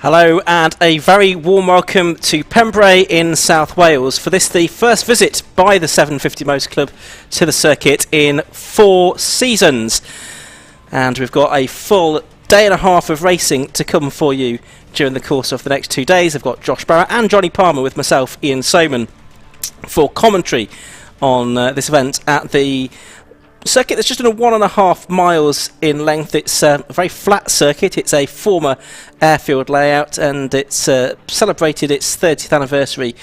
Hello and a very warm welcome to Pembrey in South Wales for this, the first visit by the 750 Motor Club to the circuit in 4 seasons. And we've got a full day and a half of racing to come for you during the course of the next 2 days. I've got Josh Barrett and Johnny Palmer with myself, Ian Soman, for commentary on this event at the circuit that's just under 1.5 miles in length. It's a very flat circuit. It's a former airfield layout, and it's celebrated its 30th anniversary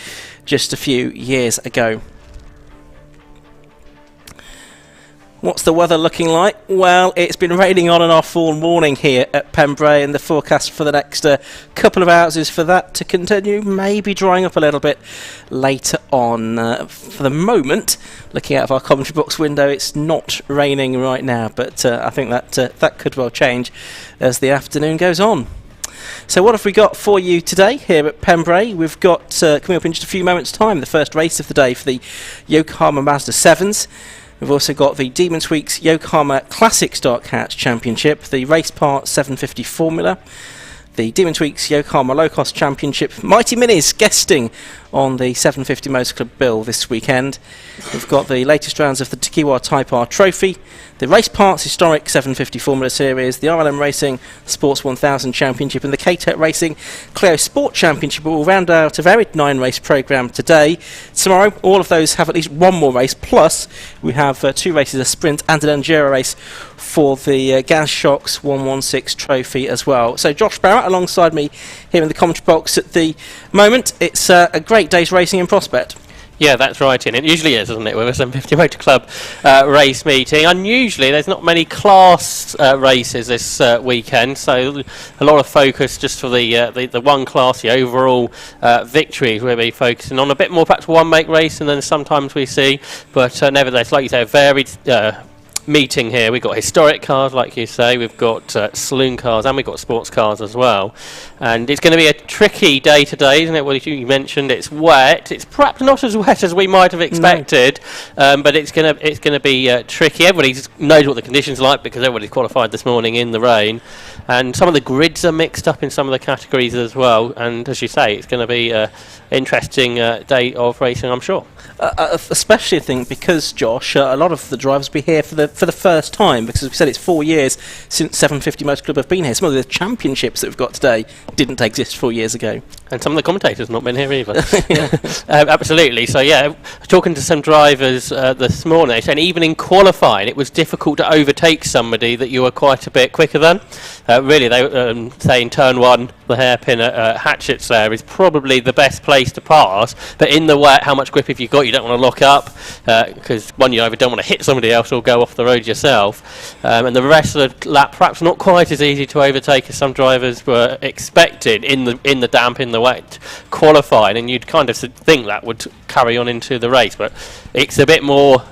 just a few years ago. What's the weather looking like? Well, it's been raining on and off all morning here at Pembrey, and the forecast for the next couple of hours is for that to continue, maybe drying up a little bit later on. For the moment, looking out of our commentary box window, it's not raining right now, but I think that could well change as the afternoon goes on. So what have we got for you today here at Pembrey? We've got, coming up in just a few moments' time, the first race of the day for the Yokohama Mazda 7s. We've also got the Demons Week's Yokohama Classic Stock Hatch Championship, the Race Part 750 Formula, the Demons Week's Yokohama Low Cost Championship, Mighty Minis guesting on the 750 Motor Club bill this weekend. We've got the latest rounds of the Takiwa Type R Trophy, the Race Parts Historic 750 Formula Series, the RLM Racing Sports 1000 Championship, and the K-Tech Racing Clio Sport Championship. Will round out a varied 9-race programme today. Tomorrow, all of those have at least one more race, plus we have 2 races, a sprint and an enduro race for the Gas Shocks 116 Trophy as well. So Josh Barrett alongside me here in the commentary box at the moment. It's a great day's racing in prospect. Yeah, that's right, and it usually is, isn't it, with a 750 Motor Club race meeting. Unusually, there's not many class races this weekend, so a lot of focus just for the one class, the overall victories. We'll be focusing on a bit more perhaps one-make racing than sometimes we see, but nevertheless, like you say, a varied meeting here. We've got historic cars, like you say, we've got saloon cars, and we've got sports cars as well. And it's going to be a tricky day today, isn't it? Well, you mentioned it's wet. It's perhaps not as wet as we might have expected, but it's going to be tricky. Everybody knows what the conditions are like because everybody's qualified this morning in the rain, and some of the grids are mixed up in some of the categories as well. And as you say, it's going to be an interesting day of racing, I'm sure. Especially, I think, because Josh, a lot of the drivers will be here for the first time, because as we said, it's 4 years since 750 Motor Club have been here. Some of the championships that we've got today didn't exist 4 years ago, and some of the commentators have not been here either. Absolutely. So yeah, talking to some drivers this morning, and even in qualifying, it was difficult to overtake somebody that you were quite a bit quicker than. Really, they say in turn 1, the hairpin at Hatchett's there is probably the best place to pass, but in the wet, how much grip have you got? You don't want to lock up because one, you either don't want to hit somebody else or go off the road yourself, and the rest of the lap perhaps not quite as easy to overtake as some drivers were expected in the damp, in the wet qualifying, and you'd kind of think that would carry on into the race, but it's a bit more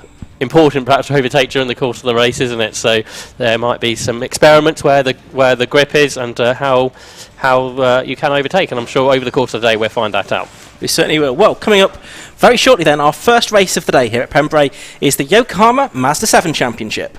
important perhaps to overtake during the course of the race, isn't it? So there might be some experiments where the grip is and how you can overtake, and I'm sure over the course of the day we'll find that out. We certainly will. Well, coming up very shortly then, our first race of the day here at Pembrey is the Yokohama Mazda 7 Championship.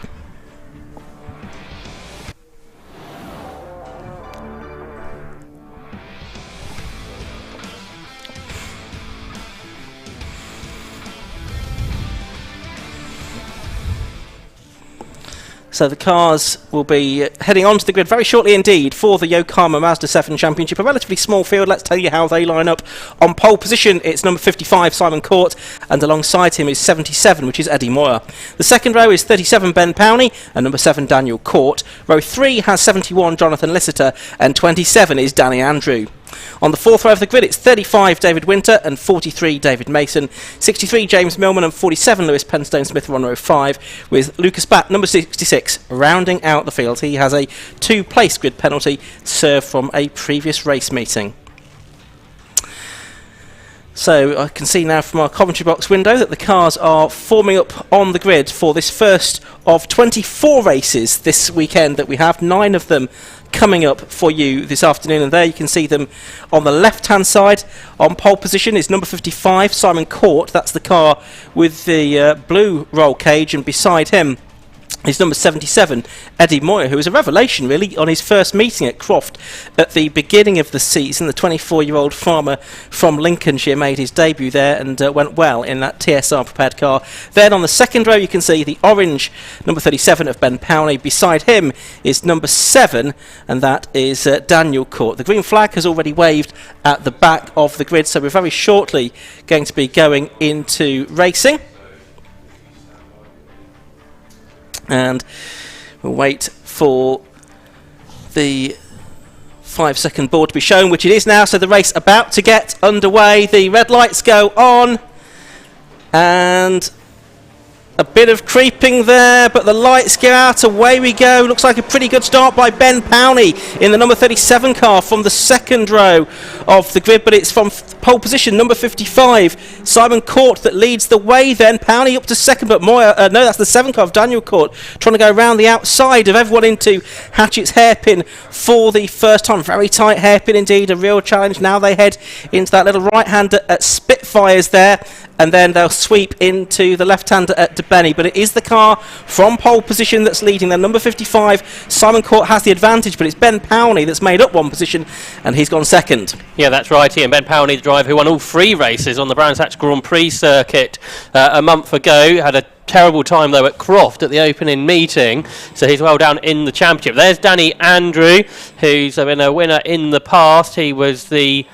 So the cars will be heading onto the grid very shortly indeed for the Yokohama Mazda 7 Championship. A relatively small field. Let's tell you how they line up. On pole position, it's number 55, Simon Court, and alongside him is 77, which is Eddie Moyer. The second row is 37, Ben Powney, and number 7, Daniel Court. Row 3 has 71, Jonathan Lissiter, and 27 is Danny Andrew. On the fourth row of the grid, it's 35, David Winter, and 43, David Mason. 63, James Millman, and 47, Lewis Penstone Smith on row 5, with Lucas Batt, number 66, rounding out the field. He has a 2-place grid penalty served from a previous race meeting. So I can see now from our commentary box window that the cars are forming up on the grid for this first of 24 races this weekend that we have, 9 of them coming up for you this afternoon, and there you can see them on the left hand side. On pole position is number 55, Simon Court. That's the car with the blue roll cage, and beside him is number 77, Eddie Moyer, who was a revelation really on his first meeting at Croft at the beginning of the season. The 24-year-old farmer from Lincolnshire made his debut there and went well in that TSR prepared car. Then on the second row you can see the orange number 37 of Ben Powney. Beside him is number 7, and that is Daniel Court. The green flag has already waved at the back of the grid, so we're very shortly going to be going into racing. And we'll wait for the 5-second board to be shown, which it is now. So the race about to get underway. The red lights go on, and a bit of creeping there, but the lights go out. Away we go. Looks like a pretty good start by Ben Powney in the number 37 car from the second row of the grid, but it's from pole position, number 55, Simon Court, that leads the way then. Powney up to second, but Moyer, no, that's the 7 car of Daniel Court, trying to go around the outside of everyone into Hatchett's hairpin for the first time. Very tight hairpin indeed, a real challenge. Now they head into that little right-hander at Spitfires there, and then they'll sweep into the left-hander at DeBenny. But it is the car from pole position that's leading. Then number 55, Simon Court, has the advantage, but it's Ben Powney that's made up one position, and he's gone second. Yeah, that's right, Ian. Ben Powney, the driver who won all 3 races on the Brands Hatch Grand Prix circuit a month ago, had a terrible time though at Croft at the opening meeting, so he's well down in the championship. There's Danny Andrew, who's been a winner in the past. He was the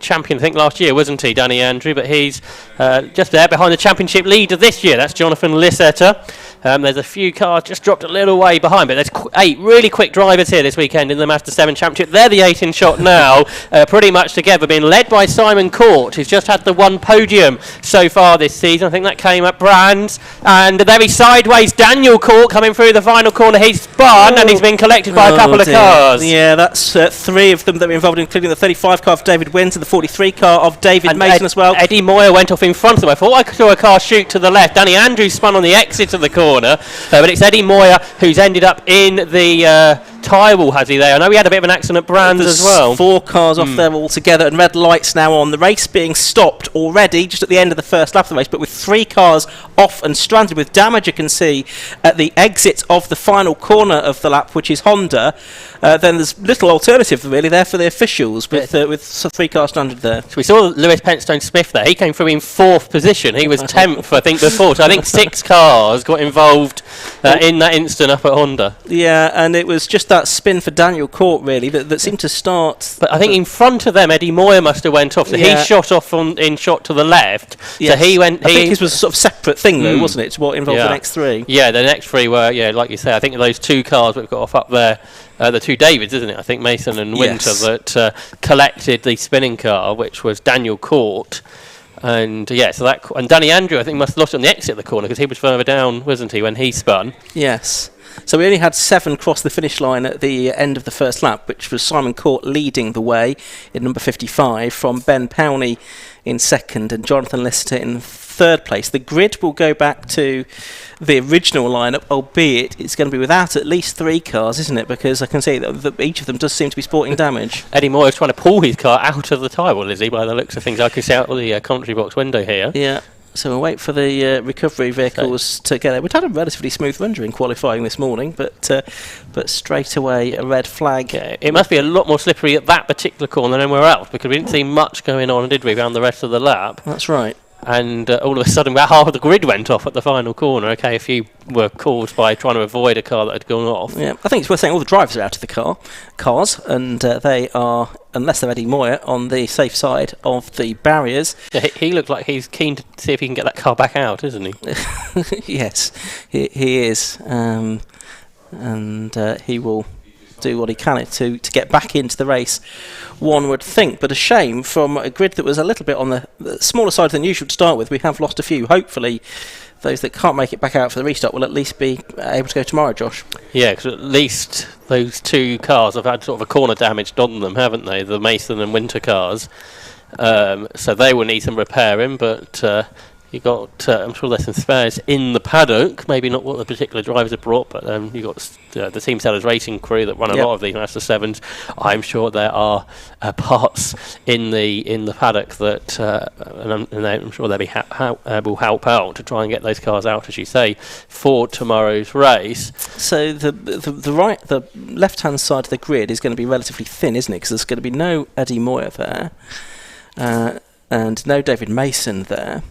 champion, I think, last year, wasn't he, Danny Andrew? But he's just there behind the championship leader this year. That's Jonathan Lisseter. There's a few cars just dropped a little way behind, but there's 8 really quick drivers here this weekend in the Mazda 7 Championship. They're the 8 in shot now, pretty much together, being led by Simon Court, who's just had the 1 podium so far this season. I think that came at Brands. And there he's sideways, Daniel Court coming through the final corner. He's spun and he's been collected by a couple of cars. Yeah, that's 3 of them that were involved, including the 35 car of David Wins and the 43 car of David Mason as well. Eddie Moyer went off in front of them. I thought I saw a car shoot to the left. Danny Andrews spun on the exit of the corner, but it's Eddie Moyer who's ended up in the tyre wall, has he there? I know we had a bit of an accident at Brands as well. 4 cars off there altogether, and red lights now on. The race being stopped already just at the end of the first lap of the race, but with 3 cars off and stranded with damage, you can see at the exit of the final corner of the lap, which is Honda. Then there's little alternative really there for the officials with 3 cars stranded there. So we saw Lewis Pentstone Smith there. He came through in 4th position. He was 10th, I think, before. So I think 6 cars got involved in that instant up at Honda. Yeah, and it was just that spin for Daniel Court really that seemed to start. But I think in front of them, Eddie Moyer must have went off. So he shot off in shot to the left. Yes. So he went. I think this was a sort of separate thing though, wasn't it? To what involved the next 3. Yeah, the next 3 were like you say. I think those 2 cars we've got off up there. The 2 Davids, isn't it? I think Mason and Winter that collected the spinning car, which was Daniel Court. And and Danny Andrew, I think, must have lost on the exit of the corner because he was further down, wasn't he, when he spun? Yes. So we only had 7 cross the finish line at the end of the first lap, which was Simon Court leading the way in number 55, from Ben Powney in second and Jonathan Lisseter in third place. The grid will go back to the original lineup, albeit it's going to be without at least 3 cars, isn't it? Because I can see that each of them does seem to be sporting damage. Eddie Moore is trying to pull his car out of the tyre wall, is he, by the looks of things? I can see out of the commentary box window here. Yeah. So we'll wait for the recovery vehicles to get there. We'd had a relatively smooth run during qualifying this morning, but straight away a red flag. Yeah, it must be a lot more slippery at that particular corner than anywhere else, because we didn't see much going on, did we, around the rest of the lap? That's right. And all of a sudden, about half of the grid went off at the final corner. Okay, a few were caused by trying to avoid a car that had gone off. Yeah, I think it's worth saying all the drivers are out of the cars, and they are, unless they're Eddie Moyer, on the safe side of the barriers. Yeah, he looked like he's keen to see if he can get that car back out, isn't he? Yes, he is, and he will do what he can to get back into the race, one would think. But a shame from a grid that was a little bit on the smaller side than usual to start with. We have lost a few. Hopefully those that can't make it back out for the restart will at least be able to go tomorrow, Josh. Yeah, because at least those 2 cars have had sort of a corner damaged on them, haven't they? The Mason and Winter cars. So they will need some repairing, but you got, I'm sure there's some spares in the paddock, maybe not what the particular drivers have brought, but you got the Team Sellers racing crew that run a lot of these Mazda 7s. I'm sure there are parts in the paddock that, and I'm sure they'll be will help out to try and get those cars out, as you say, for tomorrow's race. So the left-hand side of the grid is going to be relatively thin, isn't it? Because there's going to be no Eddie Moyer there, and no David Mason there.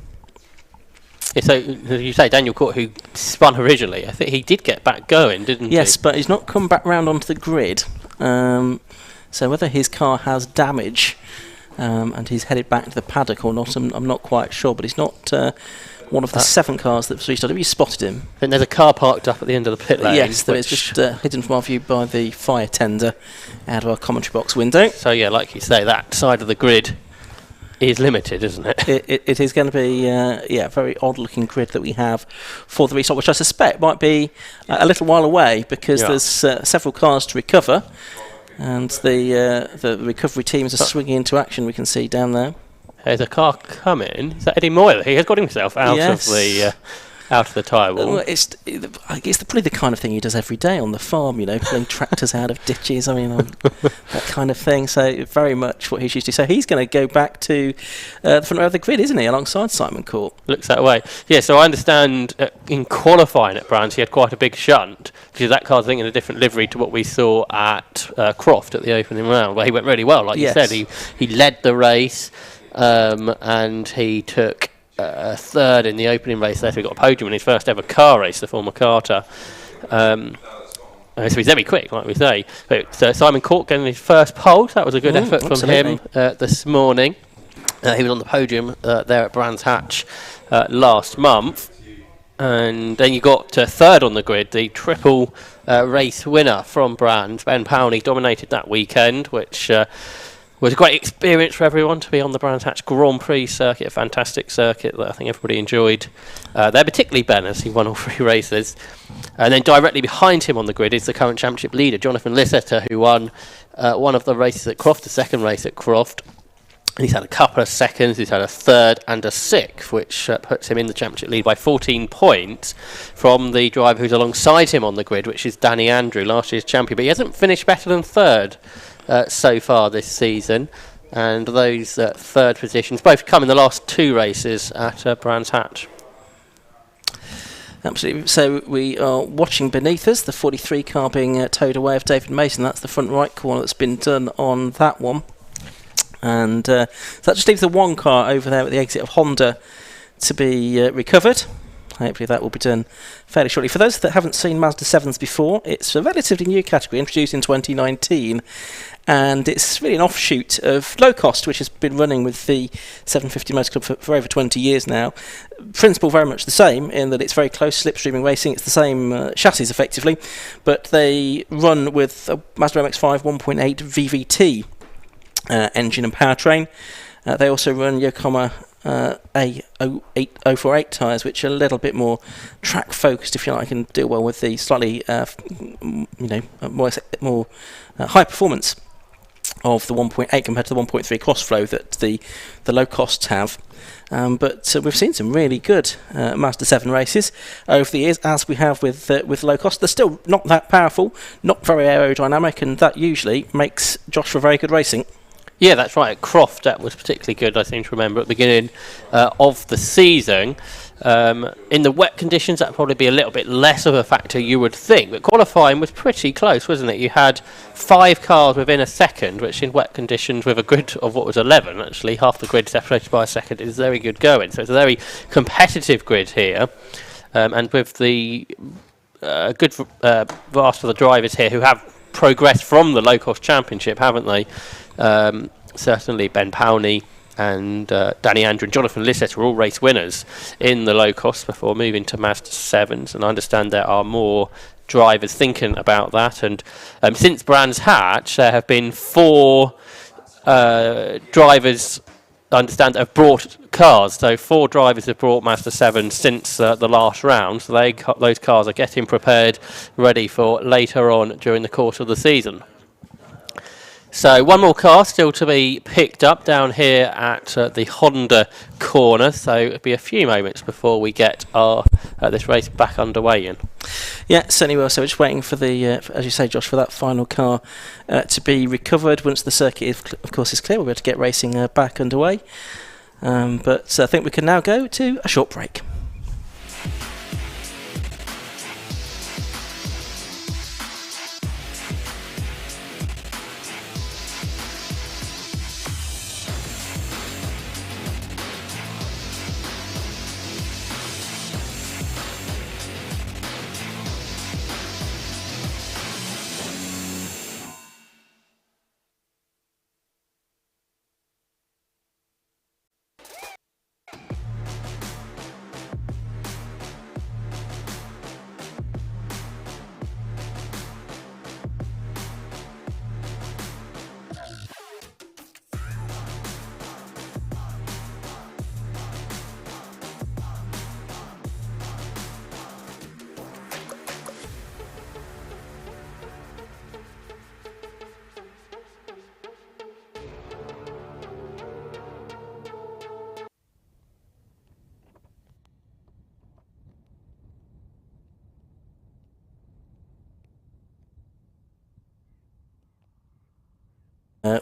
Yeah, so, as you say, Daniel Court, who spun originally, I think he did get back going, didn't he? Yes, but he's not come back round onto the grid. So whether his car has damage and he's headed back to the paddock or not, I'm not quite sure. But he's not one of the 7 cars that's restarted. Have you spotted him? And there's a car parked up at the end of the pit lane. Yes, there is, just hidden from our view by the fire tender out of our commentary box window. So, yeah, like you say, that side of the grid is limited, isn't it? It is going to be a very odd looking grid that we have for the restart, which I suspect might be a little while away, because there's several cars to recover, and the recovery teams are swinging into action. We can see down there. There's a car coming. Is that Eddie Moyle? He has got himself out of the tyre wall. Well, it's probably the kind of thing he does every day on the farm, pulling tractors out of ditches, that kind of thing. So very much what he's used to. So he's going to go back to the front row of the grid, isn't he, alongside Simon Court? Looks that way. Yeah, so I understand in qualifying at Brands he had quite a big shunt, because that car's in a different livery to what we saw at Croft at the opening round, where he went really well, like you said. He led the race, and he took third in the opening race there, so he got a podium in his first ever car race, the former Carter. So he's very quick, like we say. But Simon Court getting his first pole, so that was a good effort from him this morning. He was on the podium there at Brands Hatch last month. And then you got third on the grid, the triple race winner from Brands. Ben Powney dominated that weekend, which was a great experience for everyone to be on the Brands Hatch Grand Prix circuit, a fantastic circuit that I think everybody enjoyed. There, particularly Ben, as he won all 3 races. And then directly behind him on the grid is the current championship leader, Jonathan Lisseter, who won one of the races at Croft, the second race at Croft. And he's had a couple of seconds, he's had a third and a sixth, which puts him in the championship lead by 14 points from the driver who's alongside him on the grid, which is Danny Andrew, last year's champion. But he hasn't finished better than third so far this season, and those third positions both come in the last 2 races at Brands Hatch. Absolutely. So we are watching beneath us the 43 car being towed away of David Mason. That's the front right corner that's been done on that one, and so that just leaves the one car over there at the exit of Honda to be recovered. Hopefully that will be done fairly shortly. For those that haven't seen Mazda 7s before, it's a relatively new category introduced in 2019, and it's really an offshoot of Low Cost, which has been running with the 750 Motor Club for over 20 years now. Principle very much the same, in that it's very close slipstreaming racing. It's the same chassis effectively, but they run with a Mazda MX-5 1.8 VVT engine and powertrain. They also run Yokohama A048 tyres, which are a little bit more track focused, if you like, and do well with the slightly more high performance of the 1.8 compared to the 1.3 cross flow that the low costs have. But we've seen some really good Mazda 7 races over the years, as we have with low cost. They're still not that powerful, not very aerodynamic, and that usually makes Josh for very good racing. Yeah, that's right. At Croft, that was particularly good, I seem to remember, at the beginning of the season. In the wet conditions, that would probably be a little bit less of a factor, you would think. But qualifying was pretty close, wasn't it? You had 5 cars within a second, which in wet conditions, with a grid of what was 11, actually, half the grid separated by a second, is very good going. So it's a very competitive grid here. And with the good vast of the drivers here who have progressed from the low-cost championship, haven't they? Certainly Ben Powney and Danny Andrew and Jonathan Lisseter were all race winners in the low cost before moving to Mazda 7s, and I understand there are more drivers thinking about that. And since Brands Hatch, there have been 4 drivers, I understand, that have brought cars. So 4 drivers have brought Mazda 7 since the last round, so those cars are getting prepared, ready for later on during the course of the season. So one more car still to be picked up down here at the Honda corner. So it'll be a few moments before we get our this race back underway, Ian. Yeah, certainly will. So we're just waiting for the, as you say, Josh, for that final car to be recovered. Once the circuit, of course, is clear, we'll be able to get racing back underway. But I think we can now go to a short break.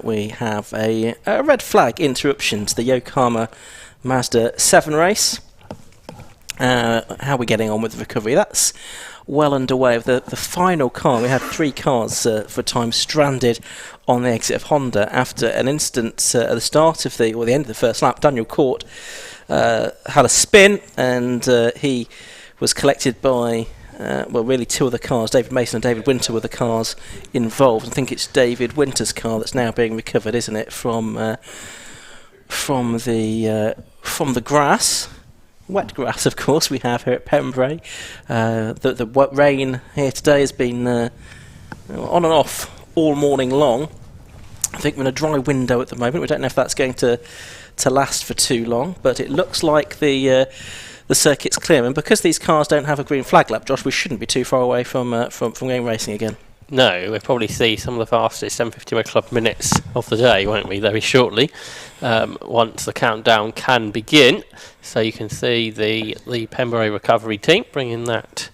We have a red flag interruption to the Yokohama Mazda 7 race. How are we getting on with the recovery? That's well underway. The final car, we had 3 cars for time stranded on the exit of Honda after an incident at the start of the end of the first lap. Daniel Court had a spin, and he was collected by really 2 of the cars. David Mason and David Winter were the cars involved. I think it's David Winter's car that's now being recovered, isn't it, from the grass. Wet grass, of course, we have here at Pembrey. The wet rain here today has been on and off all morning long. I think we're in a dry window at the moment. We don't know if that's going to last for too long, but it looks like the circuit's clear. And because these cars don't have a green flag lap, Josh, we shouldn't be too far away from going racing again. No, we'll probably see some of the fastest 750 Club minutes of the day, won't we, very shortly, once the countdown can begin. So you can see the Pembrey recovery team bringing that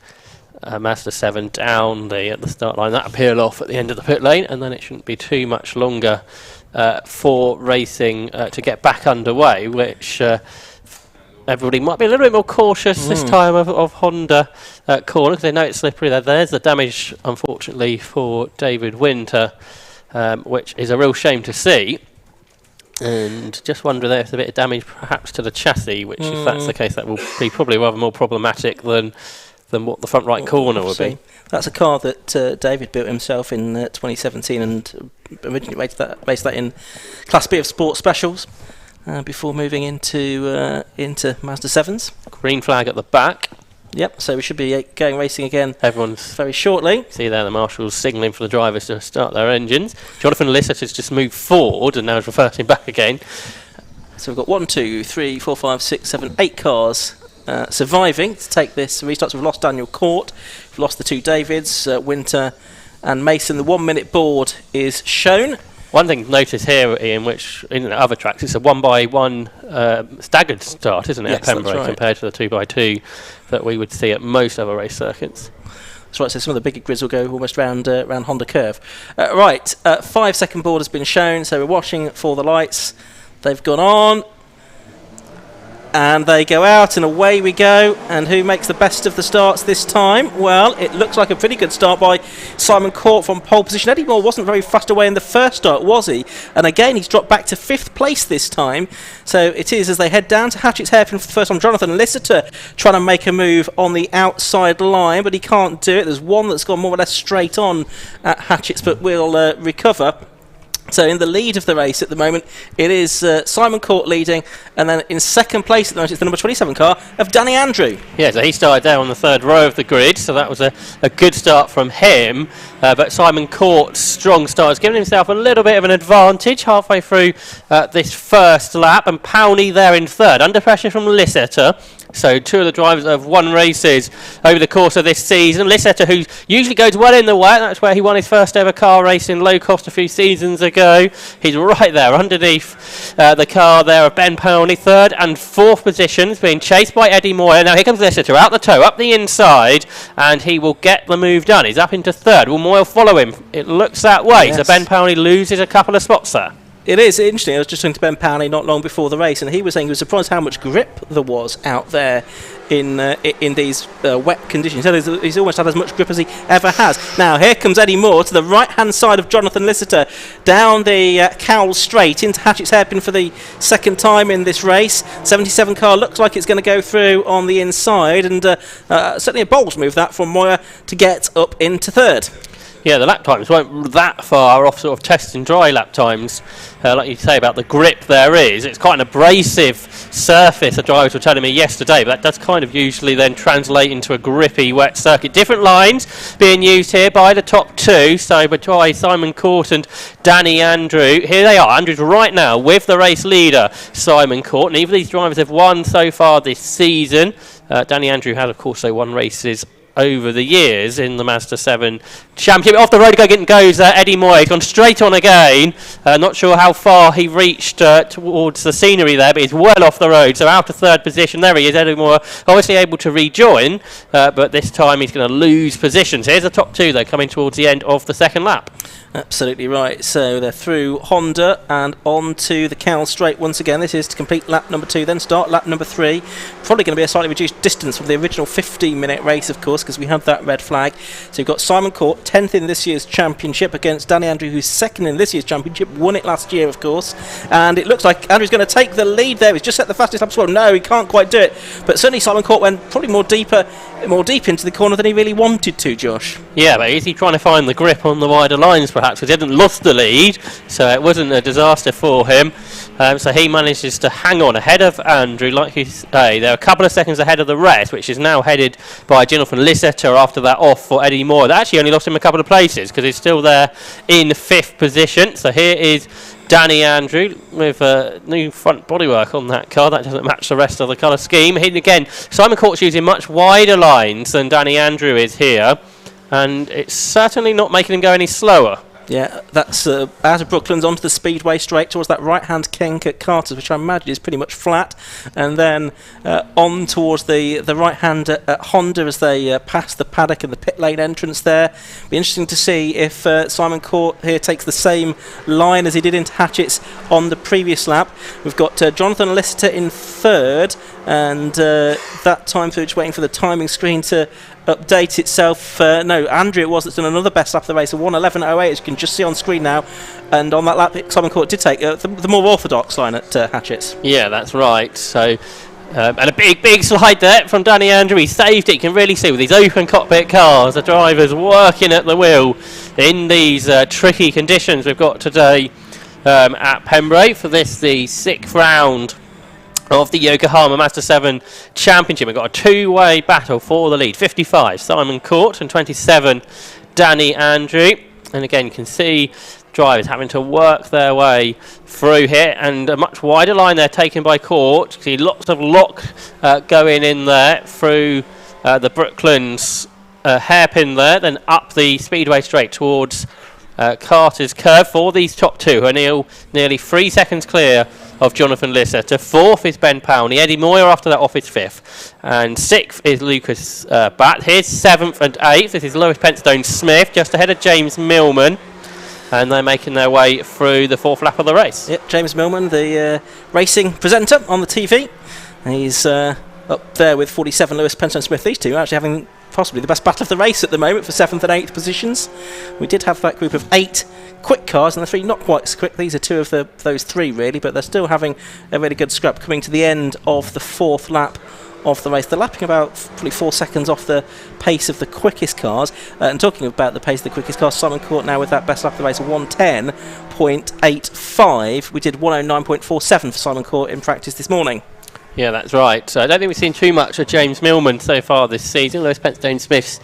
Mazda 7 down at the start line. That'll peel off at the end of the pit lane, and then it shouldn't be too much longer for racing to get back underway, which everybody might be a little bit more cautious this time of Honda corner, because they know it's slippery there. There's the damage, unfortunately, for David Winter, which is a real shame to see. And just wonder if there's a bit of damage perhaps to the chassis, which if that's the case, that will be probably rather more problematic than what the front right corner would be. That's a car that David built himself in 2017 and originally raced that in Class B of Sport Specials. Before moving into Mazda 7s. Green flag at the back. Yep, so we should be going racing again Everyone's very shortly. See there, the marshals signalling for the drivers to start their engines. Jonathan Lissetter's just moved forward and now is reversing back again. So we've got 1, 2, 3, 4, 5, 6, 7, 8 cars surviving to take this restart. So we've lost Daniel Court, we've lost the 2 Davids, Winter and Mason. The 1 minute board is shown. One thing to notice here, Ian, which in other tracks, it's a 1x1 staggered start, isn't it, yes, at Pembrey, right, compared to the 2x2 that we would see at most other race circuits. That's right, so some of the bigger grids will go almost round Honda Curve. 5 second board has been shown, so we're watching for the lights. They've gone on. And they go out, and away we go. And who makes the best of the starts this time? Well, it looks like a pretty good start by Simon Court from pole position. Eddie Moore wasn't very fast away in the first start, was he? And again, he's dropped back to 5th place this time. So it is as they head down to Hatchett's hairpin for the first time. Jonathan Lisseter trying to make a move on the outside line, but he can't do it. There's one that's gone more or less straight on at Hatchett's, but will recover. So in the lead of the race at the moment, it is Simon Court leading, and then in second place at the moment, it's the number 27 car of Danny Andrew. Yeah, so he started there on the 3rd row of the grid, so that was a good start from him. But Simon Court's strong start has given himself a little bit of an advantage halfway through this first lap, and Powney there in 3rd. Under pressure from Lisseter, So two of the drivers have won races over the course of this season. Lisseter, who usually goes well in the wet, that's where he won his first ever car race in low cost a few seasons ago. He's right there underneath the car there of Ben Powney. Third and fourth positions being chased by Eddie Moyer. Now here comes Lisseter out the toe, up the inside, and he will get the move done. He's up into third. Will Moyle follow him? It looks that way. Yes. So Ben Powney loses a couple of spots there. It is interesting. I was just talking to Ben Powney not long before the race, and he was saying he was surprised how much grip there was out there in these wet conditions. So he's almost had as much grip as he ever has. Now here comes Eddie Moore to the right-hand side of Jonathan Lisseter down the Cowles Straight into Hatchett's Hairpin for the second time in this race. 77 car looks like it's going to go through on the inside, and certainly a bold move that from Moyer to get up into third. Yeah, the lap times weren't that far off sort of test and dry lap times. Like you say about the grip there is. It's quite an abrasive surface, the drivers were telling me yesterday, but that does kind of usually then translate into a grippy wet circuit. Different lines being used here by the top two, so by Simon Court and Danny Andrew. Here they are, Andrew's right now with the race leader, Simon Court. Neither of these drivers have won so far this season. Danny Andrew has, of course, won races over the years in the Mazda 7 Championship. Off the road again goes Eddie Moyer. He's gone straight on again. Not sure how far he reached towards the scenery there, but he's well off the road. So out of third position. There he is, Eddie Moyer, obviously able to rejoin, but this time he's going to lose positions. Here's the top two, though, coming towards the end of the second lap. Absolutely right. So they're through Honda and on to the Cowles Straight once again. This is to complete lap number 2, then start lap number 3. Probably going to be a slightly reduced distance from the original 15-minute race, of course, because we had that red flag. So you've got Simon Court, 10th in this year's championship, against Danny Andrew, who's 2nd in this year's championship, won it last year, of course. And it looks like Andrew's going to take the lead there. He's just set the fastest lap as well. No, he can't quite do it. But certainly Simon Court went probably more deep into the corner than he really wanted to, Josh. Yeah, but is he trying to find the grip on the wider lines, perhaps, because he hadn't lost the lead, so it wasn't a disaster for him. So he manages to hang on ahead of Andrew, like you say. They're a couple of seconds ahead of the rest, which is now headed by Jonathan Lisseter after that off for Eddie Moore. They actually only lost him a couple of places because he's still there in 5th position. So here is Danny Andrew with new front bodywork on that car. That doesn't match the rest of the colour scheme. Here again, Simon Court's using much wider lines than Danny Andrew is here, and it's certainly not making him go any slower. Yeah, that's out of Brooklands onto the Speedway Straight towards that right-hand kink at Carter's, which I imagine is pretty much flat, and then on towards the right-hand at Honda as they pass the paddock and the pit lane entrance there. Be interesting to see if Simon Court here takes the same line as he did into Hatchett's on the previous lap. We've got Jonathan Lisseter in 3rd, and that time through, just waiting for the timing screen to update itself. No, Andrew it was that's done another best lap of the race, a 1:11.08, as you can just see on screen now. And on that lap, Simon Court did take the more orthodox line at Hatchett's. Yeah, that's right. So, and a big slide there from Danny Andrew. He saved it. You can really see with these open cockpit cars, the drivers working at the wheel in these tricky conditions we've got today at Pembrey for this, the 6th round of the Yokohama Mazda 7 Championship. We've got a two-way battle for the lead. 55, Simon Court, and 27, Danny Andrew. And again, you can see drivers having to work their way through here, and a much wider line there taken by Court. See lots of lock going in there through the Brooklands hairpin there, then up the Speedway Straight towards Carter's curve for these top two, who are nearly 3 seconds clear of Jonathan Lisseter. 4th is Ben Powney. Eddie Moyer after that off is 5th. And 6th is Lucas Batt. Here's 7th and 8th. This is Lewis Pentstone Smith, just ahead of James Millman. And they're making their way through the 4th lap of the race. Yep, James Millman, the racing presenter on the TV. He's up there with 47, Lewis Pentstone Smith. These two are actually having possibly the best battle of the race at the moment for 7th and 8th positions. We did have that group of 8 quick cars and the 3 not quite as quick. These are 2 of those 3 really, but they're still having a really good scrap coming to the end of the 4th lap of the race. They're lapping about probably 4 seconds off the pace of the quickest cars. And talking about the pace of the quickest cars, Simon Court now with that best lap of the race of 1:10.85. We did 1:09.47 for Simon Court in practice this morning. Yeah, that's right. So I don't think we've seen too much of James Millman so far this season. Lewis Pentstone Smith's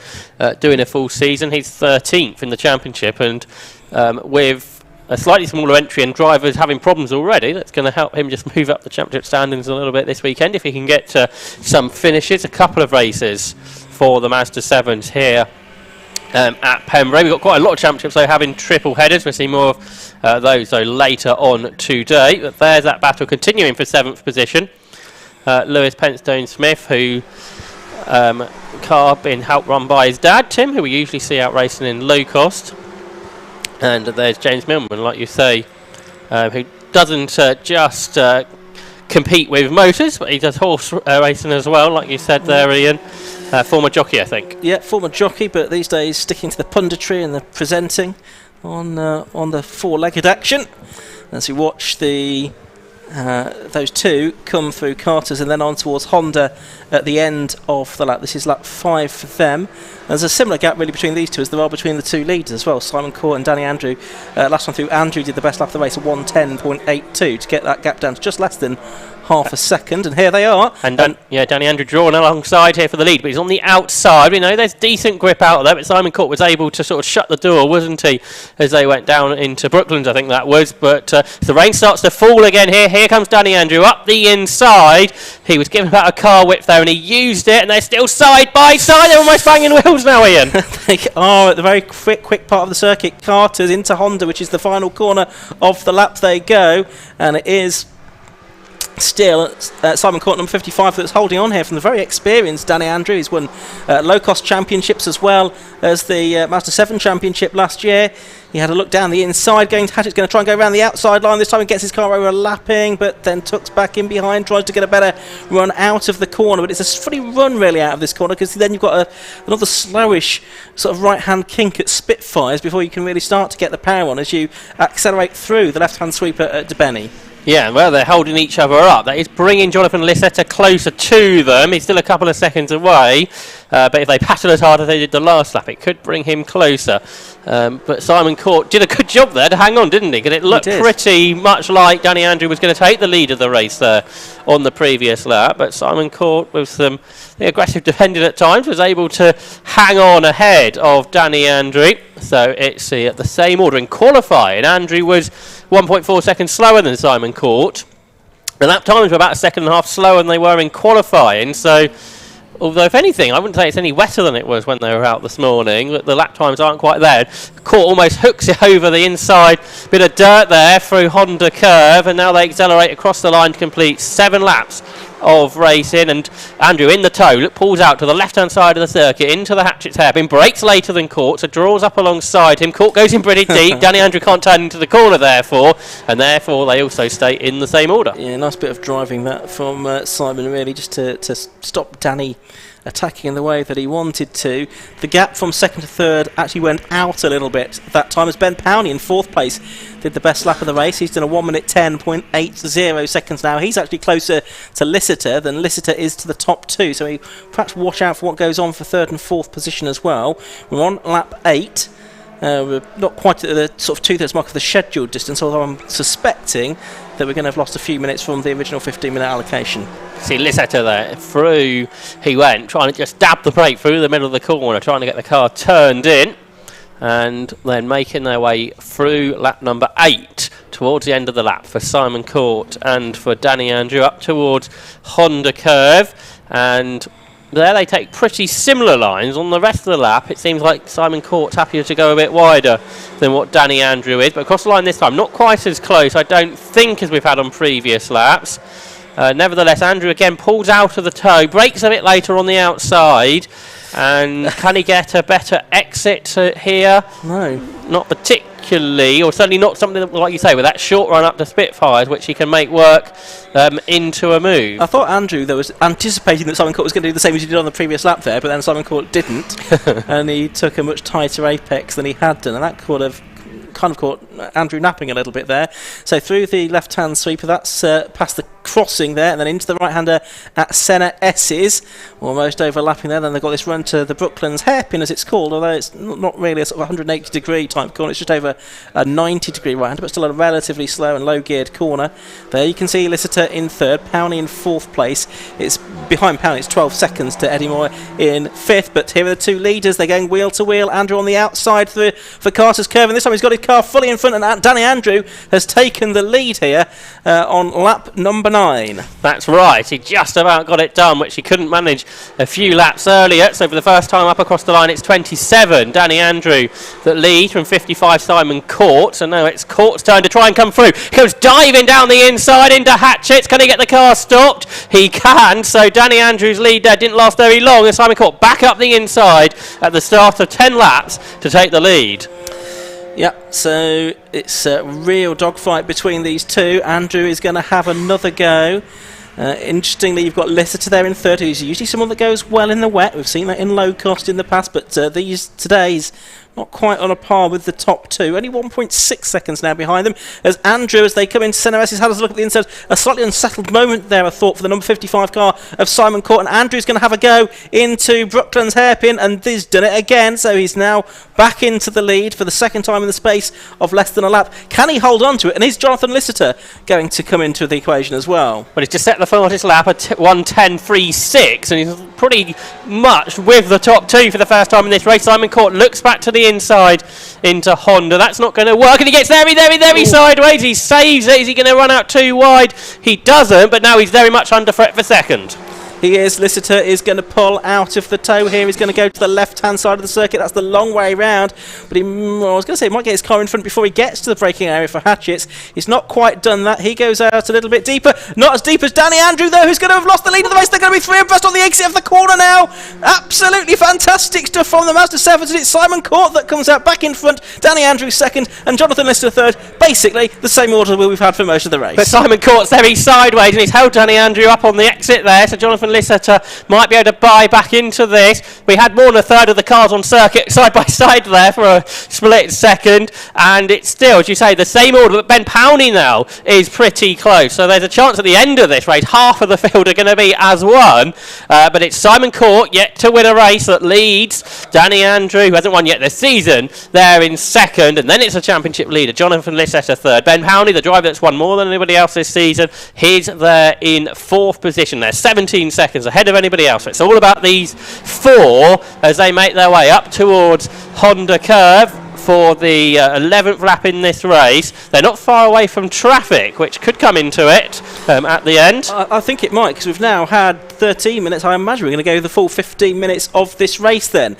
doing a full season. He's 13th in the championship, and with a slightly smaller entry and drivers having problems already. That's going to help him just move up the championship standings a little bit this weekend if he can get some finishes. A couple of races for the Mazda 7s here at Pembrey. We've got quite a lot of championships though having triple headers. We'll see more of those though later on today. But there's that battle continuing for 7th position. Lewis Penstone Smith, who car being helped run by his dad Tim, who we usually see out racing in low cost. And there's James Millman, like you say, who doesn't just compete with motors, but he does horse racing as well, like you said there, Ian. Former jockey, I think. Yeah, former jockey, but these days sticking to the punditry and the presenting on the four-legged action. As you watch those two come through Carter's and then on towards Honda at the end of the lap. This is lap 5 for them. There's a similar gap really between these two as there are between the two leaders as well, Simon Court and Danny Andrew. Last one through, Andrew did the best lap of the race at 1:10.82 to get that gap down to just less than half a second, and here they are. And Danny Andrew drawn alongside here for the lead, but he's on the outside. We know there's decent grip out of there, but Simon Court was able to sort of shut the door, wasn't he, as they went down into Brooklands, I think that was. But the rain starts to fall again here. Here comes Danny Andrew up the inside. He was given about a car whip there, and he used it, and they're still side by side. They're almost banging wheels now, Ian. They are at the very quick part of the circuit. Carter's into Honda, which is the final corner of the lap they go, and it is still Simon Court, number 55, that's holding on here from the very experienced Danny Andrew. He's won low-cost championships as well as the Mazda 7 championship last year. He had a look down the inside, Hatchett's going to try and go around the outside line. This time he gets his car over a lapping, but then tucks back in behind, tries to get a better run out of the corner. But it's a funny run really out of this corner, because then you've got another slowish sort of right-hand kink at Spitfires before you can really start to get the power on as you accelerate through the left-hand sweeper at Debenny. Yeah, well, they're holding each other up. That is bringing Jonathan Lisetta closer to them. He's still a couple of seconds away, but if they paddle as hard as they did the last lap, it could bring him closer. But Simon Court did a good job there to hang on, didn't he? Because it looked pretty much like Danny Andrew was going to take the lead of the race there on the previous lap. But Simon Court, with some aggressive defending at times, was able to hang on ahead of Danny Andrew. So it's at the same order in qualifying. Andrew was 1.4 seconds slower than Simon Court. The lap times were about a second and a half slower than they were in qualifying. So, although if anything, I wouldn't say it's any wetter than it was when they were out this morning. The lap times aren't quite there. Court almost hooks it over the inside. Bit of dirt there through Honda curve, and now they accelerate across the line to complete 7 laps of racing. And Andrew in the tow pulls out to the left hand side of the circuit into the Hatchett's hairpin, breaks later than Court, so draws up alongside him. Court goes in pretty deep. Danny Andrew can't turn into the corner therefore they also stay in the same order. Yeah, nice bit of driving that from Simon really, just to stop Danny attacking in the way that he wanted to. The gap from second to third actually went out a little bit that time, as Ben Powney in 4th place did the best lap of the race. He's done a 1:10.80 seconds now. He's actually closer to Lisetta than Lisetta is to the top 2, so we perhaps watch out for what goes on for 3rd and 4th position as well. We're on lap 8. We're not quite at the sort of 2/3 mark of the scheduled distance, although I'm suspecting that we're going to have lost a few minutes from the original 15-minute allocation. See Lisetta there, through he went, trying to just dab the brake through the middle of the corner, trying to get the car turned in, and then making their way through lap number 8 towards the end of the lap for Simon Court and for Danny Andrew up towards Honda curve. And there they take pretty similar lines. On the rest of the lap, it seems like Simon Court's happier to go a bit wider than what Danny Andrew is. But across the line this time, not quite as close, I don't think, as we've had on previous laps. Nevertheless, Andrew again pulls out of the tow, brakes a bit later on the outside. And can he get a better exit here? No. Not particularly, or certainly not something that, like you say, with that short run up to Spitfires, which he can make work into a move. I thought Andrew, though, was anticipating that Simon Court was going to do the same as he did on the previous lap there, but then Simon Court didn't, and he took a much tighter apex than he had done, and that kind of caught Andrew napping a little bit there. So through the left-hand sweeper, that's past the crossing there, and then into the right-hander at Senna S's, almost overlapping there. Then they've got this run to the Brooklands hairpin, as it's called, although it's not really a sort of 180-degree type corner. It's just over a 90-degree right-hander, but still a relatively slow and low-geared corner. There you can see Lisetta in 3rd, Powney in 4th place. It's behind Powney, it's 12 seconds to Eddie Moore in 5th, but here are the two leaders. They're going wheel to wheel. Andrew on the outside for Carter's curve, and this time he's got his car fully in front, and Danny Andrew has taken the lead here on lap number 9. That's right, he just about got it done, which he couldn't manage a few laps earlier. So for the first time up across the line, it's 27 Danny Andrew that lead from 55 Simon Court. So now it's Court's turn to try and come through. He goes diving down the inside into Hatchett's. Can he get the car stopped? He can. So Danny Andrews' lead there didn't last very long, and Simon Court back up the inside at the start of 10 laps to take the lead. Yep, so it's a real dogfight between these two. Andrew is going to have another go. Interestingly, you've got Lister there in third, who's usually someone that goes well in the wet. We've seen that in low cost in the past, but today's not quite on a par with the top two. Only 1.6 seconds now behind them. As Andrew, as they come into centre, has had a look at the inside. A slightly unsettled moment there, I thought, for the number 55 car of Simon Court. And Andrew's going to have a go into Brooklands hairpin, and he's done it again. So he's now back into the lead for the second time in the space of less than a lap. Can he hold on to it? And is Jonathan Lister going to come into the equation as well? Well, he's just set the fastest lap at 1:10.36, and he's pretty much with the top two for the first time in this race. Simon Court looks back to the inside into Honda. That's not going to work, and he gets very sideways. He saves it. Is he going to run out too wide? He doesn't, but now he's very much under threat for second. He is. Lister is going to pull out of the tow here. He's going to go to the left-hand side of the circuit. That's the long way round. But I was going to say, he might get his car in front before he gets to the braking area for Hatchett's. He's not quite done that. He goes out a little bit deeper. Not as deep as Danny Andrew, though, who's going to have lost the lead of the race. They're going to be three abreast on the exit of the corner now. Absolutely fantastic stuff from the Mazda 7. And it's Simon Court that comes out back in front. Danny Andrew second, and Jonathan Lister third. Basically, the same order we've had for most of the race. But Simon Court's very sideways, and he's held Danny Andrew up on the exit there. So Jonathan Lister might be able to buy back into this. We had more than a third of the cars on circuit side by side there for a split second, and it's still, as you say, the same order, but Ben Powney now is pretty close. So there's a chance at the end of this race, half of the field are going to be as one, but it's Simon Court yet to win a race that leads Danny Andrew, who hasn't won yet this season, there in second, and then it's a championship leader, Jonathan Lister third. Ben Powney, the driver that's won more than anybody else this season, he's there in fourth position there, 17 seconds ahead of anybody else. It's all about these four as they make their way up towards Honda Curve for the 11th lap in this race. They're not far away from traffic, which could come into it at the end. I think it might, because we've now had 13 minutes. I imagine we're going to go the full 15 minutes of this race then.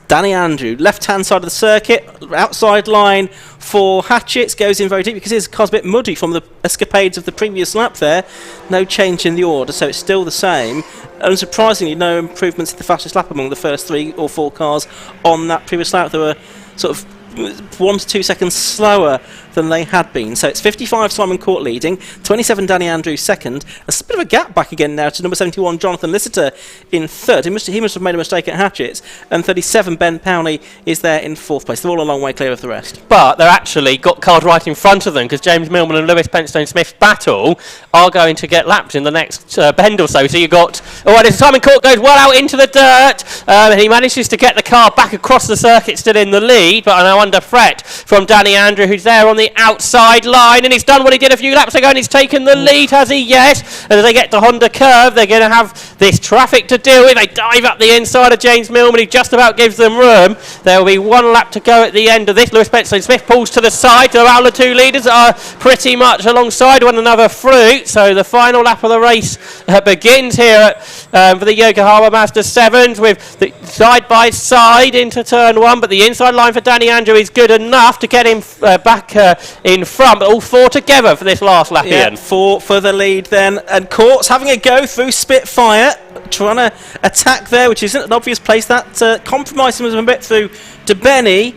Danny Andrew, left-hand side of the circuit, outside line for Hatchett's, goes in very deep because his car's a bit muddy from the escapades of the previous lap there. No change in the order, so it's still the same. Unsurprisingly, no improvements in the fastest lap among the first 3 or 4 cars on that previous lap. They were sort of 1 to 2 seconds slower than they had been. So it's 55 Simon Court leading, 27 Danny Andrews second. There's a bit of a gap back again now to number 71 Jonathan Lister in third. He must have made a mistake at Hatchett's, and 37 Ben Powney is there in fourth place. They're all a long way clear of the rest. But they're actually got cars right in front of them, because James Millman and Lewis Penstone Smith's battle are going to get lapped in the next bend or so. So you've got, Simon Court goes well out into the dirt, and he manages to get the car back across the circuit, still in the lead, but now under threat from Danny Andrew, who's there on the outside line, and he's done what he did a few laps ago, and he's taken the lead, has he? Yes. And as they get to Honda Curve, they're going to have this traffic to deal with. They dive up the inside of James Millman, who just about gives them room. There will be 1 lap to go at the end of this. Lewis Benson Smith pulls to the side, so our two leaders are pretty much alongside one another through. So the final lap of the race begins here for the Yokohama Mazda 7s, with the side by side into turn 1, but the inside line for Danny Andrew is good enough to get him back in front, but all 4 together for this last lap, Ian. 4 for the lead then, and Court's having a go through Spitfire, trying to attack there, which isn't an obvious place. That compromised him a bit through DeBenny.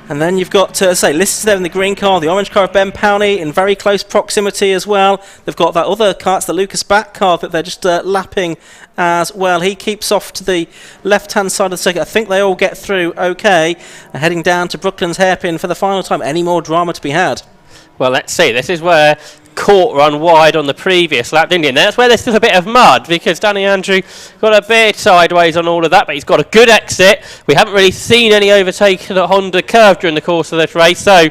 And then you've got, Lister there in the green car, the orange car of Ben Powney in very close proximity as well. They've got that other car, it's the Lucas Back car that they're just lapping as well. He keeps off to the left-hand side of the circuit. I think they all get through okay. And heading down to Brooklands hairpin for the final time. Any more drama to be had? Well, let's see. This is where Court run wide on the previous lap, didn't he? And that's where there's still a bit of mud, because Danny Andrew got a bit sideways on all of that, but he's got a good exit. We haven't really seen any overtaking at Honda Curve during the course of this race, so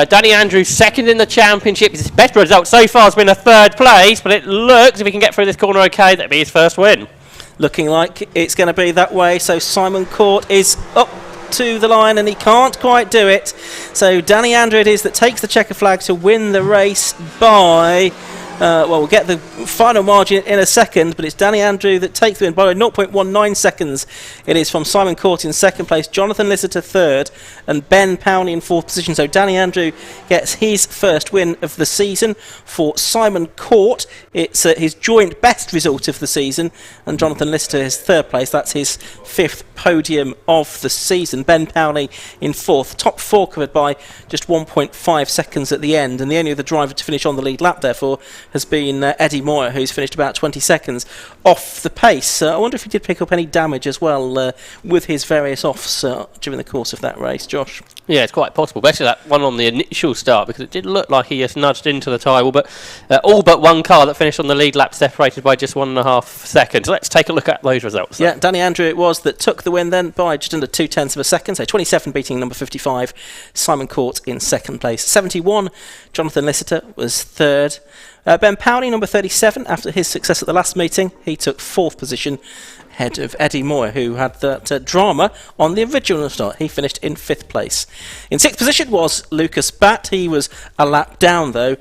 Danny Andrew second in the championship. His best result so far has been a third place, but it looks, if he can get through this corner okay, that'll be his first win. Looking like it's going to be that way, so Simon Court is up. to the line, and he can't quite do it. So Danny Andrew it is that takes the checker flag to win the race by... we'll get the final margin in a second, but it's Danny Andrew that takes the win by 0.19 seconds. It is from Simon Court in second place, Jonathan Lister third, and Ben Powney in fourth position. So Danny Andrew gets his first win of the season. For Simon Court, it's his joint best result of the season, and Jonathan Lister is third place. That's his fifth podium of the season. Ben Powney in fourth. Top four covered by just 1.5 seconds at the end, and the only other driver to finish on the lead lap, therefore, has been Eddie Moyer, who's finished about 20 seconds off the pace. I wonder if he did pick up any damage as well with his various offs during the course of that race, Josh. Yeah, it's quite possible, especially that one on the initial start, because it did look like he just nudged into the tyre, but all but one car that finished on the lead lap separated by just 1.5 seconds. Let's take a look at those results. Yeah, Danny Andrew it was that took the win then by just under 0.2 of a second, so 27 beating number 55, Simon Court in second place. 71, Jonathan Lister was third. Ben Powney, number 37, after his success at the last meeting, he took fourth position, ahead of Eddie Moyer, who had that drama on the original start. He finished in fifth place. In sixth position was Lucas Batt. He was a lap down, though,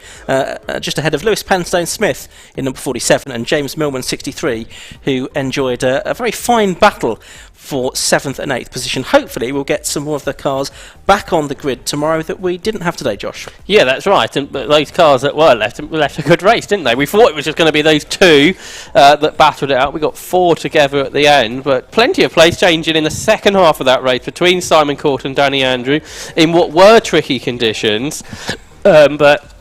just ahead of Lewis Penstone-Smith in number 47 and James Millman, 63, who enjoyed a very fine battle for 7th and 8th position. Hopefully we'll get some more of the cars back on the grid tomorrow that we didn't have today, Josh. Yeah, that's right. And those cars that were left a good race, didn't they? We thought it was just going to be those two that battled it out. We got four together at the end, but plenty of place changing in the second half of that race between Simon Court and Danny Andrew in what were tricky conditions. But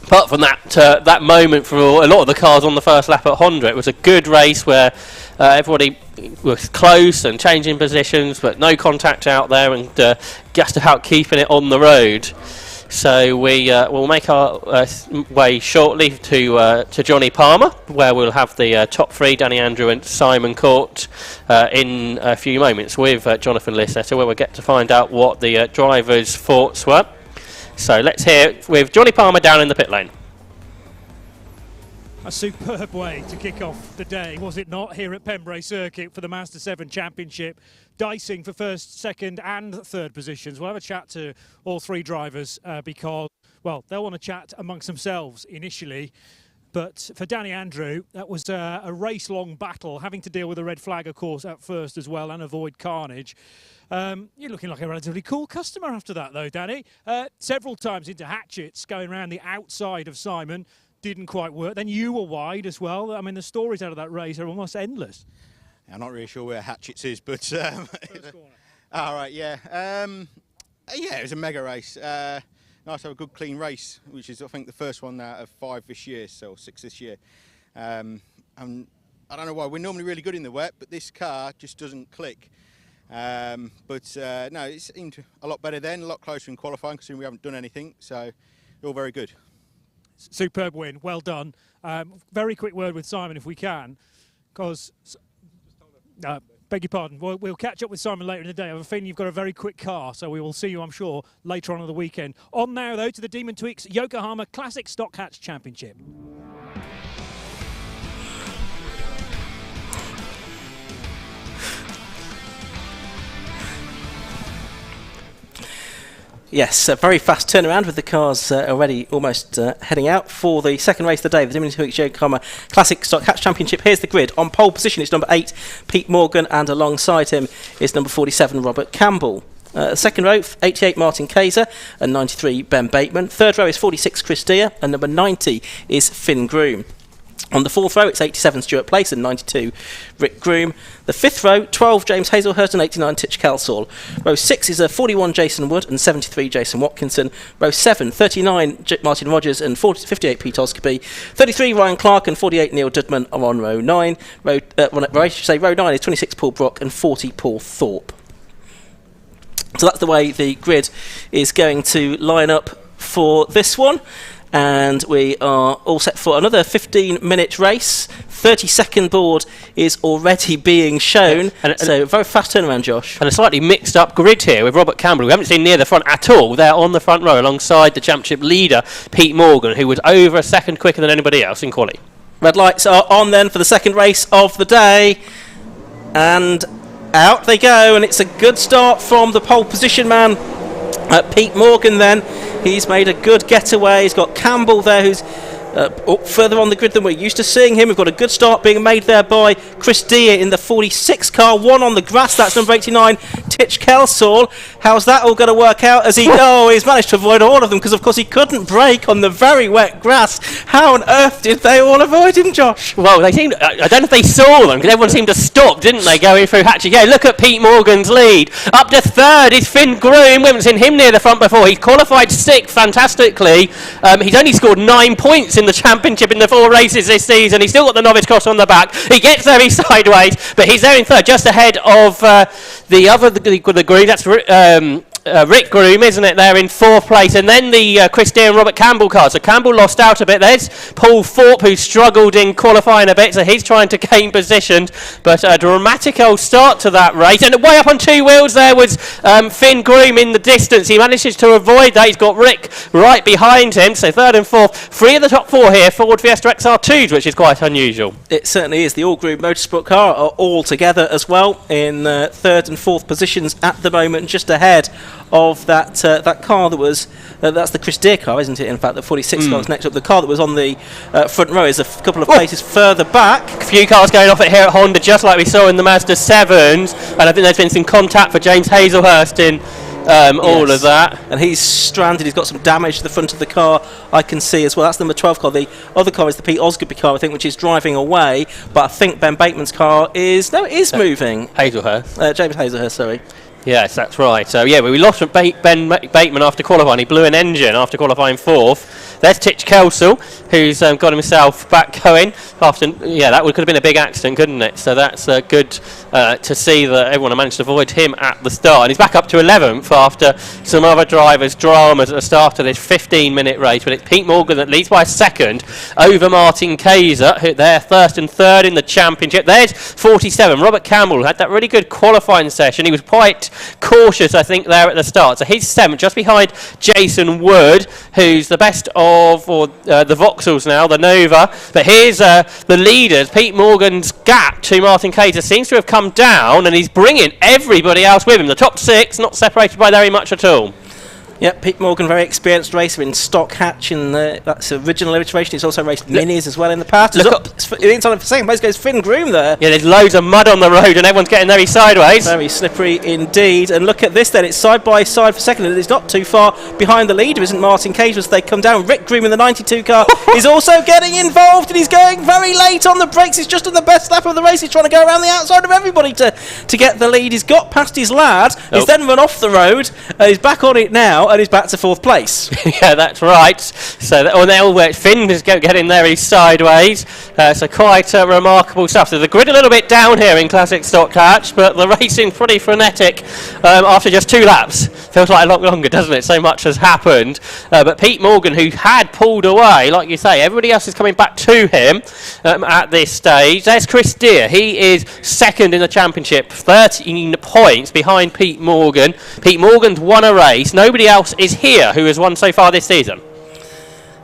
apart from that moment for a lot of the cars on the first lap at Honda, it was a good race where everybody was close and changing positions, but no contact out there, and just about keeping it on the road. So will make our way shortly to Johnny Palmer, where we'll have the top three, Danny Andrew and Simon Court, in a few moments with Jonathan Lister, where we'll get to find out what the drivers' thoughts were. So let's hear it with Johnny Palmer down in the pit lane. A superb way to kick off the day, was it not, here at Pembrey Circuit for the Mazda 7 Championship. Dicing for first, second and third positions. We'll have a chat to all three drivers because, well, they'll want to chat amongst themselves initially. But for Danny Andrew, that was a race-long battle, having to deal with a red flag, of course, at first as well, and avoid carnage. You're looking like a relatively cool customer after that, though, Danny. Several times into hatchets, going around the outside of Simon. Didn't quite work. Then you were wide as well. I mean, the stories out of that race are almost endless. I'm not really sure where Hatchets is, but all right, yeah, yeah, it was a mega race. Nice to have a good, clean race, which is, I think, the first one out of 5 this year, so 6 this year. And I don't know why, we're normally really good in the wet, but this car just doesn't click. No, it seemed a lot better then, a lot closer in qualifying, considering we haven't done anything, so all very good. Superb win, well done. Very quick word with Simon, if we can, because, beg your pardon, we'll catch up with Simon later in the day. I have a feeling you've got a very quick car, so we will see you, I'm sure, later on in the weekend. On now, though, to the Demon Tweaks Yokohama Classic Stock Hatch Championship. Yes, a very fast turnaround with the cars already almost heading out for the second race of the day, the Demon Tweaks Yokohama Classic Stock Hatch Championship. Here's the grid. On pole position it's number 8, Pete Morgan, and alongside him is number 47, Robert Campbell. Second row, 88, Martin Kayser, and 93, Ben Bateman. Third row is 46, Chris Deere, and number 90 is Finn Groom. On the fourth row, it's 87, Stuart Place, and 92, Rick Groom. The fifth row, 12, James Hazelhurst, and 89, Titch Kelsall. Row 6 is 41, Jason Wood, and 73, Jason Watkinson. Row 7, 39, Martin Rogers, and 58, Pete Oscoby. 33, Ryan Clark, and 48, Neil Dudman are on row 9. Row 9 is 26, Paul Brock, and 40, Paul Thorpe. So that's the way the grid is going to line up for this one. And we are all set for another 15-minute race. 30-second board is already being shown. So very fast turnaround, Josh. And a slightly mixed up grid here with Robert Campbell, we haven't seen near the front at all. They're on the front row alongside the championship leader, Pete Morgan, who was over a second quicker than anybody else in quali. Red lights are on then for the second race of the day. And Out they go, and it's a good start from the pole position man, Pete Morgan. Then he's made a good getaway. He's got Campbell there, who's further on the grid than we're used to seeing him. We've got a good start being made there by Chris Deere in the 46 car, one on the grass. That's number 89, Titch Kelsall. How's that all going to work out? As he's managed to avoid all of them, because of course he couldn't brake on the very wet grass. How on earth did they all avoid him, Josh? Well, they seemed, I don't know if they saw them, because everyone seemed to stop, didn't they, going through Hatchet Gate. Look at Pete Morgan's lead. Up to third is Finn Groom. We haven't seen him near the front before. He's qualified sixth fantastically. He's only scored 9 points in the championship in the 4 races this season. He's still got the novice cross on the back. He gets there, he's sideways, but he's there in third, just ahead of the Groom. That's Rick Groom, isn't it, there in 4th place, and then the Chris Deere and Robert Campbell cars. So Campbell lost out a bit. There's Paul Thorpe, who struggled in qualifying a bit, so he's trying to gain position, but a dramatic old start to that race. And way up on 2 wheels there was Finn Groom in the distance. He manages to avoid that. He's got Rick right behind him, so 3rd and 4th. 3 of the top 4 here, Ford Fiesta XR2s, which is quite unusual. It certainly is. The All Group Motorsport car are all together as well in 3rd and 4th positions at the moment, just ahead of that car that was that's the Chris Deere car, isn't it? In fact, the 46 car is next up. The car that was on the front row is a couple of places further back. A few cars going off it here at Honda, just like we saw in the Mazda 7s, and I think there's been some contact for James Hazelhurst in all of that. And he's stranded. He's got some damage to the front of the car, I can see as well. That's number 12 car. The other car is the Pete Osgood car, I think, which is driving away, but I think Ben Bateman's car is moving. Hazelhurst. James Hazelhurst, sorry. Yes, that's right. So, yeah, we lost Ben Bateman after qualifying. He blew an engine after qualifying 4th. There's Titch Kelsall, who's got himself back going. That could have been a big accident, couldn't it? So that's good to see that everyone managed to avoid him at the start. And he's back up to 11th after some other drivers' dramas at the start of this 15-minute race. But it's Pete Morgan that leads by a second over Martin Kayser, who they're first and third in the championship. There's 47. Robert Campbell, who had that really good qualifying session. He was quite cautious, I think, there at the start. So he's 7th, just behind Jason Wood, who's the best of the Vauxhalls now, the Nova. But here's the leaders. Pete Morgan's gap to Martin Kayser seems to have come down, and he's bringing everybody else with him. The top 6 not separated by very much at all. Yep, Pete Morgan, very experienced racer in stock hatch, and that's original iteration. He's also raced minis as well in the past. Inside for second place goes Finn Groom there. Yeah, there's loads of mud on the road, and everyone's getting very sideways. Very slippery indeed. And look at this then, it's side by side for second, and it's not too far behind the leader, isn't Martin Cage, as they come down. Rick Groom in the 92 car is also getting involved, and he's going very late on the brakes. He's just on the best lap of the race. He's trying to go around the outside of everybody to get the lead. He's got past his lad. He's then run off the road. He's back on it now, and he's back to 4th place. Yeah, that's right. So Finn is getting there, he's sideways. So quite remarkable stuff. So the grid a little bit down here in classic stock hatch, but the racing pretty frenetic after just 2 laps. Feels like a lot longer, doesn't it? So much has happened. But Pete Morgan, who had pulled away, like you say, everybody else is coming back to him at this stage. There's Chris Deere. He is 2nd in the championship, 13 points behind Pete Morgan. Pete Morgan's won a race. Nobody else is here who has won so far this season.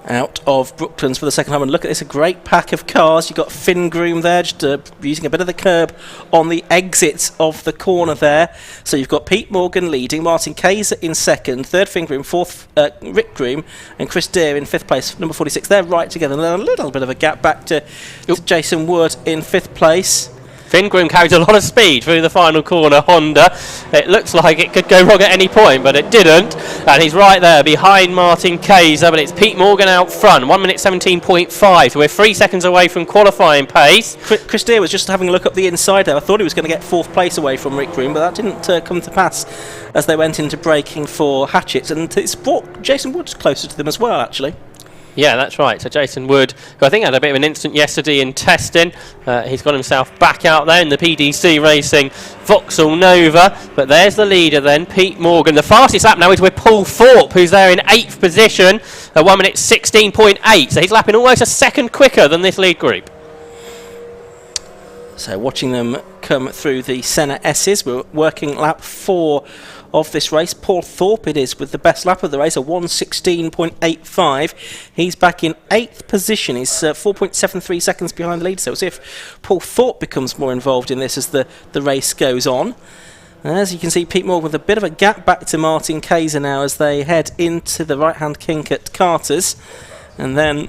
Out of Brooklands for the second time, and look at this, a great pack of cars. You've got Finn Groom there, just using a bit of the curb on the exits of the corner there. So you've got Pete Morgan leading, Martin Kayser in 2nd, 3rd Finn Groom, 4th Rick Groom, and Chris Deere in 5th place, number 46. They're right together, and then a little bit of a gap back to Jason Wood in 5th place. Finn Groom carries a lot of speed through the final corner, Honda. It looks like it could go wrong at any point, but it didn't. And he's right there behind Martin Kayser, but it's Pete Morgan out front, 1 minute 17.5. So we're 3 seconds away from qualifying pace. Chris Deere was just having a look up the inside there. I thought he was going to get 4th place away from Rick Groom, but that didn't come to pass as they went into braking for Hatchets. And it's brought Jason Woods closer to them as well, actually. Yeah, that's right. So Jason Wood, who I think had a bit of an incident yesterday in testing, he's got himself back out there in the PDC Racing Vauxhall Nova. But there's the leader then, Pete Morgan. The fastest lap now is with Paul Thorpe, who's there in 8th position at 1 minute 16.8. So he's lapping almost a second quicker than this lead group. So watching them come through the Senna S's, we're working lap 4 of this race. Paul Thorpe it is with the best lap of the race, a 1:16.85. He's back in 8th position. He's 4.73 seconds behind the leader. So we'll see if Paul Thorpe becomes more involved in this as the race goes on. As you can see, Pete Morgan with a bit of a gap back to Martin Kayser now as they head into the right-hand kink at Carter's. And then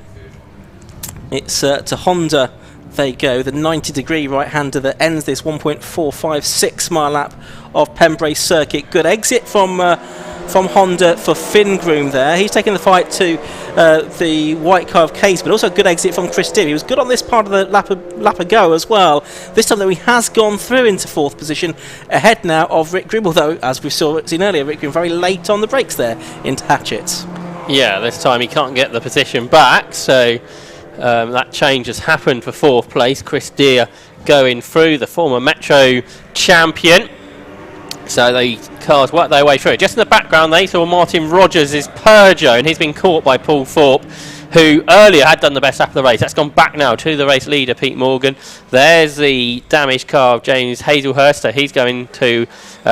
it's to Honda they go, the 90-degree right-hander that ends this 1.456 mile lap of Pembrey Circuit. Good exit from Honda for Finn Groom there. He's taking the fight to the white car of Case, but also a good exit from Chris Deere. He was good on this part of the lap ago as well. This time though, he has gone through into 4th position, ahead now of Rick Groom, although as we've seen earlier, Rick Groom very late on the brakes there into Hatchett's. Yeah, this time he can't get the position back, so that change has happened for 4th place. Chris Deere going through, the former Metro champion. So the cars work their way through. Just in the background they saw Martin Rogers' Peugeot, and he's been caught by Paul Thorpe, who earlier had done the best lap of the race. That's gone back now to the race leader, Pete Morgan. There's the damaged car of James Hazelhurst, so he's going to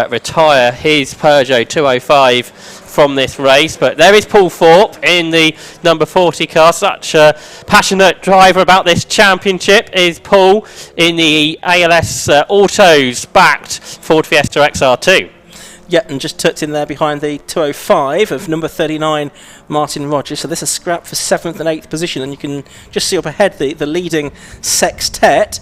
retire his Peugeot 205 from this race. But there is Paul Thorpe in the number 40 car. Such a passionate driver about this championship is Paul in the ALS Autos backed Ford Fiesta XR2. Yeah, and just tucked in there behind the 205 of number 39 Martin Rogers. So this is scrap for 7th and 8th position, and you can just see up ahead the leading sextet.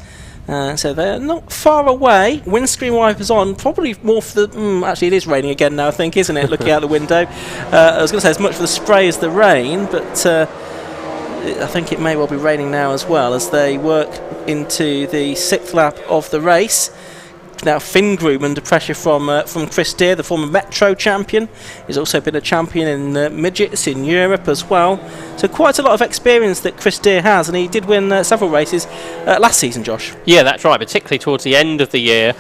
So they're not far away. Windscreen wipers on, probably more for the... actually, it is raining again now, I think, isn't it? Looking out the window. I was going to say as much for the spray as the rain, but I think it may well be raining now as well as they work into the 6th lap of the race. Now Finn Groom under pressure from Chris Deere, the former Metro champion. He's also been a champion in midgets in Europe as well. So quite a lot of experience that Chris Deere has, and he did win several races last season, Josh. Yeah, that's right, particularly towards the end of the year.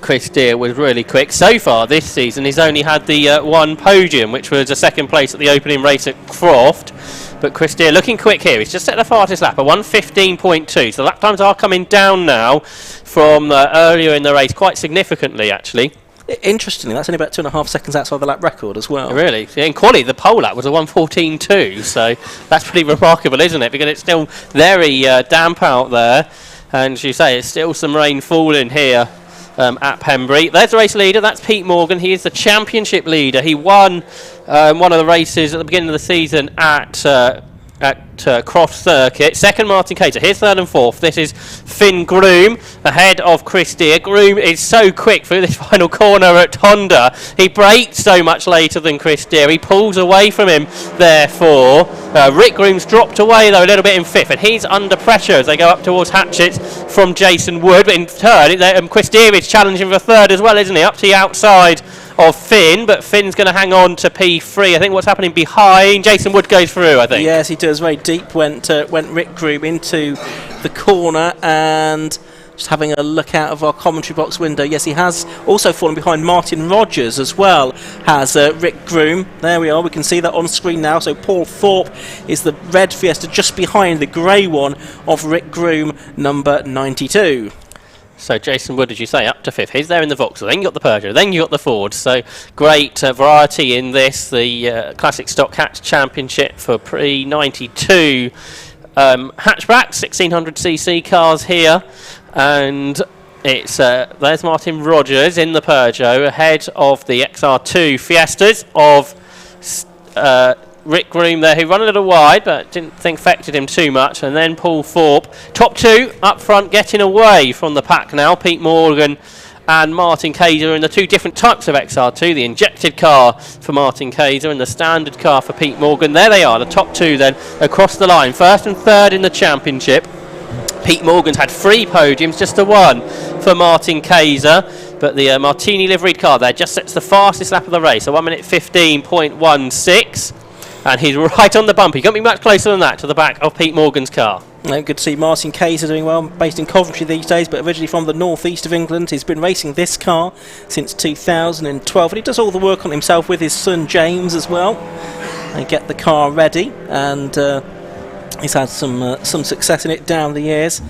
Chris Deere was really quick. So far this season he's only had the one podium, which was a 2nd place at the opening race at Croft. But Chris Deere looking quick here. He's just set the fastest lap, a 1:15.2. So the lap times are coming down now from earlier in the race, quite significantly actually. Interestingly, that's only about 2.5 seconds outside the lap record as well. Really? Yeah, in quali, the pole lap was a 1:14.2. So that's pretty remarkable, isn't it? Because it's still very damp out there. And as you say, it's still some rain falling here at Pembrey. There's the race leader, that's Pete Morgan. He is the championship leader. He won one of the races at the beginning of the season at Croft Circuit. 2nd, Martin Kayser. Here's 3rd and 4th. This is Finn Groom ahead of Chris Deere. Groom is so quick through this final corner at Honda. He brakes so much later than Chris Deere. He pulls away from him, therefore. Rick Groom's dropped away, though, a little bit in 5th, and he's under pressure as they go up towards Hatchett's from Jason Wood. But in turn, Chris Deere is challenging for 3rd as well, isn't he? Up to the outside of Finn, but Finn's going to hang on to P3. I think what's happening behind, Jason Wood goes through, I think. Yes, he does. Very deep went Rick Groom into the corner, and just having a look out of our commentary box window, yes, he has also fallen behind Martin Rogers as well, has Rick Groom. There we are, we can see that on screen now. So Paul Thorpe is the red Fiesta just behind the grey one of Rick Groom, number 92. So Jason Wood, as you say, up to 5th. He's there in the Vauxhall. Then you got the Peugeot. Then you got the Ford. So great variety in this. The Classic Stock Hatch Championship for pre-92 hatchback, 1600cc cars here. And it's there's Martin Rogers in the Peugeot ahead of the XR2 Fiestas of Rick Groom there, who run a little wide but didn't think affected him too much. And then Paul Thorpe, top 2 up front, getting away from the pack now. Pete Morgan and Martin Kayser in the 2 different types of XR2, the injected car for Martin Kayser and the standard car for Pete Morgan. There they are, the top 2 then across the line, 1st and 3rd in the championship. Pete Morgan's had 3 podiums, just the 1 for Martin Kayser. But the Martini liveried car there just sets the fastest lap of the race, a 1:15.16. And he's right on the bump. He can't be much closer than that to the back of Pete Morgan's car. Good to see Martin Kayser doing well, based in Coventry these days, but originally from the northeast of England. He's been racing this car since 2012, and he does all the work on himself with his son James as well. They get the car ready, and he's had some success in it down the years.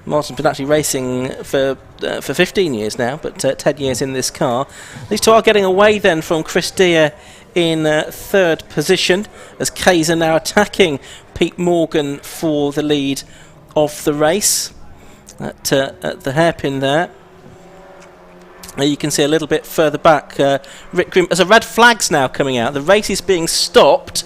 Martin's been actually racing for 15 years now, but 10 years in this car. These two are getting away then from Chris Deere in third position, as Kayser now attacking Pete Morgan for the lead of the race at the hairpin there. You can see a little bit further back, Rick Groom. There's a red flag's now coming out. The race is being stopped,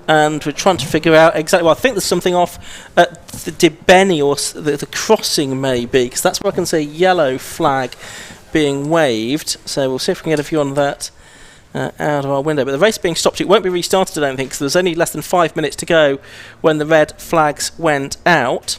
and we're trying to figure out exactly. Well, I think there's something off at the Debenny or the crossing, maybe, because that's where I can see a yellow flag being waved. So we'll see if we can get a view on that out of our window. But the race being stopped. It won't be restarted, I don't think, because there's only less than 5 minutes to go when the red flags went out.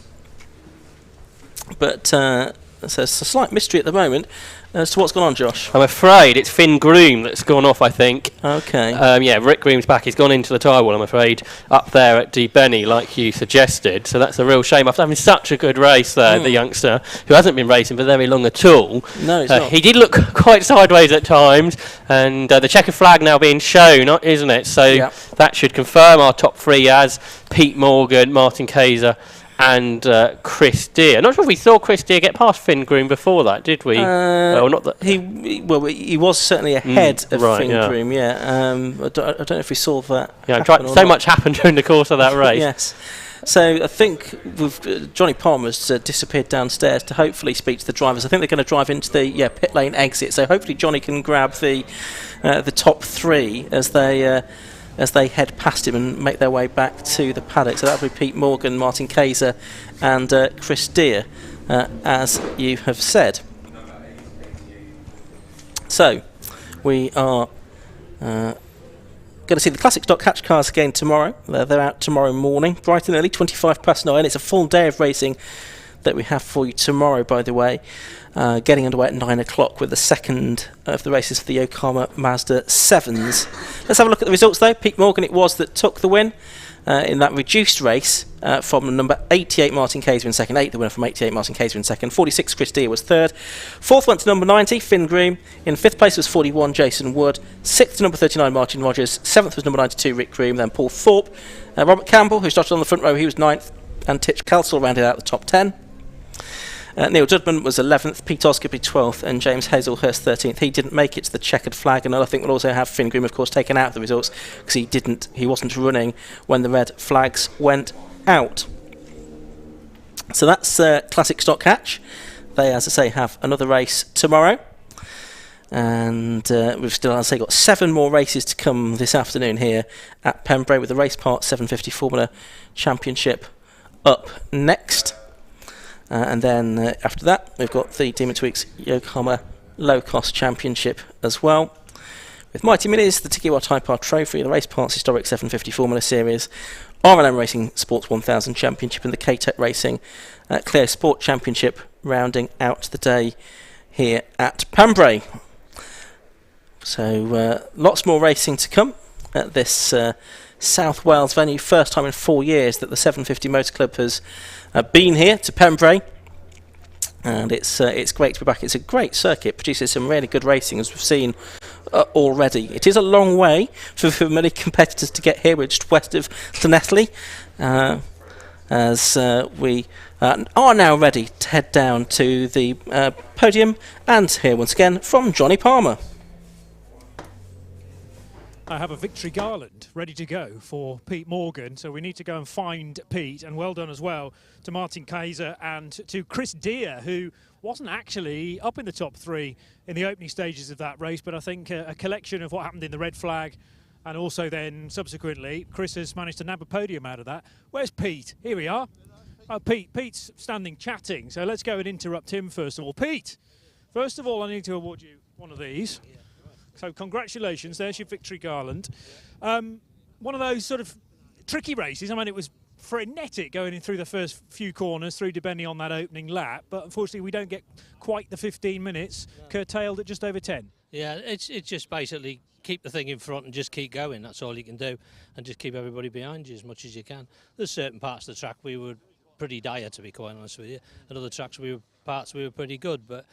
But so it's a slight mystery at the moment as to what's gone on, Josh. I'm afraid it's Finn Groom that's gone off, I think. Okay. Yeah, Rick Groom's back. He's gone into the tyre wall, I'm afraid, up there at Debenny, like you suggested. So that's a real shame. After having such a good race there, the youngster, who hasn't been racing for very long at all. No, he's not. He did look quite sideways at times, and the checkered flag now being shown, isn't it? So that should confirm our top three as Pete Morgan, Martin Kayser, and Chris Deere. I'm not sure if we saw Chris Deere get past Finn Groom before that, did we? Well, not that he was certainly ahead of Finn Groom. Yeah, I don't know if we saw that. Yeah, much happened during the course of that race. Yes. So I think Johnny Palmer's disappeared downstairs to hopefully speak to the drivers. I think they're going to drive into the pit lane exit. So hopefully Johnny can grab the top three as they head past him and make their way back to the paddock. So that'll be Pete Morgan, Martin Kayser and Chris Deere, as you have said. So we are going to see the Classic Stock Hatch cars again tomorrow. They're out tomorrow morning, bright and early, 9:25. It's a full day of racing that we have for you tomorrow, by the way. Getting underway at 9 o'clock with the second of the races for the Yokohama Mazda 7s. Let's have a look at the results though. Pete Morgan it was that took the win in that reduced race from number 88 Martin Kayser in second, 8 the winner from 88 Martin Kayser in second, 46 Chris Deere was third, fourth went to number 90 Finn Groom, in fifth place was 41 Jason Wood, sixth to number 39 Martin Rogers, seventh was number 92 Rick Groom, then Paul Thorpe, Robert Campbell who started on the front row, he was ninth, and Titch Kelsall rounded out the top 10. Neil Judman was 11th, Pete Osgoody 12th, and James Hazelhurst 13th. He didn't make it to the checkered flag, and I think we'll also have Finn Groom, of course, taken out of the results because he wasn't running when the red flags went out. So that's Classic Stock Hatch. They, as I say, have another race tomorrow, and we've still, as I say, got 7 more races to come this afternoon here at Pembrey with the Race Part 750 Formula Championship up next. And then after that, we've got the Demon Tweaks Yokohama Low Cost Championship as well. With Mighty Minis, the Tiki Wa Type R Trophy, the Race Parts Historic 750 Formula Series, RLM Racing Sports 1000 Championship, and the K-Tech Racing Clear Sport Championship rounding out the day here at Pembrey. So lots more racing to come at this South Wales venue. First time in 4 years that the 750 Motor Club has been here to Pembrey, and it's great to be back. It's a great circuit, produces some really good racing as we've seen already. It is a long way for many competitors to get here. We're just west of Llanelli, as we are now ready to head down to the podium and hear once again from Johnny Palmer. I have a victory garland ready to go for Pete Morgan, so we need to go and find Pete, and well done as well to Martin Kayser and to Chris Deere, who wasn't actually up in the top 3 in the opening stages of that race, but I think a collection of what happened in the red flag and also then subsequently Chris has managed to nab a podium out of that. Where's Pete? Here we are. Pete's standing chatting, so let's go and interrupt him first of all. Pete, first of all I need to award you one of these. So congratulations, there's your victory garland. One of those sort of tricky races. I mean, it was frenetic going in through the first few corners through Debenny on that opening lap, but unfortunately we don't get quite the 15 minutes, curtailed at just over 10. Yeah, it's just basically keep the thing in front and just keep going. That's all you can do, and just keep everybody behind you as much as you can. There's certain parts of the track we were pretty dire, to be quite honest with you, and other tracks we were pretty good, but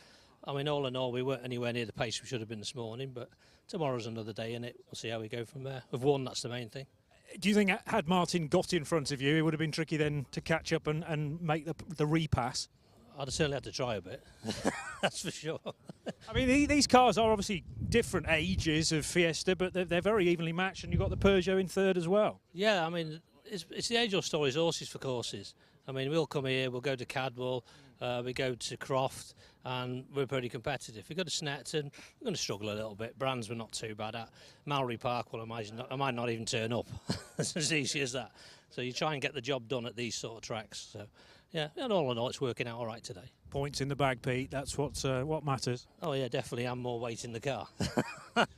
I mean, all in all, we weren't anywhere near the pace we should have been this morning, but tomorrow's another day in it. We'll see how we go from there. We've won, that's the main thing. Do you think had Martin got in front of you, it would have been tricky then to catch up and make the repass? I'd certainly have to try a bit. That's for sure. I mean, these cars are obviously different ages of Fiesta, but they're very evenly matched, and you've got the Peugeot in third as well. Yeah, I mean, it's the age-old stories, horses for courses. I mean, we'll come here, we'll go to Cadwell, we go to Croft, and we're pretty competitive. We go to Snetton, we're going to struggle a little bit. Brands we're not too bad at. Mallory Park, well, I might not even turn up. It's as easy as that. So you try and get the job done at these sort of tracks. So, yeah, and all in all, it's working out all right today. Points in the bag, Pete. That's what matters. Oh, yeah, definitely. I'm more weight in the car.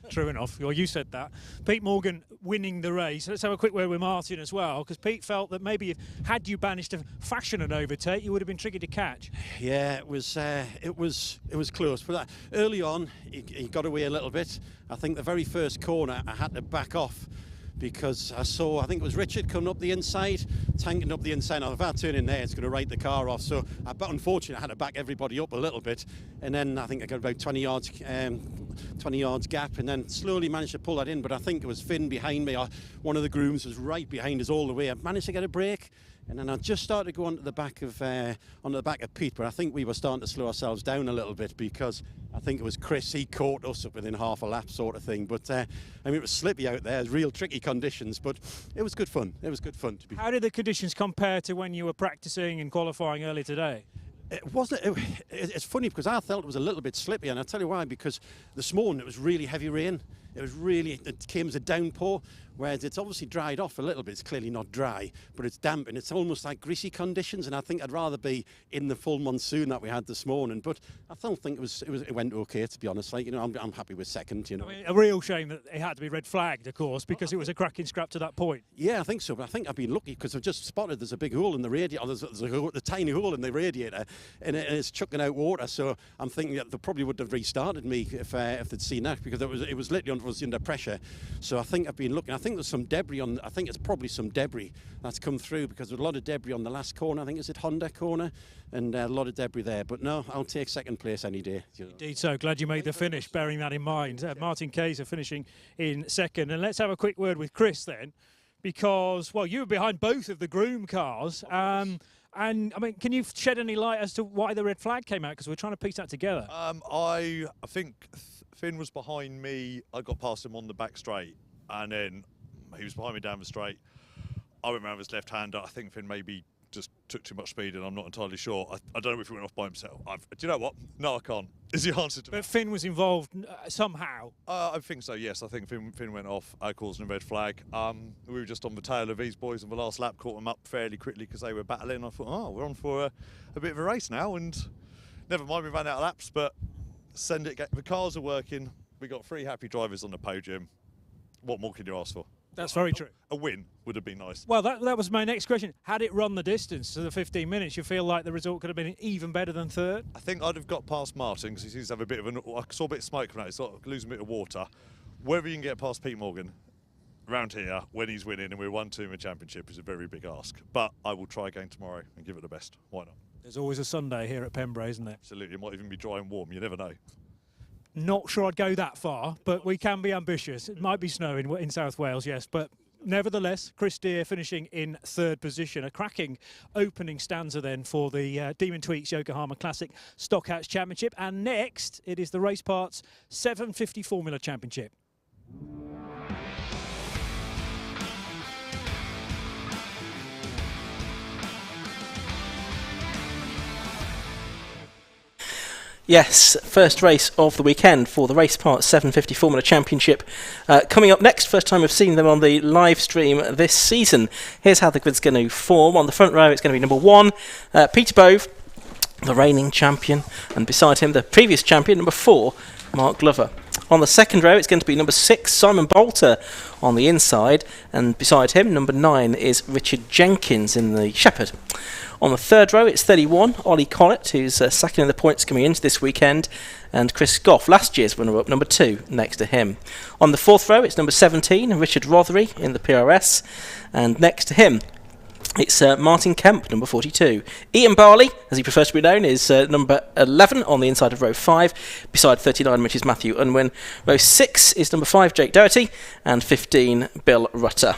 True enough. Well, you said that. Pete Morgan winning the race. Let's have a quick word with Martin as well, because Pete felt that maybe had you managed to fashion an overtake, you would have been tricky to catch. Yeah, it was close. But early on, he got away a little bit. I think the very first corner, I had to back off, because I think it was Richard coming up the inside, tanking up the inside. Now, if I turn in there, it's going to write the car off. So, unfortunately, I had to back everybody up a little bit. And then I think I got about 20 yards gap, and then slowly managed to pull that in. But I think it was Finn behind me. One of the grooms was right behind us all the way. I managed to get a break. And then I just started to go onto the back of Pete, but I think we were starting to slow ourselves down a little bit, because I think it was Chris, he caught us up within half a lap sort of thing. But I mean, it was slippy out there, real tricky conditions, but it was good fun. It was good fun to be. How did the conditions compare to when you were practicing and qualifying earlier today? It's funny, because I felt it was a little bit slippy, and I'll tell you why. Because this morning it was really heavy rain. It came as a downpour, whereas it's obviously dried off a little bit. It's clearly not dry, but it's damp, and it's almost like greasy conditions. And I think I'd rather be in the full monsoon that we had this morning. But I don't think it went okay, to be honest. Like, I'm happy with second. I mean, a real shame that it had to be red flagged, of course, because it was a cracking scrap to that point. Yeah, I think so. But I think I've been lucky, because I've just spotted there's a big hole in the radiator. There's a tiny hole in the radiator, and it's chucking out water. So I'm thinking that they probably would have restarted me if they'd seen that, because it was literally under pressure. So I think I've been looking. I think there's some debris on. I think it's probably some debris that's come through, because there's a lot of debris on the last corner. I think it's at Honda corner, and a lot of debris there. But no, I'll take second place any day. Indeed, so glad you made the finish, bearing that in mind. Martin Kayser finishing in second, and let's have a quick word with Chris then, because you were behind both of the groom cars. And I mean, can you shed any light as to why the red flag came out? Because we're trying to piece that together. I think Finn was behind me. I got past him on the back straight, and then he was behind me down the straight. I went around with his left hander. I think Finn maybe just took too much speed, and I'm not entirely sure. I don't know if he went off by himself. Do you know what? No, I can't. Is the answer to But Finn was involved somehow. I think so, yes. I think Finn went off, causing a red flag. We were just on the tail of these boys on the last lap, caught them up fairly quickly because they were battling. I thought, we're on for a bit of a race now, and never mind, we ran out of laps, but send it. The cars are working. We got 3 happy drivers on the podium. What more can you ask for? That's very true. A win would have been nice. Well, that was my next question. Had it run the distance to the 15 minutes, you feel like the result could have been even better than third? I think I'd have got past Martin, because he seems to have a bit of I saw a bit of smoke from that. He's losing a bit of water. Whether you can get past Pete Morgan around here when he's winning and we're 1-2 in the championship is a very big ask. But I will try again tomorrow and give it the best. Why not? There's always a Sunday here at Pembrey, isn't there? Absolutely. It might even be dry and warm. You never know. Not sure I'd go that far, but we can be ambitious. It might be snowing in South Wales, yes, but nevertheless, Chris Deere finishing in third position. A cracking opening stanza then for the Demon Tweaks Yokohama Classic Stockhouse Championship. And next, it is the Race Parts 750 Formula Championship. Yes, first race of the weekend for the Race Parts 750 Formula Championship. Coming up next, first time we've seen them on the live stream this season. Here's how the grid's going to form. On the front row, it's going to be number 1, Peter Bove, the reigning champion, and beside him, the previous champion, number 4, Mark Glover. On the second row, it's going to be number 6, Simon Bolter, on the inside, and beside him, number 9 is Richard Jenkins in the Shepherd. On the third row, it's 31, Ollie Collett, who's second in the points coming into this weekend, and Chris Goff, last year's runner-up, number 2, next to him. On the fourth row, it's number 17, Richard Rothery in the PRS, and next to him, it's Martin Kemp, number 42. Ian Barley, as he prefers to be known, is number 11 on the inside of row 5, beside 39, which is Matthew Unwin. Row 6 is number 5, Jake Doherty, and 15, Bill Rutter.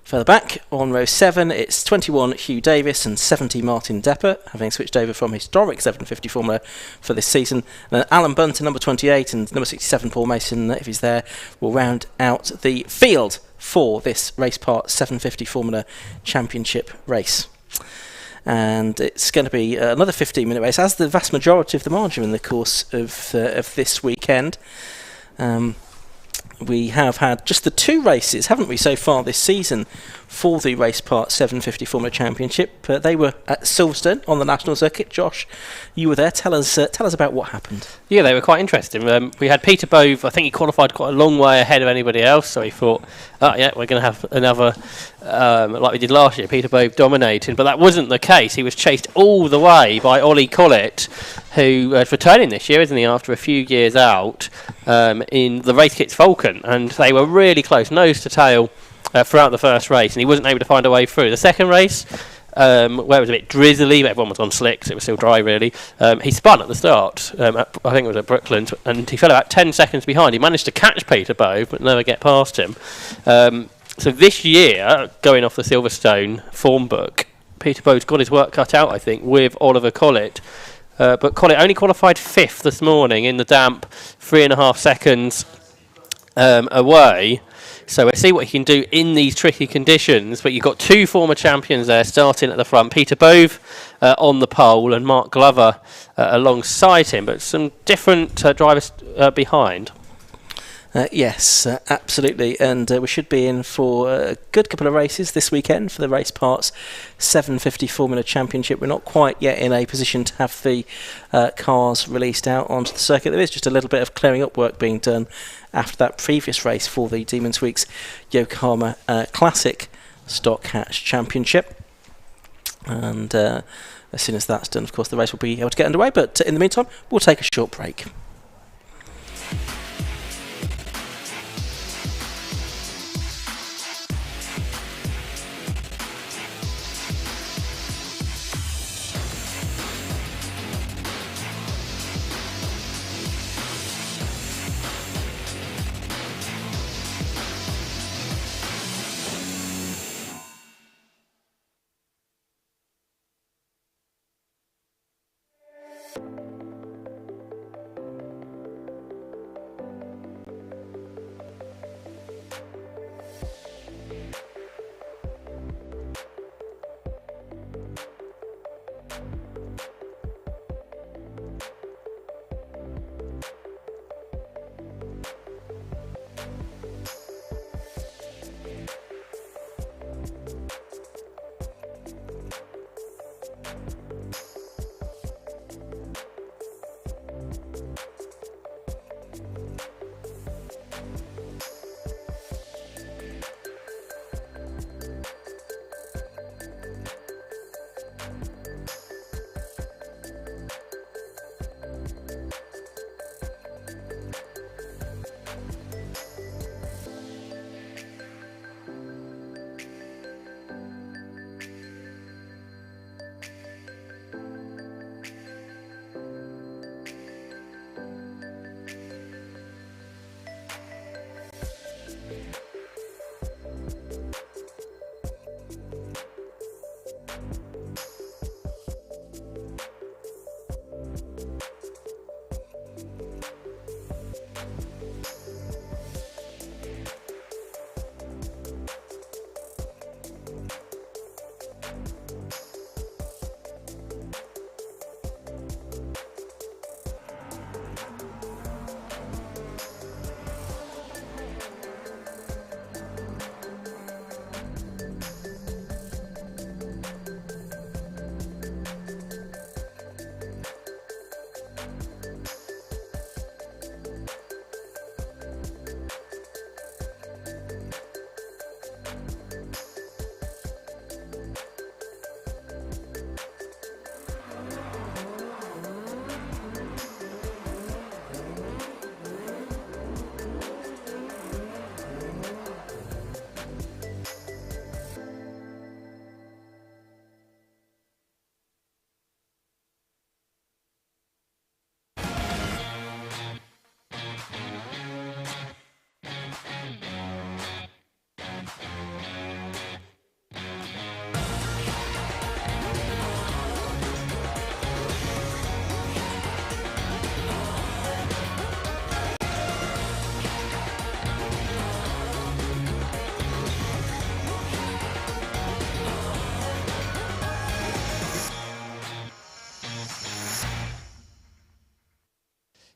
Further back, on row 7, it's 21 Hugh Davis and 70 Martin Depper, having switched over from historic 750 Formula for this season. And then Alan Bunton, number 28, and number 67 Paul Mason, if he's there, will round out the field for this Race Part 750 Formula Championship race. And it's going to be another 15-minute race, as the vast majority of them are during the course of this weekend. We have had just the 2 races, haven't we, so far this season for the Race Part 750 Formula Championship. They were at Silverstone on the national circuit. Josh, you were there. Tell us about what happened. Yeah, they were quite interesting. We had Peter Bove. I think he qualified quite a long way ahead of anybody else, so he thought, we're going to have another, like we did last year, Peter Bove dominating. But that wasn't the case. He was chased all the way by Ollie Collett, who is returning this year, isn't he, after a few years out, in the Race Kits Falcon. And they were really close, nose to tail, throughout the first race, and he wasn't able to find a way through. The second race, where it was a bit drizzly, but everyone was on slicks, it was still dry really, he spun at the start, I think it was at Brooklands, and he fell about 10 seconds behind. He managed to catch Peter Bove, but never get past him. So this year, going off the Silverstone form book, Peter Bove's got his work cut out, I think, with Oliver Collett. But Collett only qualified 5th this morning in the damp, 3.5 seconds away. So we'll see what he can do in these tricky conditions. But you've got 2 former champions there starting at the front. Peter Bove on the pole and Mark Glover alongside him. But some different drivers behind. Yes, absolutely. And we should be in for a good couple of races this weekend for the Race Parts 750 Formula Championship. We're not quite yet in a position to have the cars released out onto the circuit. There is just a little bit of clearing up work being done after that previous race for the Demons Weeks Yokohama Classic Stock Hatch Championship. And as soon as that's done, of course, the race will be able to get underway. But in the meantime, we'll take a short break.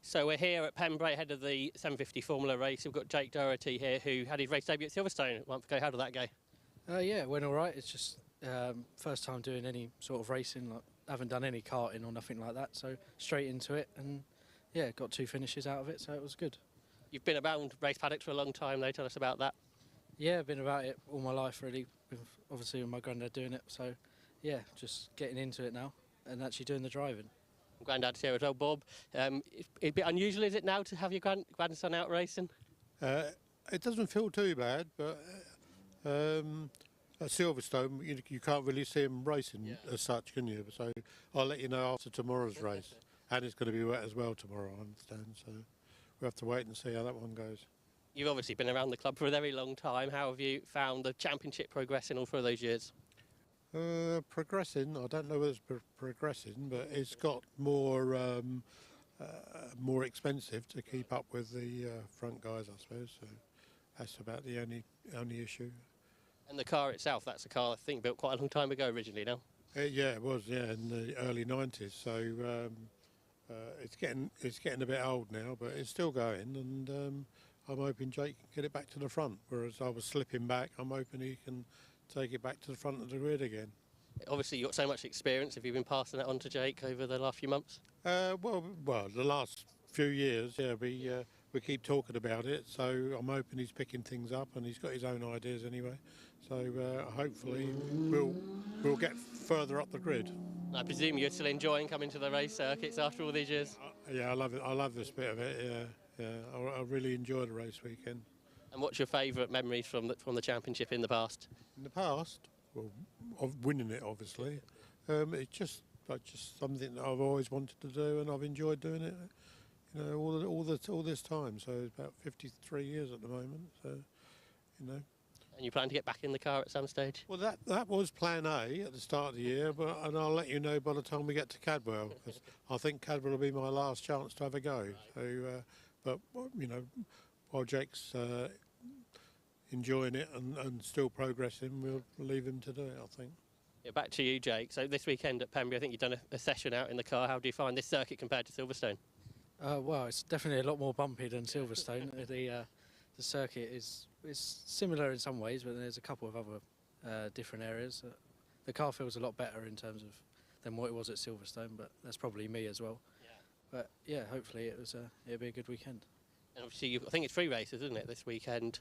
So we're here at Pembrey ahead of the 750 Formula race. We've got Jake Doherty here, who had his race debut at Silverstone a month ago. How did that go? Yeah, it went all right. It's just first time doing any sort of racing. Like, I haven't done any karting or nothing like that, so straight into it, and yeah, got 2 finishes out of it, so it was good. You've been around race paddocks for a long time, though. Tell us about that. Yeah, I've been about it all my life, really. Obviously, with my granddad doing it, so yeah, just getting into it now and actually doing the driving. Granddad's here as well, Bob. It's a bit unusual, is it, now to have your grandson out racing? It doesn't feel too bad, but at Silverstone, you can't really see him racing as such, can you? So I'll let you know after tomorrow's race. And it's going to be wet as well tomorrow, I understand. So we'll have to wait and see how that one goes. You've obviously been around the club for a very long time. How have you found the championship progressing all through those years? Progressing, I don't know whether it's progressing, but it's got more expensive to keep up with the front guys, I suppose. So that's about the only issue. And the car itself, that's a car I think built quite a long time ago originally now. Yeah, it was, in the early 90s. So it's getting a bit old now, but it's still going, and I'm hoping Jake can get it back to the front. Whereas I was slipping back, I'm hoping he can take it back to the front of the grid again. Obviously, you've got so much experience. Have you been passing that on to Jake over the last few months? Well, the last few years, yeah, we keep talking about it. So I'm hoping he's picking things up, and he's got his own ideas anyway. So hopefully we'll get further up the grid. I presume you're still enjoying coming to the race circuits after all these years? Yeah, I love it. I love this bit of it. Yeah. I really enjoy the race weekend. And what's your favourite memories from the championship in the past? In the past, well, of winning it, obviously. It's just something that I've always wanted to do, and I've enjoyed doing it. All this time. So it's about 53 years at the moment. So, And you plan to get back in the car at some stage? Well, that was Plan A at the start of the year, and I'll let you know by the time we get to Cadwell, because I think Cadwell will be my last chance to have a go. So, but while Jake's enjoying it and still progressing, we'll leave him to do it, I think. Yeah, back to you, Jake. So this weekend at Pembrey, I think you've done a session out in the car. How do you find this circuit compared to Silverstone? Well, it's definitely a lot more bumpy than Silverstone. The circuit is similar in some ways, but there's a couple of other different areas. The car feels a lot better in terms of than what it was at Silverstone, but that's probably me as well. Yeah. But yeah, hopefully it'll be a good weekend. And obviously, I think it's 3 races, isn't it, this weekend?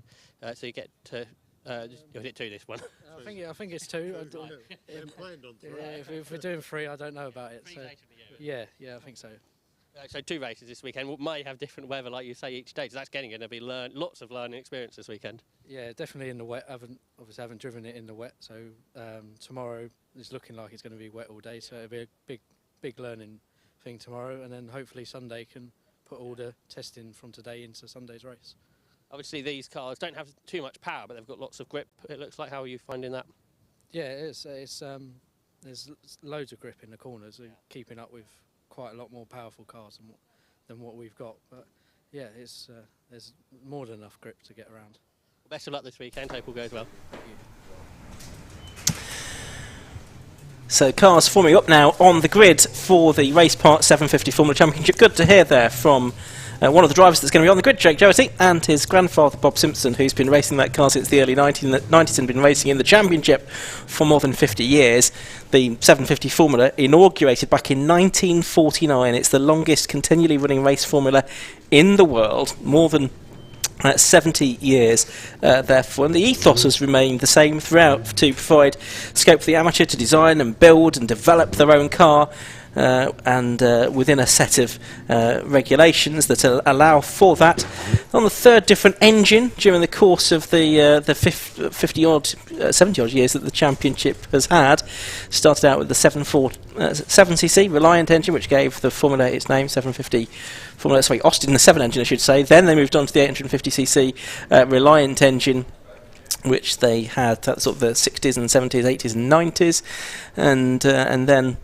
So you get to. Was it 2 this one? I think it's 2. If we're doing 3, I don't know about it. So yeah, I think so. So 2 races this weekend. We may have different weather, like you say, each day. So that's going to be lots of learning experience this weekend. Yeah, definitely in the wet. I haven't driven it in the wet. So tomorrow is looking like it's going to be wet all day. So it'll be a big learning thing tomorrow, and then hopefully Sunday can put all the testing from today into Sunday's race. Obviously, these cars don't have too much power, but they've got lots of grip. It looks like. How are you finding that? Yeah, it is. There's loads of grip in the corners, keeping up with quite a lot more powerful cars than what we've got. But yeah, there's more than enough grip to get around. Well, best of luck this weekend. Hope all goes well. Thank you. So cars forming up now on the grid for the Race Part 750 Formula Championship. Good to hear there from one of the drivers that's going to be on the grid, Jake Doherty, and his grandfather, Bob Simpson, who's been racing that car since the early 90s and been racing in the championship for more than 50 years. The 750 Formula inaugurated back in 1949. It's the longest continually running race formula in the world, more than 70 years, therefore, and the ethos has remained the same throughout to provide scope for the amateur to design and build and develop their own car, and within a set of regulations that allow for that. On the 3rd different engine during the course of the 70-odd years that the championship has had. Started out with the 7cc Reliant engine, which gave the Formula its name, 750 Austin, the 7 engine, I should say. Then they moved on to the 850cc Reliant engine, which they had sort of the 60s and 70s, 80s and 90s, and then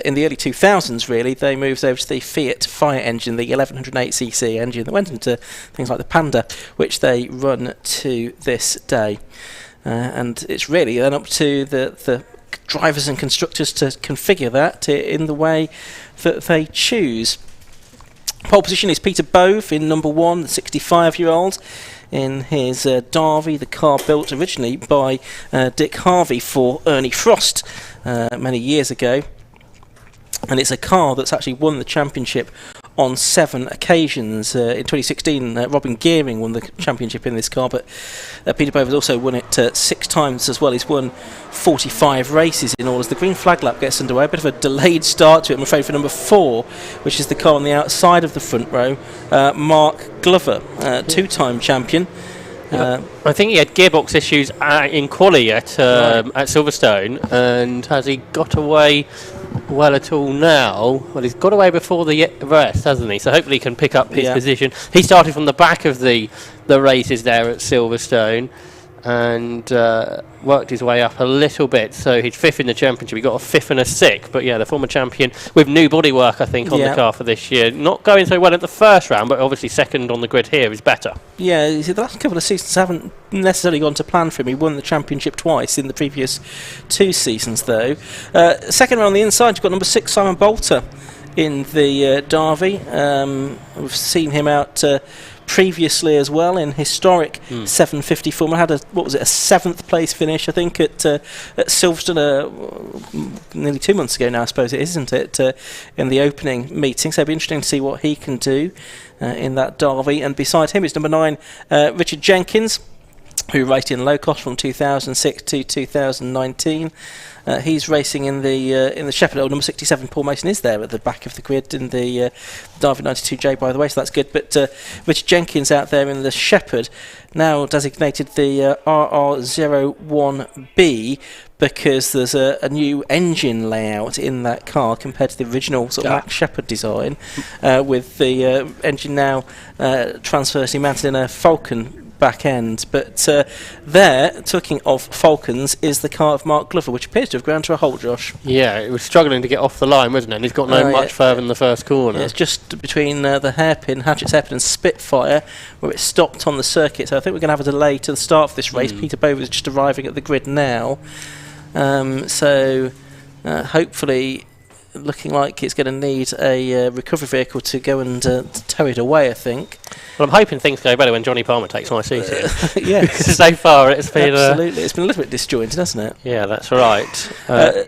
in the early 2000s, really, they moved over to the Fiat Fire engine, the 1108cc engine that went into things like the Panda, which they run to this day. And it's really then up to the drivers and constructors to configure that in the way that they choose. Pole position is Peter Bove in number 1, the 65-year-old, in his Derby, the car built originally by Dick Harvey for Ernie Frost many years ago. And it's a car that's actually won the championship on 7 occasions. In 2016, Robin Gearing won the championship in this car, but Peter Bove has also won it 6 times as well. He's won 45 races in all. As the green flag lap gets underway, a bit of a delayed start to it, I'm afraid, for number 4, which is the car on the outside of the front row, Mark Glover, 2-time champion. I think he had gearbox issues in quali at Silverstone, and has he got away well at all now? Well, he's got away before the rest, hasn't he? So hopefully he can pick up his position. He started from the back of the races there at Silverstone, and worked his way up a little bit. So he's 5th in the championship. He got a 5th and a 6th. But yeah, the former champion with new bodywork, I think, on the car for this year. Not going so well at the first round, but obviously second on the grid here is better. Yeah, you see, the last couple of seasons haven't necessarily gone to plan for him. He won the championship twice in the previous 2 seasons, though. Second round on the inside, you've got number 6, Simon Bolter, in the Derby. We've seen him out previously as well in historic 750 Formula. Had a 7th place finish, I think, at Silverstone nearly 2 months ago now, I suppose it is, isn't it, in the opening meeting. So it'll be interesting to see what he can do in that Derby. And beside him is number 9, Richard Jenkins, who raced in low cost from 2006 to 2019. He's racing in the Shepherd. Number 67, Paul Mason, is there at the back of the grid in the Derby 92J, by the way, so that's good. But Richard Jenkins out there in the Shepherd, now designated the RR01B, because there's a new engine layout in that car compared to the original sort of Max Shepherd design, with the engine now transversely mounted in a Falcon back end. But there, talking of Falcons, is the car of Mark Glover, which appears to have ground to a halt, Josh. Yeah, it was struggling to get off the line, wasn't it? And he's got no much further in the first corner. Yeah, it's just between the hairpin, Hatchett's hairpin, and Spitfire, where it stopped on the circuit. So I think we're going to have a delay to the start of this race. Peter Bove is just arriving at the grid now. So hopefully, looking like it's going to need a recovery vehicle to go and tow it away, I think. Well, I'm hoping things go better when Johnny Palmer takes my seat in. Yes. Because so far it's been... Absolutely. It's been a little bit disjointed, hasn't it? Yeah, that's right.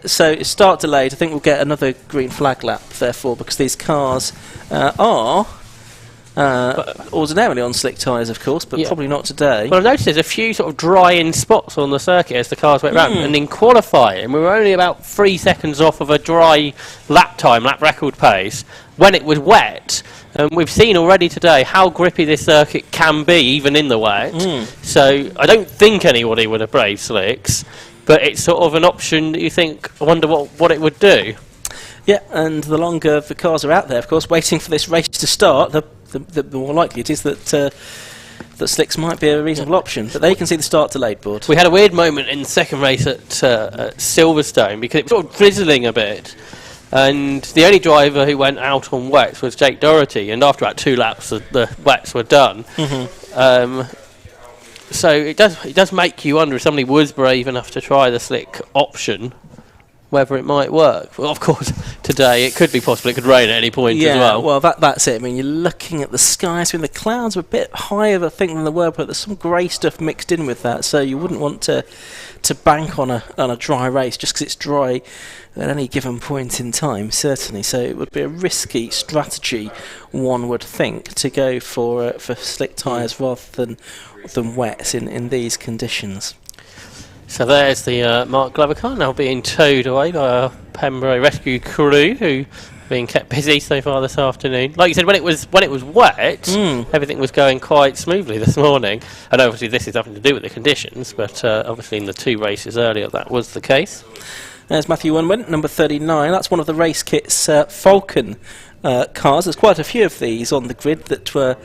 So start delayed. I think we'll get another green flag lap, therefore, because these cars are... ordinarily on slick tyres, of course, but probably not today. Well, I've noticed there's a few sort of dry-in spots on the circuit as the cars went round, and in qualifying we were only about 3 seconds off of a dry lap record pace when it was wet. We've seen already today how grippy this circuit can be, even in the wet. So I don't think anybody would have braved slicks, but it's sort of an option that you think, I wonder what it would do. Yeah, and the longer the cars are out there, of course, waiting for this race to start, the more likely it is that that slicks might be a reasonable option. But there you can see the start delayed board. We had a weird moment in the second race at Silverstone, because it was sort of drizzling a bit, and the only driver who went out on wets was Jake Doherty, and after about 2 laps the wets were done. So it does make you wonder if somebody was brave enough to try the slick option, whether it might work. Well, of course, today it could be possible. It could rain at any point as well. Well, that's it. I mean, you're looking at the skies. I mean, the clouds are a bit higher, I think, than they were, but there's some grey stuff mixed in with that, so you wouldn't want to bank on a dry race just because it's dry at any given point in time, certainly. So it would be a risky strategy, one would think, to go for slick tyres rather than wets in these conditions. So there's the Mark Glover car now being towed away by our Pembrey rescue crew, who have been kept busy so far this afternoon. Like you said, when it was wet, everything was going quite smoothly this morning. And obviously this is nothing to do with the conditions, but obviously in the 2 races earlier that was the case. There's Matthew Unwin, number 39. That's one of the race kit's Falcon cars. There's quite a few of these on the grid that were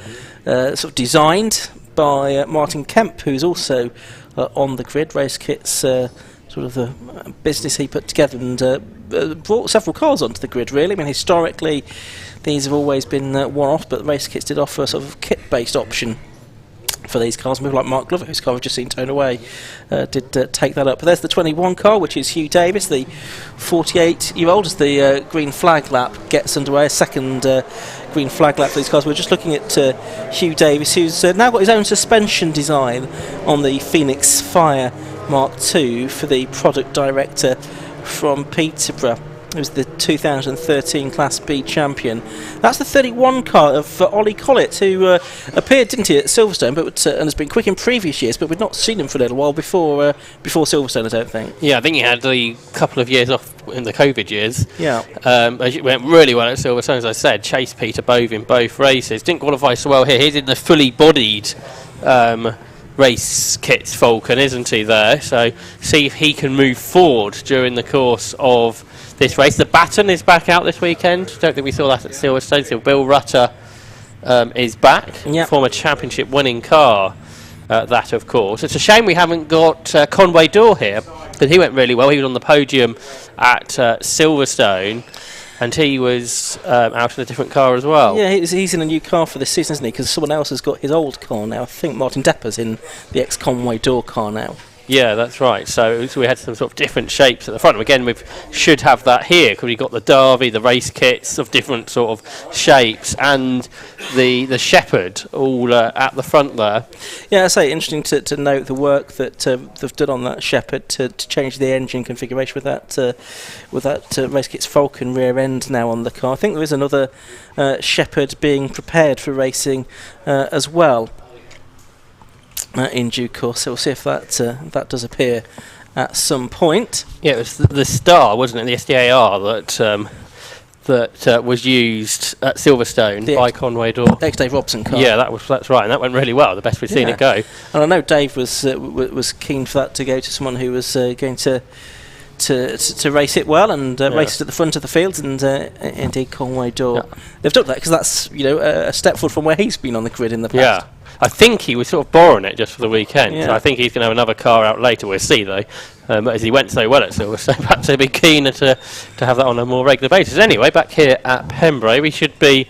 sort of designed by Martin Kemp, who's also on the grid. Race kit's sort of the business he put together, and brought several cars onto the grid, really. I mean, historically these have always been one-off, but the race kits did offer a sort of kit-based option for these cars. People like Mark Glover, whose car we've just seen towed away, did take that up. But there's the 21 car, which is Hugh Davis, the 48-year-old, as the green flag lap gets underway. A second green flag lap for these cars. We're just looking at Hugh Davis, who's now got his own suspension design on the Phoenix Fire Mark II for the product director from Peterborough. It was the 2013 Class B champion. That's the 31 car of Ollie Collett, who appeared, didn't he, at Silverstone, but and has been quick in previous years, but we've not seen him for a little while before Silverstone, I don't think. Yeah, I think he had a couple of years off in the COVID years. Yeah. It went really well at Silverstone, as I said. Chased Peter Bove in both races. Didn't qualify so well here. He's in the fully bodied race kits Falcon, isn't he, there? So see if he can move forward during the course of this race. The baton is back out this weekend. Don't think we saw that at Silverstone. So Bill Rutter is back. Yep. Former championship winning car, that of course. It's a shame we haven't got Conway Dorr here, because he went really well. He was on the podium at Silverstone, and he was out in a different car as well. Yeah, he's in a new car for this season, isn't he? Because someone else has got his old car now. I think Martin Depper's in the ex-Conway Dorr car now. Yeah, that's right. So we had some sort of different shapes at the front. Again, we should have that here, because we've got the Derby, the race kits of different sort of shapes, and the Shepherd all at the front there. Yeah, I say interesting to note the work that they've done on that Shepherd to change the engine configuration with that race kit's Falcon rear end now on the car. I think there is another Shepherd being prepared for racing as well. In due course, so we'll see if that does appear at some point. Yeah, it was the Star, wasn't it? The SDAR that was used at Silverstone by Conway Dorr. Ex-Dave Robson car. Yeah, that's right, and that went really well. The best we've seen it go. And I know Dave was keen for that to go to someone who was going to race it well and race it at the front of the field, and indeed Conway Dorr. Yeah. They've done that because that's a step forward from where he's been on the grid in the past. Yeah. I think he was sort of borrowing it just for the weekend. Yeah. So I think he's going to have another car out later. We'll see, though. But as he went so well at Silverstone, perhaps he'll be keener to have that on a more regular basis. Anyway, back here at Pembrey, we should be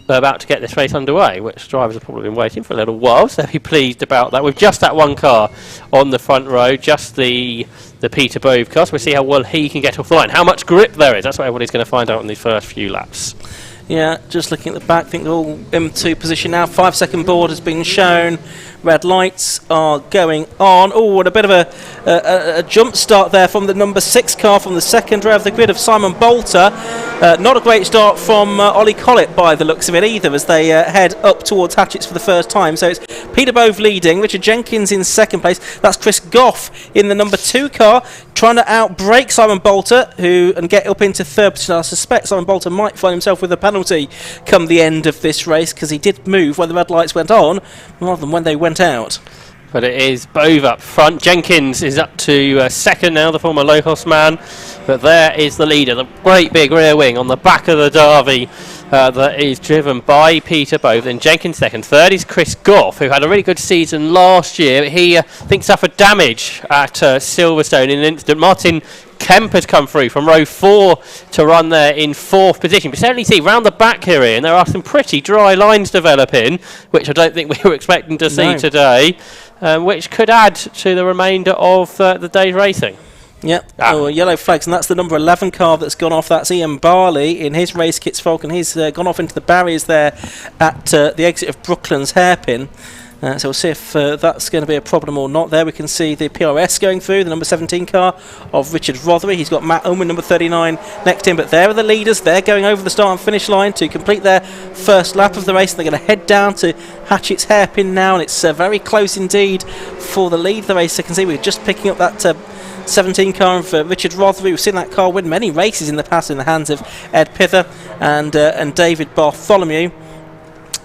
about to get this race underway, which drivers have probably been waiting for a little while, so they'll be pleased about that. With just that one car on the front row, just the Peter Bove car, so we'll see how well he can get off the line. How much grip there is, that's what everybody's going to find out in these first few laps. Yeah, just looking at the back, I think they're all into position now. 5-second board has been shown. Red lights are going on. Oh, and a bit of a jump start there from the number 6 car from the second row of the grid of Simon Bolter. Not a great start from Ollie Collett by the looks of it either, as they head up towards Hatchett's for the first time. So it's Peter Bove leading, Richard Jenkins in second place. That's Chris Goff in the number 2 car, trying to outbrake Simon Bolter and get up into third position. I suspect Simon Bolter might find himself with a penalty come the end of this race, because he did move when the red lights went on rather than when they went out. But it is Bove up front. Jenkins is up to second now, the former Locos man. But there is the leader, the great big rear wing on the back of the Derby that is driven by Peter Bove. Then Jenkins second. Third is Chris Goff, who had a really good season last year. He, I think, suffered damage at Silverstone in an incident. Martin Kemp has come through from row 4 to run there in 4th position. We certainly see round the back here, Ian, there are some pretty dry lines developing, which I don't think we were expecting to see today, which could add to the remainder of the day's racing. Yep, yellow flags, and that's the number 11 car that's gone off. That's Ian Barley in his race kits Falcon. He's gone off into the barriers there at the exit of Brooklands Hairpin. So we'll see if that's going to be a problem or not. There we can see the PRS going through, the number 17 car of Richard Rothery. He's got Matt Owen, number 39, next to him. But there are the leaders. They're going over the start and finish line to complete their first lap of the race. They're going to head down to Hatchett's Hairpin now, and it's very close indeed for the lead of the race. You can see we're just picking up that 17 car of Richard Rothery. We've seen that car win many races in the past in the hands of Ed Pither and David Bartholomew.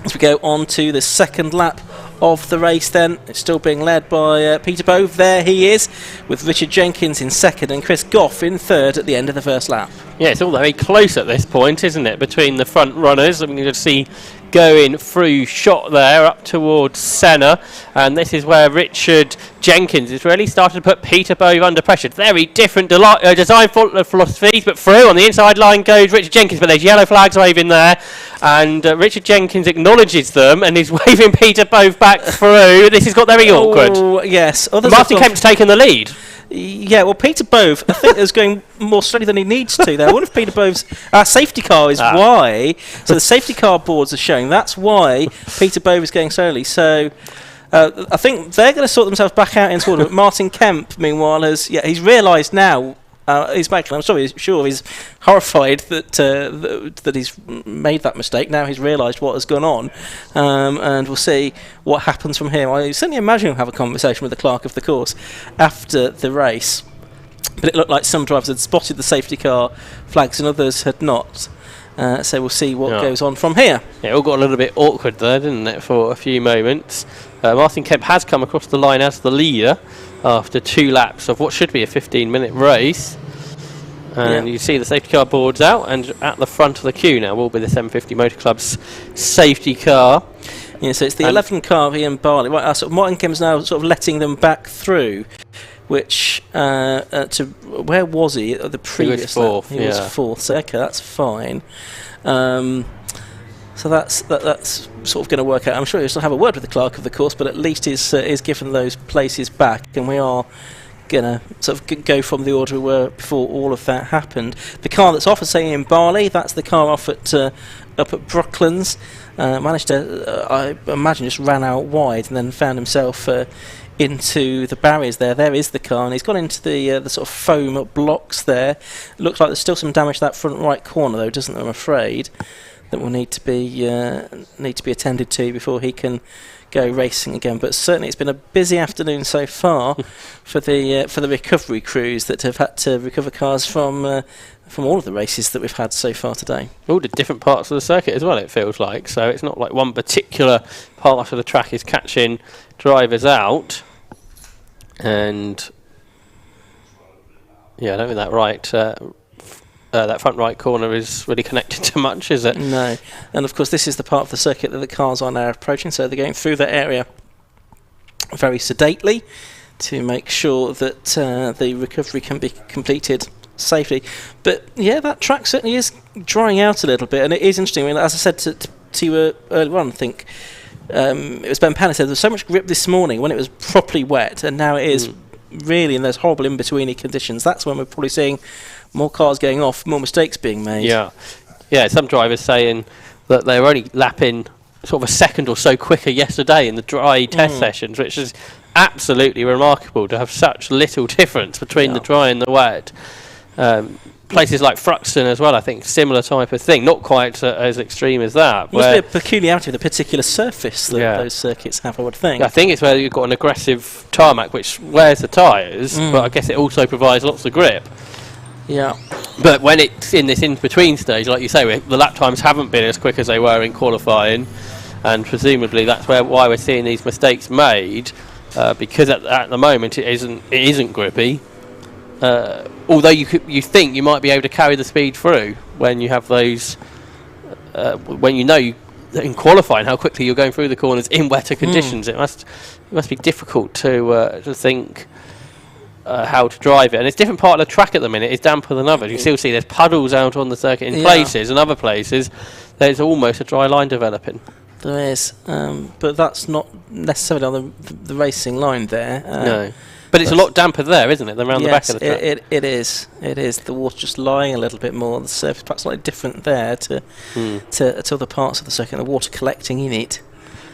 As we go on to the second lap of the race, then it's still being led by Peter Bove. There he is, with Richard Jenkins in second and Chris Goff in third at the end of the first lap. Yeah, it's all very close at this point, isn't it, between the front runners. I'm going to see going through shot there up towards Senna, and this is where Richard Jenkins has really started to put Peter Bove under pressure. Very different design philosophies, but through on the inside line goes Richard Jenkins, but there's yellow flags waving there, and Richard Jenkins acknowledges them and is waving Peter Bove back through. This has got very awkward. Oh, yes. Martin Kemp's taken the lead. Yeah, well, Peter Bove, I think, is going more slowly than he needs to there. I wonder if Peter Bove's safety car is why. So the safety car boards are showing that's why Peter Bove is going slowly. So I think they're going to sort themselves back out in order. But Martin Kemp, meanwhile, he's realised now. He's back, and I'm sure he's horrified that he's made that mistake. Now he's realised what has gone on, and we'll see what happens from here. I certainly imagine he'll have a conversation with the clerk of the course after the race. But it looked like some drivers had spotted the safety car flags and others had not. So we'll see what goes on from here. Yeah, it all got a little bit awkward there, didn't it, for a few moments. Martin Kemp has come across the line as the leader after 2 laps of what should be a 15-minute race. And you see the safety car boards out, and at the front of the queue now will be the 750 Motor Club's safety car. Yeah, so it's the 11 car Ian Barley. Right, sort of Martin Kemp's now sort of letting them back through, which to where was he at the previous? He was 4th. He was 4th. So okay, that's fine. So that's sort of going to work out. I'm sure he'll still have a word with the clerk of the course, but at least is given those places back, and we are going to sort of go from the order we were before all of that happened. The car that's off, say in Barley, that's the car off at up at Brooklands. Managed to, I imagine, just ran out wide and then found himself into the barriers there. There is the car, and he's gone into the sort of foam blocks there. Looks like there's still some damage to that front right corner, though, doesn't there? I'm afraid that will need to be attended to before he can go racing again. But certainly it's been a busy afternoon so far for the recovery crews that have had to recover cars from all of the races that we've had so far today. All the different parts of the circuit as well, it feels like. So it's not like one particular part of the track is catching drivers out. And yeah, I don't think that front right corner is really connected to much, is it? No. And of course this is the part of the circuit that the cars are now approaching, so they're going through that area very sedately to make sure that the recovery can be completed safely. But yeah, that track certainly is drying out a little bit, and it is interesting. I mean, as I said to you earlier on, I think it was Ben Panner said there was so much grip this morning when it was properly wet, and now it is really in those horrible in-betweeny conditions. That's when we're probably seeing more cars going off, more mistakes being made. Yeah, some drivers saying that they were only lapping sort of a second or so quicker yesterday in the dry test sessions, which is absolutely remarkable to have such little difference between the dry and the wet. Places like Fruxton as well, I think, similar type of thing. Not quite as extreme as that. Must be a peculiarity of the particular surface that those circuits have, I would think. I think it's where you've got an aggressive tarmac which wears the tyres, but I guess it also provides lots of grip. Yeah. But when it's in this in-between stage, like you say, the lap times haven't been as quick as they were in qualifying, and presumably that's why we're seeing these mistakes made, because at the moment it isn't grippy. Although you think you might be able to carry the speed through when you have those, when you know in qualifying how quickly you're going through the corners in wetter conditions. It must be difficult to think how to drive it, and it's a different part of the track at the minute. It's damper than others. You still see there's puddles out on the circuit in places, and other places there's almost a dry line developing. There is, but that's not necessarily on the racing line there. No. But it's a lot damper there, isn't it, than around the back of the track? It is. It is. The water just lying a little bit more on the surface, perhaps slightly different there to other parts of the circuit. The water collecting in it.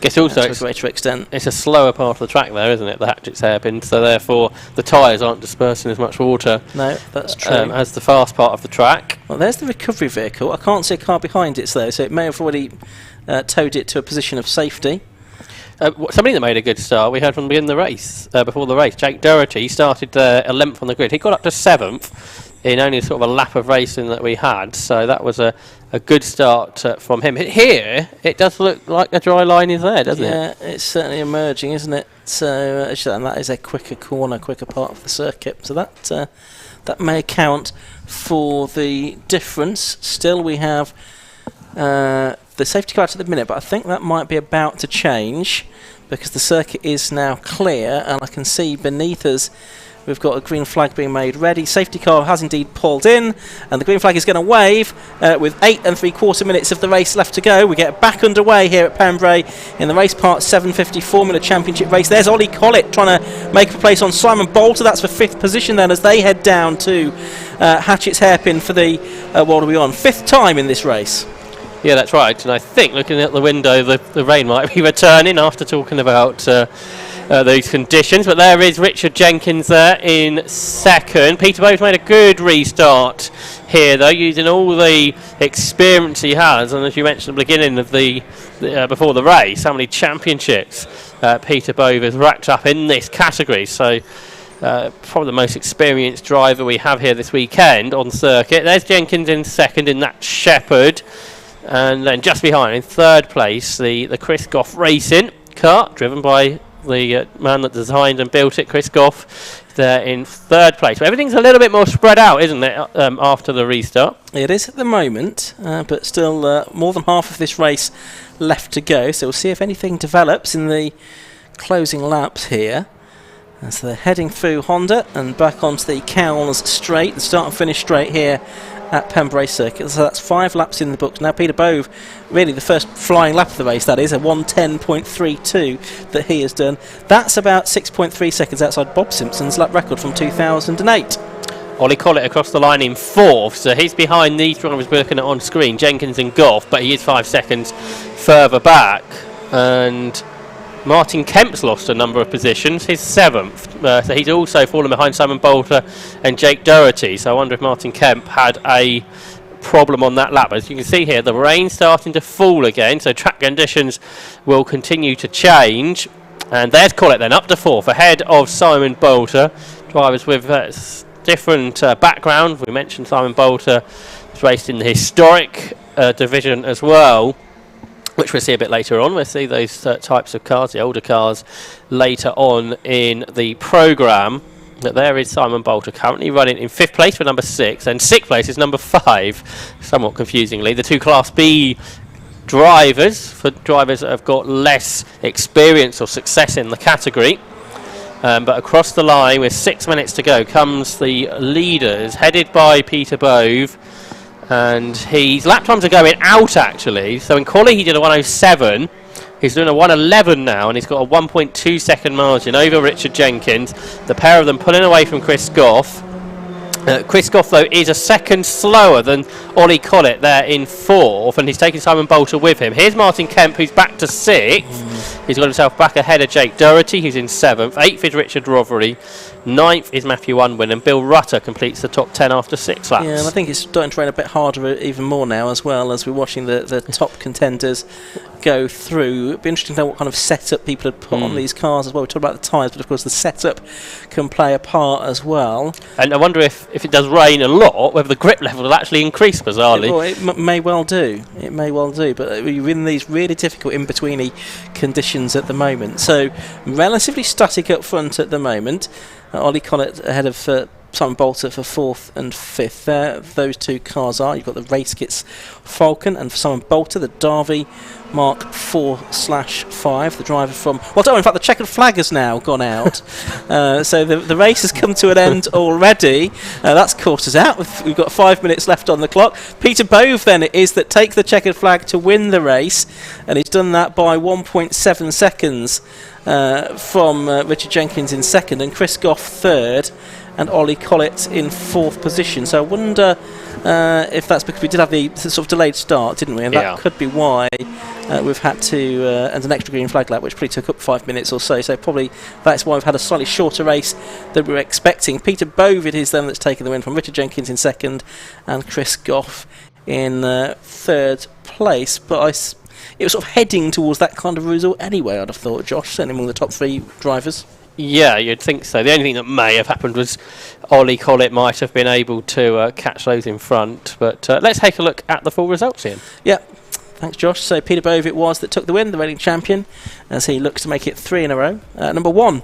Guess also to a greater extent. It's a slower part of the track there, isn't it? The Hatchett's hairpin, so therefore the tyres aren't dispersing as much water. No, that's true. As the fast part of the track. Well, there's the recovery vehicle. I can't see a car behind it though, so it may have already towed it to a position of safety. Somebody that made a good start, we heard from the beginning of the race, before the race, Jake Doherty started a length on the grid. He got up to 7th in only sort of a lap of racing that we had, so that was a good start from him. Here, it does look like a dry line is there, doesn't it? Yeah, it's certainly emerging, isn't it? So, and that is a quicker corner, quicker part of the circuit, so that may account for the difference. Still, we have the safety car at the minute, but I think that might be about to change because the circuit is now clear, and I can see beneath us We've got a green flag being made ready. Safety car has indeed pulled in, and the green flag is going to wave with 8 3/4 minutes of the race left to go. We get back underway here at Pembrey in the race part 750 Formula Championship race. There's Ollie Collett trying to make a place on Simon Bolter. That's for 5th position then as they head down to Hatchett's hairpin for the, what are we on, 5th time in this race. Yeah, that's right. And I think looking out the window, the rain might be returning after talking about those conditions. But there is Richard Jenkins there in second. Peter Bowe's made a good restart here, though, using all the experience he has. And as you mentioned at the beginning of the before the race, how many championships Peter Bowe has racked up in this category. So probably the most experienced driver we have here this weekend on circuit. There's Jenkins in second in that Shepherd. And then just behind, in third place, the Chris Goff Racing car, driven by the man that designed and built it, Chris Goff. They're in third place. But everything's a little bit more spread out, isn't it, after the restart? It is at the moment, but still more than half of this race left to go. So we'll see if anything develops in the closing laps here. As they're heading through Honda and back onto the Cowles straight, the start and finish straight here at Pembrey Circuit. So that's 5 laps in the books. Now Peter Bowe, really the first flying lap of the race, that is, a 1:10.32 that he has done. That's about 6.3 seconds outside Bob Simpson's lap record from 2008. Ollie Collett across the line in 4th, so he's behind these drivers we're looking at on screen, Jenkins and Goff, but he is 5 seconds further back. And Martin Kemp's lost a number of positions, his 7th, so he's also fallen behind Simon Bolter and Jake Doherty. So I wonder if Martin Kemp had a problem on that lap. As you can see here, the rain's starting to fall again, so track conditions will continue to change. And there's Collett then, up to 4th, ahead of Simon Bolter. Drivers with different background. We mentioned Simon Bolter has raced in the historic division as well, which we'll see a bit later on. We'll see those types of cars, the older cars, later on in the programme. But there is Simon Bolter currently running in 5th place for number 6, and 6th place is number 5, somewhat confusingly. The 2 Class B drivers, for drivers that have got less experience or success in the category. But across the line with 6 minutes to go comes the leaders, headed by Peter Bowe. And his lap times are going out, actually. So in quali he did a 1:07. He's doing a 1:11 now, and he's got a 1.2 second margin over Richard Jenkins. The pair of them pulling away from Chris Goff. Chris Goff, though, is a second slower than Ollie Collett there in 4th, and he's taking Simon Bolter with him. Here's Martin Kemp, who's back to 6th. He's got himself back ahead of Jake Doherty, who's in 7th. 8th is Richard Rothery. 9th is Matthew Unwin, and Bill Rutter completes the top 10 after 6 laps. Yeah, and I think it's starting to rain a bit harder even more now as well, as we're watching the top contenders go through. It'd be interesting to know what kind of setup people had put on these cars as well. We talked about the tyres, but of course the setup can play a part as well. And I wonder if it does rain a lot, whether the grip level will actually increase bizarrely. It may well do. It may well do, but we're in these really difficult in-betweeny conditions at the moment. So relatively static up front at the moment. Ollie Collett ahead of Simon Bolter for 4th and 5th. There, those 2 cars are. You've got the Race Kits Falcon, and for Simon Bolter, the Derby Mark 4/5. The driver from... Well, in fact, the checkered flag has now gone out. So the race has come to an end already. That's caught us out. We've got 5 minutes left on the clock. Peter Bowe, then, it is that takes the checkered flag to win the race, and he's done that by 1.7 seconds from Richard Jenkins in 2nd, and Chris Goff 3rd, and Ollie Collett in 4th position. So I wonder if that's because we did have the sort of delayed start, didn't we? And that could be why we've had to, and an extra green flag lap, which probably took up 5 minutes or so. So probably that's why we've had a slightly shorter race than we were expecting. Peter Bowe, it is then that's taken the win from Richard Jenkins in 2nd, and Chris Goff in 3rd place. But it was sort of heading towards that kind of result anyway, I'd have thought, Josh, certainly among the top 3 drivers. Yeah, you'd think so. The only thing that may have happened was Ollie Collett might have been able to catch those in front. But let's take a look at the full results, Ian. Yeah, thanks, Josh. So Peter Bowe it was that took the win, the reigning champion, as he looks to make it 3 in a row. Number 1,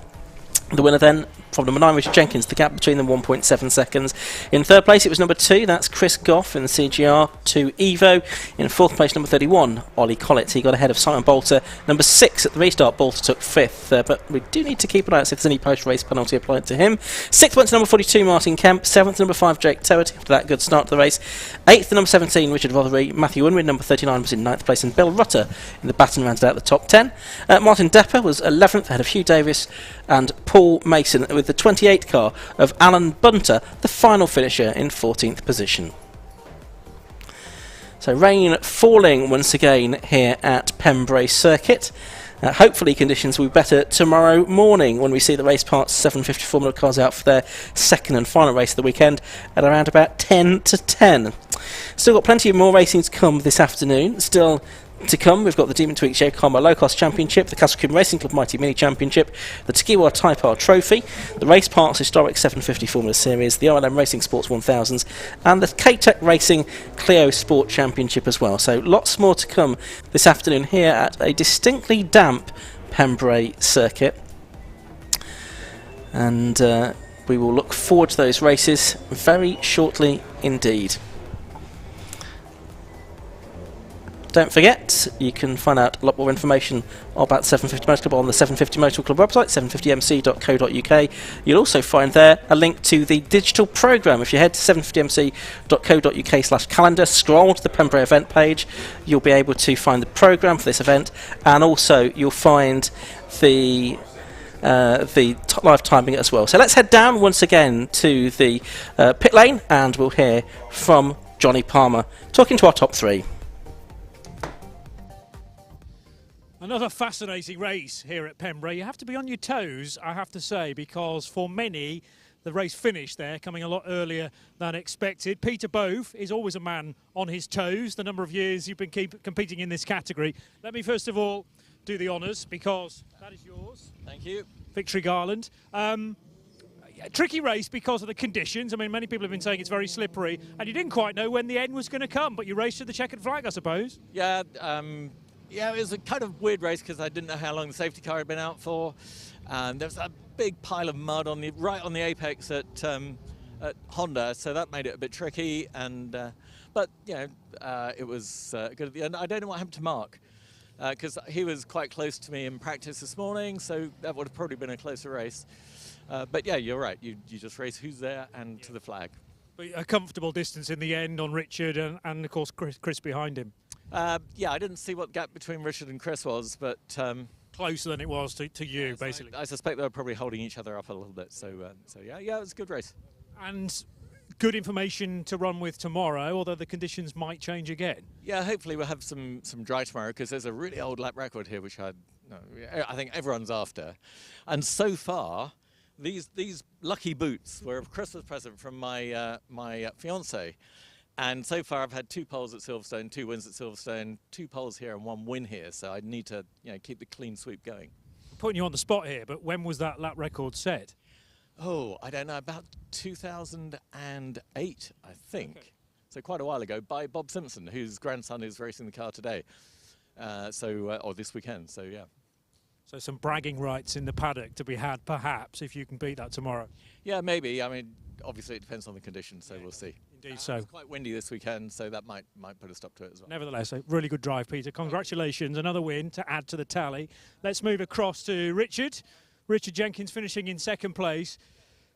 the winner then, from number 9, Richard Jenkins. The gap between them 1.7 seconds. In third place, it was number 2. That's Chris Goff in the CGR 2 Evo. In fourth place, number 31, Ollie Collett. He got ahead of Simon Bolter. Number 6 at the restart, Bolter took 5th. But we do need to keep an eye out if there's any post-race penalty applied to him. 6th went to number 42, Martin Kemp. 7th, number 5, Jake Towett. After that good start to the race. 8th, number 17, Richard Vothery. Matthew Unwin, number 39, was in 9th place. And Bill Rutter in the baton rounded out the top 10. Martin Depper was 11th, ahead of Hugh Davis and Paul Mason, with the 28 car of Alan Bunter, the final finisher, in 14th position. So rain falling once again here at Pembrey Circuit. Hopefully conditions will be better tomorrow morning when we see the race parts 750 Formula cars out for their second and final race of the weekend at around about 10 to 10. Still got plenty of more racing to come this afternoon. Still to come, we've got the Demon Tweaks Yokohama Low Cost Championship, the Castle Combe Racing Club Mighty Mini Championship, the Takiwa Type R Trophy, the Race Parts Historic 750 Formula Series, the RLM Racing Sports 1000s, and the K-Tech Racing Clio Sport Championship as well. So lots more to come this afternoon here at a distinctly damp Pembrey circuit. And we will look forward to those races very shortly indeed. Don't forget, you can find out a lot more information about 750 Motor Club on the 750 Motor Club website, 750mc.co.uk. You'll also find there a link to the digital programme. If you head to 750mc.co.uk/calendar, scroll to the Pembrey event page, you'll be able to find the programme for this event, and also you'll find the live timing as well. So let's head down once again to the pit lane, and we'll hear from Johnny Palmer talking to our top 3. Another fascinating race here at Pembrey. You have to be on your toes, I have to say, because for many, the race finished there, coming a lot earlier than expected. Peter Bove is always a man on his toes, the number of years you've been competing in this category. Let me first of all do the honours, because that is yours. Thank you. Victory Garland. Tricky race because of the conditions. I mean, many people have been saying it's very slippery, and you didn't quite know when the end was going to come, but you raced to the checkered flag, I suppose. Yeah, it was a kind of weird race because I didn't know how long the safety car had been out for. There was a big pile of mud right on the apex at Honda, so that made it a bit tricky. But it was good at the end. I don't know what happened to Mark because he was quite close to me in practice this morning, so that would have probably been a closer race. But yeah, you're right. You just race who's there and to the flag. But a comfortable distance in the end on Richard and of course Chris behind him. Yeah, I didn't see what gap between Richard and Chris was, but closer than it was to you, yeah, basically. I suspect they were probably holding each other up a little bit. So yeah, it was a good race. And good information to run with tomorrow, although the conditions might change again. Yeah, hopefully we'll have some dry tomorrow because there's a really old lap record here, which I think everyone's after. And so far, these lucky boots were a Christmas present from my fiance. And so far, I've had 2 poles at Silverstone, 2 wins at Silverstone, 2 poles here and 1 win here. So I need to, keep the clean sweep going. I'm putting you on the spot here, but when was that lap record set? Oh, I don't know, about 2008, I think. Okay. So quite a while ago, by Bob Simpson, whose grandson is racing the car today. Or this weekend. So yeah. So some bragging rights in the paddock to be had, perhaps, if you can beat that tomorrow. Yeah, maybe. I mean, obviously it depends on the conditions, so we'll see. Indeed so. It's quite windy this weekend, so that might put a stop to it as well. Nevertheless, a really good drive, Peter. Congratulations, another win to add to the tally. Let's move across to Richard. Richard Jenkins finishing in second place.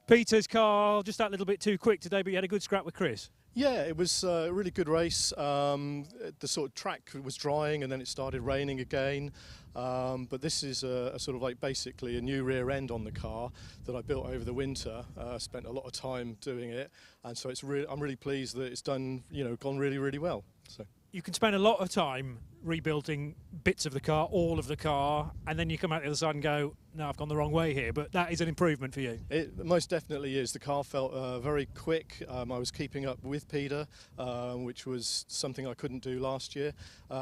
Peter's car just that little bit too quick today, but you had a good scrap with Chris. Yeah, it was a really good race. The sort of track was drying and then it started raining again. But this is a sort of like basically a new rear end on the car that I built over the winter. Spent a lot of time doing it, and so I'm really pleased that it's done. Gone really, really well. So. You can spend a lot of time rebuilding bits of the car, all of the car, and then you come out the other side and go, no, I've gone the wrong way here. But that is an improvement for you. It most definitely is. The car felt very quick. I was keeping up with Peter, which was something I couldn't do last year.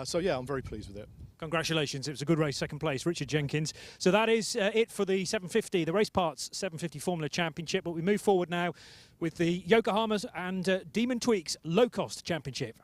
So yeah, I'm very pleased with it. Congratulations. It was a good race, second place, Richard Jenkins. So that is it for the 750, the Race Parts 750 Formula Championship. But we move forward now with the Yokohamas and Demon Tweaks Low Cost Championship.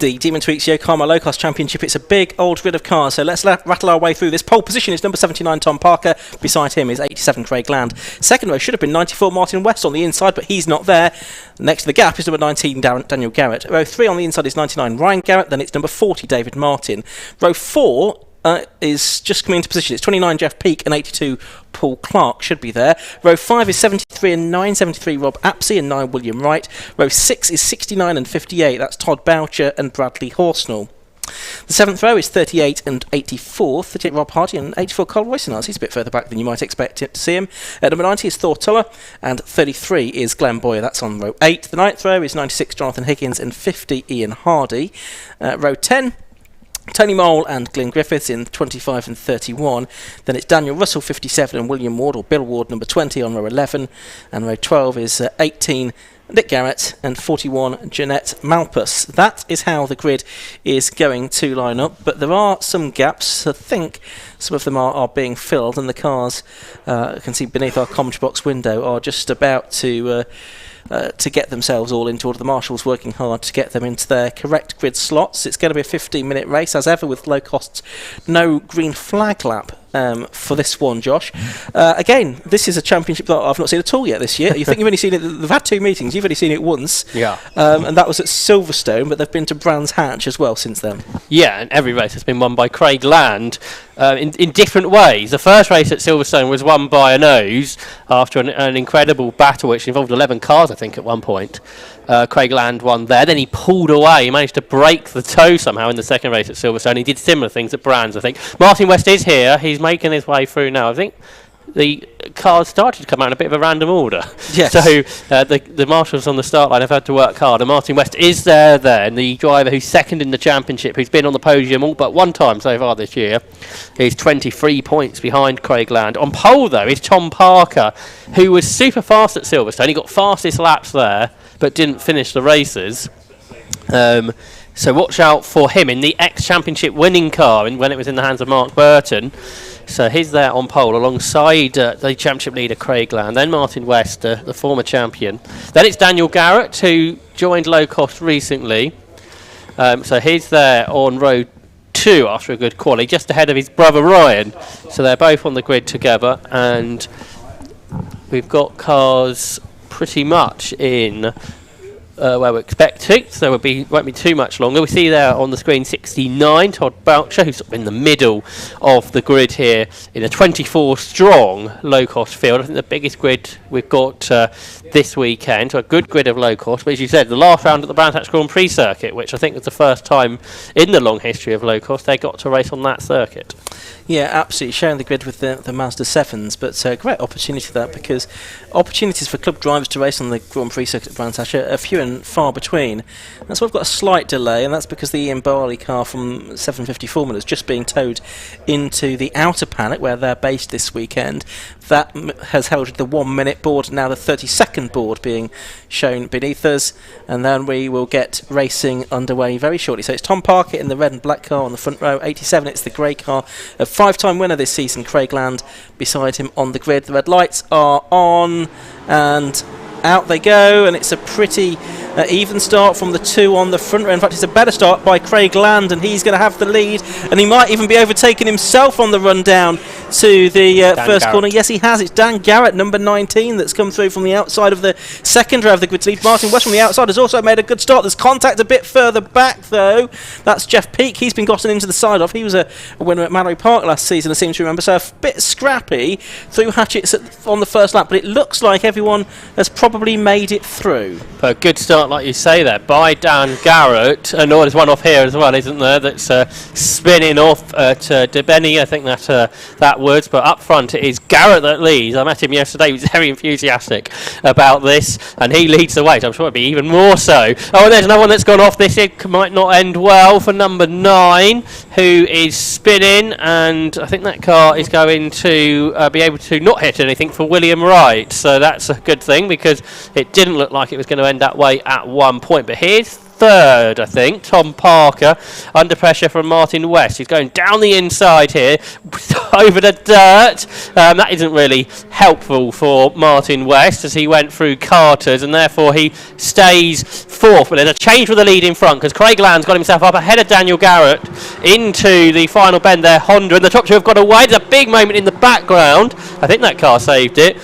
the Demon Tweaks Yokohama Low Cost Championship. It's a big old grid of cars, so let's rattle our way through this. Pole position is number 79 Tom Parker. Beside him is 87 Craig Land. Second row should have been 94 Martin West on the inside, but he's not there. Next to the gap is number 19 Daniel Garrett. Row 3 on the inside is 99 Ryan Garrett. Then it's number 40 David Martin. Row 4 is just coming into position. It's 29 Jeff Peake and 82 Paul Clark should be there. Row 5 is 73 and 9, 73 Rob Apsey and 9 William Wright. Row 6 is 69 and 58. That's Todd Boucher and Bradley Horsnell. The 7th row is 38 and 84, 38 Rob Hardy and 84 Carl Roycenars. He's a bit further back than you might expect to see him. Number 90 is Thor Tuller and 33 is Glenn Boyer. That's on row 8. The 9th row is 96 Jonathan Higgins and 50 Ian Hardy. Row 10, Tony Mole and Glyn Griffiths in 25 and 31. Then it's Daniel Russell, 57, and William Ward, or Bill Ward, number 20 on row 11. And row 12 is 18 Nick Garrett and 41 Jeanette Malpas. That is how the grid is going to line up, but there are some gaps. I think some of them are being filled, and the cars, you can see beneath our commentary box window, are just about to get themselves all into order. The marshals working hard to get them into their correct grid slots. It's going to be a 15-minute race, as ever with low costs. No green flag lap for this one, Josh. Again, this is a championship that I've not seen at all yet this year. You think you've only seen it, they've had 2 meetings, you've only seen it once. Yeah. And that was at Silverstone, but they've been to Brands Hatch as well since then. Yeah, and every race has been won by Craig Land in different ways. The first race at Silverstone was won by a nose after an incredible battle which involved 11 cars, I think, at one point. Craig Land won there. Then he pulled away. He managed to break the toe somehow in the second race at Silverstone. He did similar things at Brands, I think. Martin West is here. He's making his way through now. I think the cars started to come out in a bit of a random order. Yes. So the marshals on the start line have had to work hard, and Martin West is there then, the driver who's second in the championship, who's been on the podium all but one time so far this year. He's 23 points behind Craig Land. On pole, though, is Tom Parker, who was super fast at Silverstone. He got fastest laps there, but didn't finish the races. So watch out for him in the ex-championship winning car when it was in the hands of Mark Burton. So he's there on pole alongside the championship leader Craig Land, then Martin West, the former champion. Then it's Daniel Garrett, who joined low cost recently. So he's there on row 2 after a good quali, just ahead of his brother Ryan. So they're both on the grid together, and we've got cars pretty much in where we're expecting, so won't be too much longer. We see there on the screen 69 Todd Boucher, who's sort of in the middle of the grid here in a 24 strong low cost field. I think the biggest grid we've got this weekend, so a good grid of low cost, but as you said, the last round at the Brands Hatch Grand Prix circuit, which I think was the first time in the long history of low cost they got to race on that circuit. Yeah, absolutely, sharing the grid with the Mazda 7s, but a great opportunity for that, because opportunities for club drivers to race on the Grand Prix circuit at Brands Hatch are few and far between. That's why we've got a slight delay, and that's because the Ian Barley car from 750 Formula is just being towed into the outer paddock where they're based this weekend. That has held the 1 minute board, now the 30-second board being shown beneath us, and then we will get racing underway very shortly. So it's Tom Parker in the red and black car on the front row, 87 it's the grey car, a 5-time winner this season, Craig Land, beside him on the grid. The red lights are on, and out they go, and it's a pretty even start from the 2 on the front row. In fact, it's a better start by Craig Land, and he's going to have the lead, and he might even be overtaking himself on the run down to the first corner. Yes, he has. It's Dan Garrett, number 19, that's come through from the outside of the second row of the grid lead. Martin West from the outside has also made a good start. There's contact a bit further back, though. That's Jeff Peake. He's been gotten into the side off. He was a winner at Mallory Park last season, I seem to remember, so a bit scrappy through Hatchett's on the first lap, but it looks like everyone has probably made it through. But a good start, like you say there, by Dan Garrett. And there's one off here as well, isn't there, that's spinning off at DeBenny, I think that words, but up front it is Garrett that leads. I met him yesterday, he was very enthusiastic about this, and he leads the way, so I'm sure it'll be even more so. Oh, and there's another one that's gone off. This might not end well for number 9, who is spinning, and I think that car is going to be able to not hit anything for William Wright, so that's a good thing, because it didn't look like it was going to end that way at one point. But here's third, I think. Tom Parker under pressure from Martin West. He's going down the inside here, over the dirt. That isn't really helpful for Martin West as he went through Carter's, and therefore he stays fourth. But there's a change with the lead in front because Craig Land's got himself up ahead of Daniel Garrett into the final bend there. Honda and the top two have got away. There's a big moment in the background. I think that car saved it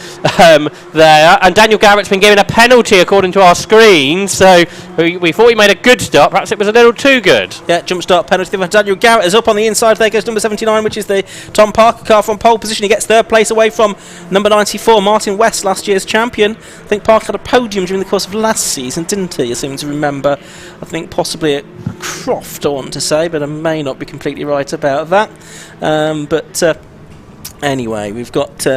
there. And Daniel Garrett's been given a penalty according to our screen, so we thought he made a good start. Perhaps it was a little too good. Yeah, jump start penalty. Daniel Garrett is up on the inside. There goes number 79, which is the Tom Parker car from pole position. He gets third place away from number 94, Martin West, last year's champion. I think Parker had a podium during the course of last season, didn't he? I seem to remember. I think possibly at Croft, I want to say, but I may not be completely right about that. Anyway, we've got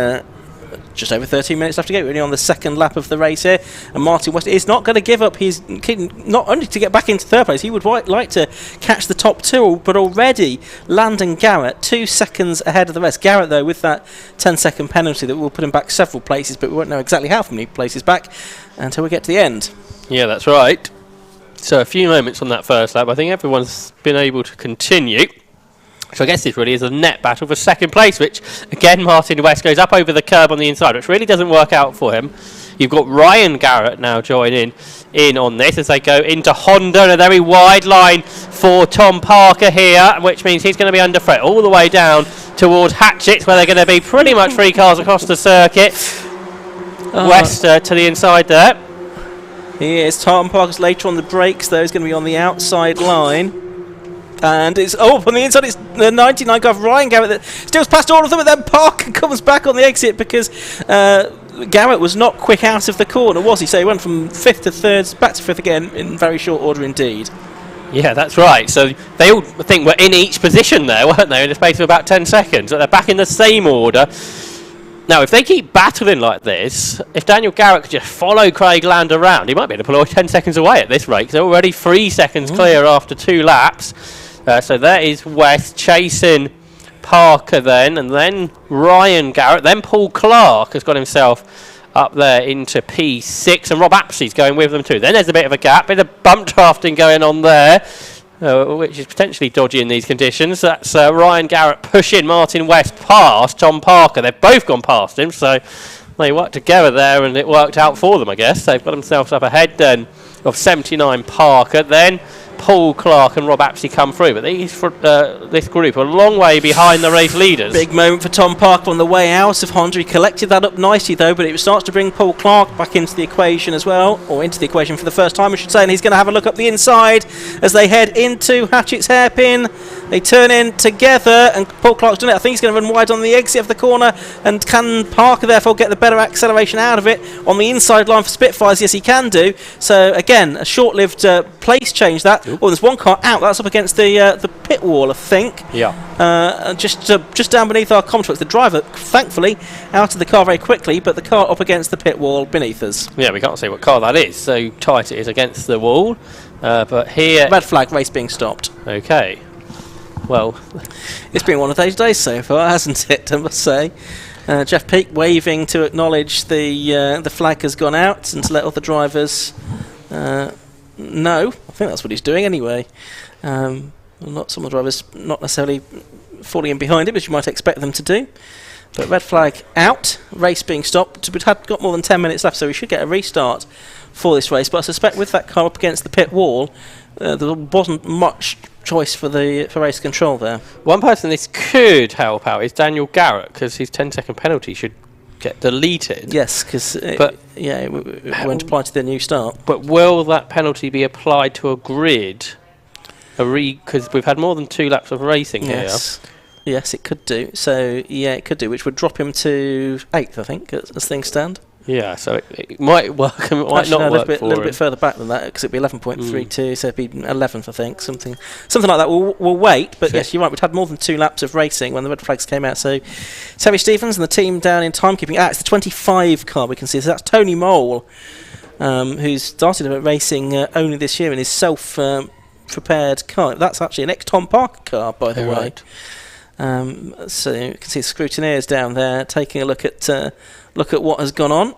just over 13 minutes left to go. We're only on the second lap of the race here, and Martin West is not going to give up. He's not only to get back into third place, he would like to catch the top two, but already Landon Garrett 2 seconds ahead of the rest. Garrett, though, with that 10-second penalty that will put him back several places, but we won't know exactly how many places back until we get to the end. Yeah, that's right. So a few moments on that first lap. I think everyone's been able to continue. So I guess this really is a net battle for second place, which, again, Martin West goes up over the curb on the inside, which really doesn't work out for him. You've got Ryan Garrett now joining in on this as they go into Honda, and a very wide line for Tom Parker here, which means he's going to be under threat all the way down towards Hatchett's, where they're going to be pretty much 3 cars across the circuit. West to the inside there. He is. Tom Parker's later on the brakes, though. He's going to be on the outside line. And it's up on the inside. It's the 99 car of Ryan Garrett that steals past all of them, and then Parker comes back on the exit because Garrett was not quick out of the corner, was he? So he went from 5th to 3rd, back to 5th again in very short order indeed. Yeah, that's right. So they all think we're in each position there, weren't they, in the space of about 10 seconds. So they're back in the same order. Now, if they keep battling like this, if Daniel Garrett could just follow Craig Land around, he might be able to pull 10 seconds away at this rate, because they're already 3 seconds clear after 2 laps. So there is West chasing Parker then, and then Ryan Garrett, then Paul Clark has got himself up there into P6, and Rob Apsley's going with them too. Then there's a bit of a gap, bit of bump drafting going on there, which is potentially dodgy in these conditions. That's Ryan Garrett pushing Martin West past Tom Parker. They've both gone past him, so they worked together there, and it worked out for them, I guess. They've got themselves up ahead then of 79 Parker. Then Paul Clark and Rob Apsley come through, but this group are a long way behind the race leaders. Big moment for Tom Parker on the way out of Honda. He collected that up nicely, though, but it starts to bring Paul Clark back into the equation as well, or into the equation for the first time, I should say, and he's going to have a look up the inside as they head into Hatchett's hairpin. They turn in together, and Paul Clark's done it. I think he's going to run wide on the exit of the corner, and can Parker therefore get the better acceleration out of it on the inside line for Spitfires? Yes, he can do. So, again, a short-lived place change that. Oh, there's one car out. That's up against the pit wall, I think. Yeah. Just down beneath our comms trucks. The driver, thankfully, out of the car very quickly, but the car up against the pit wall beneath us. Yeah, we can't see what car that is, so tight it is against the wall. But here... Red flag, race being stopped. Okay. Well... It's been one of those days so far, hasn't it, I must say. Jeff Peake waving to acknowledge the flag has gone out and to let other drivers... No, I think that's what he's doing anyway. Not some of the drivers not necessarily falling in behind him as you might expect them to do. But red flag out, race being stopped. We've got more than 10 minutes left, so we should get a restart for this race. But I suspect with that car up against the pit wall, there wasn't much choice for race control there. One person this could help out is Daniel Garrett, because his 10-second penalty should get deleted. Yes, because it won't apply to the new start. But will that penalty be applied to a grid? Because we've had more than 2 laps of racing here. Yes, it could do. So, yeah, it could do, which would drop him to 8th, I think, as things stand. Yeah, so it might work and it might not work a little bit further back than that, because it'd be 11.32, so it'd be 11th, I think, something like that. We'll wait, but yes, you're right. We've had more than 2 laps of racing when the red flags came out. So Terry Stevens and the team down in timekeeping. It's the 25 car we can see. So that's Tony Mole, who's started racing only this year in his self-prepared car. That's actually an ex-Tom Parker car, by the way. Right. So you can see the scrutineers down there taking a look at what has gone on.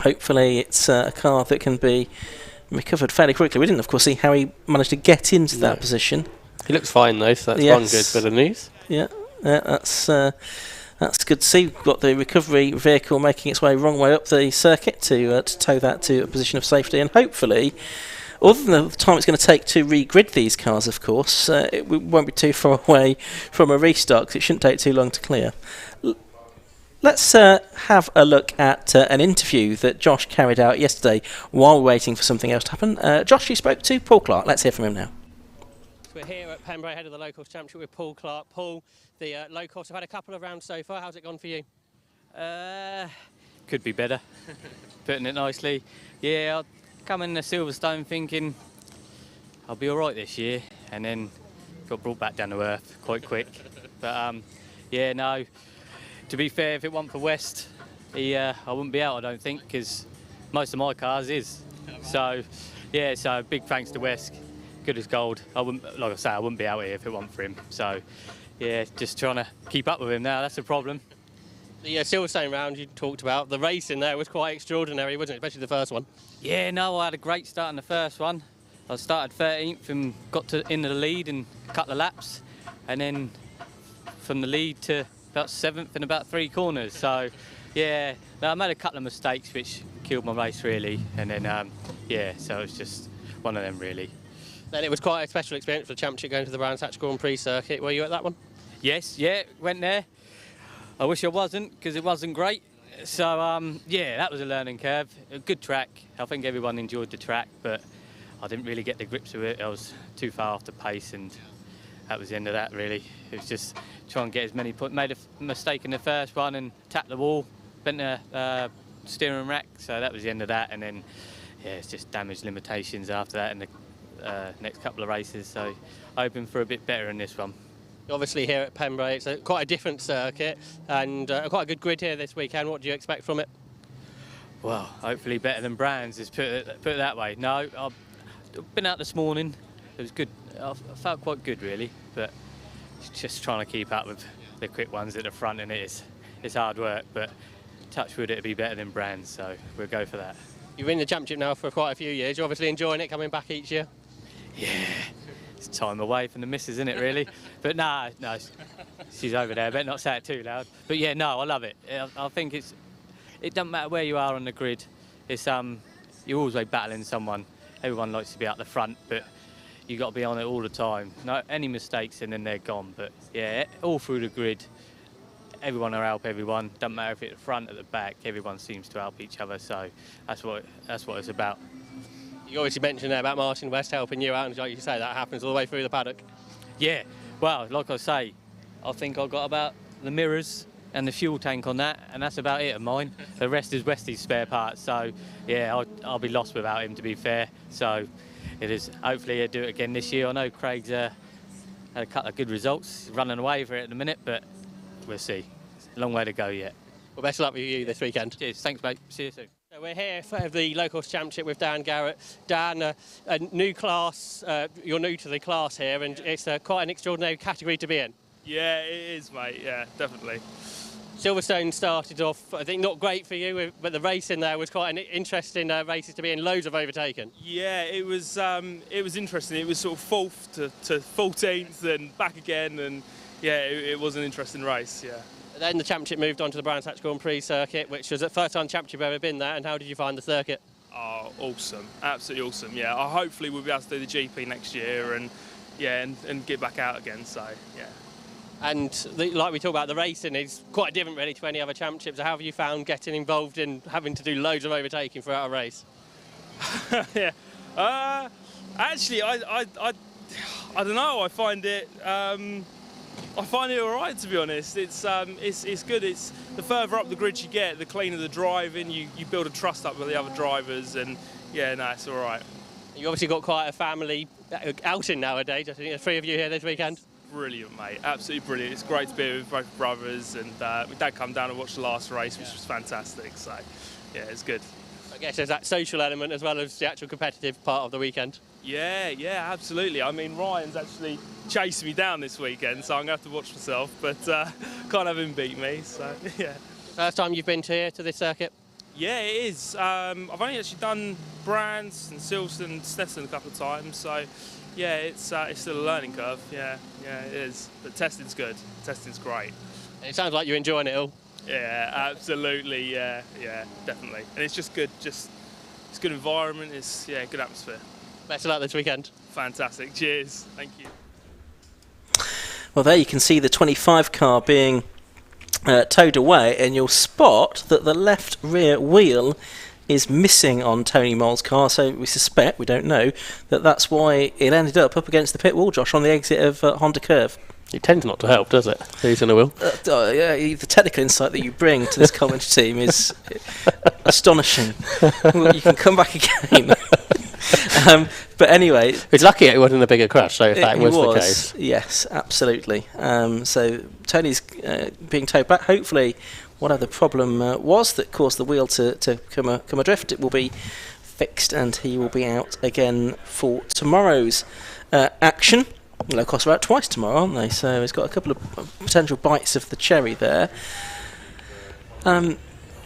Hopefully it's a car that can be recovered fairly quickly. We didn't, of course, see how he managed to get into that position. He looks fine though, so that's one good bit of news. Yeah, that's good to see. We've got the recovery vehicle making its wrong way up the circuit to tow that to a position of safety, and hopefully, other than the time it's going to take to re-grid these cars, of course, it won't be too far away from a restart, because it shouldn't take too long to clear. Let's have a look at an interview that Josh carried out yesterday while waiting for something else to happen. Josh, you spoke to Paul Clark. Let's hear from him now. We're here at Pembrey, ahead of the Locals Championship with Paul Clark. Paul, the Locals have had a couple of rounds so far. How's it gone for you? Could be better, putting it nicely. Yeah, I'll come in the Silverstone thinking I'll be all right this year, and then got brought back down to earth quite quick. But yeah, no. To be fair, if it weren't for West, I wouldn't be out, I don't think, because most of my cars is. So, yeah, so big thanks to West. Good as gold. I wouldn't, like I say, I wouldn't be out here if it weren't for him. So, yeah, just trying to keep up with him now. That's the problem. The Silverstone round you talked about, the racing there was quite extraordinary, wasn't it? Especially the first one. Yeah, no, I had a great start in the first one. I started 13th and got into the lead in a couple of laps, and then from the lead to about 7th in about 3 corners. So, yeah, no, I made a couple of mistakes which killed my race really, and then yeah, so it was just one of them really. Then it was quite a special experience for the championship going to the Brands Hatch Grand Prix circuit. Were you at that one? Yes, yeah, went there. I wish I wasn't, because it wasn't great. So, yeah, that was a learning curve. A good track. I think everyone enjoyed the track, but I didn't really get the grips with it. I was too far off the pace, and that was the end of that, really. It was just trying to get as many points. Made a mistake in the first one and tapped the wall, bent the steering rack, so that was the end of that. And then, yeah, it's just damage limitations after that in the next couple of races. So, hoping for a bit better in this one. Obviously here at Pembrey, it's quite a different circuit and quite a good grid here this weekend. What do you expect from it? Well, hopefully better than Brands, is put it that way. No, I've been out this morning. It was good. I felt quite good really, but just trying to keep up with the quick ones at the front, and it's hard work. But touch wood, it'll be better than Brands, so we'll go for that. You've been in the championship now for quite a few years. You're obviously enjoying it, coming back each year. Yeah. It's time away from the missus, isn't it, really? But no, she's over there. Better not say it too loud. But yeah, no, I love it. I think it doesn't matter where you are on the grid. It's you're always battling someone. Everyone likes to be out the front, but you got to be on it all the time. No, any mistakes and then they're gone. But yeah, all through the grid, everyone will help everyone. Doesn't matter if it's at the front or the back. Everyone seems to help each other. So that's what it's about. You obviously mentioned there about Martin West helping you out, and like you say, that happens all the way through the paddock. Yeah, well, like I say, I think I got about the mirrors and the fuel tank on that, and that's about it of mine. The rest is Westy's spare parts, so yeah, I'll be lost without him, to be fair. So it is. Hopefully he'll do it again this year. I know Craig's had a couple of good results. He's running away for it at the minute, but we'll see. It's a long way to go yet. Well, best of luck with you this weekend. Cheers, thanks mate, see you soon. So we're here for the Locals Championship with Dan Garrett. Dan, a new class, you're new to the class here, and it's quite an extraordinary category to be in. Yeah, it is, mate, yeah, definitely. Silverstone started off, I think, not great for you, but the race in there was quite an interesting races to be in, loads of overtaken. Yeah, it was interesting. It was sort of 4th to 14th and back again, and yeah, it was an interesting race, yeah. Then the championship moved on to the Brands Hatch Grand Prix circuit, which was the first time championship I've ever been there. And how did you find the circuit? Oh, awesome, absolutely awesome. Yeah, hopefully we'll be able to do the GP next year, and yeah, and get back out again. So yeah. And like we talked about, the racing is quite different really to any other championships. How have you found getting involved in having to do loads of overtaking throughout a race? Yeah, actually, I don't know. I find it. I find it all right, to be honest. It's good. It's the further up the grid you get, the cleaner the driving. You build a trust up with the other drivers, and yeah, no, it's all right. You obviously got quite a family outing nowadays. I think there's 3 of you here this weekend. Brilliant, mate. Absolutely brilliant. It's great to be with both brothers, and my dad come down and watch the last race, which was fantastic. So yeah, it's good. I guess there's that social element as well as the actual competitive part of the weekend. Yeah, absolutely. I mean, Ryan's actually chasing me down this weekend, so I'm going to have to watch myself, but can't have him beat me, so yeah. First time you've been to this circuit? Yeah, it is. I've only actually done Brands and Silverstone and Stetson a couple of times, so yeah, it's still a learning curve. Yeah, it is. But testing's good. Testing's great. It sounds like you're enjoying it all. Yeah, absolutely. Yeah, definitely. And it's just good. It's good environment. It's good atmosphere. Best of luck this weekend. Fantastic. Cheers. Thank you. Well, there you can see the 25 car being towed away, and you'll spot that the left rear wheel is missing on Tony Moll's car, so we suspect, we don't know, that's why it ended up against the pit wall, Josh, on the exit of Honda Curve. It tends not to help, does it? Who's in the wheel? Yeah, the technical insight that you bring to this commentary team is astonishing. Well, you can come back again. But anyway, it's lucky it wasn't a bigger crash, so if that was the case. Yes, absolutely. So Tony's being towed back. Hopefully, whatever the problem was that caused the wheel to come adrift, it will be fixed and he will be out again for tomorrow's action. Low cost are out twice tomorrow, aren't they? So he's got a couple of potential bites of the cherry there.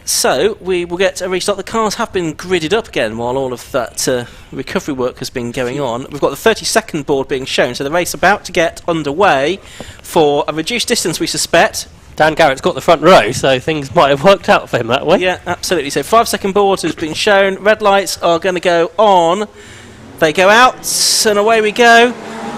So we will get a restart. The cars have been gridded up again while all of that recovery work has been going on. We've got the 30-second board being shown, so the race about to get underway for a reduced distance, we suspect. Dan Garrett's got the front row, so things might have worked out for him that way. Yeah, absolutely. So 5-second board has been shown. Red lights are going to go on. They go out, and away we go.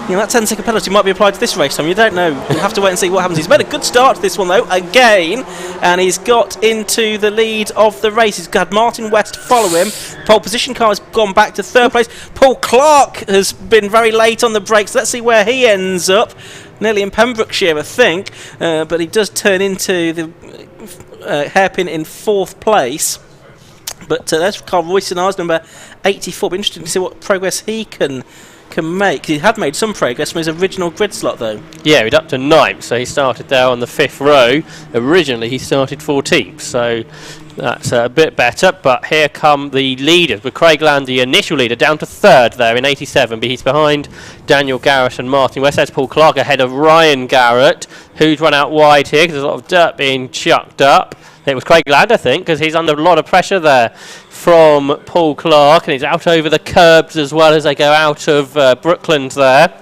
You know, that 10-second penalty might be applied to this race, Tom. You don't know. You'll have to wait and see what happens. He's made a good start to this one, though, again, and he's got into the lead of the race. He's had Martin West follow him. Pole position car has gone back to third place. Paul Clark has been very late on the brakes. Let's see where he ends up. Nearly in Pembrokeshire, I think, but he does turn into the hairpin in fourth place. But that's Carl Roycenars, number 84. Be interesting to see what progress he can make. He had made some progress from his original grid slot, though. Yeah, he'd up to 9th, so he started there on the 5th row. Originally, he started 14th, so that's a bit better. But here come the leaders, with Craig Land, the initial leader, down to 3rd there in 87. But he's behind Daniel Garrett and Martin West. There's Paul Clark ahead of Ryan Garrett, who's run out wide here because there's a lot of dirt being chucked up. It was Craig Land, I think, because he's under a lot of pressure there from Paul Clark, and he's out over the curbs as well as they go out of Brooklands there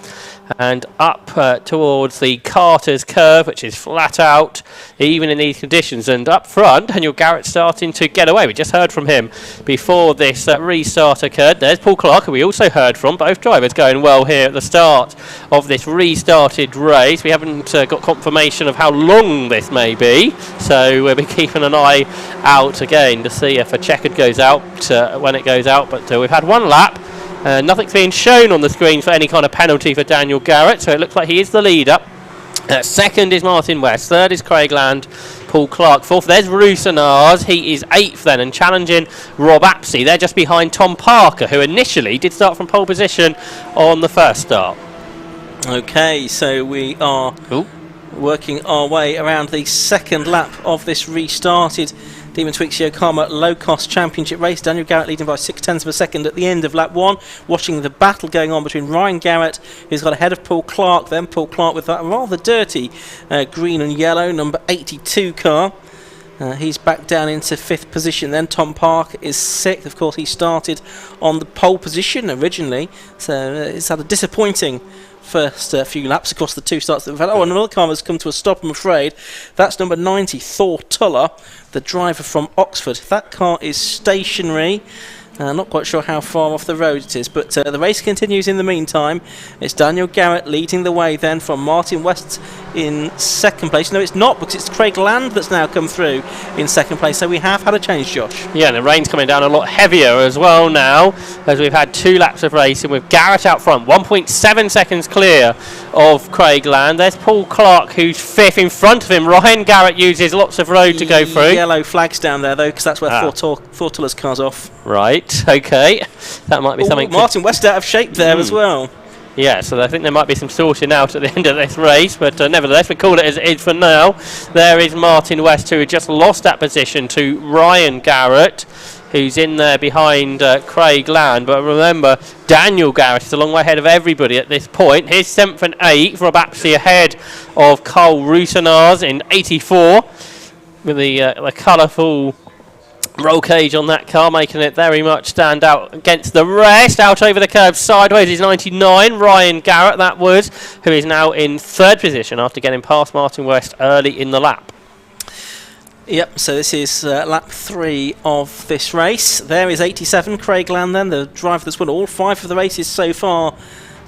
and up towards the Carter's curve, which is flat out even in these conditions. And up front, Daniel Garrett starting to get away. We just heard from him before this restart occurred. There's Paul Clark, who we also heard from. Both drivers going well here at the start of this restarted race. We haven't got confirmation of how long this may be, so we'll be keeping an eye out again to see if a checkered goes out when it goes out. But we've had one lap. Nothing's being shown on the screen for any kind of penalty for Daniel Garrett, so it looks like he is the leader. 2nd is Martin West, 3rd is Craig Land, Paul Clark 4th. There's Roussenars, he is 8th then, and challenging Rob Apsey. They're just behind Tom Parker, who initially did start from pole position on the first start. Okay, so we are working our way around the second lap of this restarted Demon Twix Yokohama low-cost championship race. Daniel Garrett leading by 0.6 of a second at the end of lap 1. Watching the battle going on between Ryan Garrett, who's got ahead of Paul Clark, then Paul Clark with that rather dirty green and yellow number 82 car. He's back down into 5th position. Then Tom Park is 6th. Of course, he started on the pole position originally, so it's had a disappointing first few laps across the 2 starts that we've had. Oh, and another car has come to a stop, I'm afraid. That's number 90, Thor Tuller, the driver from Oxford. That car is stationary. Not quite sure how far off the road it is, but the race continues in the meantime. It's Daniel Garrett leading the way then from Martin West in 2nd place. No, it's not, because it's Craig Land that's now come through in 2nd place. So we have had a change, Josh. Yeah, and the rain's coming down a lot heavier as well now, as we've had 2 laps of racing with Garrett out front, 1.7 seconds clear of Craig Land. There's Paul Clark, who's 5th. In front of him, Ryan Garrett uses lots of road to go through. Yellow flags down there, though, because that's where Thor Tuller's car's off. Right, okay. That might be something. Martin West out of shape there as well. Yeah, so I think there might be some sorting out at the end of this race, but nevertheless, we call it as it is for now. There is Martin West, who had just lost that position to Ryan Garrett, who's in there behind Craig Land. But remember, Daniel Garrett is a long way ahead of everybody at this point. Here's 7th and 8th, Rob Apsey ahead of Carl Roussenars in 84, with the colourful roll cage on that car, making it very much stand out against the rest. Out over the curb sideways is 99, Ryan Garrett, that was, who is now in 3rd position after getting past Martin West early in the lap. Yep, so this is lap 3 of this race. There is 87, Craig Land then, the driver that's won all 5 of the races so far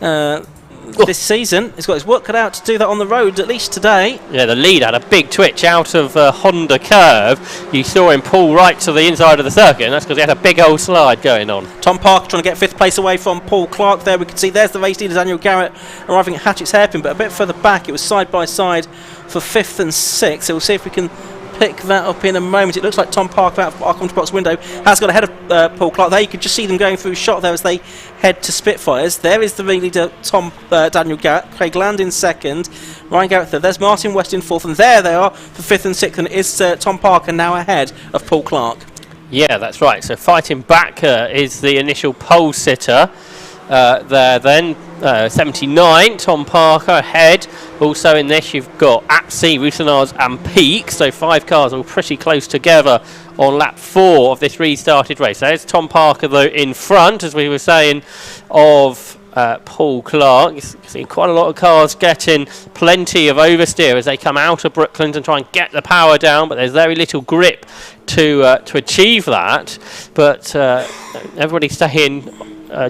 this season. He's got his work cut out to do that on the road, at least today. Yeah, the lead had a big twitch out of Honda curve. You saw him pull right to the inside of the circuit, and that's because he had a big old slide going on. Tom Parker trying to get 5th place away from Paul Clark there. We can see there's the race leader, Daniel Garrett, arriving at Hatchett's Hairpin, but a bit further back it was side by side for 5th and 6th. So we'll see if we can pick that up in a moment. It looks like Tom Parker out of our commentary box window has got ahead of Paul Clark there. You could just see them going through shot there as they head to Spitfires. There is the ring leader, Daniel Garrett. Craig Land in 2nd, Ryan Garrett 3rd. There's Martin West in 4th, and there they are for 5th and 6th, and it is Tom Parker now ahead of Paul Clark. Yeah, that's right. So fighting back is the initial pole sitter there then. 79, Tom Parker ahead. Also in this you've got Apsey, Roussillons and Peak, so 5 cars all pretty close together on lap 4 of this restarted race. There's Tom Parker though in front, as we were saying, of Paul Clark. You see quite a lot of cars getting plenty of oversteer as they come out of Brooklands and try and get the power down, but there's very little grip to achieve that. But everybody staying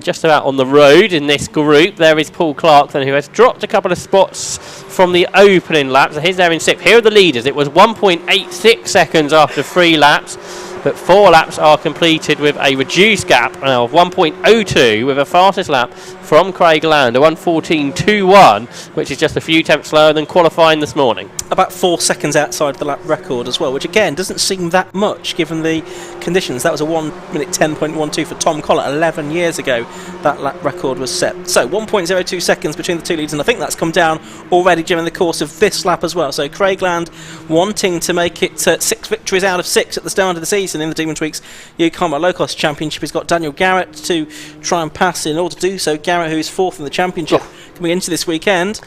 just about on the road in this group. There is Paul Clark then, who has dropped a couple of spots from the opening laps. He's there in 6th. Here are the leaders. It was 1.86 seconds after 3 laps, but 4 laps are completed with a reduced gap now of 1.02, with a fastest lap from Craig Land, a 1:14.21, which is just a few tenths slower than qualifying this morning. About 4 seconds outside the lap record as well, which again doesn't seem that much given the conditions. That was a 1:10.12 for Tom Collett 11 years ago. That lap record was set. So 1.02 seconds between the 2 leaders, and I think that's come down already during the course of this lap as well. So Craig Land wanting to make it 6 victories out of 6 at the start of the season in the Demon Tweaks Yokohama Low Cost Championship. He's got Daniel Garrett to try and pass in order to do so. Garrett, who's 4th in the championship coming into this weekend.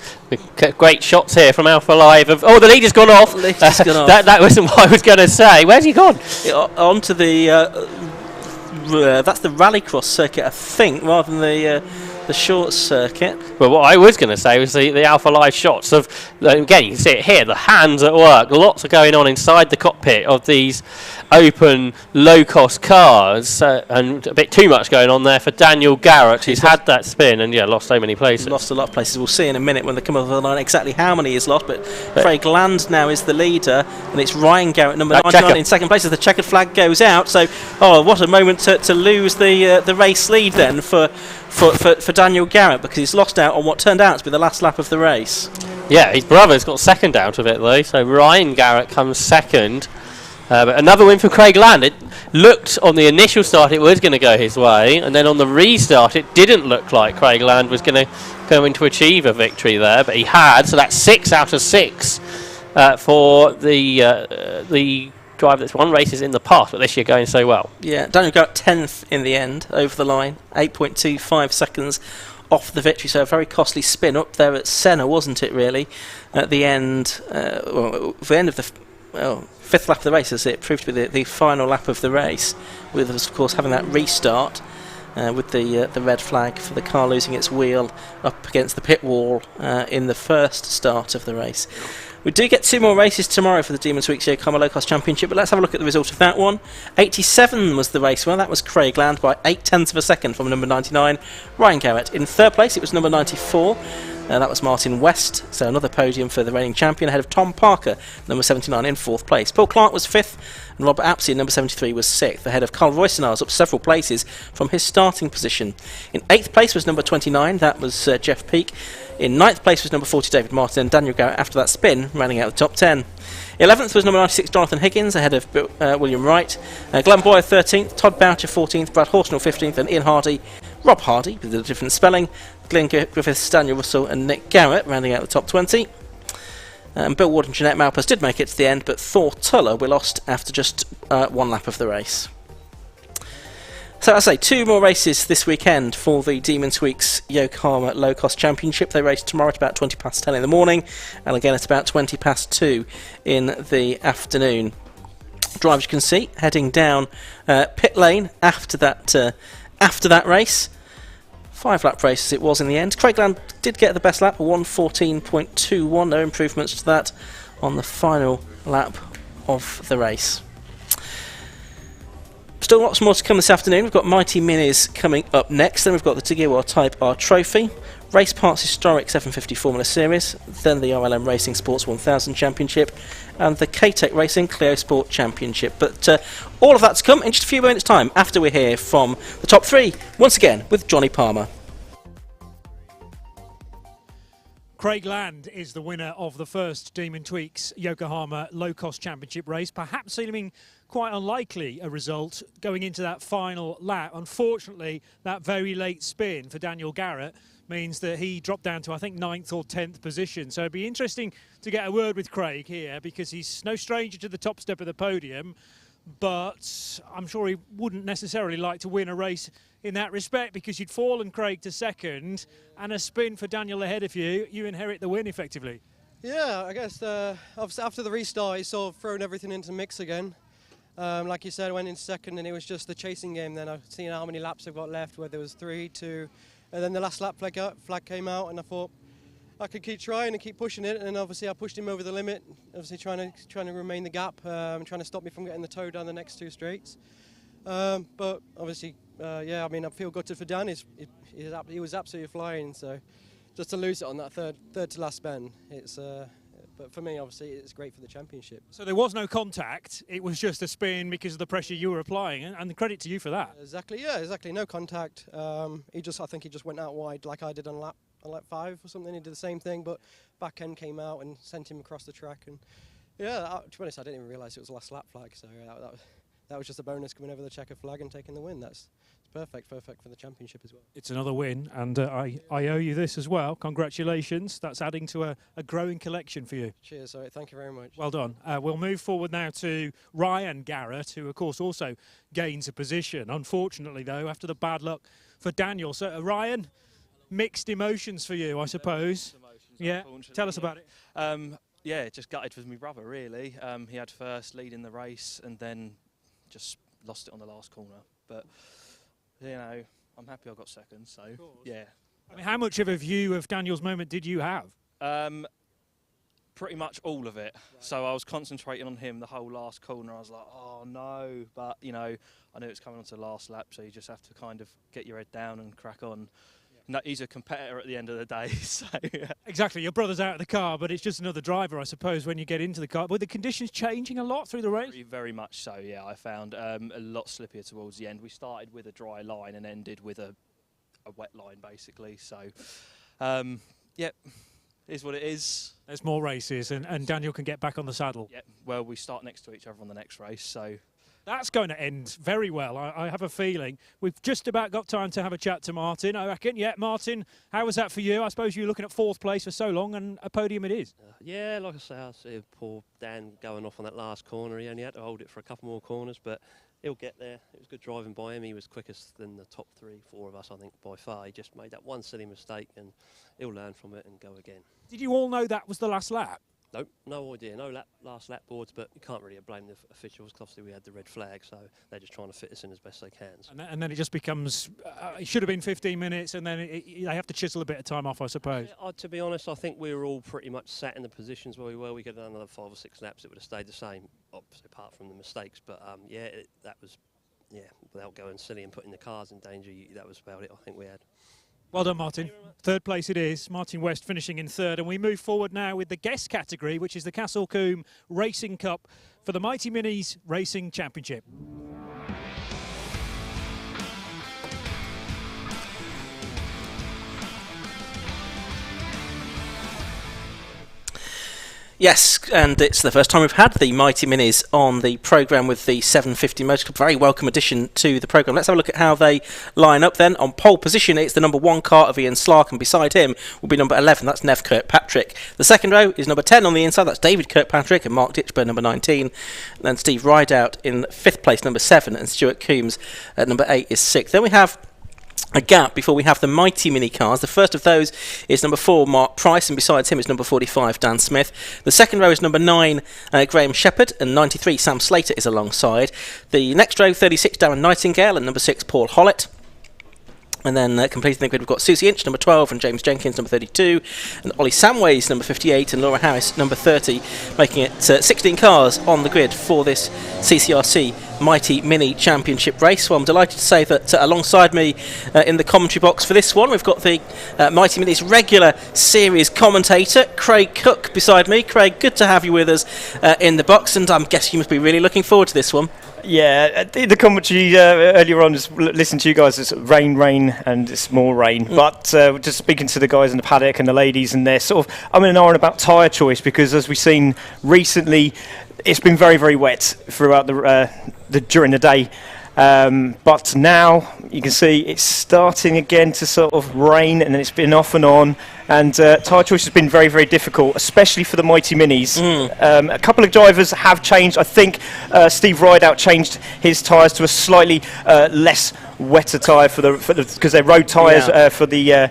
Great shots here from Alpha Live. The leader's gone off. That wasn't what I was going to say. Where's he gone? Onto the that's the Rallycross circuit, I think, rather than the short circuit. Well, what I was going to say was the Alpha Live shots of, again, you can see it here, the hands at work. Lots are going on inside the cockpit of these open, low-cost cars, and a bit too much going on there for Daniel Garrett, who's had that spin and lost so many places. Lost a lot of places. We'll see in a minute when they come over the line exactly how many he's lost, but Craig Land now is the leader, and it's Ryan Garrett, number 99, in 2nd place as the checkered flag goes out. So, what a moment to lose the race lead then for Daniel Garrett, because he's lost out on what turned out to be the last lap of the race. Yeah, his brother's got 2nd out of it though, so Ryan Garrett comes 2nd. But another win for Craig Land. It looked on the initial start it was going to go his way, and then on the restart it didn't look like Craig Land was going to achieve a victory there, but he had, so that's 6 out of 6 for the driver that's won races in the past, but this year going so well. Yeah, Daniel Garrett 10th in the end, over the line, 8.25 seconds off the victory, so a very costly spin up there at Senna, wasn't it really, at the end, the end of the 5th lap of the race, as it proved to be the final lap of the race, with us of course having that restart with the red flag for the car losing its wheel up against the pit wall in the first start of the race. We do get 2 more races tomorrow for the Demon Tweaks Yokohama Low Cost Championship, but let's have a look at the result of that one. 87 was the race winner. That was Craig Land by 0.8 of a second from number 99, Ryan Garrett. In 3rd place, it was number 94. That was Martin West, so another podium for the reigning champion, ahead of Tom Parker, number 79, in 4th place. Paul Clark was 5th, and Robert Apsey, number 73, was 6th, ahead of Carl Roysenars, up several places from his starting position. In 8th place was number 29, that was Jeff Peake. In 9th place was number 40, David Martin, and Daniel Garrett, after that spin, rounding out the top 10. 11th was number 96, Jonathan Higgins, ahead of William Wright. Glenn Boyer 13th, Todd Boucher 14th, Brad Horsnell 15th, and Ian Hardy, Rob Hardy, with a different spelling, Glenn Griffiths, Daniel Russell and Nick Garrett rounding out the top 20. Bill Ward and Jeanette Malpas did make it to the end, but Thor Tuller were lost after just 1 lap of the race. So as I say, 2 more races this weekend for the Demon Tweaks Yokohama Low Cost Championship. They race tomorrow at about 20 past 10 in the morning, and again at about 20 past 2 in the afternoon. drivers you can see heading down pit lane after that race. 5-lap race it was in the end. Craig Land did get the best lap, 1:14.21. No improvements to that on the final lap of the race. Still lots more to come this afternoon. We've got Mighty Minis coming up next. Then we've got the Jaguar Type R Trophy, Race Parts Historic 750 Formula Series, then the RLM Racing Sports 1000 Championship, and the K-Tech Racing Clio Sport Championship. But all of that to come in just a few minutes' time after we hear from the top three, once again with Johnny Palmer. Craig Land is the winner of the first Demon Tweaks Yokohama low-cost championship race, perhaps seeming quite unlikely a result going into that final lap. Unfortunately, that very late spin for Daniel Garrett means that he dropped down to, I think, 9th or 10th position. So it'd be interesting to get a word with Craig here, because he's no stranger to the top step of the podium, but I'm sure he wouldn't necessarily like to win a race in that respect, because you'd fallen, Craig, to second, and a spin for Daniel ahead of you, you inherit the win effectively. Yeah, I guess after the restart, he's sort of thrown everything into the mix again. Like you said, I went in second, and it was just the chasing game then. I've seen how many laps I've got left, where there was 3, 2, and then the last lap flag came out, and I thought I could keep trying and keep pushing it, and obviously I pushed him over the limit, obviously trying to remain the gap, trying to stop me from getting the toe down the next 2 straights. But obviously, yeah, I mean, I feel gutted for Dan. He was absolutely flying, so just to lose it on that third to last bend, it's. But for me, obviously, it's great for the championship. So there was no contact. It was just a spin because of the pressure you were applying, and the credit to you for that. Exactly. Yeah, exactly. No contact. I think he just went out wide like I did on lap 5 or something. He did the same thing, but back end came out and sent him across the track. And yeah, to be honest, I didn't even realise it was the last lap flag. So that was just a bonus coming over the checker flag and taking the win. That's perfect for the championship as well. It's another win, and I owe you this as well. Congratulations. That's adding to a growing collection for you. Cheers. All right, thank you very much. Well done. We'll move forward now to Ryan Garrett, who of course also gains a position. Unfortunately, though, after the bad luck for Daniel. So Ryan, mixed emotions for you, I suppose. Yeah. Tell us about it. Yeah, just gutted for my brother, really. He had first lead in the race and then just lost it on the last corner. But you know, I'm happy I got second, so yeah. I mean, how much of a view of Daniel's moment did you have? Pretty much all of it. Right. So I was concentrating on him the whole last corner. I was like, oh no, but you know, I knew it was coming onto the last lap, so you just have to kind of get your head down and crack on. No, he's a competitor at the end of the day. So yeah. Exactly, your brother's out of the car, but it's just another driver, I suppose, when you get into the car. Were the conditions changing a lot through the race? Very much so, yeah. I found a lot slippier towards the end. We started with a dry line and ended with a wet line, basically. So, yeah, is what it is. There's more races, and Daniel can get back on the saddle. Yeah, well, we start next to each other on the next race, so... That's going to end very well, I have a feeling. We've just about got time to have a chat to Martin, I reckon. Yeah, Martin, how was that for you? I suppose you were looking at 4th place for so long, and a podium it is. Yeah, like I say, I see poor Dan going off on that last corner. He only had to hold it for a couple more corners, but he'll get there. It was good driving by him. He was quickest than the top 3, 4 of us, I think, by far. He just made that one silly mistake, and he'll learn from it and go again. Did you all know that was the last lap? Nope, no idea. No last lap boards, but you can't really blame the officials because obviously we had the red flag, so they're just trying to fit us in as best they can. So. And then it just becomes, it should have been 15 minutes, and then they have to chisel a bit of time off, I suppose. Yeah, to be honest, I think we were all pretty much sat in the positions where we were. We could have done another 5 or 6 laps, it would have stayed the same, obviously apart from the mistakes. But yeah, that was, yeah, without going silly and putting the cars in danger, that was about it I think we had. Well done, Martin. 3rd place it is. Martin West finishing in 3rd. And we move forward now with the guest category, which is the Castle Combe Racing Cup for the Mighty Minis Racing Championship. Yes, and it's the first time we've had the Mighty Minis on the programme with the 750 Motor Club. Very welcome addition to the programme. Let's have a look at how they line up then. On pole position, it's the number 1 car of Ian Slark, and beside him will be number 11, that's Nev Kirkpatrick. The second row is number 10 on the inside, that's David Kirkpatrick, and Mark Ditchburn, number 19. And then Steve Rideout in 5th place, number 7, and Stuart Coombs at number 8 is 6th. Then we have a gap before we have the Mighty Mini cars. The first of those is number 4, Mark Price, and besides him is number 45, Dan Smith. The second row is number 9, Graham Shepherd, and 93, Sam Slater is alongside. The next row, 36, Darren Nightingale, and number 6, Paul Hollett. And then completing the grid, we've got Susie Inch, number 12, and James Jenkins, number 32, and Ollie Samways, number 58, and Laura Harris, number 30, making it 16 cars on the grid for this CCRC Mighty Mini Championship race. Well, I'm delighted to say that alongside me in the commentary box for this one, we've got the Mighty Mini's regular series commentator, Craig Cook, beside me. Craig, good to have you with us in the box, and I'm guessing you must be really looking forward to this one. Yeah, the commentary earlier on, just listening to you guys, it's rain, and it's more rain. But just speaking to the guys in the paddock and the ladies, and they're sort of umming and ahhing about tyre choice, because as we've seen recently, it's been very, very wet throughout during the day. But now you can see it's starting again to sort of rain, and then it's been off and on. And tyre choice has been very, very difficult, especially for the Mighty Minis. A couple of drivers have changed. I think Steve Rideout changed his tyres to a slightly less wetter tyre because they're road tyres for the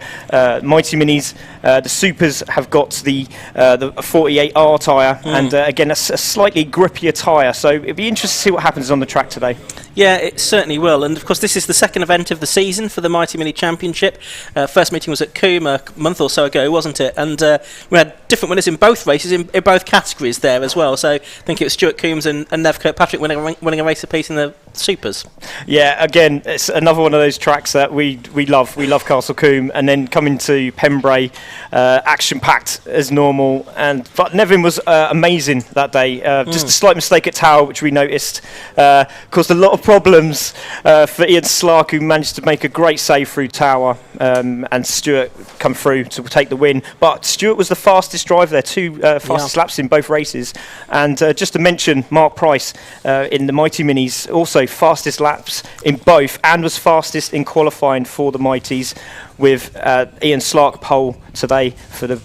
Mighty Minis. The Supers have got the 48R tyre, and again a slightly grippier tyre. So it'd be interesting to see what happens on the track today. Yeah, it certainly will. And of course, this is the second event of the season for the Mighty Mini Championship. First meeting was at Coombe a month or so ago, wasn't it? And we had different winners in both races, in both categories there as well. So I think it was Stuart Coombs and Nev Kirkpatrick winning a race apiece in the Supers. Yeah, again, it's another one of those tracks that we love. We love Castle Coombe, and then coming to Pembrey, action-packed as normal. But Nevin was amazing that day. Just a slight mistake at Tower, which we noticed, caused a lot of problems for Ian Slark, who managed to make a great save through Tower, and Stuart come through to take the win. But Stuart was the fastest driver there, two fastest laps in both races. And just to mention, Mark Price in the Mighty Minis, also fastest laps in both, and was fastest in qualifying for the Mighties, with Ian Slark pole today for the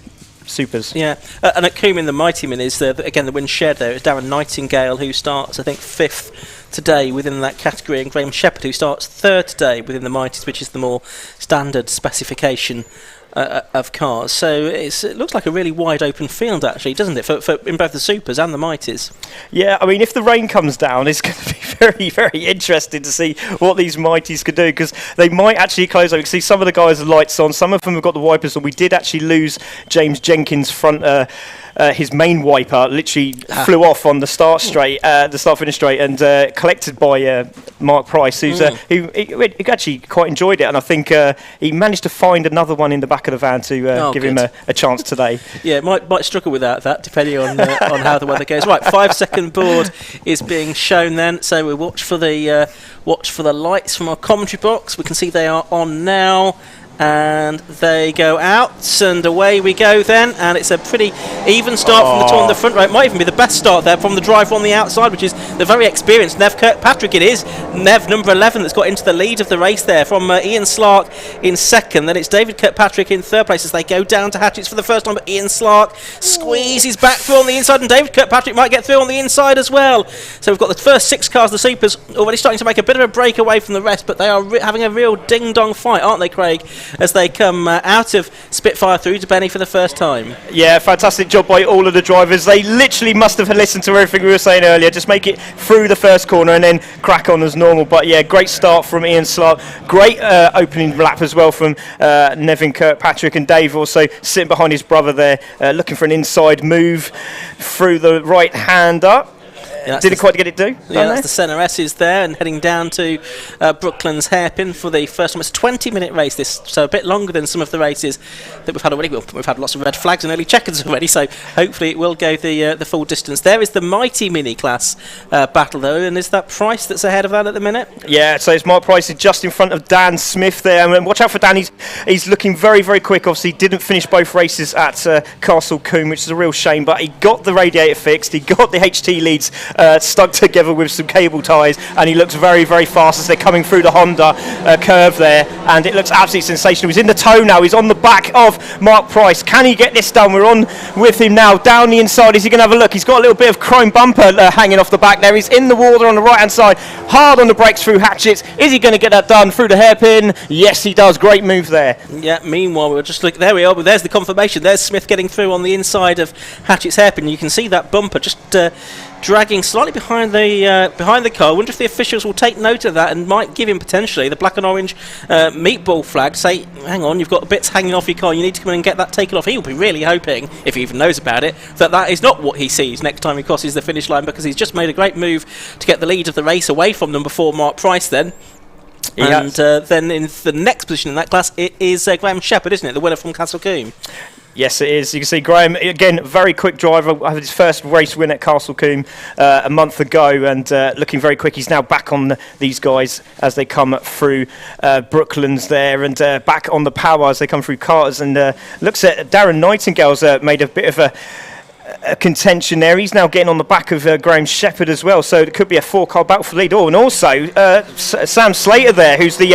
Supers. Yeah, and at Coombe in the Mighty Minis, again the win shared there. It's Darren Nightingale who starts, I think, 5th today within that category, and Graham Shepherd who starts 3rd today within the Mighties, which is the more standard specification of cars. So it looks like a really wide open field, actually, doesn't it, for in both the Supers and the Mighties? Yeah, I mean, if the rain comes down, it's going to be very, very interesting to see what these Mighties could do, because they might actually close over. You can see some of the guys have lights on, some of them have got the wipers on. We did actually lose James Jenkins' front his main wiper literally flew off on the start finish straight, and collected by Mark Price, who actually quite enjoyed it, and I think he managed to find another one in the back of the van to give him a chance today. Yeah, might struggle without that, depending on how the weather goes. Right, 5-second board is being shown then, so we watch for the lights from our commentary box. We can see they are on now. And they go out, and away we go then, and it's a pretty even start from the two on the front row. It might even be the best start there from the driver on the outside, which is the very experienced Nev Kirkpatrick. It is Nev, number 11, that's got into the lead of the race there, from Ian Slark in 2nd. Then it's David Kirkpatrick in 3rd place as they go down to hatchets for the first time, but Ian Slark squeezes back through on the inside, and David Kirkpatrick might get through on the inside as well. So we've got the first 6 cars, the Supers, already starting to make a bit of a break away from the rest, but they are having a real ding-dong fight, aren't they, Craig, as they come out of Spitfire through to Benny for the first time. Yeah, fantastic job by all of the drivers. They literally must have listened to everything we were saying earlier. Just make it through the first corner and then crack on as normal. But yeah, great start from Ian Slark. Great opening lap as well from Nevin Kirkpatrick, and Dave also sitting behind his brother there, looking for an inside move through the right hand up. Yeah, didn't quite get it done. Yeah, that's the centre S's there, and heading down to Brooklands Hairpin for the first time. It's a 20-minute race, this, so a bit longer than some of the races that we've had already. We've had lots of red flags and early checkers already, so hopefully it will go the full distance. There is the Mighty Mini class battle, though, and is that Price that's ahead of that at the minute? Yeah, so it's Mark Price is just in front of Dan Smith there, and watch out for Dan. He's looking very, very quick. Obviously, didn't finish both races at Castle Coombe, which is a real shame, but he got the radiator fixed, he got the HT leads stuck together with some cable ties, and he looks very, very fast as they're coming through the Honda curve there, and it looks absolutely sensational. He's in the toe now. He's on the back of Mark Price. Can he get this done? We're on with him now. Down the inside, is he going to have a look? He's got a little bit of chrome bumper hanging off the back there. He's in the water on the right-hand side, hard on the brakes through Hatchets. Is he going to get that done through the hairpin? Yes, he does. Great move there. Yeah, meanwhile, we're just looking. There we are. But there's the confirmation. There's Smith getting through on the inside of Hatchet's hairpin. You can see that bumper just dragging slightly behind the car. I wonder if the officials will take note of that and might give him potentially the black and orange meatball flag. Say, hang on, you've got bits hanging off your car. You need to come in and get that taken off. He'll be really hoping, if he even knows about it, that is not what he sees next time he crosses the finish line, because he's just made a great move to get the lead of the race away from number 4 Mark Price then. And then in the next position in that class, it is Graham Shepherd, isn't it? The winner from Castle Combe. Yes, it is. You can see Graham, again, very quick driver. Had his first race win at Castle Combe a month ago, and looking very quick. He's now back on these guys as they come through Brooklands there, and back on the power as they come through Carters. And looks at Darren Nightingale's made a bit of a contention there. He's now getting on the back of Graham Shepherd as well, so it could be a 4-car battle for the lead. And also Sam Slater there, who's the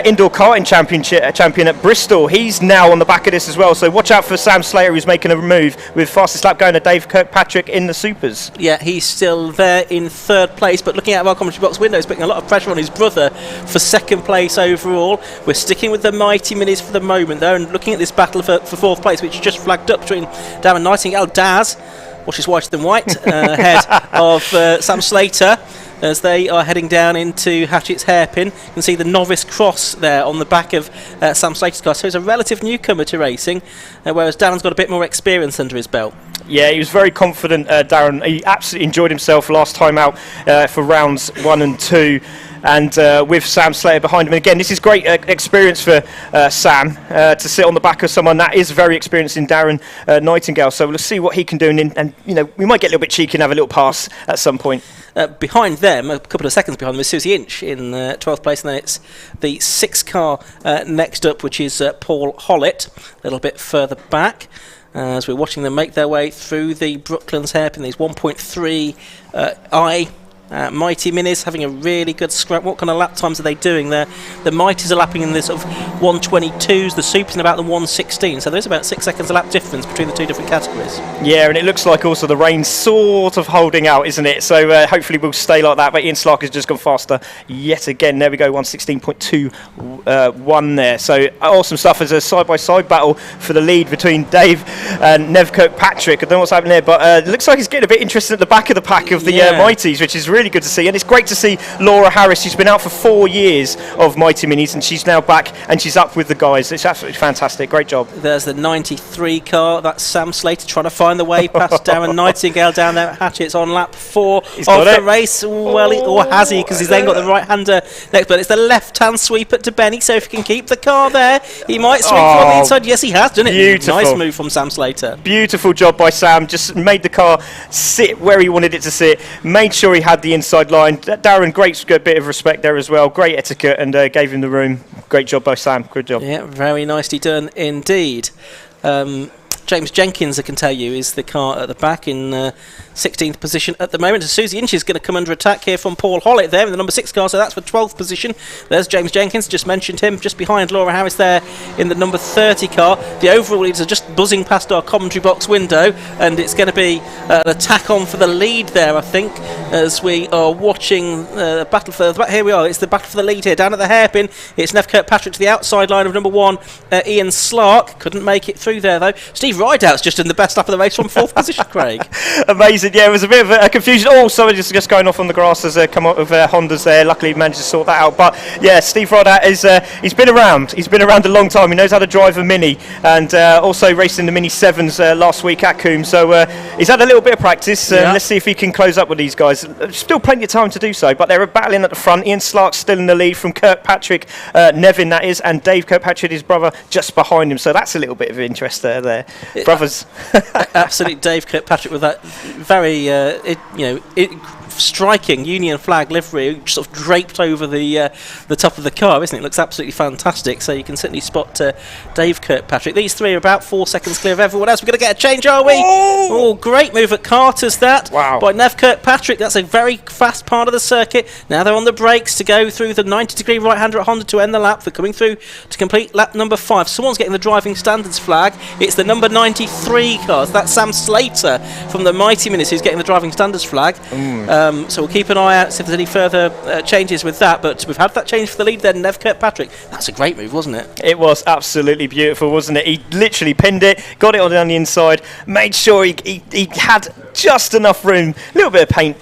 indoor karting champion at Bristol. He's now on the back of this as well, so watch out for Sam Slater, who's making a move with fastest lap going to Dave Kirkpatrick in the Supers. Yeah, he's still there in 3rd place, but looking out of our commentary box window, he's putting a lot of pressure on his brother for 2nd place overall. We're sticking with the Mighty Minis for the moment though, and looking at this battle for 4th place, which just flagged up between Darren Nightingale, Daz, which is whiter than white, ahead of Sam Slater as they are heading down into Hatchet's hairpin. You can see the novice cross there on the back of Sam Slater's car. So he's a relative newcomer to racing, whereas Darren's got a bit more experience under his belt. Yeah, he was very confident, Darren. He absolutely enjoyed himself last time out for rounds 1 and 2. And with Sam Slater behind him. And again, this is great experience for Sam to sit on the back of someone that is very experienced in Darren Nightingale. So we'll see what he can do, and you know, we might get a little bit cheeky and have a little pass at some point. Behind them, a couple of seconds behind them, is Susie Inch in 12th place, and then it's the 6 car next up, which is Paul Hollett, a little bit further back. As we're watching them make their way through the Brooklands hairpin, these 1.3 Mighty Minis having a really good scrap. What kind of lap times are they doing there? The Mighties are lapping in this sort of 122s, the Supers in about the 116, so there's about 6 seconds a lap difference between the 2 different categories. Yeah, and it looks like also the rain's sort of holding out, isn't it? So hopefully we'll stay like that, but Ian Slark has just gone faster yet again. There we go, 116.21 there. So awesome stuff as a side-by-side battle for the lead between Dave and Nev Kirkpatrick. I don't know what's happening there, but it looks like it's getting a bit interesting at the back of the pack of the Mighties, which is really good to see. And it's great to see Laura Harris. She's been out for 4 years of Mighty Minis, and she's now back and she's up with the guys. It's absolutely fantastic. Great job. There's the 93 car. That's Sam Slater trying to find the way past Darren Nightingale down there at Hatchet's on lap 4 of the race. Well, or has he? Because he's then got the right-hander next, but it's the left-hand sweep at DeBenny, so if he can keep the car there, he might sweep from the inside. Yes, he has done it. Beautiful. Nice move from Sam Slater. Beautiful job by Sam. Just made the car sit where he wanted it to sit, made sure he had the inside line. Darren, great bit of respect there as well. Great etiquette, and gave him the room. Great job by Sam. Good job. Yeah, very nicely done indeed. James Jenkins, I can tell you, is the car at the back in 16th position at the moment. Susie Inch is going to come under attack here from Paul Hollett there in the number 6 car, so that's for 12th position. There's James Jenkins, just mentioned him, just behind Laura Harris there in the number 30 car. The overall leaders are just buzzing past our commentary box window, and it's going to be an attack on for the lead there, I think, as we are watching the battle for the... Here we are, it's the battle for the lead here. Down at the hairpin, it's Nev Kirkpatrick to the outside line of number 1, Ian Slark. Couldn't make it through there, though. Steve Rideout's just in the best lap of the race from 4th position, Craig. Amazing, yeah, it was a bit of a confusion. Oh, someone just going off on the grass as come up with Hondas there. Luckily, he managed to sort that out. But yeah, Steve Rideout is he's been around. He's been around a long time. He knows how to drive a Mini, and also racing the Mini 7s last week at Combe. So he's had a little bit of practice. Let's see if he can close up with these guys. Still plenty of time to do so, but they're battling at the front. Ian Slark's still in the lead from Kirkpatrick, Nevin that is, and Dave Kirkpatrick, his brother, just behind him. So that's a little bit of interest there. Brothers. Absolutely, Dave Kirkpatrick with that very, striking Union flag livery sort of draped over the top of the car, isn't it? It looks absolutely fantastic. So you can certainly spot Dave Kirkpatrick. These three are about 4 seconds clear of everyone else. We're going to get a change, are we? Oh, great move at Carter's that. Wow. By Nev Kirkpatrick. That's a very fast part of the circuit. Now they're on the brakes to go through the 90-degree right-hander at Honda to end the lap. They're coming through to complete lap number 5. Someone's getting the driving standards flag. It's the number 93 cars. That's Sam Slater from the Mighty Minis who's getting the driving standards flag. So we'll keep an eye out, see if there's any further changes with that. But we've had that change for the lead then, Nev Kirkpatrick. That's a great move, wasn't it? It was absolutely beautiful, wasn't it? He literally pinned it, got it on the inside, made sure he had just enough room, a little bit of paint.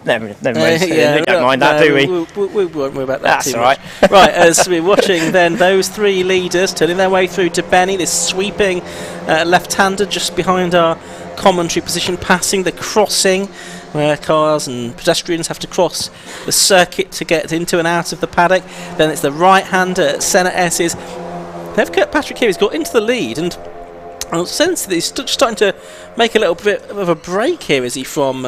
Never mind. We don't mind that, do we? We won't worry about that. That's too all right. much. Right, as we're watching then those three leaders turning their way through to Benny, this sweeping left-hander just behind our commentary position, passing the crossing where cars and pedestrians have to cross the circuit to get into and out of the paddock. Then it's the right-hander at Senna S's. Nev Kirkpatrick here has got into the lead, and I sense that he's starting to make a little bit of a break here, is he, from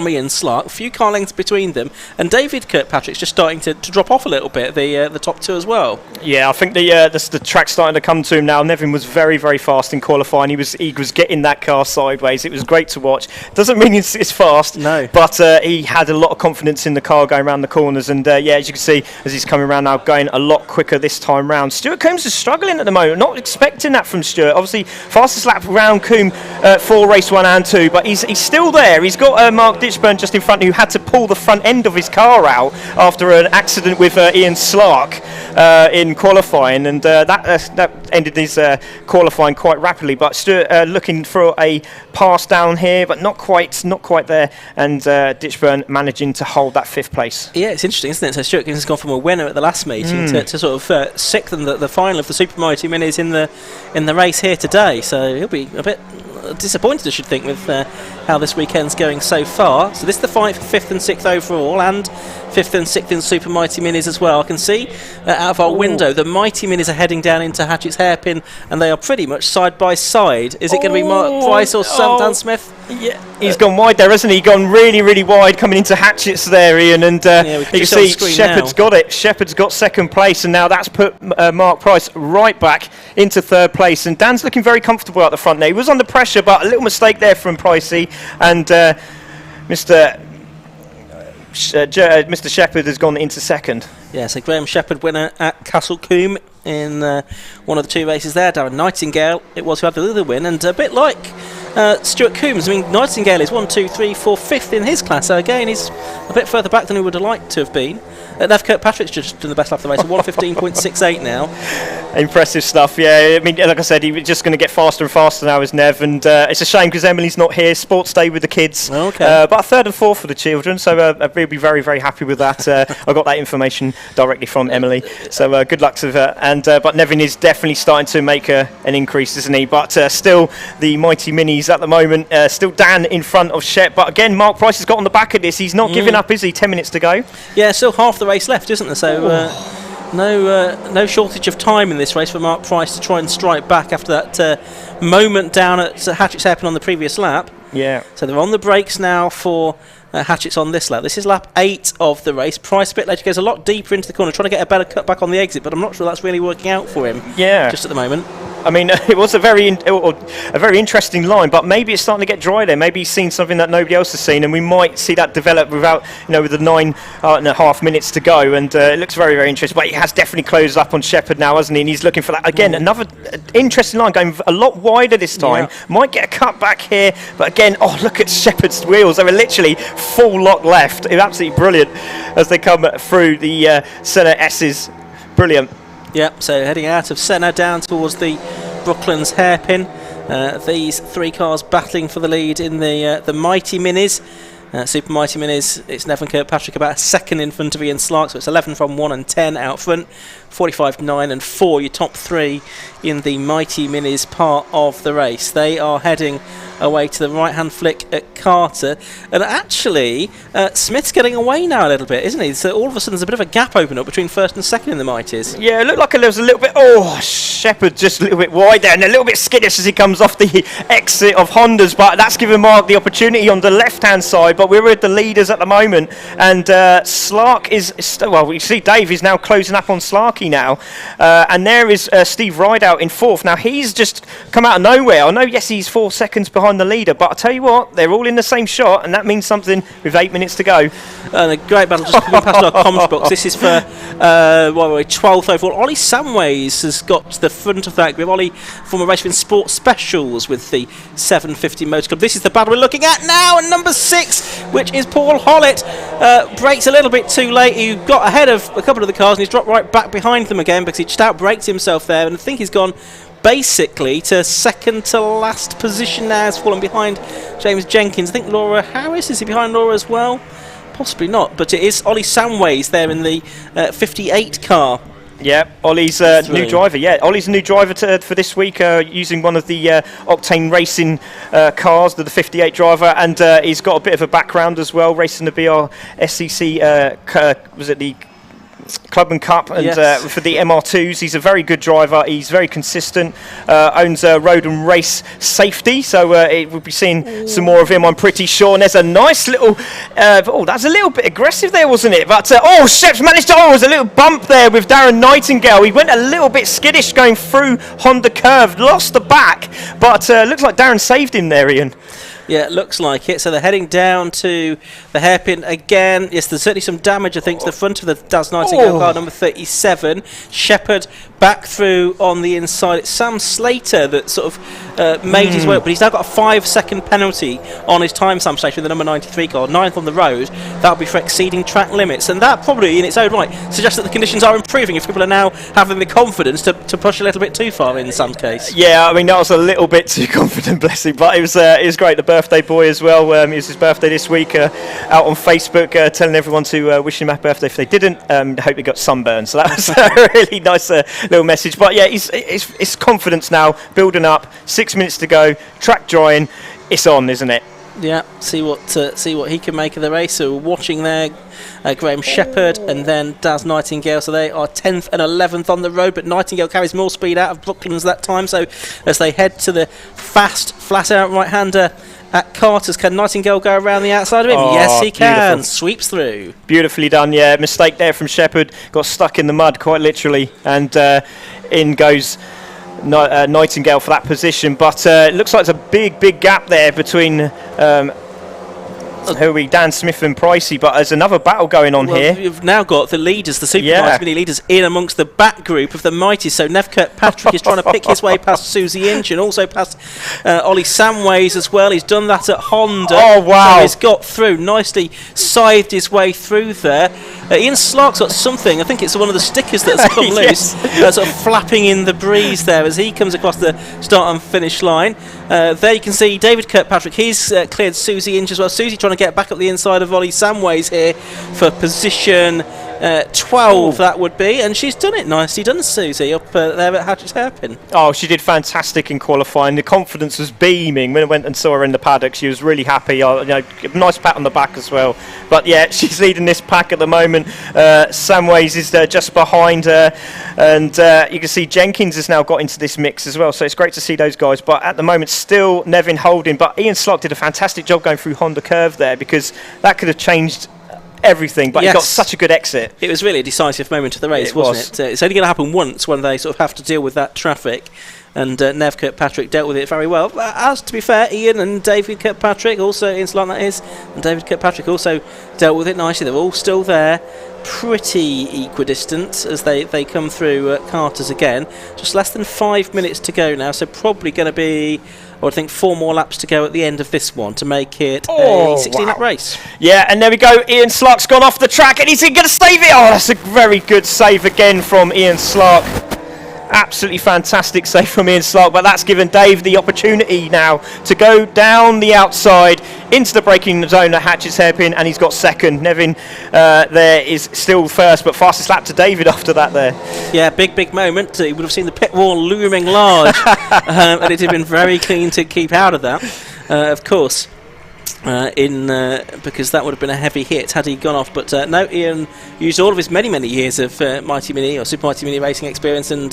Ian Slark. A few car lengths between them, and David Kirkpatrick's just starting to drop off a little bit, the top two as well. Yeah, I think the track's starting to come to him now. Nevin was very, very fast in qualifying. He was getting that car sideways. It was great to watch. Doesn't mean it's fast, no, but he had a lot of confidence in the car going around the corners, and as you can see, as he's coming around now, going a lot quicker this time round. Stuart Coombs is struggling at the moment. Not expecting that from Stuart. Obviously, fastest lap round Coombs for race 1 and 2, but he's still there. He's got Mark Ditchburn just in front, who had to pull the front end of his car out after an accident with Ian Slark in qualifying, and that ended his qualifying quite rapidly. But Stuart looking for a pass down here, but not quite there, and Ditchburn managing to hold that 5th place. Yeah, it's interesting, isn't it? So Stuart has gone from a winner at the last meeting to sort of 6th in the final of the Super Mighty Minis in the race here today. So he'll be a bit disappointed, I should think, with how this weekend's going so far. So this is the fight for 5th and 6th overall, and 5th and 6th in Super Mighty Minis as well. I can see out of our window the Mighty Minis are heading down into Hatchett's Hairpin, and they are pretty much side by side. Is it going to be Mark Price or Dan Smith? Yeah, he's gone wide there, hasn't he? Gone really, really wide coming into Hatchett's there, Ian, and you can see Shepherd's got it. Shepherd's got 2nd place, and now that's put Mark Price right back into 3rd place, and Dan's looking very comfortable at the front there. He was under pressure, but a little mistake there from Pricey, and Mr. Shepherd has gone into 2nd. Yeah, so Graham Shepherd, winner at Castle Combe in one of the 2 races there. Darren Nightingale, it was who had the other win, and a bit like Stuart Coombs. I mean, Nightingale is 1, 2, 3, 4, 5th in his class, so again he's a bit further back than he would have liked to have been. Nev Kirkpatrick's just done the best lap of the race, 1:15.68 now. Impressive stuff, yeah. I mean, like I said, he was just going to get faster and faster now, is Nev, and it's a shame because Emily's not here. Sports day with the kids. Okay. But 3rd and 4th for the children, so we'll be very, very happy with that. I got that information directly from Emily, so good luck to her. And but Nevin is definitely starting to make an increase, isn't he? But still, the Mighty Minis at the moment, still Dan in front of Shep. But again, Mark Price has got on the back of this. He's not giving up, is he? 10 minutes to go. Yeah, still half the race left, isn't there? So no shortage of time in this race for Mark Price to try and strike back after that moment down at Hatchett's Hairpin on the previous lap. Yeah. So they're on the brakes now for Hatchett's on this lap. This is lap 8 of the race. Price a bit later goes a lot deeper into the corner, trying to get a better cut back on the exit, but I'm not sure that's really working out for him. Yeah. Just at the moment. I mean, it was a very interesting line, but maybe it's starting to get dry there. Maybe he's seen something that nobody else has seen, and we might see that develop with the 9.5 minutes to go. And it looks very, very interesting. But he has definitely closed up on Shepherd now, hasn't he? And he's looking for that again. Another interesting line going a lot wider this time. Yeah. Might get a cut back here, but again, look at Shepherd's wheels. They were literally full lock left. It was absolutely brilliant as they come through the Senna S's. Brilliant. Yep, so heading out of Senna down towards the Brooklands Hairpin. These 3 cars battling for the lead in the Mighty Minis. Super Mighty Minis, it's Nevin Kirkpatrick about 2nd in front of Ian Slark, so it's 11 from 1 and 10 out front. 45, 9 and 4, your top 3 in the Mighty Minis part of the race. They are heading away to the right-hand flick at Carter. And actually, Smith's getting away now a little bit, isn't he? So all of a sudden there's a bit of a gap open up between first and second in the Mighties. Yeah, it looked like there was a little bit... Oh, Shepherd just a little bit wide there and a little bit skittish as he comes off the exit of Honda's, but that's given Mark the opportunity on the left-hand side, but we're with the leaders at the moment, and Slark is... Well, we see Dave is now closing up on Slarky now, and there is Steve Rideout in fourth. Now, he's just come out of nowhere. I know, yes, he's 4 seconds behind the leader, but I'll tell you what, they're all in the same shot, and that means something with 8 minutes to go. And a great battle just coming past our comms box. This is for 12th overall. Ollie Samways has got to the front of that group. Ollie, former Racing Sports Specials with the 750 Motor Club. This is the battle we're looking at now, and number 6, which is Paul Hollett, brakes a little bit too late. He got ahead of a couple of the cars, and he's dropped right back behind them again because he just out-braked himself there, and I think he's gone basically to second to last position now. He's fallen behind James Jenkins. I think Laura Harris, is he behind Laura as well? Possibly not, but it is Ollie Samways there in the 58 car. Yeah, Ollie's new driver. Yeah, Ollie's a new driver for this week, using one of the Octane Racing cars, the 58 driver, and he's got a bit of a background as well, racing the BR SCC, was it the Club and Cup, and yes, for the MR2s. He's a very good driver. He's very consistent. Owns Road and Race Safety, so we'll be seeing some more of him, I'm pretty sure. And there's a nice little... that's a little bit aggressive there, wasn't it? But, Shep's managed to... there's a little bump there with Darren Nightingale. He went a little bit skittish going through Honda Curve, lost the back, but looks like Darren saved him there, Ian. Yeah, it looks like it. So they're heading down to the hairpin again. Yes, there's certainly some damage, I think, to the front of the Daz Nightingale car, number 37. Shepherd back through on the inside. It's Sam Slater that sort of made his way up, but he's now got a 5-second penalty on his time stamp station with the number 93 car, 9th on the road. That'll be for exceeding track limits, and that probably in its own right suggests that the conditions are improving if people are now having the confidence to push a little bit too far in Sam's case. Yeah, I mean, that was a little bit too confident, bless him, but it was great. The birthday boy as well, it was his birthday this week, out on Facebook telling everyone to wish him happy birthday if they didn't. I hope he got sunburned, so that was a really nice little message. But yeah, it's confidence now building up. 6 minutes to go, track drying, it's on, isn't it? Yeah, see what he can make of the race. So we're watching there Graham Shepherd and then Daz Nightingale. So they are 10th and 11th on the road, but Nightingale carries more speed out of Brooklands that time. So as they head to the fast, flat-out right-hander at Carter's, can Nightingale go around the outside of him? Yes, he can. Beautiful. Sweeps through. Beautifully done, yeah. Mistake there from Shepherd. Got stuck in the mud, quite literally. And in goes Nightingale for that position. But it looks like there's a big gap there between... who are we? Dan Smith and Pricey, but there's another battle going on here. You've now got the leaders, the Super Mini leaders, in amongst the back group of the Mighties. So Nev Kirkpatrick is trying to pick his way past Susie Inch and also past Ollie Samways as well. He's done that at Honda. Oh, wow. So he's got through, nicely scythed his way through there. Ian Slark's got something, I think it's one of the stickers that's come loose, sort of flapping in the breeze there as he comes across the start and finish line. There you can see David Kirkpatrick, he's cleared Susie Inch as well. Susie trying to get back up the inside of Ollie Samways here for position 12, that would be, and she's done it nicely, done Susie, up there at Hatchett's Hairpin. Oh, she did fantastic in qualifying. The confidence was beaming. When I went and saw her in the paddock, she was really happy. Nice pat on the back as well. But yeah, she's leading this pack at the moment. Samways is just behind her, and you can see Jenkins has now got into this mix as well, so it's great to see those guys. But at the moment, still Nevin holding, but Ian Slark did a fantastic job going through Honda Curve there, because that could have changed everything, but he got such a good exit. It was really a decisive moment of the race, wasn't it? It's only going to happen once when they sort of have to deal with that traffic, and Nev Kirkpatrick dealt with it very well. As to be fair, Ian and David Kirkpatrick, also Ian Slark that is, and David Kirkpatrick also dealt with it nicely. They're all still there, pretty equidistant as they come through Carter's again. Just less than 5 minutes to go now, so probably going to be, I think, 4 more laps to go at the end of this one to make it a 16-lap race. Yeah, and there we go. Ian Slark's gone off the track, and he's going to save it. Oh, that's a very good save again from Ian Slark. Absolutely fantastic save from Ian Slark, but that's given Dave the opportunity now to go down the outside into the braking zone at Hatchett's Hairpin, and he's got second. Nevin there is still first, but fastest lap to David after that there. Yeah, big moment. You would have seen the pit wall looming large, and it had been very keen to keep out of that. of course. Because that would have been a heavy hit had he gone off, but no, Ian used all of his many years of Mighty Mini or Super Mighty Mini racing experience and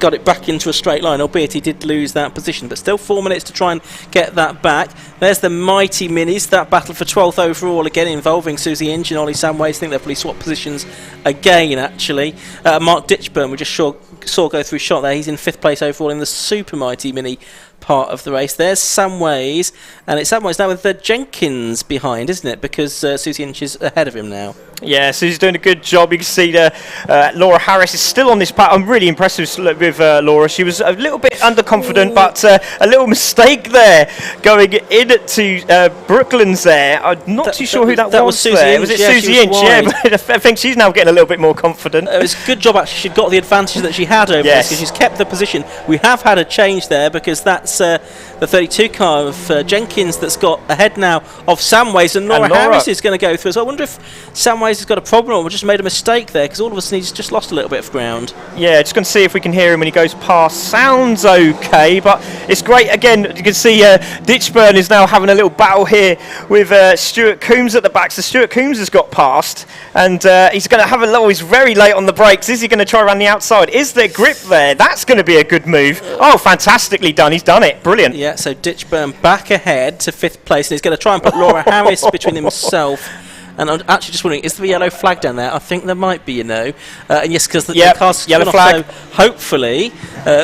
got it back into a straight line, albeit he did lose that position, but still 4 minutes to try and get that back. There's the Mighty Minis, that battle for 12th overall again involving Susie Inge and Ollie Samways. I think they'll probably swap positions again actually. Mark Ditchburn we just saw go through shot there. He's in 5th place overall in the Super Mighty Mini part of the race. There's Samways, and it's Samways now with Jenkins behind, isn't it? Because Susie Inch is ahead of him now. Yeah, Susie's doing a good job. You can see Laura Harris is still on this path. I'm really impressed with Laura. She was a little bit underconfident, but a little mistake there going into Brooklands there. I'm not too sure who that was Susie there. Inch. Was it Yeah, Susie Inch? Yeah, but I think she's now getting a little bit more confident. It was a good job actually. She'd got the advantage that she had over this because she's kept the position. We have had a change there because that's the 32 car of Jenkins that's got ahead now of Samways, and Laura Harris is going to go through. So I wonder if Samways has got a problem or just made a mistake there, because all of a sudden he's just lost a little bit of ground. Yeah, just going to see if we can hear him when he goes past. Sounds okay, but it's great. Again, you can see Ditchburn is now having a little battle here with Stuart Coombs at the back. So Stuart Coombs has got past, and he's going to have a low. He's very late on the brakes. Is he going to try around the outside? Is there grip there? That's going to be a good move. Oh, fantastically done. He's done it. Brilliant. Yeah, so Ditchburn back ahead to 5th place, and he's going to try and put Laura Harris between himself. And I'm actually just wondering, is there a yellow flag down there? I think there might be, and yes, because the car's yellow flag. So hopefully,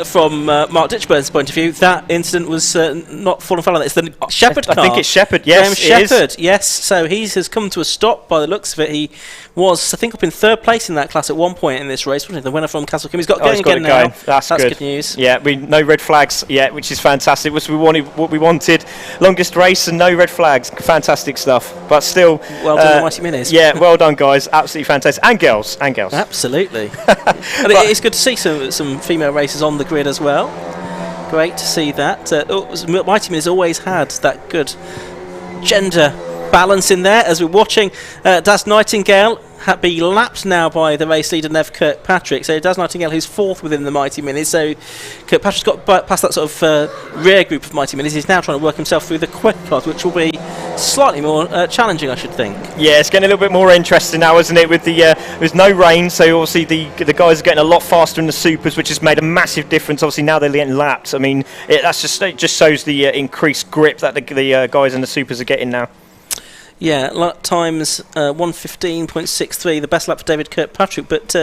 from Mark Ditchburn's point of view, that incident was not fallen foul of that. It's the Shepherd car. I think it's Shepherd, yes. Shepherd, yes. So he has come to a stop by the looks of it. He was, I think, up in 3rd place in that class at one point in this race, wasn't he? The winner from Castle Kim. He's got going again now. That's good news. Yeah, no red flags yet, which is fantastic. What we wanted. Longest race and no red flags. Fantastic stuff. But still, well done, Mighty Minis. Yeah, well done, guys. Absolutely fantastic. And girls. Absolutely. And it's good to see some female racers on the grid as well. Great to see that. Mighty Minis always had that good gender balance in there. As we're watching Daz Nightingale be lapped now by the race leader Nev Kirkpatrick. So Daz Nightingale, who's 4th within the Mighty Minis. So Kirkpatrick's got past that sort of rear group of Mighty Minis. He's now trying to work himself through the quick cars, which will be slightly more challenging, I should think. Yeah, it's getting a little bit more interesting now, isn't it? With there's no rain, so obviously the guys are getting a lot faster in the supers, which has made a massive difference. Obviously now they're getting lapped. I mean, it just shows the increased grip that the guys in the supers are getting now. Yeah, lap times 1:15.63, the best lap for David Kirkpatrick, but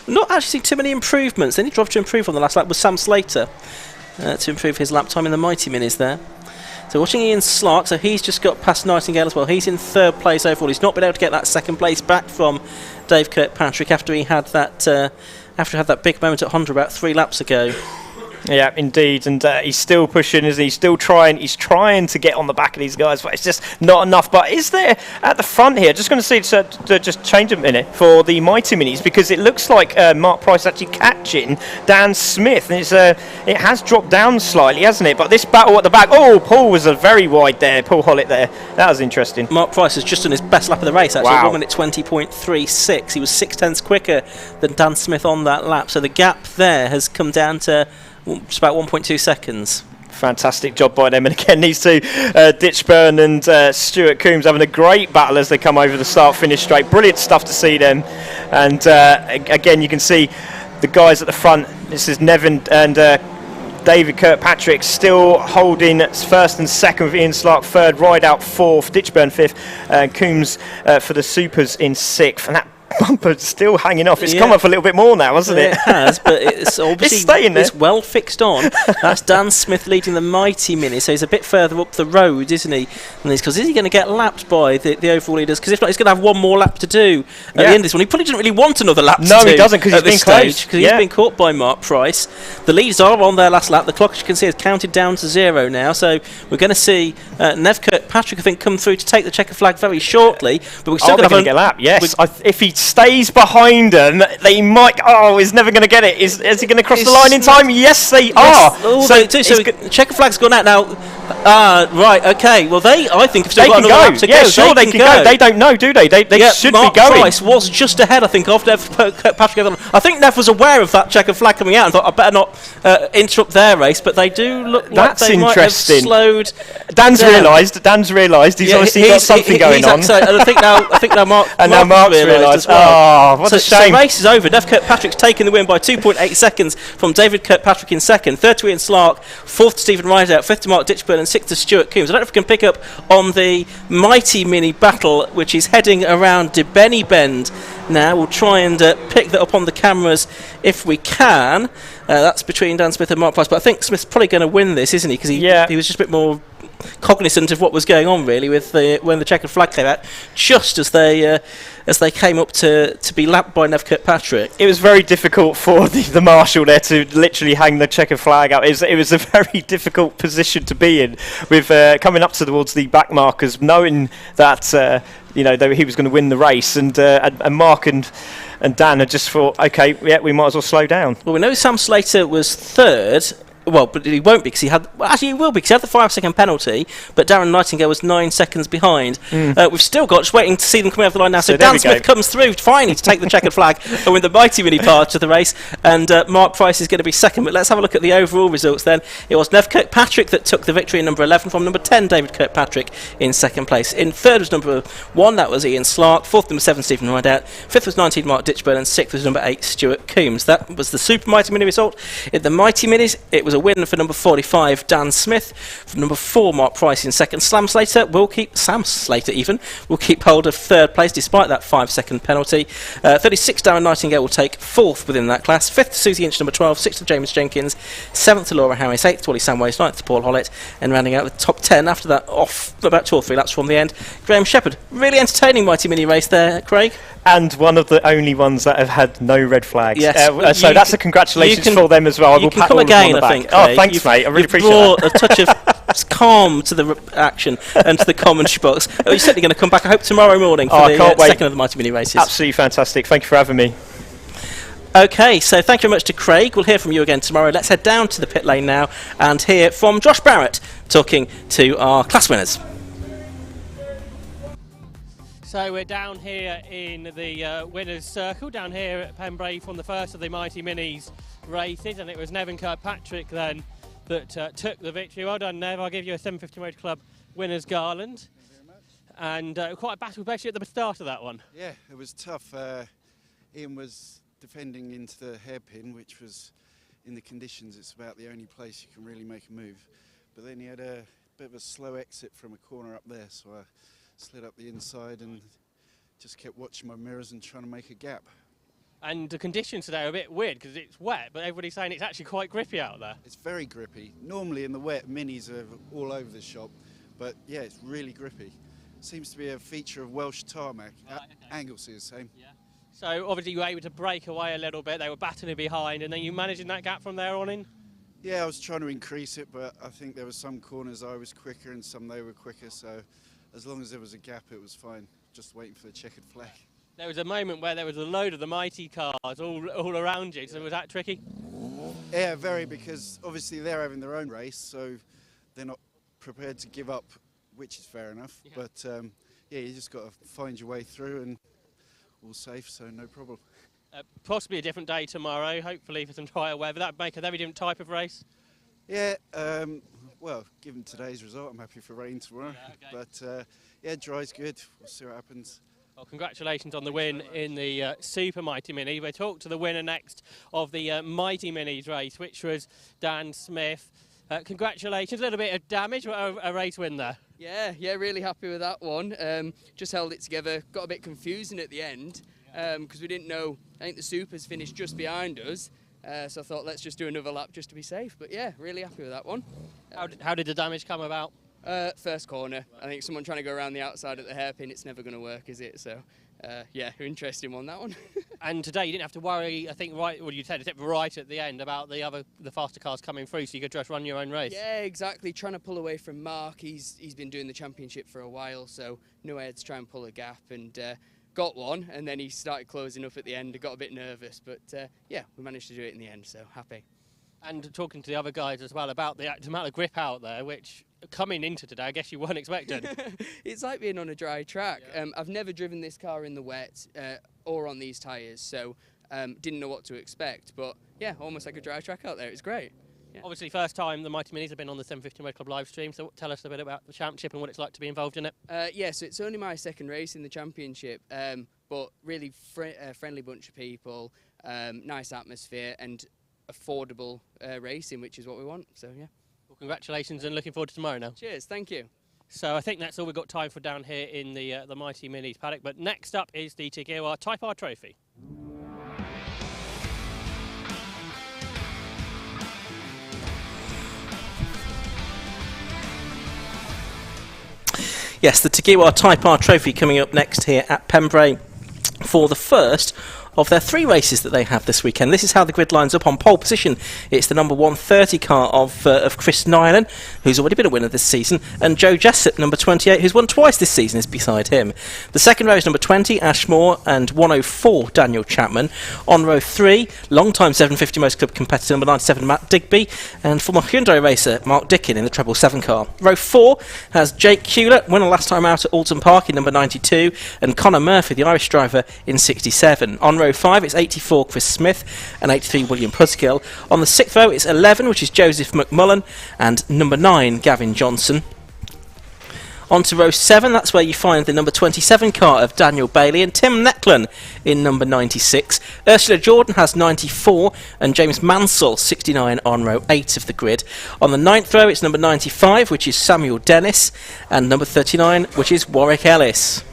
not actually seen too many improvements. The only driver to improve on the last lap was Sam Slater to improve his lap time in the Mighty Minis there. So watching Ian Slark, so he's just got past Nightingale as well. He's in 3rd place overall. He's not been able to get that 2nd place back from Dave Kirkpatrick after he had that big moment at Honda about 3 laps ago. Yeah, indeed, and he's still pushing, isn't he? He's still trying. He's trying to get on the back of these guys, but it's just not enough. But is there at the front here? Just going to see to just change a minute for the Mighty Minis, because it looks like Mark Price actually catching Dan Smith, and it has dropped down slightly, hasn't it? But this battle at the back. Oh, Paul was very wide there. Paul Hollett there. That was interesting. Mark Price has just done his best lap of the race. Actually, wow. 1 minute 20.36. He was 0.6 quicker than Dan Smith on that lap. So the gap there has come down to just about 1.2 seconds. Fantastic job by them, and again these two, Ditchburn and Stuart Coombs, having a great battle as they come over the start-finish straight. Brilliant stuff to see them, and again you can see the guys at the front. This is Nevin and David Kirkpatrick still holding 1st and 2nd with Ian Slark 3rd, Rideout 4th, Ditchburn 5th, and Coombs for the supers in 6th, and that bumper still hanging off. It's come up a little bit more now, hasn't it? It has, but it's obviously it's staying there. It's well fixed on. That's Dan Smith leading the Mighty Mini, so he's a bit further up the road, isn't he? Because is he going to get lapped by the overall leaders? Because if not, he's going to have one more lap to do at the end of this one. He probably doesn't really want another lap to do. No, he doesn't, because he's been close. Because he's been caught by Mark Price. The leaders are on their last lap. The clock, as you can see, has counted down to 0 now. So we're going to see Nev Kirkpatrick, I think, come through to take the checker flag very shortly. But we're still going to get lapped. Yes, if he stays behind them, they might. Oh, he's never going to get it. Is he going to cross the line in time? Yes, they are. So checker flag's gone out now. Right, okay. Well, I think, have still They got can another go. lap to Yeah, go. sure, they can go. They don't know, do they? They should Mark be going. Price was just ahead, I think, of Nev Kirkpatrick. I think Nev was aware of that checkered flag coming out and thought, I better not interrupt their race, but they do look like they might have slowed. Dan's realised he's obviously got something going on. And I think now Mark's realised as Oh, well. what a shame. So the race is over. Nev Kirkpatrick's taken the win by 2.8 seconds from David Kirkpatrick in second, third to Ian Slark, fourth to Stephen Rideout, fifth to Mark Ditchburn, and sixth to Stuart Coombs. I don't know if we can pick up on the mighty mini battle, which is heading around Debenny Bend now. We'll try and pick that up on the cameras if we can. That's between Dan Smith and Mark Price, but I think Smith's probably going to win this, isn't he? Because he was just a bit more cognizant of what was going on, really, with when the checkered flag came out, just as they came up to be lapped by Nev Kirkpatrick. It was very difficult for the marshal there to literally hang the checkered flag out. It was a very difficult position to be in, with coming up towards the back markers, knowing that that he was going to win the race, and Mark and Dan had just thought, okay, yeah, we might as well slow down. Well, we know Sam Slater was third. Well, but he won't be because he had. Well, actually, he will be because he had the 5-second penalty. But Darren Nightingale was 9 seconds behind. We've still got just waiting to see them coming over the line now. So Dan Smith comes through finally to take the checkered flag and win the mighty mini part of the race. And Mark Price is going to be second. But let's have a look at the overall results then. It was Nev Kirkpatrick that took the victory in number 11 from number 10, David Kirkpatrick, in second place. In third was number 1, that was Ian Slark. Fourth, number 7, Stephen Rideout. Fifth was 19, Mark Ditchburn. And sixth was number 8, Stuart Coombs. That was the super mighty mini result. In the mighty minis, it was a win for number 45, Dan Smith. From number 4, Mark Price in second. Sam Slater will keep hold of third place despite that 5-second penalty. 36, Darren Nightingale will take fourth within that class. Fifth to Susie Inch, number 12. Sixth to James Jenkins. Seventh to Laura Harris. Eighth to Wally Samways. Ninth to Paul Hollett. And rounding out the top 10 after that, off about 2 or 3 laps from the end, Graham Shepherd. Really entertaining mighty mini race there, Craig. And one of the only ones that have had no red flags. Yes. So that's a congratulations for them as well. You can come again, I think. Oh, thanks, mate. I really appreciate brought that. a touch of calm to the action and to the commentary box. You're certainly going to come back, I hope, tomorrow morning for the second of the mighty mini races. Absolutely fantastic. Thank you for having me. Okay, so thank you very much to Craig. We'll hear from you again tomorrow. Let's head down to the pit lane now and hear from Josh Barrett talking to our class winners. So we're down here in the winners' circle, down here at Pembrey from the first of the Mighty Minis races, and it was Nev Kirkpatrick then that took the victory. Well done, Nev. I'll give you a 750 Motor Club winners' garland. Thank you very much. And quite a battle, especially at the start of that one. Yeah, it was tough. Ian was defending into the hairpin, which was, in the conditions, it's about the only place you can really make a move. But then he had a bit of a slow exit from a corner up there, so I slid up the inside and just kept watching my mirrors and trying to make a gap. And the conditions today are a bit weird because it's wet, but everybody's saying it's actually quite grippy out there. It's very grippy. Normally in the wet, minis are all over the shop, but yeah, it's really grippy. Seems to be a feature of Welsh tarmac. Right, okay. Anglesey is the same. Yeah. So obviously you were able to break away a little bit, they were battling behind, and then you managing that gap from there on in? Yeah, I was trying to increase it, but I think there were some corners I was quicker and some they were quicker, so as long as there was a gap, it was fine. Just waiting for the checkered flag. There was a moment where there was a load of the mighty cars all around you, so was that tricky? Yeah, very, because obviously they're having their own race, so they're not prepared to give up, which is fair enough. Yeah. But yeah, you just got to find your way through and all safe, so no problem. Possibly a different day tomorrow, hopefully for some trial weather. That would make a very different type of race. Yeah, well, given today's result, I'm happy for rain tomorrow. Yeah, okay. But yeah, dry's good. We'll see what happens. Well, congratulations on the win in the Super Mighty Mini. We'll talk to the winner next of the Mighty Minis race, which was Dan Smith. Congratulations, a little bit of damage, but a race win there. Yeah, really happy with that one. Just held it together, got a bit confusing at the end because we didn't know. I think the Supers finished just behind us. So I thought, let's just do another lap just to be safe. But yeah, really happy with that one. How did the damage come about? First corner. I think someone trying to go around the outside at the hairpin, it's never going to work, is it? So yeah, interesting one, that one. And today you didn't have to worry, I think, you said it right at the end about the faster cars coming through, so you could just run your own race. Yeah, exactly. Trying to pull away from Mark. He's been doing the championship for a while, so knew I had to try and pull a gap, and got one, and then he started closing up at the end. I got a bit nervous, but yeah, we managed to do it in the end, so happy. And talking to the other guys as well about the amount of grip out there, which coming into today, I guess you weren't expecting. It's like being on a dry track. I've never driven this car in the wet or on these tyres, so didn't know what to expect. But yeah, almost like a dry track out there. It's great. Yeah. Obviously, first time the Mighty Minis have been on the 750 Motor Club live stream, so tell us a bit about the championship and what it's like to be involved in it. Yeah, so it's only my second race in the championship, but really friendly bunch of people, nice atmosphere and affordable racing, which is what we want. So yeah. Well, congratulations and looking forward to tomorrow now. Cheers, thank you. So I think that's all we've got time for down here in the Mighty Minis paddock. But next up is the Tigirwa Type R Trophy. Yes, the Tigirwa Type R Trophy coming up next here at Pembrey for the first of their 3 races that they have this weekend. This is how the grid lines up. On pole position, it's the number 130 car of Chris Nyland, who's already been a winner this season, and Joe Jessup, number 28, who's won twice this season, is beside him. The second row is number 20, Ash Moore, and 104, Daniel Chapman. On row 3, long-time 750 Motor Club competitor, number 97, Matt Digby, and former Hyundai racer, Mark Dickin, in the treble 7 car. Row 4 has Jake Hewlett, winner last time out at Alton Park in number 92, and Connor Murphy, the Irish driver, in 67. On row 5, it's 84, Chris Smith, and 83, William Puskill. On the 6th row, it's 11, which is Joseph McMullen, and number 9, Gavin Johnson. On to row 7, that's where you find the number 27 car of Daniel Bailey and Tim Necklin in number 96. Ursula Jordan has 94, and James Mansell 69 on row 8 of the grid. On the 9th row, it's number 95, which is Samuel Dennis, and number 39, which is Warwick Ellis.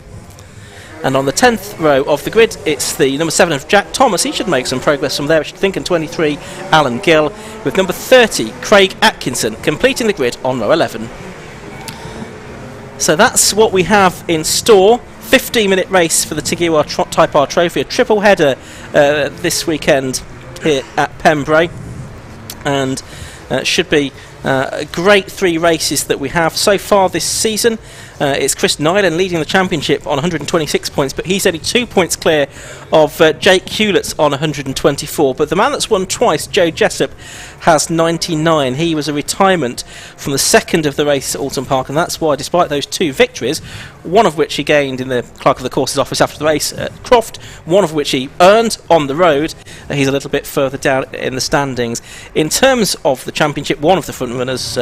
And on the 10th row of the grid, it's the number 7 of Jack Thomas. He should make some progress from there, I should think, and 23, Alan Gill, with number 30, Craig Atkinson, completing the grid on row 11. So that's what we have in store. 15-minute race for the Tigirwa Type R Trophy, a triple header this weekend here at Pembrey. And should be a great 3 races that we have so far this season. It's Chris Nyland leading the championship on 126 points, but he's only 2 points clear of Jake Hewlett's on 124. But the man that's won twice, Joe Jessup, has 99. He was a retirement from the second of the race at Alton Park, and that's why, despite those 2 victories, one of which he gained in the Clerk of the Courses office after the race at Croft, one of which he earned on the road, he's a little bit further down in the standings. In terms of the championship, one of the front runners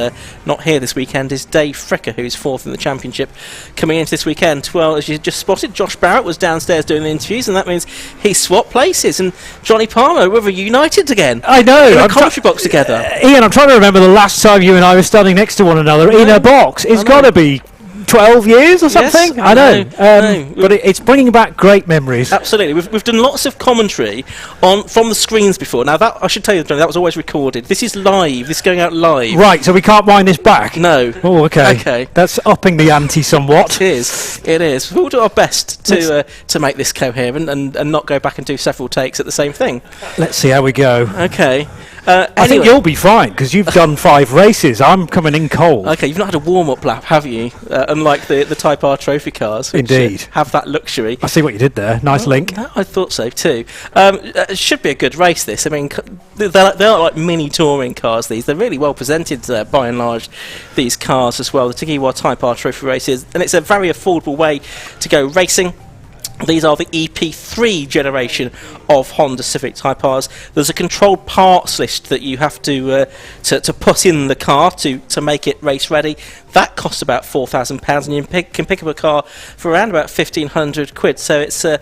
not here this weekend is Dave Fricker, who's 4th in the championship coming into this weekend. Well, as you just spotted, Josh Barrett was downstairs doing the interviews, and that means he swapped places, and Johnny Palmer, we're reunited again. I know. In a commentary box together. Ian, I'm trying to remember the last time you and I were standing next to one another in a box. It's got to be 12 years or something? Yes, I know. But it's bringing back great memories. Absolutely. We've done lots of commentary from the screens before. Now, that I should tell you, Johnny, that was always recorded. This is live. This is going out live. Right, so we can't wind this back? No. Oh, okay. Okay. That's upping the ante somewhat. It is. It is. We'll do our best to make this coherent and not go back and do several takes at the same thing. Let's see how we go. Okay. I think you'll be fine, because you've done 5 races. I'm coming in cold. Okay, you've not had a warm-up lap, have you? Unlike the Type R Trophy cars, which Indeed. Have that luxury. I see what you did there. Nice link. I thought so too. It should be a good race, this. I mean, they're like mini touring cars, these. They're really well presented, by and large, these cars as well. The Tigirwa Type R Trophy races. And it's a very affordable way to go racing. These are the EP3 generation of Honda Civic Type Rs. There's a controlled parts list that you have to put in the car to make it race ready. That costs about £4,000, and you can pick up a car for around about £1,500. So it's a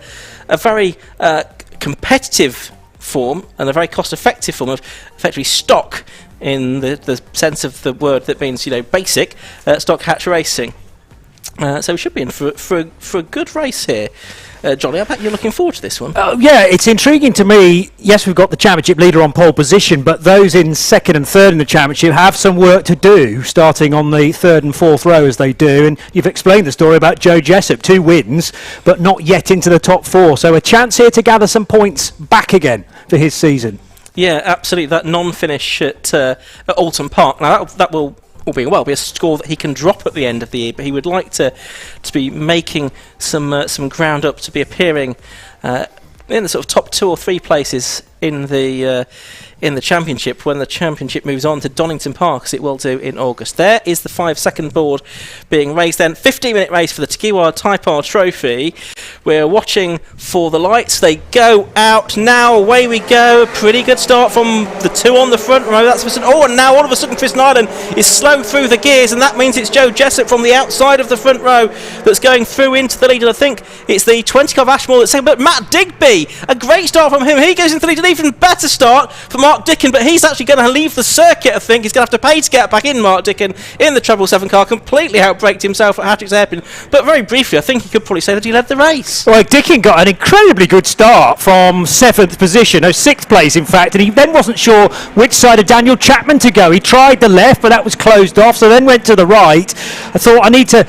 very competitive form and a very cost-effective form of effectively stock in the sense of the word that means, basic stock hatch racing. So we should be in for a good race here. Johnny, I bet you're looking forward to this one. Yeah, it's intriguing to me. Yes, we've got the championship leader on pole position, but those in 2nd and 3rd in the championship have some work to do, starting on the 3rd and 4th row as they do. And you've explained the story about Joe Jessup, 2 wins, but not yet into the top 4. So a chance here to gather some points back again for his season. Yeah, absolutely. That non-finish at Alton Park. Now, that will, all being well, be a score that he can drop at the end of the year, but he would like to be making some ground up, to be appearing in the sort of top 2 or 3 places in the in the championship when the championship moves on to Donington Park, as it will do in August. There is the 5-second board being raised then. 15-minute race for the Takiwa Taipar Trophy. We're watching for the lights. They go out now. Away we go. A pretty good start from the two on the front row. That's and now all of a sudden Chris Nyland is slow through the gears, and that means it's Joe Jessup from the outside of the front row that's going through into the lead. And I think it's the 20 car of Ashmore that's second, but Matt Digby, a great start from him. He goes into the lead. An even better start for Mark Dickin, but he's actually going to leave the circuit. I think he's going to have to pay to get back in. Mark Dickin in the 777 car completely outbraked himself at Hattrick's Hairpin, but very briefly I think he could probably say that he led the race. Well, Dickin got an incredibly good start from 7th position, 6th place in fact, and he then wasn't sure which side of Daniel Chapman to go. He tried the left, but that was closed off, so then went to the right. I thought, I need to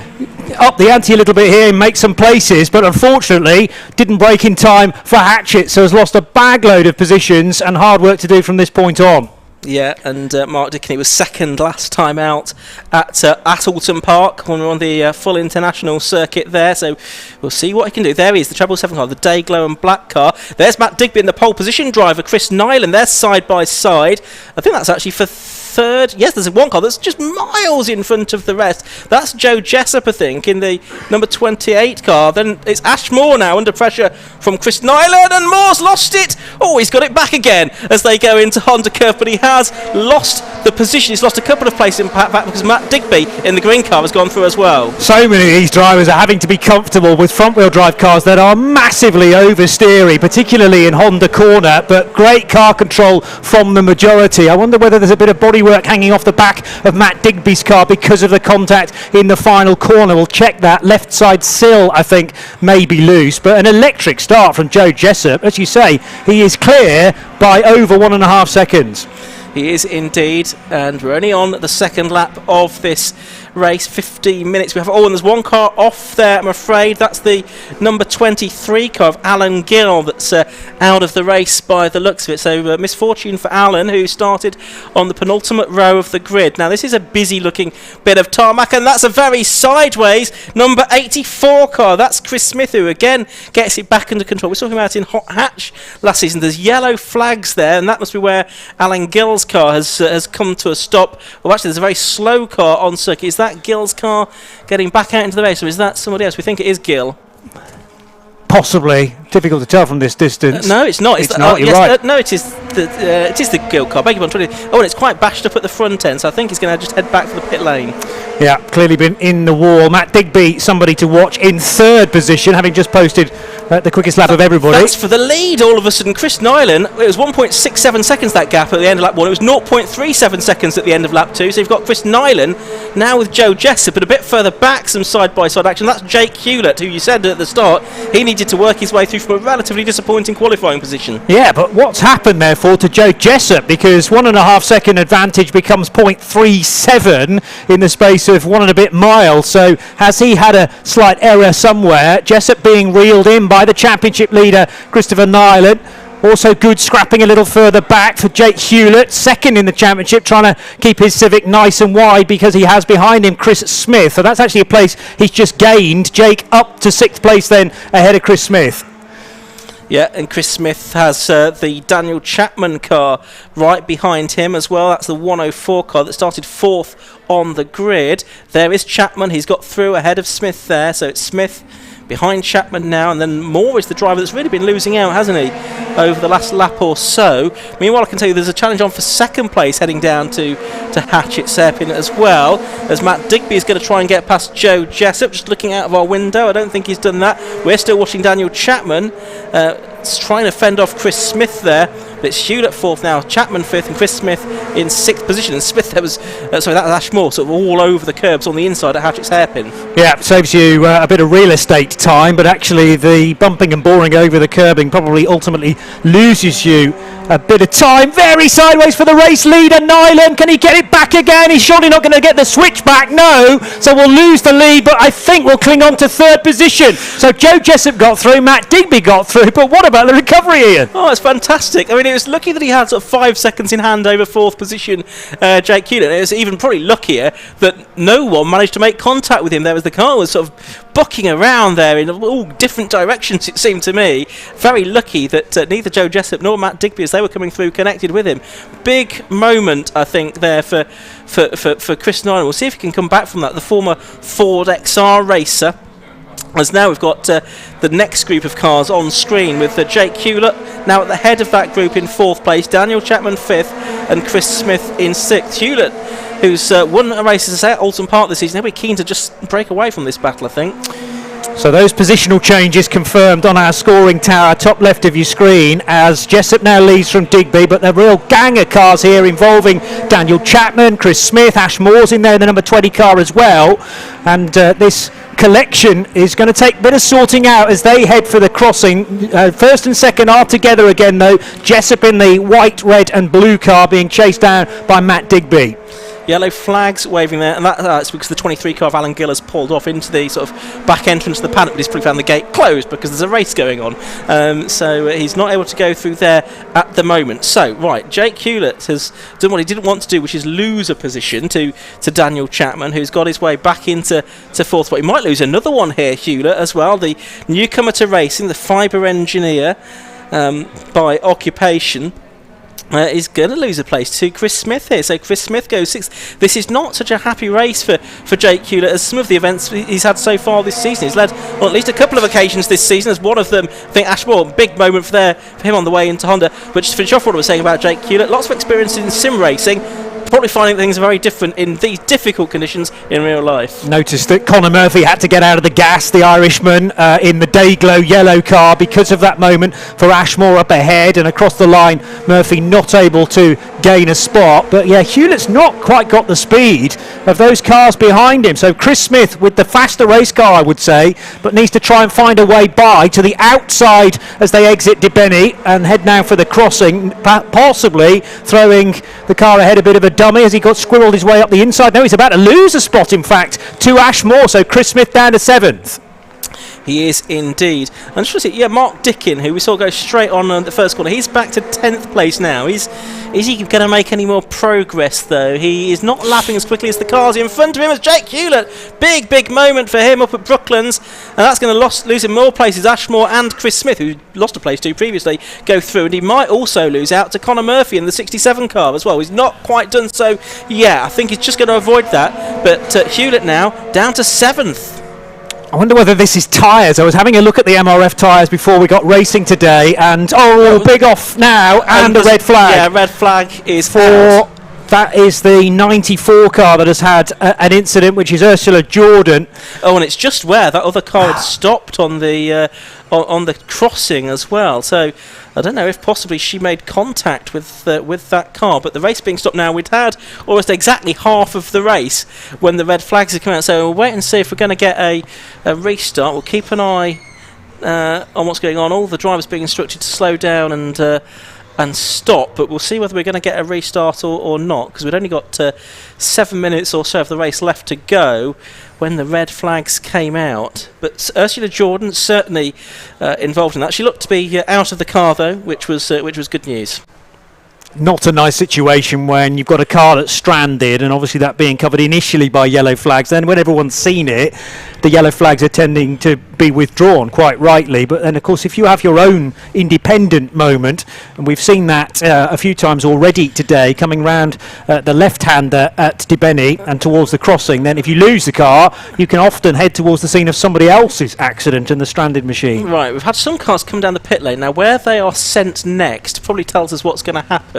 up the ante a little bit here and make some places, but unfortunately didn't break in time for Hatchet, so has lost a bagload of positions and hard work to do from this point on. Yeah, and Mark Dickin was second last time out at Alton Park when we were on the full international circuit there, so we'll see what he can do. There he is, the 777 car, the Dayglow and Black car. There's Matt Digby in the pole position driver, Chris Nyland, they're side by side. I think that's actually for third. Yes, there's one car that's just miles in front of the rest. That's Joe Jessup, I think, in the number 28 car. Then it's Ashmore now under pressure from Chris Nyland, and Moore's lost it. Oh, he's got it back again as they go into Honda Curve, but he has lost the position. He's lost a couple of places in fact because Matt Digby in the green car has gone through as well. So many of these drivers are having to be comfortable with front-wheel drive cars that are massively oversteery, particularly in Honda corner, but great car control from the majority. I wonder whether there's a bit of bodywork hanging off the back of Matt Digby's car because of the contact in the final corner. We'll check that. Left side sill, I think, may be loose, but an electric start from Joe Jessup. As you say, he is clear by over 1.5 seconds. He is indeed, and we're only on the second lap of this race. 15 minutes we have. Oh, and there's one car off there, I'm afraid. That's the number 23 car of Alan Gill that's out of the race by the looks of it. So misfortune for Alan, who started on the penultimate row of the grid. Now this is a busy looking bit of tarmac, and that's a very sideways number 84 car. That's Chris Smith, who again gets it back under control. We're talking about in Hot Hatch last season. There's yellow flags there, and that must be where Alan Gill's car has come to a stop. Well, actually there's a very slow car on circuit. Is that Gill's car getting back out into the race, or is that somebody else? We think it is Gill. Possibly. Difficult to tell from this distance. No, it's not. It's not, you're right. No, it is the Gill car. Beg your pardon. Oh, and it's quite bashed up at the front end, so I think he's going to just head back for the pit lane. Yeah, clearly been in the wall. Matt Digby, somebody to watch, in third position, having just posted the quickest lap of everybody. That's for the lead all of a sudden. Chris Nyland, it was 1.67 seconds that gap at the end of lap 1. It was 0.37 seconds at the end of lap 2. So you've got Chris Nyland now with Joe Jessup, but a bit further back, some side-by-side action. That's Jake Hewlett, who you said at the start, he needed to work his way through from a relatively disappointing qualifying position. Yeah, but what's happened therefore to Joe Jessup? Because 1.5 second advantage becomes 0.37 in the space of 1 and a bit miles. So has he had a slight error somewhere? Jessup being reeled in by the championship leader Christopher Nyland. Also good scrapping a little further back for Jake Hewlett, second in the championship, trying to keep his Civic nice and wide because he has behind him Chris Smith. So that's actually a place he's just gained. Jake up to 6th place then ahead of Chris Smith. Yeah, and Chris Smith has the Daniel Chapman car right behind him as well. That's the 104 car that started 4th on the grid. There is Chapman. He's got through ahead of Smith there. So it's Smith behind Chapman now, and then Moore is the driver that's really been losing out, hasn't he, over the last lap or so. Meanwhile, I can tell you there's a challenge on for second place heading down to Hatchet's Hairpin as well, as Matt Digby is going to try and get past Joe Jessup. Just looking out of our window, I don't think he's done that. We're still watching Daniel Chapman trying to fend off Chris Smith there. But it's Hewlett 4th now, Chapman 5th, and Chris Smith in 6th position. And Smith, that was that was Ashmore, sort of all over the curbs on the inside at Hatchett's Hairpin. Yeah, saves you a bit of real estate time, but actually the bumping and boring over the curbing probably ultimately loses you a bit of time. Very sideways for the race leader, Nyland. Can he get it back again? He's surely not going to get the switch back, no. So we'll lose the lead, but I think we'll cling on to 3rd position. So Joe Jessup got through, Matt Digby got through, but what about the recovery, Ian? Oh, it's fantastic. I mean, it was lucky that he had sort of 5 seconds in hand over 4th position, Jake Hewlett. It was even probably luckier that no one managed to make contact with him there as the car was sort of bucking around there in all different directions, it seemed to me. Very lucky that neither Joe Jessup nor Matt Digby, as they were coming through, connected with him. Big moment, I think, there for Chris Nyland. We'll see if he can come back from that. The former Ford XR racer. As now we've got the next group of cars on screen with Jake Hewlett now at the head of that group in 4th place, Daniel Chapman 5th and Chris Smith in 6th. Hewlett, who's won a race, as I say, at Alton Park this season, he'll be keen to just break away from this battle, I think. So those positional changes confirmed on our scoring tower, top left of your screen, as Jessup now leads from Digby, but the real gang of cars here involving Daniel Chapman, Chris Smith, Ash Moore's in there in the number 20 car as well, and this collection is going to take a bit of sorting out as they head for the crossing. First and second are together again though, Jessup in the white, red and blue car being chased down by Matt Digby. Yellow flags waving there, and that's because the 23 car of Alan Gill has pulled off into the sort of back entrance of the paddock, but he's probably found the gate closed because there's a race going on. So he's not able to go through there at the moment. So, right, Jake Hewlett has done what he didn't want to do, which is lose a position to Daniel Chapman, who's got his way back into 4th. But he might lose another one here, Hewlett, as well. The newcomer to racing, the fibre engineer by occupation. Is going to lose a place to Chris Smith here. So Chris Smith goes 6th. This is not such a happy race for Jake Hewlett as some of the events he's had so far this season. He's led on at least a couple of occasions this season, as one of them, I think, Ashmore, big moment for him on the way into Honda. But just to finish off what I was saying about Jake Hewlett, lots of experience in sim racing. Probably finding things are very different in these difficult conditions in real life. Noticed that Conor Murphy had to get out of the gas, the Irishman, in the Dayglow yellow car because of that moment for Ashmore up ahead, and across the line Murphy not able to gain a spot. But yeah, Hewlett's not quite got the speed of those cars behind him. So Chris Smith with the faster race car, I would say, but needs to try and find a way by to the outside as they exit Dibeni and head now for the crossing, possibly throwing the car ahead a bit of a dummy as he got squirreled his way up the inside. Now he's about to lose a spot, in fact, to Ashmore. So Chris Smith down to 7th. He is indeed. And just see, Mark Dickin, who we saw go straight on the first corner, he's back to 10th place now. Is he going to make any more progress, though? He is not lapping as quickly as the cars in front of him as Jake Hewlett. Big moment for him up at Brooklands, and that's going to lose him more places. Ashmore and Chris Smith, who lost a place to previously, go through, and he might also lose out to Conor Murphy in the 67 car as well. He's not quite done so yet. I think he's just going to avoid that. But Hewlett now down to 7th. I wonder whether this is tyres. I was having a look at the MRF tyres before we got racing today, and big off now, and a red flag. Yeah, red flag is for out. That is the 94 car that has had an incident, which is Ursula Jordan. Oh, and it's just where that other car had stopped on the crossing as well. So I don't know if possibly she made contact with that car. But the race being stopped now, we'd had almost exactly half of the race when the red flags had come out. So we'll wait and see if we're going to get a restart. We'll keep an eye on what's going on. All the drivers being instructed to slow down and stop, but we'll see whether we're going to get a restart or not, because we'd only got 7 minutes or so of the race left to go when the red flags came out. But Ursula Jordan certainly involved in that. She looked to be out of the car though, which was good news. Not a nice situation when you've got a car that's stranded, and obviously that being covered initially by yellow flags. Then when everyone's seen it, the yellow flags are tending to be withdrawn, quite rightly. But then, of course, if you have your own independent moment, and we've seen that a few times already today, coming round the left-hander at Dibeni and towards the crossing, then if you lose the car, you can often head towards the scene of somebody else's accident in the stranded machine. Right, we've had some cars come down the pit lane. Now, where they are sent next probably tells us what's going to happen,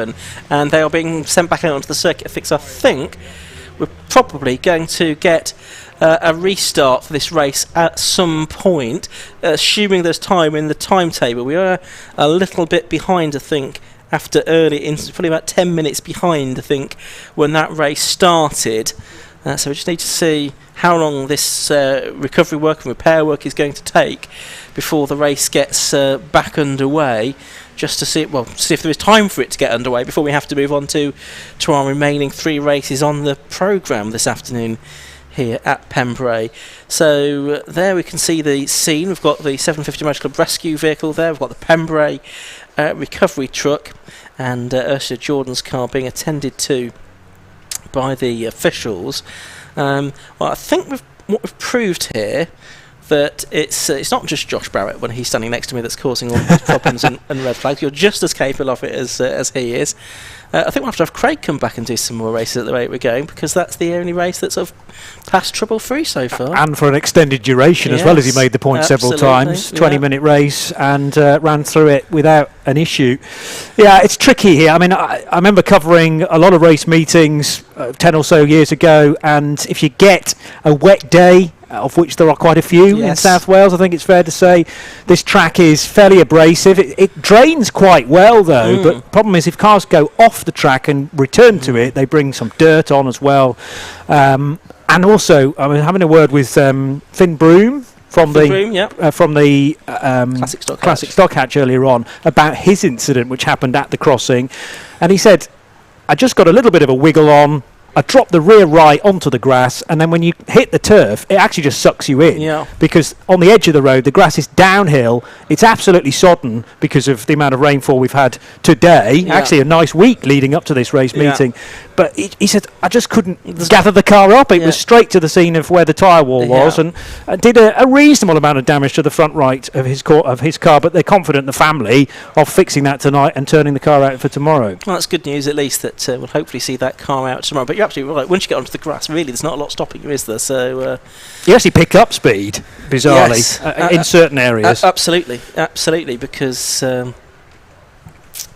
and they are being sent back out onto the circuit fix. I think we're probably going to get a restart for this race at some point, assuming there's time in the timetable. We are a little bit behind, I think, after early, probably about 10 minutes behind, I think, when that race started. So we just need to see how long this recovery work and repair work is going to take before the race gets back underway, just to see if there is time for it to get underway before we have to move on to our remaining 3 races on the programme this afternoon here at Pembrey. So there we can see the scene. We've got the 750 Motor Club rescue vehicle there. We've got the Pembrey recovery truck, and Ursula Jordan's car being attended to by the officials. Well, I think what we've proved here, that it's not just Josh Barrett when he's standing next to me that's causing all these problems and red flags. You're just as capable of it as he is. I think we'll have to have Craig come back and do some more races at the rate we're going, because that's the only race that's sort of passed trouble-free so far. And for an extended duration as well, as he made the point several times. 20-minute race, and ran through it without an issue. Yeah, it's tricky here. I mean, I remember covering a lot of race meetings 10 or so years ago, and if you get a wet day, of which there are quite a few in South Wales, I think it's fair to say, this track is fairly abrasive. It drains quite well, though, but the problem is if cars go off the track and return to it, they bring some dirt on as well. And also, I mean, having a word with Finn Broom from the Classic Stock Hatch earlier on about his incident, which happened at the crossing, and he said, I just got a little bit of a wiggle on, I dropped the rear right onto the grass, and then when you hit the turf, it actually just sucks you in. Because on the edge of the road, the grass is downhill. It's absolutely sodden because of the amount of rainfall we've had today. Actually, a nice week leading up to this race meeting. But he said, I just couldn't gather the car up. It was straight to the scene of where the tyre wall was, and did a reasonable amount of damage to the front right of his car. But they're confident, the family, of fixing that tonight and turning the car out for tomorrow. Well, that's good news, at least, that we'll hopefully see that car out tomorrow. But you're absolutely right. Once you get onto the grass, really, there's not a lot stopping you, is there? So you actually pick up speed, bizarrely, in certain areas. Absolutely, because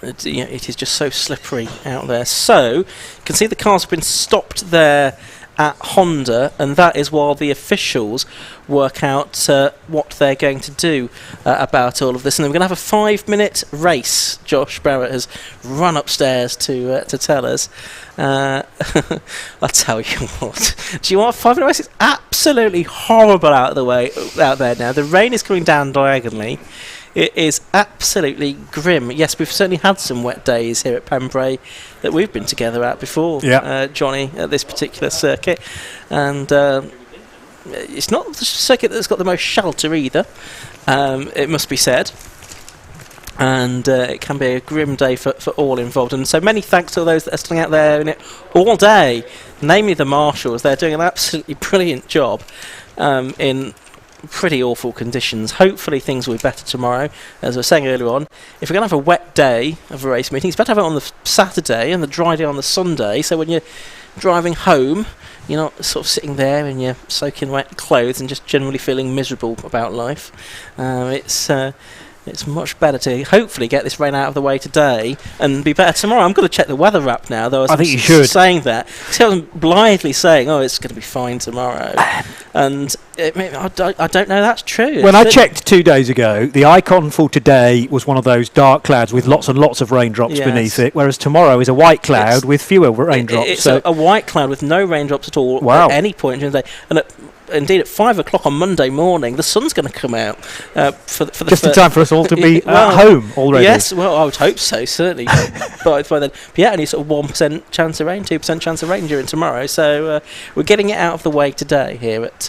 it is just so slippery out there. So you can see the cars have been stopped there at Honda, and that is while the officials work out what they're going to do about all of this. And then we're going to have a 5-minute race. Josh Barrett has run upstairs to tell us. I'll tell you what. Do you want a 5-minute race? It's absolutely horrible out there now. The rain is coming down diagonally. It is absolutely grim. Yes, we've certainly had some wet days here at Pembrey that we've been together at before, Johnny, at this particular circuit. And it's not the circuit that's got the most shelter either, it must be said. And it can be a grim day for all involved. And so many thanks to those that are staying out there in it all day, namely the marshals. They're doing an absolutely brilliant job in pretty awful conditions. Hopefully things will be better tomorrow. As I was saying earlier on, if we're going to have a wet day of a race meeting, it's better to have it on the Saturday and the dry day on the Sunday, so when you're driving home, you're not sort of sitting there in your soaking wet clothes and just generally feeling miserable about life. It's much better to hopefully get this rain out of the way today and be better tomorrow. I'm going to check the weather app now, though. I think you should. Saying that, see, I was blithely saying, "Oh, it's going to be fine tomorrow," and I don't know that's true. When I checked 2 days ago, the icon for today was one of those dark clouds with lots and lots of raindrops beneath it, whereas tomorrow is a white cloud with fewer raindrops. It's a white cloud with no raindrops at all at any point during the day, and indeed at 5 o'clock on Monday morning, the sun's going to come out for the just in time for us all to be at home already. Yes, well, I would hope so, certainly. by then, but yeah, only sort of 1% chance of rain, 2% chance of rain during tomorrow. So we're getting it out of the way today here at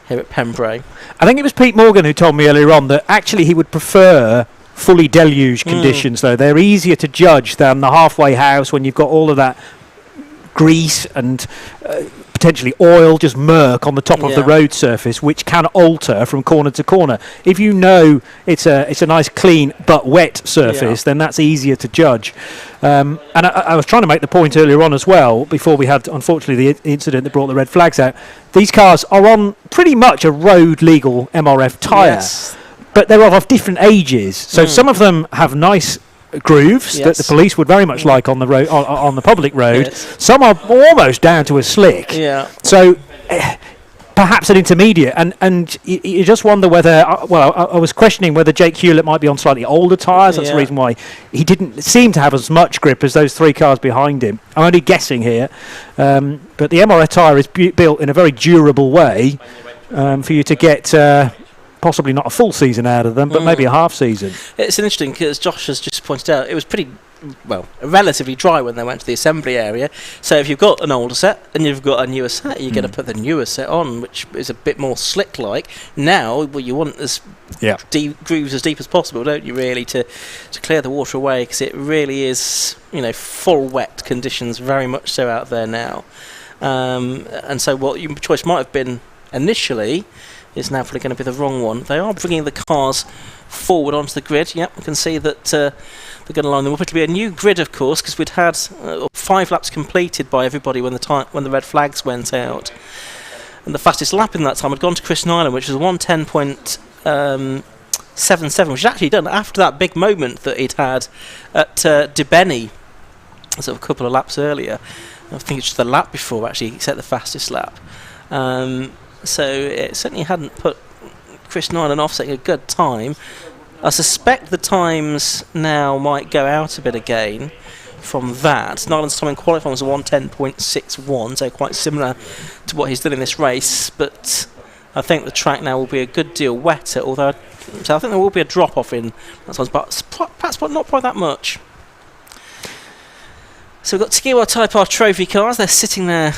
Pembrey. I think it was Pete Morgan who told me earlier on that actually he would prefer fully deluged conditions, though. They're easier to judge than the halfway house when you've got all of that grease and potentially oil, just murk on the top of the road surface, which can alter from corner to corner. If you know it's a nice clean but wet surface, then that's easier to judge. And I was trying to make the point earlier on as well, before we had unfortunately the incident that brought the red flags out. These cars are on pretty much a road legal MRF tyre, but they're of different ages. So some of them have nice grooves that the police would very much like on the road, on the public road. Some are almost down to a slick. So perhaps an intermediate, and you just wonder whether. I was questioning whether Jake Hewlett might be on slightly older tyres. That's the reason why he didn't seem to have as much grip as those three cars behind him. I'm only guessing here, but the MRF tyre is built in a very durable way for you to get possibly not a full season out of them, but maybe a half season. It's interesting because Josh has just pointed out it was pretty, relatively dry when they went to the assembly area. So if you've got an older set and you've got a newer set, you're going to put the newer set on, which is a bit more slick-like. Now, you want as deep grooves as deep as possible, don't you, really, to clear the water away, because it really is, full wet conditions, very much so out there now. And so what your choice might have been initially is now probably going to be the wrong one. They are bringing the cars forward onto the grid. Yep, we can see that they're going to line them up. It'll be a new grid, of course, because we'd had 5 laps completed by everybody when the red flags went out. And the fastest lap in that time had gone to Chris Nyland, which was 1:10.77, which is actually done after that big moment that he'd had at Debenny, sort of a couple of laps earlier. I think it's just the lap before actually he set the fastest lap. So it certainly hadn't put Chris Nyland off setting a good time. I suspect the times now might go out a bit again from that. Nyland's time in qualifying was 1:10.61, so quite similar to what he's done in this race, but I think the track now will be a good deal wetter, so I think there will be a drop-off in that time, but perhaps not quite that much. So we've got Skiwa Type R trophy cars. They're sitting there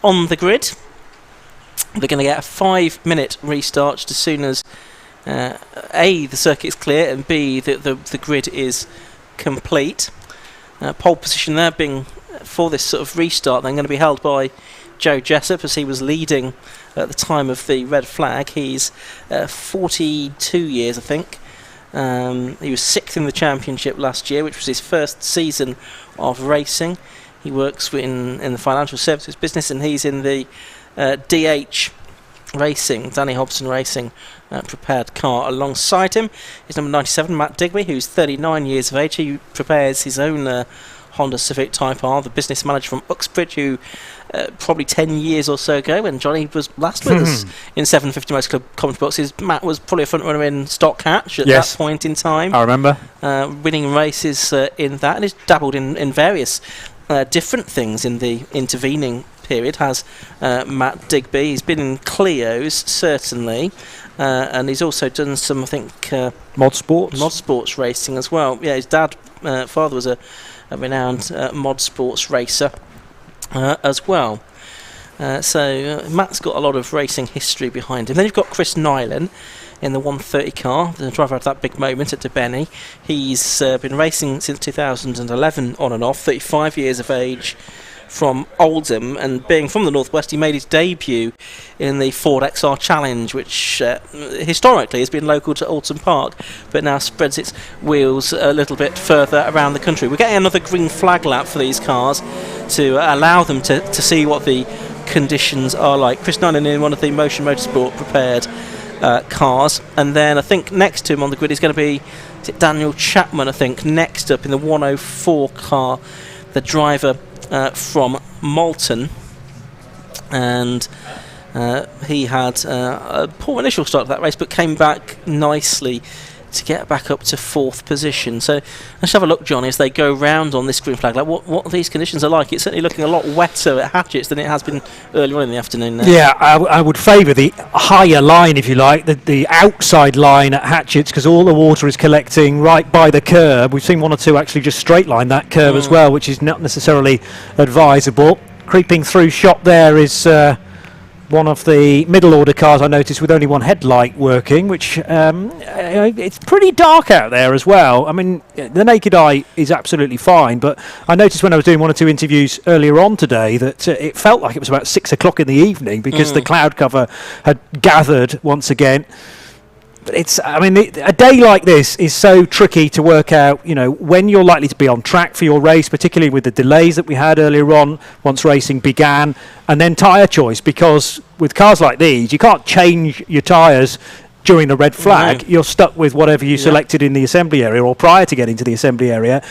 on the grid. They're going to get a 5-minute restart just as soon as A, the circuit's clear, and B, the grid is complete. Pole position there being for this sort of restart, then going to be held by Joe Jessup, as he was leading at the time of the red flag. He's 42 years, I think. He was 6th in the championship last year, which was his first season of racing. He works in the financial services business, and he's in the DH Racing, Danny Hobson Racing prepared car. Alongside him is number 97, Matt Digby, who's 39 years of age. He prepares his own Honda Civic Type R, the business manager from Uxbridge, who probably 10 years or so ago, when Johnny was last with us in 750 Motor Club commentary boxes, Matt was probably a front runner in Stock Hatch at that point in time. I remember. Winning races in that, and he's dabbled in various different things in the intervening period, has Matt Digby. He's been in Clio's, certainly, and he's also done some, I think, mod sports racing as well. Yeah, his father was a renowned mod sports racer as well. So Matt's got a lot of racing history behind him. Then you've got Chris Nyland in the 130 car, the driver had that big moment at Debenny. He's been racing since 2011 on and off, 35 years of age, from Oldham, and being from the northwest, he made his debut in the Ford XR Challenge, which historically has been local to Alton Park, but now spreads its wheels a little bit further around the country. We're getting another green flag lap for these cars to allow them to see what the conditions are like. Chris Nyland in one of the Motion Motorsport prepared cars, and then I think next to him on the grid is going to be Daniel Chapman, I think, next up in the 104 car, the driver from Malton, and he had a poor initial start to that race, but came back nicely to get back up to 4th position. So let's have a look, Johnny, as they go round on this green flag. Like what these conditions are like. It's certainly looking a lot wetter at Hatchett's than it has been earlier on in the afternoon now. Yeah, I would favour the higher line, if you like, the outside line at Hatchett's, because all the water is collecting right by the curb. We've seen one or two actually just straight line that curb as well, which is not necessarily advisable. Creeping through shot there is one of the middle order cars I noticed with only one headlight working, which it's pretty dark out there as well. I mean, the naked eye is absolutely fine, but I noticed when I was doing one or two interviews earlier on today that it felt like it was about 6 o'clock in the evening, because the cloud cover had gathered once again. But a day like this is so tricky to work out, when you're likely to be on track for your race, particularly with the delays that we had earlier on once racing began, and then tyre choice, because with cars like these, you can't change your tyres during the red flag. You're stuck with whatever you selected in the assembly area or prior to getting to the assembly area,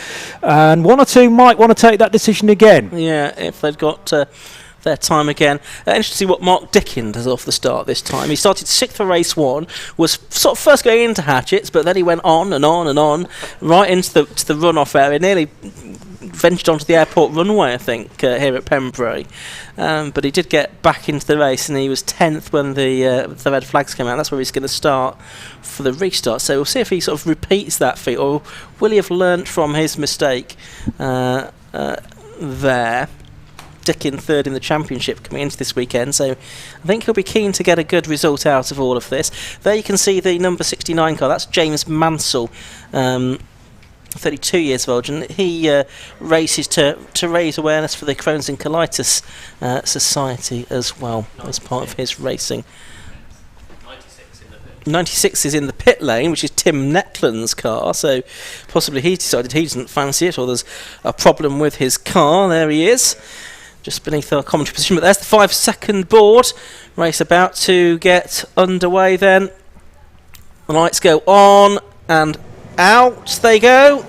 and one or two might want to take that decision again. Yeah, if they've got their time again. Interesting to see what Mark Dickind does off the start this time. He started 6th for race 1, was sort of first going into Hatchett's, but then he went on and on and on, right into the runoff area, nearly ventured onto the airport runway, I think, here at Pembrey. But he did get back into the race, and he was 10th when the red flags came out. That's where he's going to start for the restart. So we'll see if he sort of repeats that feat, or will he have learnt from his mistake there. Dickin third in the championship coming into this weekend, so I think he'll be keen to get a good result out of all of this. There you can see the number 69 car. That's James Mansell, 32 years of age, and he races to raise awareness for the Crohn's and Colitis Society as well, as part of his racing. 96 is in the pit lane, which is Tim Netland's car, so possibly he decided he doesn't fancy it, or there's a problem with his car. There he is, just beneath our commentary position. But there's the 5-second board. Race about to get underway then. The lights go on and out they go.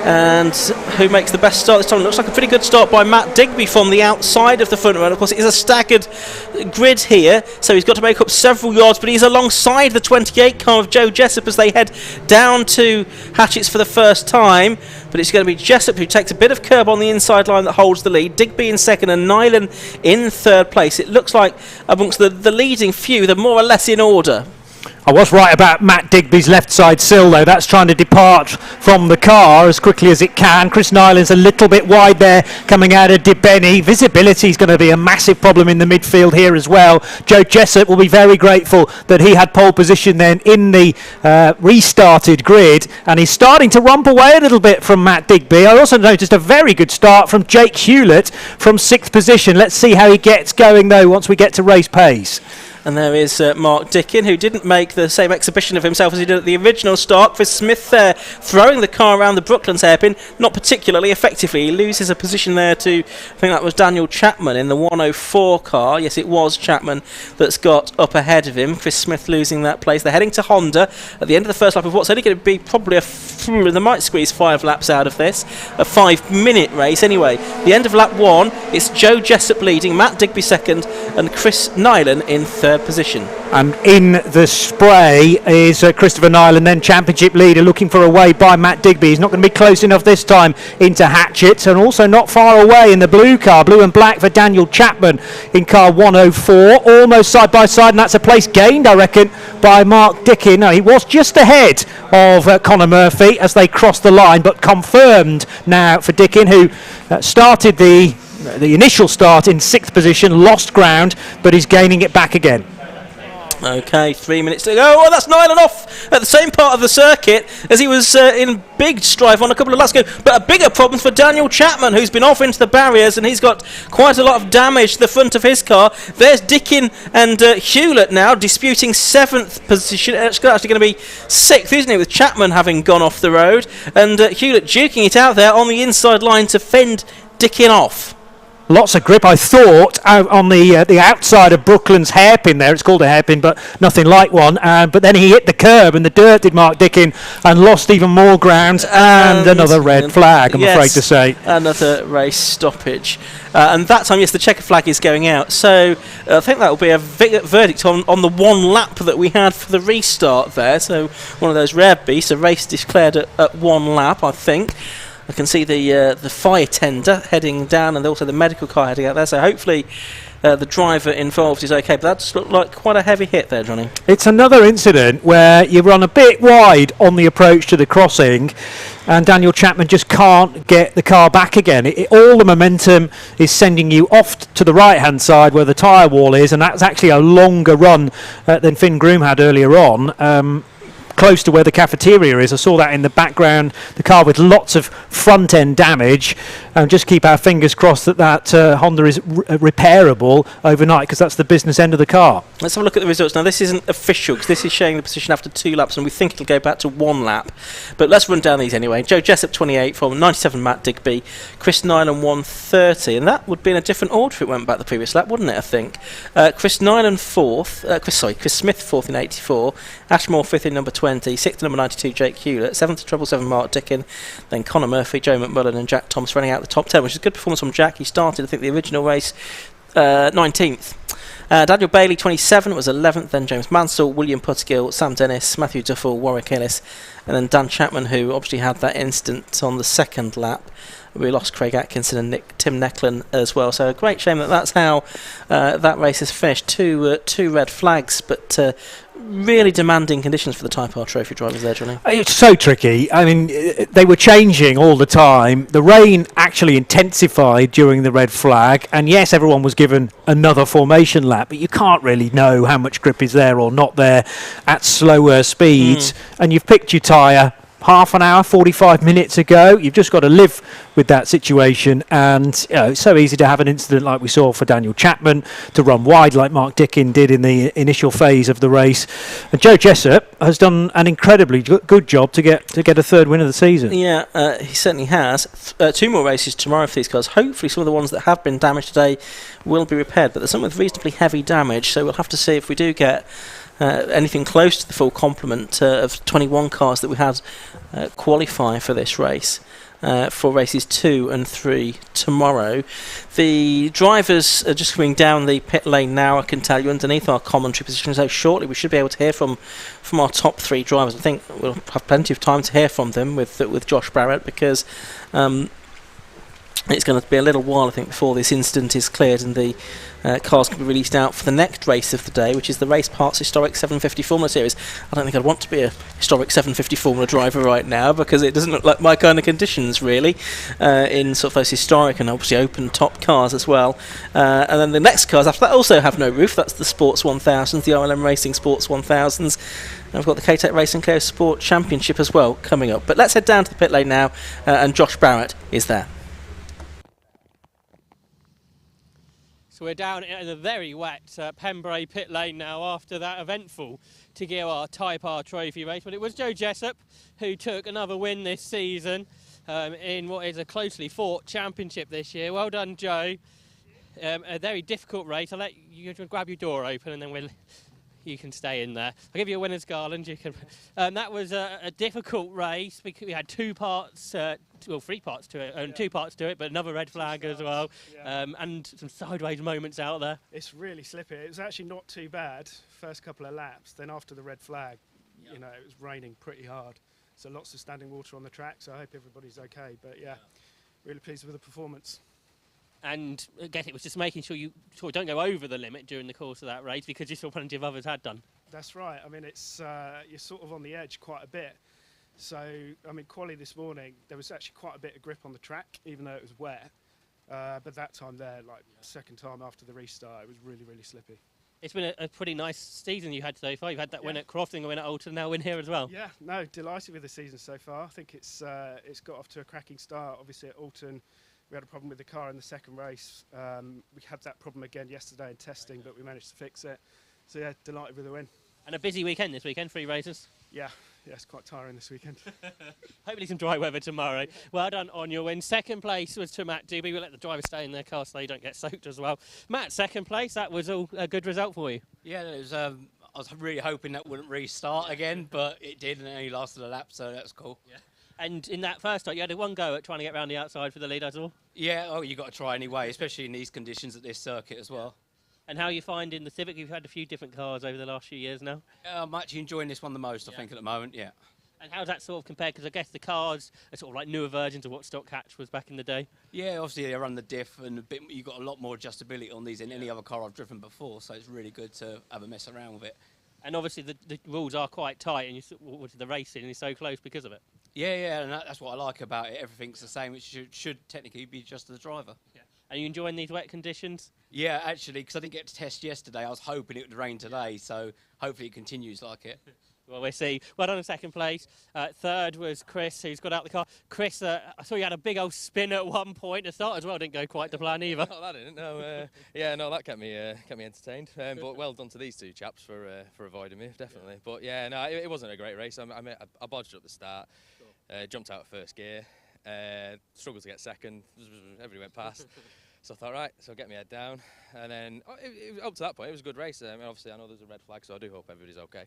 And who makes the best start this time? It looks like a pretty good start by Matt Digby from the outside of the front row. Of course, it is a staggered grid here, so he's got to make up several yards, but he's alongside the 28 car of Joe Jessup as they head down to Hatchett's for the first time. But it's going to be Jessup who takes a bit of curb on the inside line that holds the lead. Digby in second and Nyland in third place. It looks like amongst the leading few, they're more or less in order. I was right about Matt Digby's left side sill, though. That's trying to depart from the car as quickly as it can. Chris Nyland's a little bit wide there coming out of DeBenny. Visibility is going to be a massive problem in the midfield here as well. Joe Jessup will be very grateful that he had pole position then in the restarted grid, and he's starting to romp away a little bit from Matt Digby. I also noticed a very good start from Jake Hewlett from 6th position. Let's see how he gets going, though, once we get to race pace. And there is Mark Dickin, who didn't make the same exhibition of himself as he did at the original start. Chris Smith there, throwing the car around the Brooklands hairpin, not particularly effectively. He loses a position there to, I think that was Daniel Chapman in the 104 car. Yes, it was Chapman that's got up ahead of him. Chris Smith losing that place. They're heading to Honda at the end of the first lap of what's only going to be probably they might squeeze 5 laps out of this. A 5-minute race. Anyway, the end of lap 1, it's Joe Jessup leading, Matt Digby second, and Chris Nyland in third position. And in the spray is Christopher Nyland, then championship leader, looking for a way by Matt Digby. He's not going to be close enough this time into Hatchett, and also not far away in the blue car, blue and black for Daniel Chapman in car 104, almost side by side, and that's a place gained, I reckon, by Mark Dickin. No, he was just ahead of Conor Murphy as they crossed the line, but confirmed now for Dickin, who started the initial start in 6th position, lost ground, but is gaining it back again. Okay, 3 minutes to go. Oh, that's Nyland off at the same part of the circuit as he was in big strife on a couple of laps ago. But a bigger problem for Daniel Chapman, who's been off into the barriers, and he's got quite a lot of damage to the front of his car. There's Dickin and Hewlett now disputing 7th position. It's actually going to be 6th, isn't it, with Chapman having gone off the road, and Hewlett duking it out there on the inside line to fend Dickin off. Lots of grip, I thought, out on the outside of Brooklands hairpin there. It's called a hairpin, but nothing like one. But then he hit the curb, and the dirt did Mark Dickin, and lost even more ground, and another red flag, I'm afraid to say. Another race stoppage. And that time, yes, the checker flag is going out. So I think that will be a verdict on the one lap that we had for the restart there. So one of those rare beasts, a race declared at one lap, I think. I can see the fire tender heading down, and also the medical car heading out there. So hopefully the driver involved is okay. But that just looked like quite a heavy hit there, Johnny. It's another incident where you run a bit wide on the approach to the crossing, and Daniel Chapman just can't get the car back again. All the momentum is sending you off to the right-hand side where the tyre wall is, and that's actually a longer run than Finn Groom had earlier on. Close to where the cafeteria is. I saw that in the background, the car with lots of front end damage, and just keep our fingers crossed that Honda is repairable overnight, because that's the business end of the car. Let's have a look at the results. Now, this isn't official because this is showing the position after 2 laps, and we think it'll go back to 1 lap, but let's run down these anyway. Joe Jessup 28 from 97, Matt Digby, Chris Nyland 130, and that would be in a different order if it went back the previous lap, wouldn't it, I think. Chris Nyland 4th, Chris Smith 4th in 84, Ashmore 5th in number 20, 6th number 92 Jake Hewlett, 7th 777 Mark Dickin, then Conor Murphy, Joe McMullen and Jack Thomas running out the top 10, which is a good performance from Jack. He started, I think, the original race 19th. Daniel Bailey 27 was 11th, then James Mansell, William Putgill, Sam Dennis, Matthew Duffel, Warwick Ellis, and then Dan Chapman, who obviously had that incident on the second lap, we lost Craig Atkinson and Tim Necklin as well. So a great shame that's how that race has finished. Two red flags, but really demanding conditions for the Type R Trophy drivers there, Johnny. It's so tricky. I mean, they were changing all the time. The rain actually intensified during the red flag, and yes, everyone was given another formation lap, but you can't really know how much grip is there or not there at slower speeds. And you've picked your tyre half an hour, 45 minutes ago. You've just got to live with that situation, and it's so easy to have an incident like we saw for Daniel Chapman, to run wide like Mark Dickin did in the initial phase of the race. And Joe Jessup has done an incredibly good job to get a third win of the season. Yeah, he certainly has. 2 more races tomorrow for these cars. Hopefully some of the ones that have been damaged today will be repaired, but there's some with reasonably heavy damage, so we'll have to see if we do get anything close to the full complement of 21 cars that we had qualify for this race, for races 2 and 3 tomorrow. The drivers are just coming down the pit lane now, I can tell you, underneath our commentary position, so shortly we should be able to hear from our top 3 drivers. I think we'll have plenty of time to hear from them with Josh Barrett, because it's going to be a little while, I think, before this incident is cleared and the cars can be released out for the next race of the day, which is the Race Parts Historic 750 Formula Series. I don't think I'd want to be a historic 750 Formula driver right now, because it doesn't look like my kind of conditions, really, in sort of those historic and obviously open top cars as well. And then the next cars after that also have no roof. That's the Sports 1000s, the RLM Racing Sports 1000s. And I've got the K-Tech Racing Clio Sport Championship as well coming up. But let's head down to the pit lane now, and Josh Barrett is there. So we're down in a very wet Pembrey pit lane now after that eventful Tigir R Type R Trophy race. But it was Joe Jessup who took another win this season in what is a closely fought championship this year. Well done, Joe. A very difficult race. I'll let you grab your door open and then you can stay in there. I'll give you a winner's garland. You can. That was a difficult race because we had 2 parts, 3 parts to it, and 2 parts to it, but another red flag as well, and some sideways moments out there. It's really slippy. It was actually not too bad first couple of laps. Then after the red flag, it was raining pretty hard, so lots of standing water on the track. So I hope everybody's okay. But really pleased with the performance. And I guess it was just making sure you don't go over the limit during the course of that race, because you saw plenty of others had done. That's right. I mean, it's you're sort of on the edge quite a bit. So, I mean, quali this morning, there was actually quite a bit of grip on the track, even though it was wet. But that time there, like second time after the restart, it was really, really slippy. It's been a pretty nice season you had so far. You've had that win at Crofting, a win at Alton, now win here as well. Yeah, no, delighted with the season so far. I think it's got off to a cracking start. Obviously at Alton, we had a problem with the car in the second race. We had that problem again yesterday in testing, but we managed to fix it. So yeah, delighted with the win. And a busy weekend this weekend, 3 races. Yeah, it's quite tiring this weekend. Hopefully some dry weather tomorrow. Well done on your win. Second place was to Matt Doobie. We'll let the driver stay in their car so they don't get soaked as well. Matt, second place, that was all a good result for you. Yeah, it was, I was really hoping that wouldn't restart again, but it did, and it only lasted a lap, so that's cool. Yeah. And in that first start, you had a 1 go at trying to get around the outside for the lead, I saw. Yeah, you got to try anyway, especially in these conditions at this circuit as well. And how are you finding the Civic? You've had a few different cars over the last few years now. I'm actually enjoying this one the most, I think, at the moment, yeah. And how's that sort of compared? Because I guess the cars are sort of like newer versions of what Stock Hatch was back in the day. Yeah, obviously they run the diff, and you've got a lot more adjustability on these than any other car I've driven before, so it's really good to have a mess around with it. And obviously the rules are quite tight, and the racing is so close because of it. Yeah, and that's what I like about it. Everything's the same. It should technically be just the driver. Yeah. Are you enjoying these wet conditions? Yeah, actually, because I didn't get to test yesterday. I was hoping it would rain today, so hopefully it continues like it. Well, we'll see. Well done in second place. Third was Chris, who's got out the car. Chris, I saw you had a big old spin at one point. The start as well didn't go quite to plan either. No, that didn't. No, that kept me entertained. But well done to these 2 chaps for avoiding me, definitely. But yeah, no, it wasn't a great race. I bodged at the start, jumped out of first gear, struggled to get second. Everybody went past. So I thought, right, so get my head down. And then, up to that point, it was a good race. Obviously, I know there's a red flag, so I do hope everybody's okay.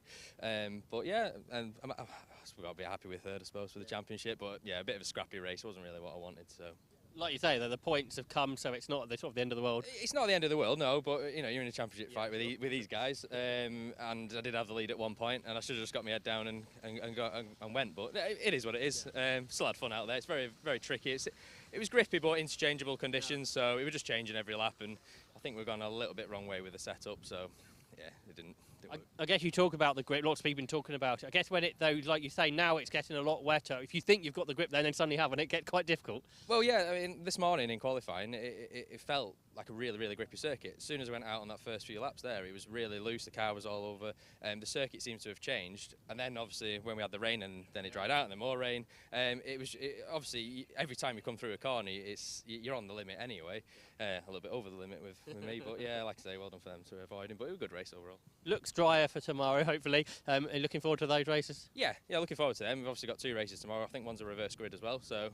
But yeah, and we've got to be happy with third, I suppose, for the championship. But yeah, a bit of a scrappy race. Wasn't really what I wanted, so. Like you say, the points have come, so it's not the end of the world. It's not the end of the world, no, but you're in a championship fight with these guys, and I did have the lead at one point, and I should have just got my head down and went, but it is what it is. Still had fun out there. It's very, very tricky. it was grippy but interchangeable conditions, so we were just changing every lap, and I think we've gone a little bit wrong way with the setup, so yeah, it didn't work. I guess you talk about the grip, lots of people have been talking about it. I guess when it, though, like you say, now it's getting a lot wetter. If you think you've got the grip then suddenly haven't, it get quite difficult. Well, yeah, I mean, this morning in qualifying, it felt like a really, really grippy circuit. As soon as I went out on that first few laps there, it was really loose, the car was all over, the circuit seems to have changed, and then obviously when we had the rain and then it dried out and then more rain, obviously every time you come through a corner, you're on the limit anyway, a little bit over the limit with me, but yeah, like I say, well done for them to avoid him, but it was a good race overall. Looks drier for tomorrow, hopefully. Are you looking forward to those races? Yeah, looking forward to them. We've obviously got 2 races tomorrow. I think one's a reverse grid as well, so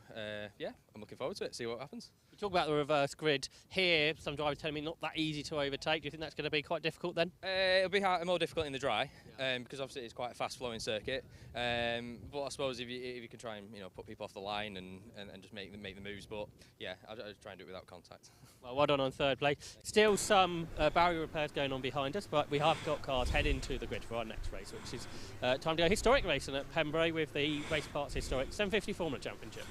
yeah, I'm looking forward to it, see what happens. You talk about the reverse grid here, some drivers telling me not that easy to overtake. Do you think that's going to be quite difficult then? It'll be more difficult in the dry, because obviously it's quite a fast flowing circuit, but I suppose if you can try and put people off the line and just make the moves, but yeah, I'll try and do it without contact. Well done on third place. Still some barrier repairs going on behind us, but we have got cars heading to the grid for our next race, which is time to go historic racing at Pembrey with the Race Parts Historic 750 Formula Championship.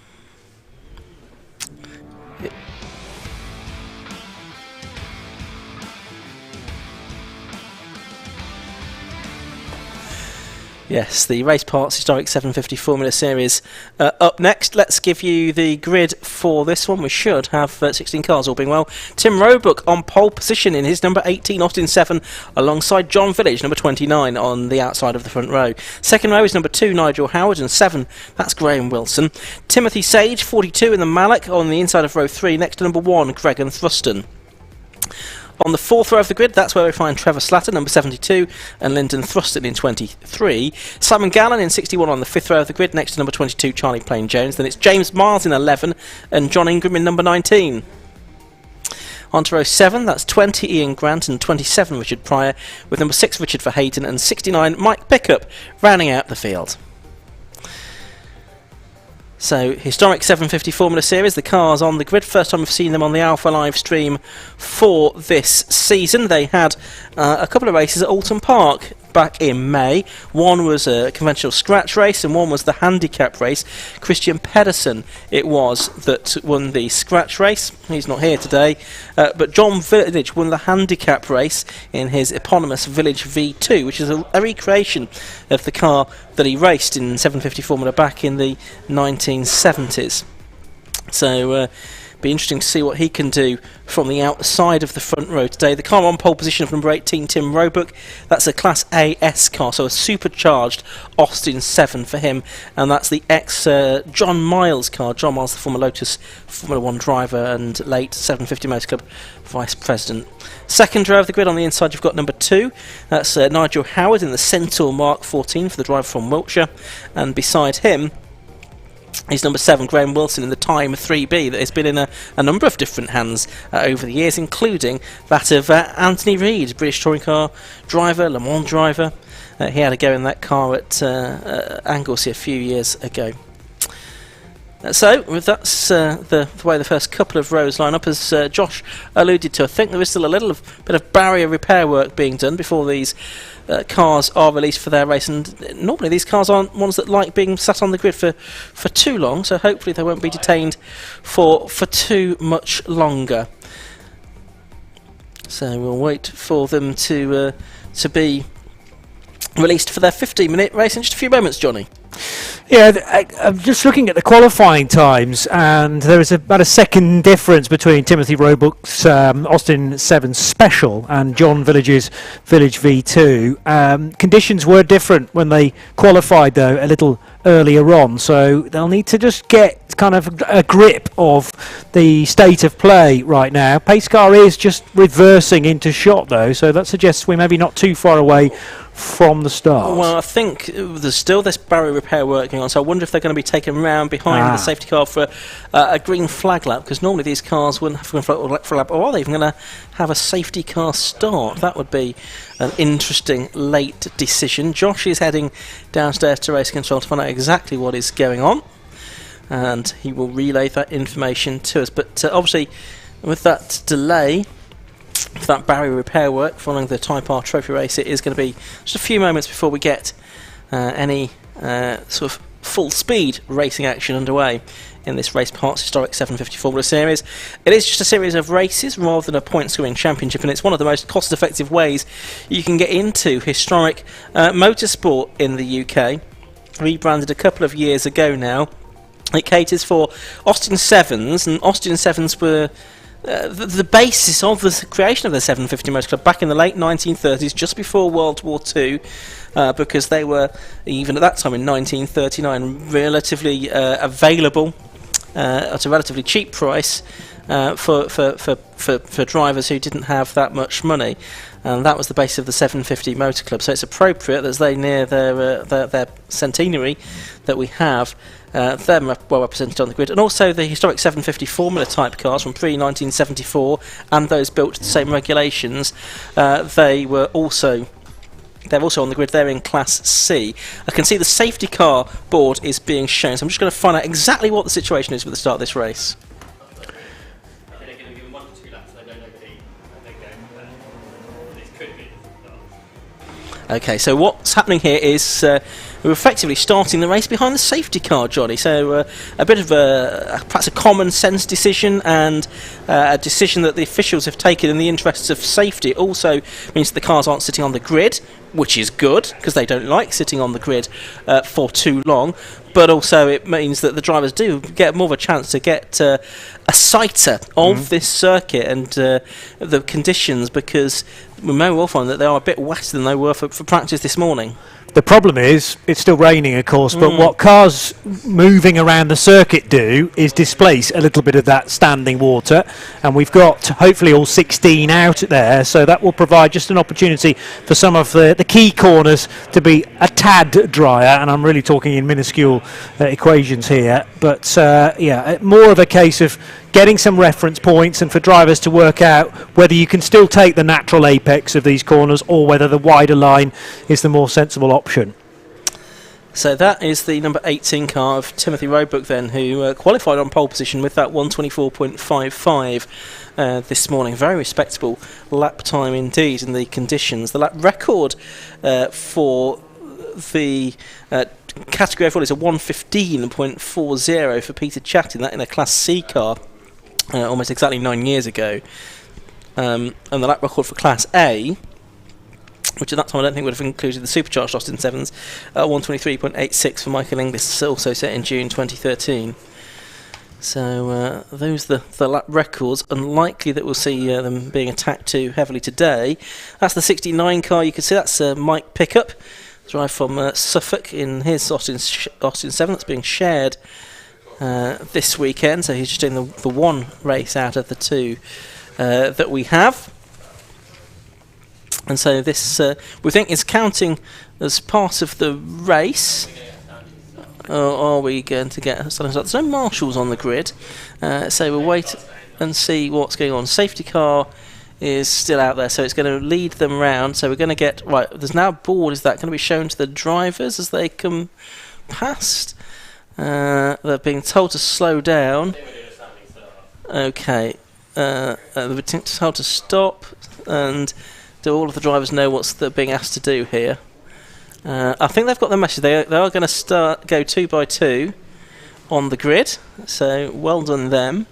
Yes, the Race Parts Historic 750 Formula Series up next. Let's give you the grid for this one. We should have 16 cars, all being well. Tim Roebuck on pole position in his number 18 Austin 7, alongside John Village, number 29, on the outside of the front row. Second row is number 2, Nigel Howard, and 7, that's Graham Wilson. Timothy Sage, 42, in the Mallock, on the inside of row 3, next to number 1, Gregan Thruston. On the fourth row of the grid, that's where we find Trevor Slatter, number 72, and Lyndon Thruston in 23. Simon Gallen in 61 on the fifth row of the grid, next to number 22, Charlie Plain Jones. Then it's James Miles in 11, and John Ingram in number 19. On to row 7, that's 20, Ian Grant, and 27, Richard Pryor, with number 6, Richard Verheyden, and 69, Mike Pickup, rounding out the field. So, historic 750 Formula Series, the cars on the grid. First time we've seen them on the Alpha live stream for this season. They had a couple of races at Alton Park back in May. One was a conventional scratch race and one was the handicap race. Christian Pedersen it was that won the scratch race. He's not here today, but John Village won the handicap race in his eponymous Village V2, which is a recreation of the car that he raced in 750 Formula back in the 1970s. So be interesting to see what he can do from the outside of the front row today. The car on pole position of number 18, Tim Roebuck. That's a Class A S car, so a supercharged Austin 7 for him, and that's the ex-John Miles car. John Miles, the former Lotus Formula 1 driver and late 750 Motor Club vice president. Second row of the grid on the inside, you've got number 2. That's Nigel Howard in the Centaur Mark 14 for the driver from Wiltshire, and beside him is number 7, Graham Wilson, in the Time 3B that has been in a number of different hands over the years, including that of Anthony Reid, British touring car driver, Le Mans driver. He had a go in that car at Anglesey a few years ago. So that's the way the first couple of rows line up. As Josh alluded to, I think there is still a little bit of barrier repair work being done before these cars are released for their race, and normally these cars aren't ones that like being sat on the grid for too long, so hopefully they won't be detained for too much longer. So we'll wait for them to be released for their 15-minute race in just a few moments, Johnny. Yeah, I'm just looking at the qualifying times, and there is about a second difference between Timothy Roebuck's Austin 7 Special and John Village's Village V2. Conditions were different when they qualified, though, a little earlier on, so they'll need to just get kind of a grip of the state of play right now. Pace car is just reversing into shot, though, so that suggests we're maybe not too far away from the start. Well, I think there's still this barrier repair work going on, so I wonder if they're going to be taken round behind the safety car for a green flag lap, because normally these cars wouldn't have a green flag lap, or are they even going to have a safety car start? That would be an interesting late decision. Josh is heading downstairs to race control to find out exactly what is going on, and he will relay that information to us. But obviously, with that delay for that barrier repair work following the Type R Trophy race, it is going to be just a few moments before we get any sort of full speed racing action underway in this Race Parts Historic 750 Formula Series. It is just a series of races rather than a point-scoring championship, and it's one of the most cost-effective ways you can get into historic motorsport in the UK. Rebranded a couple of years ago now. It caters for Austin 7s, and Austin 7s were the basis of the creation of the 750 Motor Club back in the late 1930s, just before World War II, because they were, even at that time in 1939, relatively available at a relatively cheap price for drivers who didn't have that much money. And that was the base of the 750 Motor Club. So it's appropriate as they near their centenary that we have them well represented on the grid, and also the historic 750 Formula type cars from pre-1974 and those built to the same regulations. They're also on the grid. They're in Class C. I can see the safety car board is being shown, so I'm just going to find out exactly what the situation is with the start of this race. Okay, so what's happening here is we're effectively starting the race behind the safety car, Johnny. So a bit of perhaps a common sense decision, and a decision that the officials have taken in the interests of safety. It also means that the cars aren't sitting on the grid, which is good because they don't like sitting on the grid for too long. But also it means that the drivers do get more of a chance to get a sighter of this circuit and the conditions, because we may well find that they are a bit wetter than they were for practice this morning. The problem is, it's still raining, of course, but what cars moving around the circuit do is displace a little bit of that standing water, and we've got hopefully all 16 out there, so that will provide just an opportunity for some of the key corners to be a tad drier, and I'm really talking in minuscule equations here, but yeah, more of a case of getting some reference points and for drivers to work out whether you can still take the natural apex of these corners or whether the wider line is the more sensible option. So that is the number 18 car of Timothy Roebuck then, who qualified on pole position with that 1:24.55 this morning. Very respectable lap time indeed in the conditions. The lap record for the category overall is a 1:15.40 for Peter Chattin, that in a Class C car. Almost exactly 9 years ago, and the lap record for Class A, which at that time I don't think would have included the supercharged Austin 7s, 1:23.86 for Michael Inglis, also set in June 2013. So those are the lap records. Unlikely that we'll see them being attacked too heavily today. That's the 69 car. You can see that's Mike Pickup, drive from Suffolk in his Austin 7 that's being shared this weekend, so he's just doing the one race out of the two that we have, and so this we think is counting as part of the race. Or are we going to get something? There's no marshals on the grid, so we'll wait and see what's going on. Safety car is still out there, so it's going to lead them round. So we're going to get right. There's now a board. Is that going to be shown to the drivers as they come past? They're being told to slow down. Okay, they're being told to stop, and do all of the drivers know what's they're being asked to do here? I think they've got the message. They are going to go 2 by 2 on the grid, so well done them.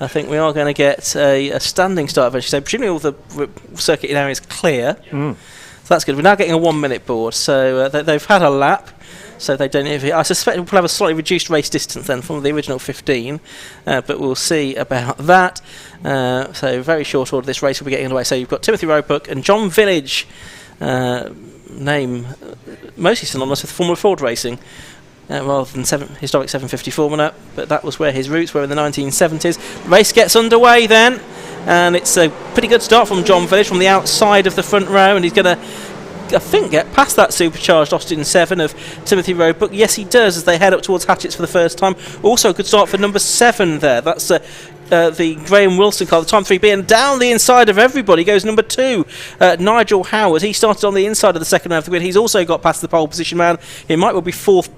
I think we are going to get a standing start eventually. So presumably all the circuit area is clear. So that's good. We're now getting a 1 minute board, so they've had a lap. So they don't. I suspect we'll have a slightly reduced race distance then from the original 15, but we'll see about that. So very short order, this race will be getting underway. So you've got Timothy Roebuck and John Village, name mostly synonymous with Formula Ford racing, rather than historic 750 Formula. But that was where his roots were in the 1970s. The race gets underway then, and it's a pretty good start from John Village from the outside of the front row, and he's going to, I think, get past that supercharged Austin 7 of Timothy Roebuck. Yes, he does, as they head up towards Hatchett's for the first time. Also a good start for number 7 there. That's the Graham Wilson car, the time 3B, and down the inside of everybody goes number 2, Nigel Howard. He started on the inside of the second half of the grid. He's also got past the pole position man. He might well be fourth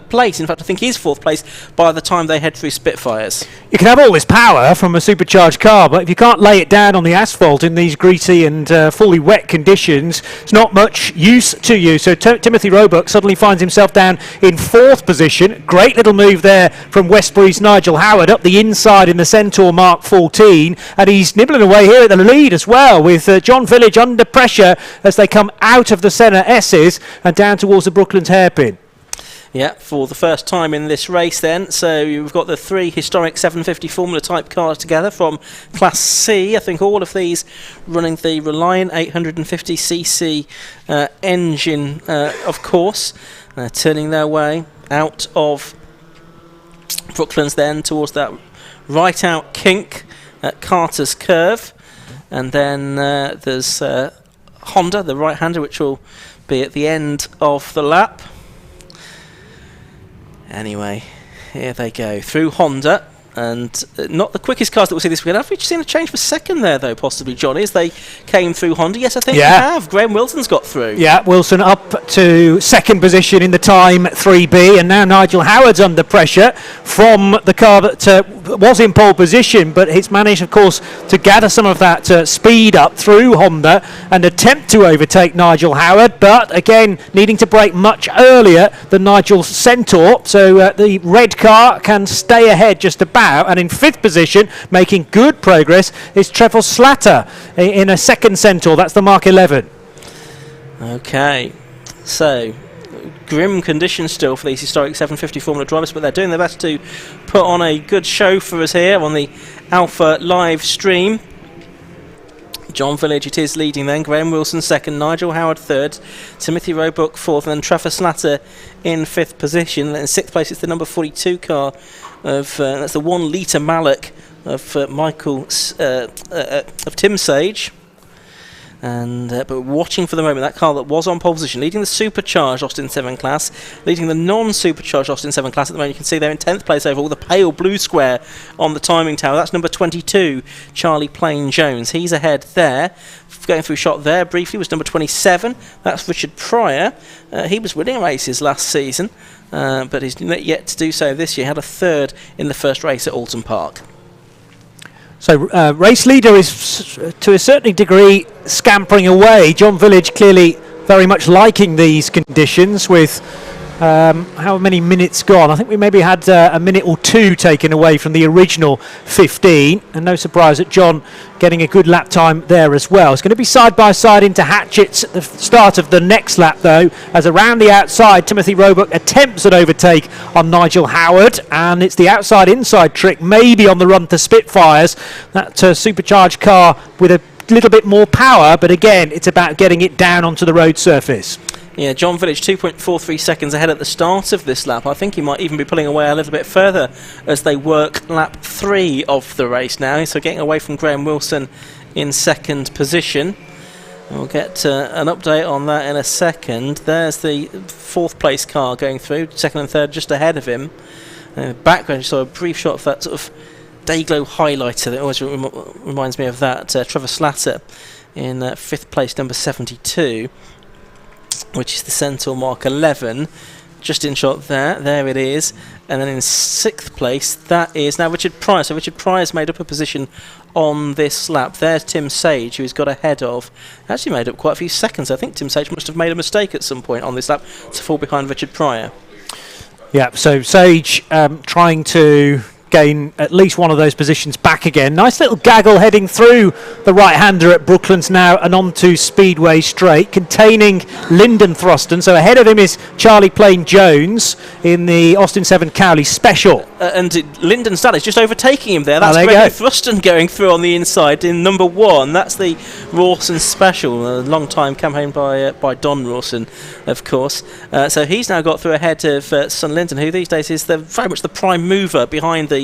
place. In fact, I think he's 4th place by the time they head through Spitfires. You can have all this power from a supercharged car, but if you can't lay it down on the asphalt in these greasy and fully wet conditions, it's not much use to you. So Timothy Roebuck suddenly finds himself down in 4th position. Great little move there from Westbury's Nigel Howard up the inside in the Centaur Mark 14, and he's nibbling away here at the lead as well, with John Village under pressure as they come out of the Senna S's and down towards the Brooklands hairpin. Yeah, for the first time in this race then. So you've got the 3 historic 750 Formula type cars together from Class C. I think all of these running the Reliant 850cc engine, of course. Turning their way out of Brooklands then towards that right out kink at Carter's Curve. And then there's Honda, the right-hander, which will be at the end of the lap. Anyway, here they go through Honda, and not the quickest cars that we'll see this weekend. Have we seen a change for second there, though, possibly, Johnny, as they came through Honda? Yes, I think we have. Graham Wilson's got through. Yeah, Wilson up to 2nd position in the time 3B, and now Nigel Howard's under pressure from the car that was in pole position, but it's managed, of course, to gather some of that speed up through Honda and attempt to overtake Nigel Howard, but again, needing to brake much earlier than Nigel's Centaur, so the red car can stay ahead just about. And in 5th position, making good progress, is Trevor Slatter in a 2nd Centaur. That's the Mark 11. Okay, so grim conditions still for these historic 750 Formula drivers, but they're doing their best to put on a good show for us here on the Alpha live stream. John Village it is leading then, Graham Wilson 2nd, Nigel Howard 3rd, Timothy Roebuck 4th, and then Trevor Slatter in 5th position. And in 6th place it's the number 42 car of that's the 1 litre Mallock of of Tim Sage. And but watching for the moment that car that was on pole position, leading the supercharged Austin 7 class, leading the non-supercharged Austin 7 class at the moment. You can see they're in 10th place overall, the pale blue square on the timing tower. That's number 22, Charlie Plain Jones. He's ahead there. Going through shot there briefly was number 27. That's Richard Pryor. He was winning races last season, but he's yet to do so this year. Had a 3rd in the first race at Alton Park. So race leader is to a certain degree scampering away. John Village clearly very much liking these conditions with how many minutes gone. I think we maybe had a minute or 2 taken away from the original 15, and no surprise that John getting a good lap time there as well. It's going to be side by side into Hatchett's at the start of the next lap though, as around the outside Timothy Roebuck attempts an overtake on Nigel Howard, and it's the outside inside trick maybe on the run to Spitfires, that supercharged car with a little bit more power, but again it's about getting it down onto the road surface. Yeah, John Village 2.43 seconds ahead at the start of this lap. I think he might even be pulling away a little bit further as they work lap 3 of the race now. So getting away from Graham Wilson in 2nd position. We'll get an update on that in a second. There's the 4th place car going through, 2nd and 3rd just ahead of him. Background, you saw a brief shot of that sort of Dayglow highlighter that always reminds me of that. Trevor Slatter in 5th place, number 72. Which is the Centaur Mark 11, just in shot there. There it is. And then in 6th place, that is now Richard Pryor. So Richard Pryor's made up a position on this lap. There's Tim Sage, who he's got ahead of. Actually made up quite a few seconds. I think Tim Sage must have made a mistake at some point on this lap to fall behind Richard Pryor. Yeah, so Sage trying to gain at least one of those positions back again. Nice little gaggle heading through the right-hander at Brooklands now and onto Speedway Straight, containing Lyndon Thruston. So ahead of him is Charlie Plain Jones in the Austin 7 Cowley Special. And Lyndon Stallis just overtaking him there. That's Gregory Thruston going through on the inside in number 1. That's the Rawson Special, a long time campaign by Don Rawson, of course. So he's now got through ahead of Son Lyndon, who these days is very much the prime mover behind the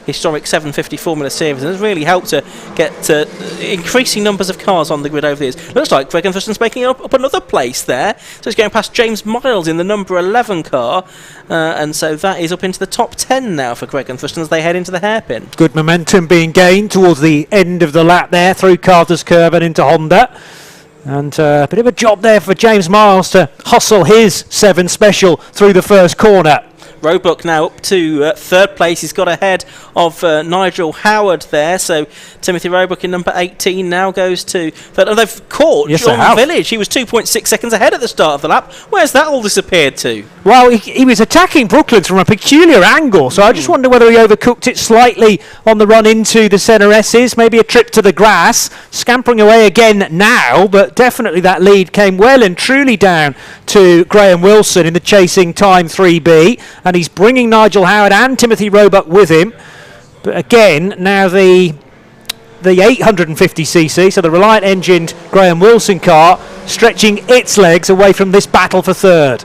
historic 750 Formula Series, and has really helped to get increasing numbers of cars on the grid over the years. Looks like Greg Thruston's making up another place there, so he's going past James Miles in the number 11 car, and so that is up into the top 10 now for Greg Thruston as they head into the hairpin. Good momentum being gained towards the end of the lap there through Carter's Curve and into Honda. And a bit of a job there for James Miles to hustle his 7 special through the first corner. Roebuck now up to third place. He's got ahead of Nigel Howard there. So Timothy Roebuck in number 18 now goes to third. Oh, they've caught John Village. He was 2.6 seconds ahead at the start of the lap. Where's that all disappeared to? Well, he was attacking Brooklands from a peculiar angle, so I just wonder whether he overcooked it slightly on the run into the centre S's, maybe a trip to the grass. Scampering away again now, but definitely that lead came well and truly down to Graham Wilson in the chasing time 3B, and he's bringing Nigel Howard and Timothy Roebuck with him. But again, now the 850cc, so the Reliant-engined Graham Wilson car, stretching its legs away from this battle for third.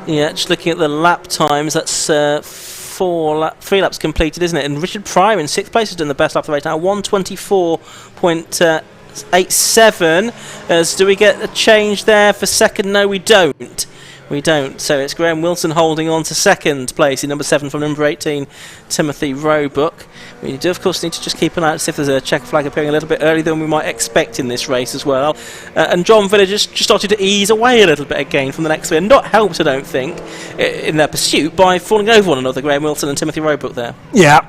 Yeah, just looking at the lap times, that's 3 laps completed, isn't it? And Richard Pryor in 6th place has done the best lap of the race now, 124.87. Do we get a change there for second? No, we don't. We don't. So it's Graham Wilson holding on to second place in number 7 from number 18, Timothy Roebuck. We do, of course, need to just keep an eye out to see if there's a checker flag appearing a little bit earlier than we might expect in this race as well. And John Village just started to ease away a little bit again from the next three, and not helped, I don't think, in their pursuit by falling over one another, Graham Wilson and Timothy Roebuck there. Yeah,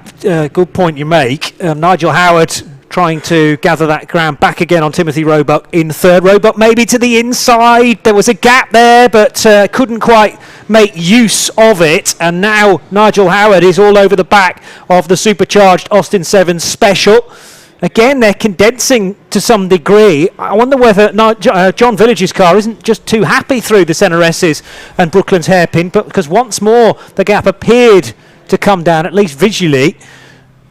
good point you make. Nigel Howard trying to gather that ground back again on Timothy Roebuck in third. Roebuck maybe to the inside. There was a gap there, but couldn't quite make use of it. And now Nigel Howard is all over the back of the supercharged Austin 7 Special. Again, they're condensing to some degree. I wonder whether John Village's car isn't just too happy through the centre S's and Brooklands hairpin, but because once more the gap appeared to come down, at least visually.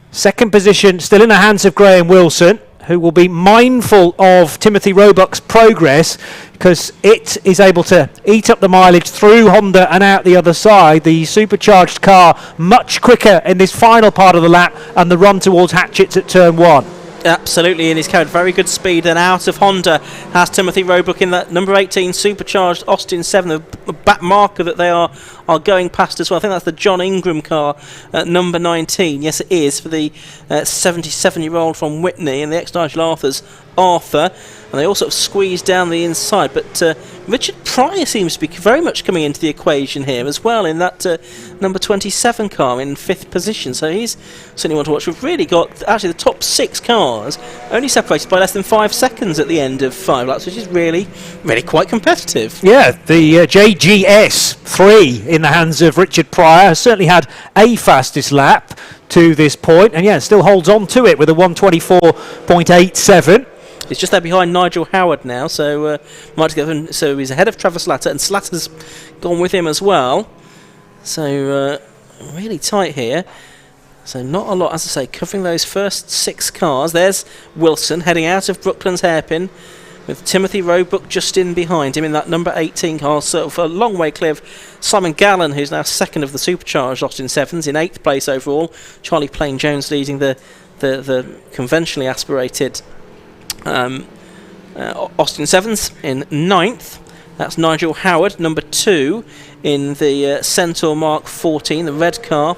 Second position still in the hands of Graham Wilson, who will be mindful of Timothy Roebuck's progress because it is able to eat up the mileage through Honda and out the other side. The supercharged car much quicker in this final part of the lap and the run towards Hatchets at turn 1. Absolutely, and he's carried very good speed, and out of Honda has Timothy Roebuck in that number 18 supercharged Austin 7, the back marker that they are going past as well. I think that's the John Ingram car at number 19. Yes, it is, for the 77-year-old from Whitney and the ex-Nigel Arthur. And they all sort of squeeze down the inside, but Richard Pryor seems to be very much coming into the equation here as well in that number 27 car in 5th position, so he's certainly one to watch. We've really got actually the top 6 cars only separated by less than 5 seconds at the end of 5 laps, which is really quite competitive. Yeah, the JGS 3 in the hands of Richard Pryor has certainly had a fastest lap to this point, and yeah, still holds on to it with a 124.87. He's just there behind Nigel Howard now, so so he's ahead of Travis Slatter, and Slatter's gone with him as well. So really tight here. So not a lot, as I say, covering those first 6 cars. There's Wilson heading out of Brooklands hairpin, with Timothy Roebuck just in behind him in that number 18 car, sort of a long way clear of Simon Gallen, who's now second of the supercharged Austin 7s in 8th place overall. Charlie Plain Jones leading the conventionally aspirated Austin 7s in 9th. That's Nigel Howard, number 2 in the Centaur Mark 14, the red car,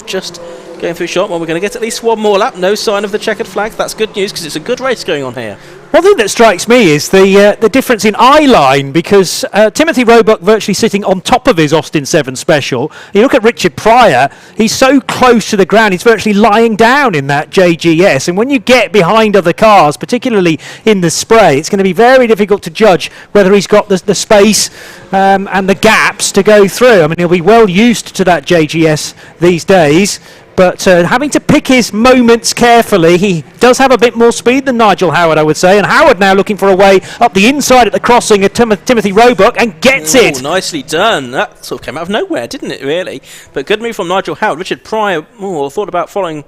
just going through shot. Well, we're going to get at least one more lap. No sign of the checkered flag. That's good news because it's a good race going on here. One thing that strikes me is the difference in eye line, because Timothy Roebuck virtually sitting on top of his Austin 7 Special. You look at Richard Pryor, he's so close to the ground, he's virtually lying down in that JGS. And when you get behind other cars, particularly in the spray, it's going to be very difficult to judge whether he's got the space and the gaps to go through. I mean, he'll be well used to that JGS these days. But having to pick his moments carefully, he does have a bit more speed than Nigel Howard, I would say. And Howard now looking for a way up the inside at the crossing of Timothy Roebuck and gets it. Nicely done. That sort of came out of nowhere, didn't it, really? But good move from Nigel Howard. Richard Pryor thought about following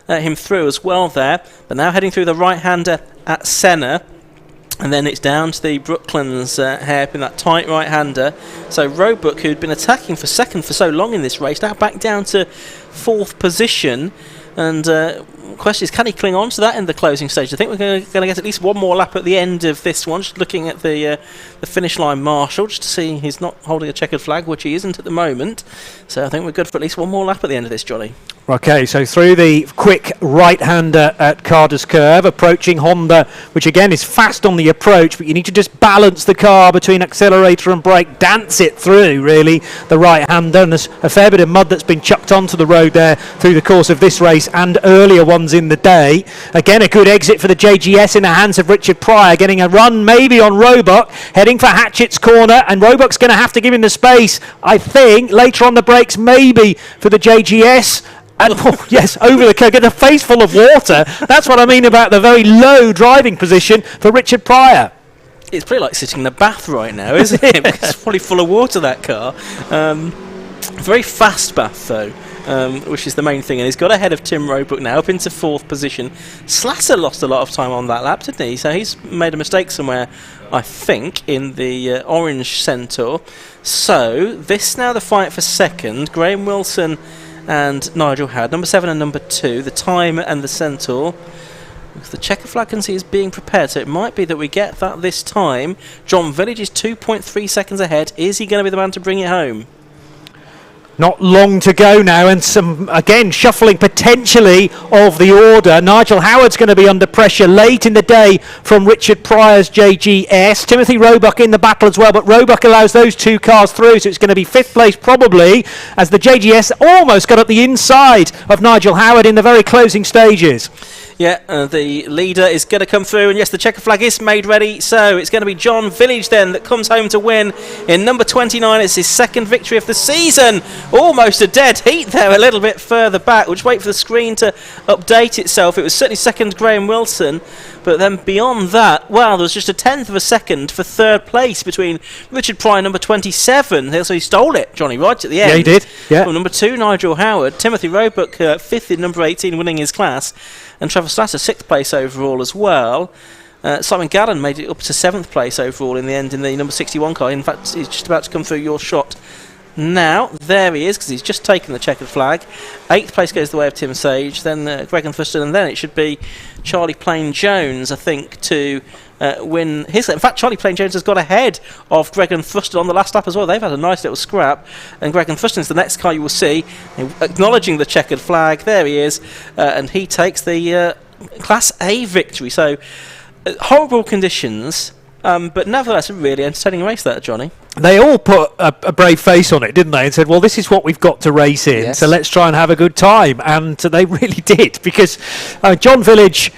him through as well there. But now heading through the right-hander at Senna. And then it's down to the Brooklands hairpin, that tight right-hander. So Roebuck, who'd been attacking for second for so long in this race, now back down to 4th position. And question is, can he cling on to that in the closing stage? I think we're going to get at least one more lap at the end of this one. Just looking at the finish line marshal, just to see he's not holding a checkered flag, which he isn't at the moment. So I think we're good for at least one more lap at the end of this, Johnny. Okay, so through the quick right-hander at Carter's Curve, approaching Honda, which again is fast on the approach, but you need to just balance the car between accelerator and brake, dance it through, really, the right-hander. And there's a fair bit of mud that's been chucked onto the road there through the course of this race and earlier ones in the day. Again, a good exit for the JGS in the hands of Richard Pryor, getting a run maybe on Roebuck, heading for Hatchett's corner, and Roebuck's going to have to give him the space, I think, later on the brakes maybe for the JGS. And yes, over the curve, get a face full of water. That's what I mean about the very low driving position for Richard Pryor. It's pretty like sitting in a bath right now, isn't it? Because it's probably full of water, that car. Very fast bath, though, which is the main thing. And he's got ahead of Tim Roebuck now, up into 4th position. Slatter lost a lot of time on that lap, didn't he? So he's made a mistake somewhere, I think, in the orange Centaur. So this now the fight for second. Graham Wilson and Nigel Howard, number 7 and number 2, the time and the Centaur. The checker flag can see is being prepared, so it might be that we get that this time. John Village is 2.3 seconds ahead. Is he going to be the man to bring it home? Not long to go now, and some, again, shuffling potentially of the order. Nigel Howard's going to be under pressure late in the day from Richard Pryor's JGS. Timothy Roebuck in the battle as well, but Roebuck allows those two cars through, so it's going to be 5th place probably, as the JGS almost got up the inside of Nigel Howard in the very closing stages. Yeah, the leader is going to come through, and yes, the checker flag is made ready, so it's going to be John Village then that comes home to win in number 29. It's his second victory of the season. Almost a dead heat there, a little bit further back. We'll just wait for the screen to update itself. It was certainly second Graham Wilson, but then beyond that, well, there was just a 10th of a second for 3rd place between Richard Pryor, number 27. So he stole it, Johnny, right at the end. Yeah, he did. Yeah. From number 2, Nigel Howard. Timothy Roebuck, 5th in number 18, winning his class. And Trevor Slatter, 6th place overall as well. Simon Gallen made it up to 7th place overall in the end in the number 61 car. In fact, he's just about to come through your shot now. There he is, because he's just taken the checkered flag. 8th place goes the way of Tim Sage, then Greg and Thurston, and then it should be Charlie Plain-Jones, I think, to win his. In fact, Charlie Plain-Jones has got ahead of Greg and Thurston on the last lap as well. They've had a nice little scrap, and Greg and Thurston is the next car you will see, acknowledging the checkered flag. There he is, and he takes the Class A victory. So, horrible conditions, but nevertheless a really entertaining race there, Johnny. They all put a brave face on it, didn't they, and said, well, this is what we've got to race in, yes, so let's try and have a good time. And they really did, because John Village,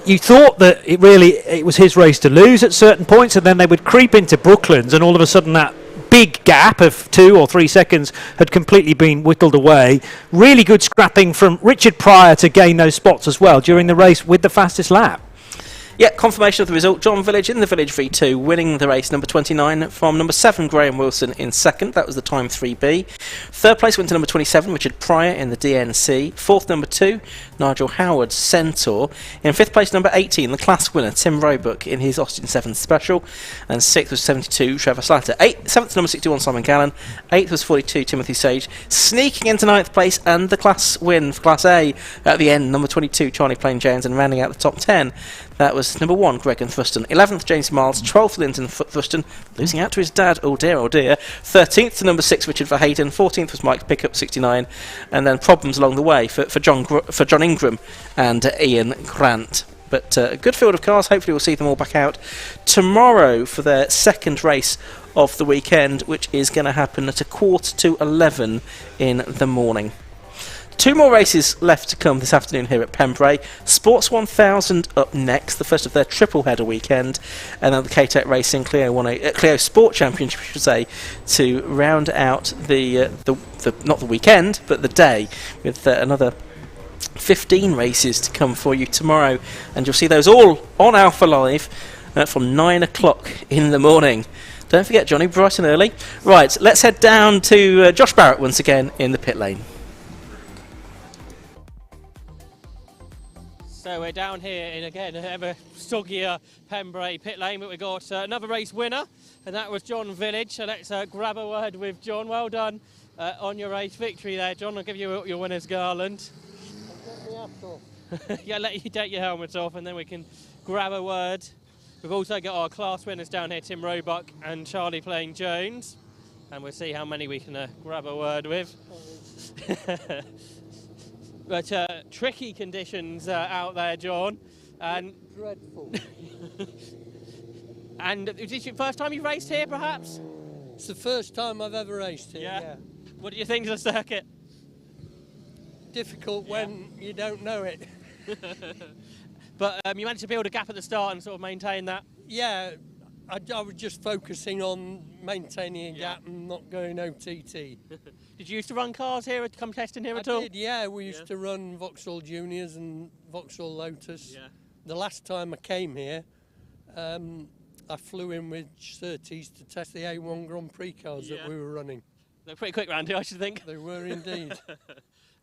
you thought that it was his race to lose at certain points, and then they would creep into Brooklands, and all of a sudden that big gap of 2 or 3 seconds had completely been whittled away. Really good scrapping from Richard Pryor to gain those spots as well during the race with the fastest lap. Yeah, confirmation of the result. John Village in the Village V2, winning the race, number 29, from number 7, Graham Wilson in 2nd. That was the time 3B. 3rd place went to number 27, Richard Pryor in the DNC. 4th, number 2, Nigel Howard, Centaur. In 5th place, number 18, the class winner, Tim Roebuck in his Austin 7 Special. And 6th was 72, Trevor Slatter. 7th, number 61, Simon Gallen. 8th was 42, Timothy Sage. Sneaking into 9th place and the class win for Class A at the end, number 22, Charlie Plain-Jones, and rounding out the top 10. That was number 1, Greg and Thurston. 11th, James Miles. 12th, Linton Thurston, losing out to his dad. Oh dear, oh dear. 13th to number 6, Richard Verheyden. 14th was Mike Pickup, 69. And then problems along the way for John Ingram and Ian Grant. But a good field of cars. Hopefully we'll see them all back out tomorrow for their second race of the weekend, which is going to happen at 10:45 in the morning. 2 more races left to come this afternoon here at Pembrey. Sports 1000 up next, the first of their triple header weekend, and then the K-Tech Racing Clio Sport Championship, I should say, to round out the not the weekend but the day, with another 15 races to come for you tomorrow, and you'll see those all on Alpha Live from 9 o'clock in the morning. Don't forget, Johnny, bright and early. Right, let's head down to Josh Barrett once again in the pit lane. So we're down here in, again, an ever soggier Pembrey pit lane, but we've got another race winner, and that was John Village. So let's grab a word with John. Well done on your race victory there, John. I'll give you your winner's garland. Yeah, let you take your helmet off, and then we can grab a word. We've also got our class winners down here, Tim Roebuck and Charlie Plain-Jones, and we'll see how many we can grab a word with. But tricky conditions out there, John. And dreadful. And is this your first time you've raced here, perhaps? It's the first time I've ever raced here. Yeah. What do you think of the circuit? Difficult when you don't know it. But you managed to build a gap at the start and sort of maintain that. Yeah, I was just focusing on maintaining a gap and not going OTT. Did you used to run cars here, come testing here at all? I did, yeah. We used to run Vauxhall Juniors and Vauxhall Lotus. Yeah. The last time I came here, I flew in with Surtees to test the A1 Grand Prix cars that we were running. They're pretty quick round here, I should think. They were indeed.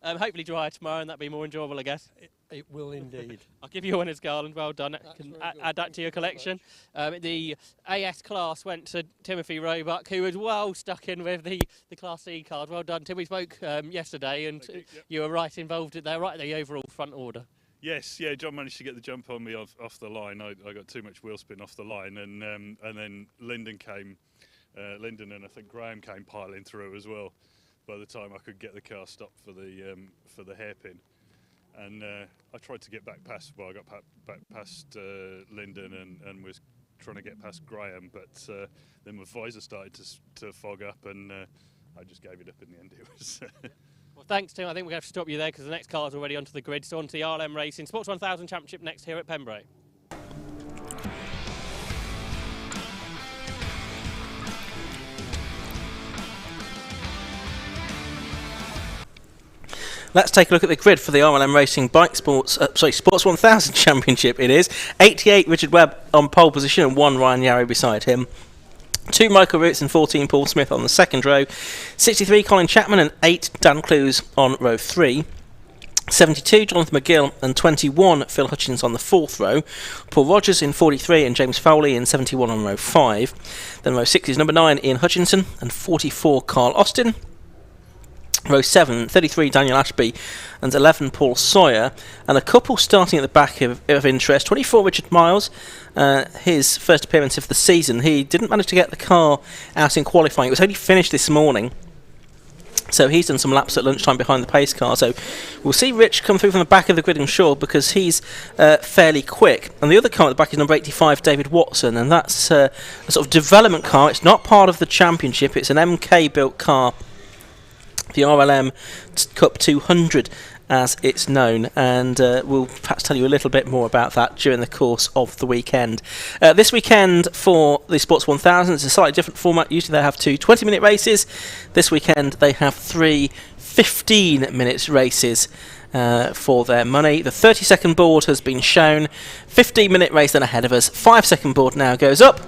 Hopefully drier tomorrow and that'll be more enjoyable, I guess. It will indeed. I'll give you one as Garland, well done. Add that to your collection. The AS class went to Timothy Roebuck, who was well stuck in with the Class C card. Well done, Tim. We spoke yesterday and you were right involved there, right at the overall front order. Yes, yeah, John managed to get the jump on me off the line. I got too much wheel spin off the line, and then Lyndon and I think Graham came piling through as well. By the time I could get the car stopped for the hairpin, and I tried to get back past. Well, I got back past Lyndon and was trying to get past Graham, but then my visor started to fog up, and I just gave it up in the end. It was. Well, thanks, Tim. I think we're going to have to stop you there because the next car's already onto the grid. So on to the RLM Racing Sports 1000 Championship next here at Pembrey. Let's take a look at the grid for the RLM Racing Sports 1000 Championship. It is 88 Richard Webb on pole position and 1 Ryan Yarrow beside him. 2 Michael Roots and 14 Paul Smith on the second row. 63 Colin Chapman and 8 Dan Clues on row 3. 72 Jonathan McGill and 21 Phil Hutchins on the fourth row. Paul Rogers in 43 and James Fowley in 71 on row 5. Then row 6 is number 9 Ian Hutchinson and 44 Carl Austin. Row 7, 33 Daniel Ashby and 11 Paul Sawyer, and a couple starting at the back of interest. 24 Richard Miles, his first appearance of the season. He didn't manage to get the car out in qualifying. It was only finished this morning, so he's done some laps at lunchtime behind the pace car. So we'll see Rich come through from the back of the grid, I'm sure, because he's fairly quick. And the other car at the back is number 85 David Watson, and that's a sort of development car. It's not part of the championship. It's an MK built car, the RLM Cup 200 as it's known, and we'll perhaps tell you a little bit more about that during the course of the weekend. This weekend for the Sports 1000 it's a slightly different format. Usually they have 2 20-minute races. This weekend they have 3 15-minute races for their money. The 30-second board has been shown. 15-minute race then ahead of us. 5-second board now goes up.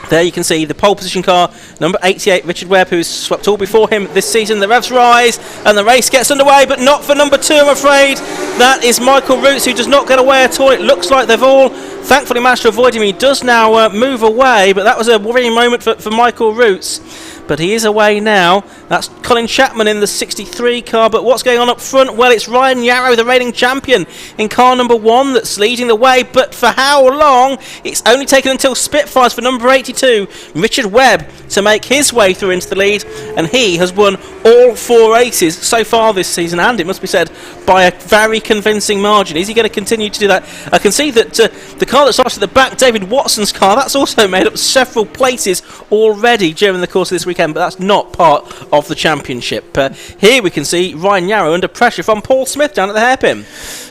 There you can see the pole position car, number 88, Richard Webb, who's swept all before him this season. The revs rise and the race gets underway, but not for number 2, I'm afraid. That is Michael Roots, who does not get away at all. It looks like they've all thankfully managed to avoid him. He does now move away, but that was a worrying moment for Michael Roots. But he is away now. That's Colin Chapman in the 63 car. But what's going on up front? Well, it's Ryan Yarrow, the reigning champion, in car number 1 that's leading the way. But for how long? It's only taken until Spitfires for number 82, Richard Webb, to make his way through into the lead. And he has won all 4 races so far this season. And it must be said, by a very convincing margin. Is he going to continue to do that? I can see that the car that starts at the back, David Watson's car, that's also made up several places already during the course of this weekend. But that's not part of the championship. Here we can see Ryan Yarrow under pressure from Paul Smith down at the hairpin.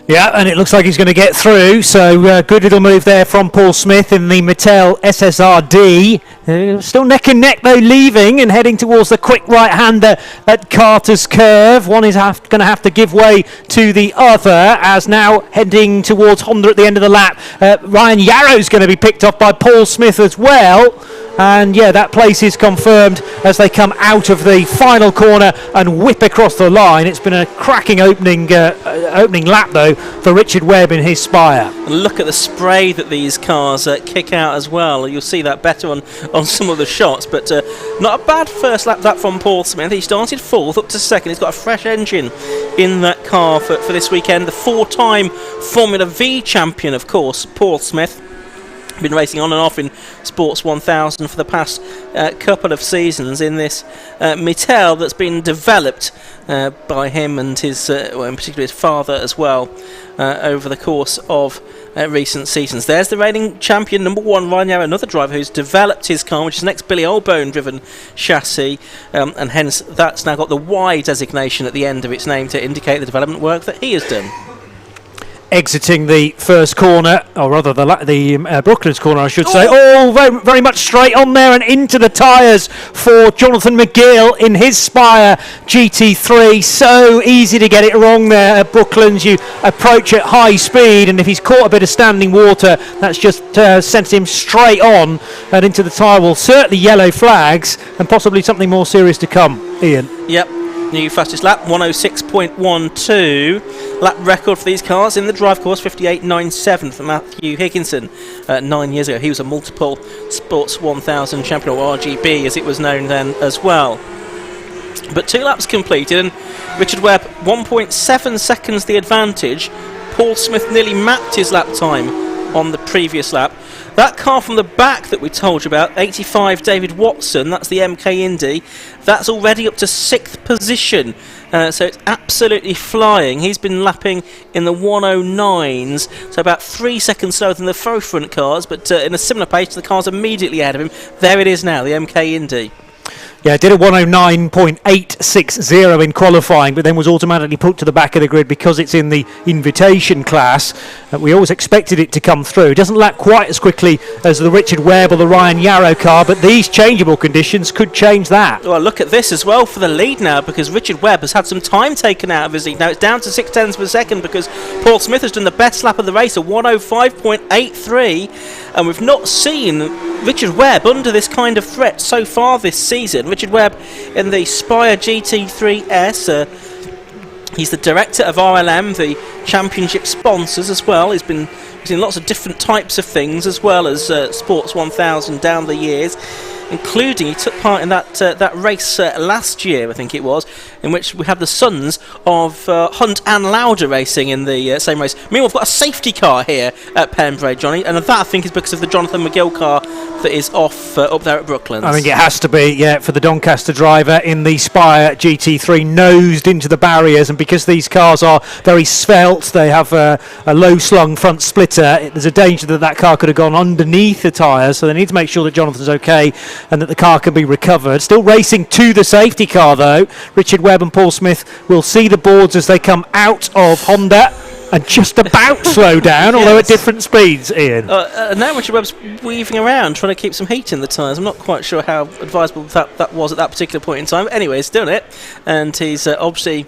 Yeah, and it looks like he's going to get through, so good little move there from Paul Smith in the Mattel SSRD. Still neck and neck though, leaving and heading towards the quick right-hander at Carter's Curve. One is going to have to give way to the other, as now heading towards Honda at the end of the lap. Ryan Yarrow's going to be picked off by Paul Smith as well. And yeah, that place is confirmed as they come out of the final corner and whip across the line. It's been a cracking opening lap though for Richard Webb in his Spire. And look at the spray that these cars kick out as well. You'll see that better on some of the shots, but not a bad first lap that from Paul Smith. He started 4th up to 2nd. He's got a fresh engine in that car for this weekend. The 4-time Formula V champion, of course, Paul Smith. been racing on and off in Sports 1000 for the past couple of seasons in this Mittel that's been developed by him and his, well, in particular his father as well, over the course of recent seasons. There's the reigning champion, number 1, Ryan Yarrow, another driver who's developed his car, which is an ex-Billy Oldbone driven chassis, and hence that's now got the Y designation at the end of its name to indicate the development work that he has done. Exiting the first corner, or rather the Brooklands corner, I should say. Oh, very, very much straight on there and into the tyres for Jonathan McGill in his Spire GT3. So easy to get it wrong there at Brooklands. You approach at high speed, and if he's caught a bit of standing water, that's just sent him straight on and into the tyre wall. Certainly yellow flags, and possibly something more serious to come, Ian. Yep. New fastest lap, 106.12. Lap record for these cars in the drive course, 58.97 for Matthew Higginson 9 years ago. He was a multiple Sports 1000 champion, or RGB as it was known then as well. But 2 laps completed, and Richard Webb 1.7 seconds the advantage. Paul Smith nearly mapped his lap time on the previous lap. That car from the back that we told you about, 85 David Watson, that's the MK Indy, that's already up to 6th position. So it's absolutely flying. He's been lapping in the 109s, so about 3 seconds slower than the front cars, but in a similar pace to the cars immediately ahead of him. There it is now, the MK Indy. Yeah, did a 109.860 in qualifying, but then was automatically put to the back of the grid because it's in the invitation class. We always expected it to come through. It doesn't lap quite as quickly as the Richard Webb or the Ryan Yarrow car, but these changeable conditions could change that. Well, look at this as well for the lead now, because Richard Webb has had some time taken out of his lead. Now it's down to 0.6 per second because Paul Smith has done the best lap of the race, a 105.83, and we've not seen Richard Webb under this kind of threat so far this season. Richard Webb in the Spire GT3S. He's the director of RLM, the championship sponsors as well. He's in lots of different types of things as well as Sports 1000 down the years, including he took part in that race last year, I think it was, in which we had the sons of Hunt and Lauder racing in the same race. Meanwhile, we've got a safety car here at Pembrey, Johnny, and that I think is because of the Jonathan McGill car that is off up there at Brooklands. I think it has to be, yeah, for the Doncaster driver in the Spire GT3, nosed into the barriers, and because these cars are very svelte, they have a low-slung front splitter, there's a danger that car could have gone underneath the tyres, so they need to make sure that Jonathan's okay and that the car can be recovered. Still racing to the safety car though. Richard Webb and Paul Smith will see the boards as they come out of Honda and just about slow down, although at different speeds, Ian. Now Richard Webb's weaving around trying to keep some heat in the tyres. I'm not quite sure how advisable that was at that particular point in time. But anyway, he's done it, and he's obviously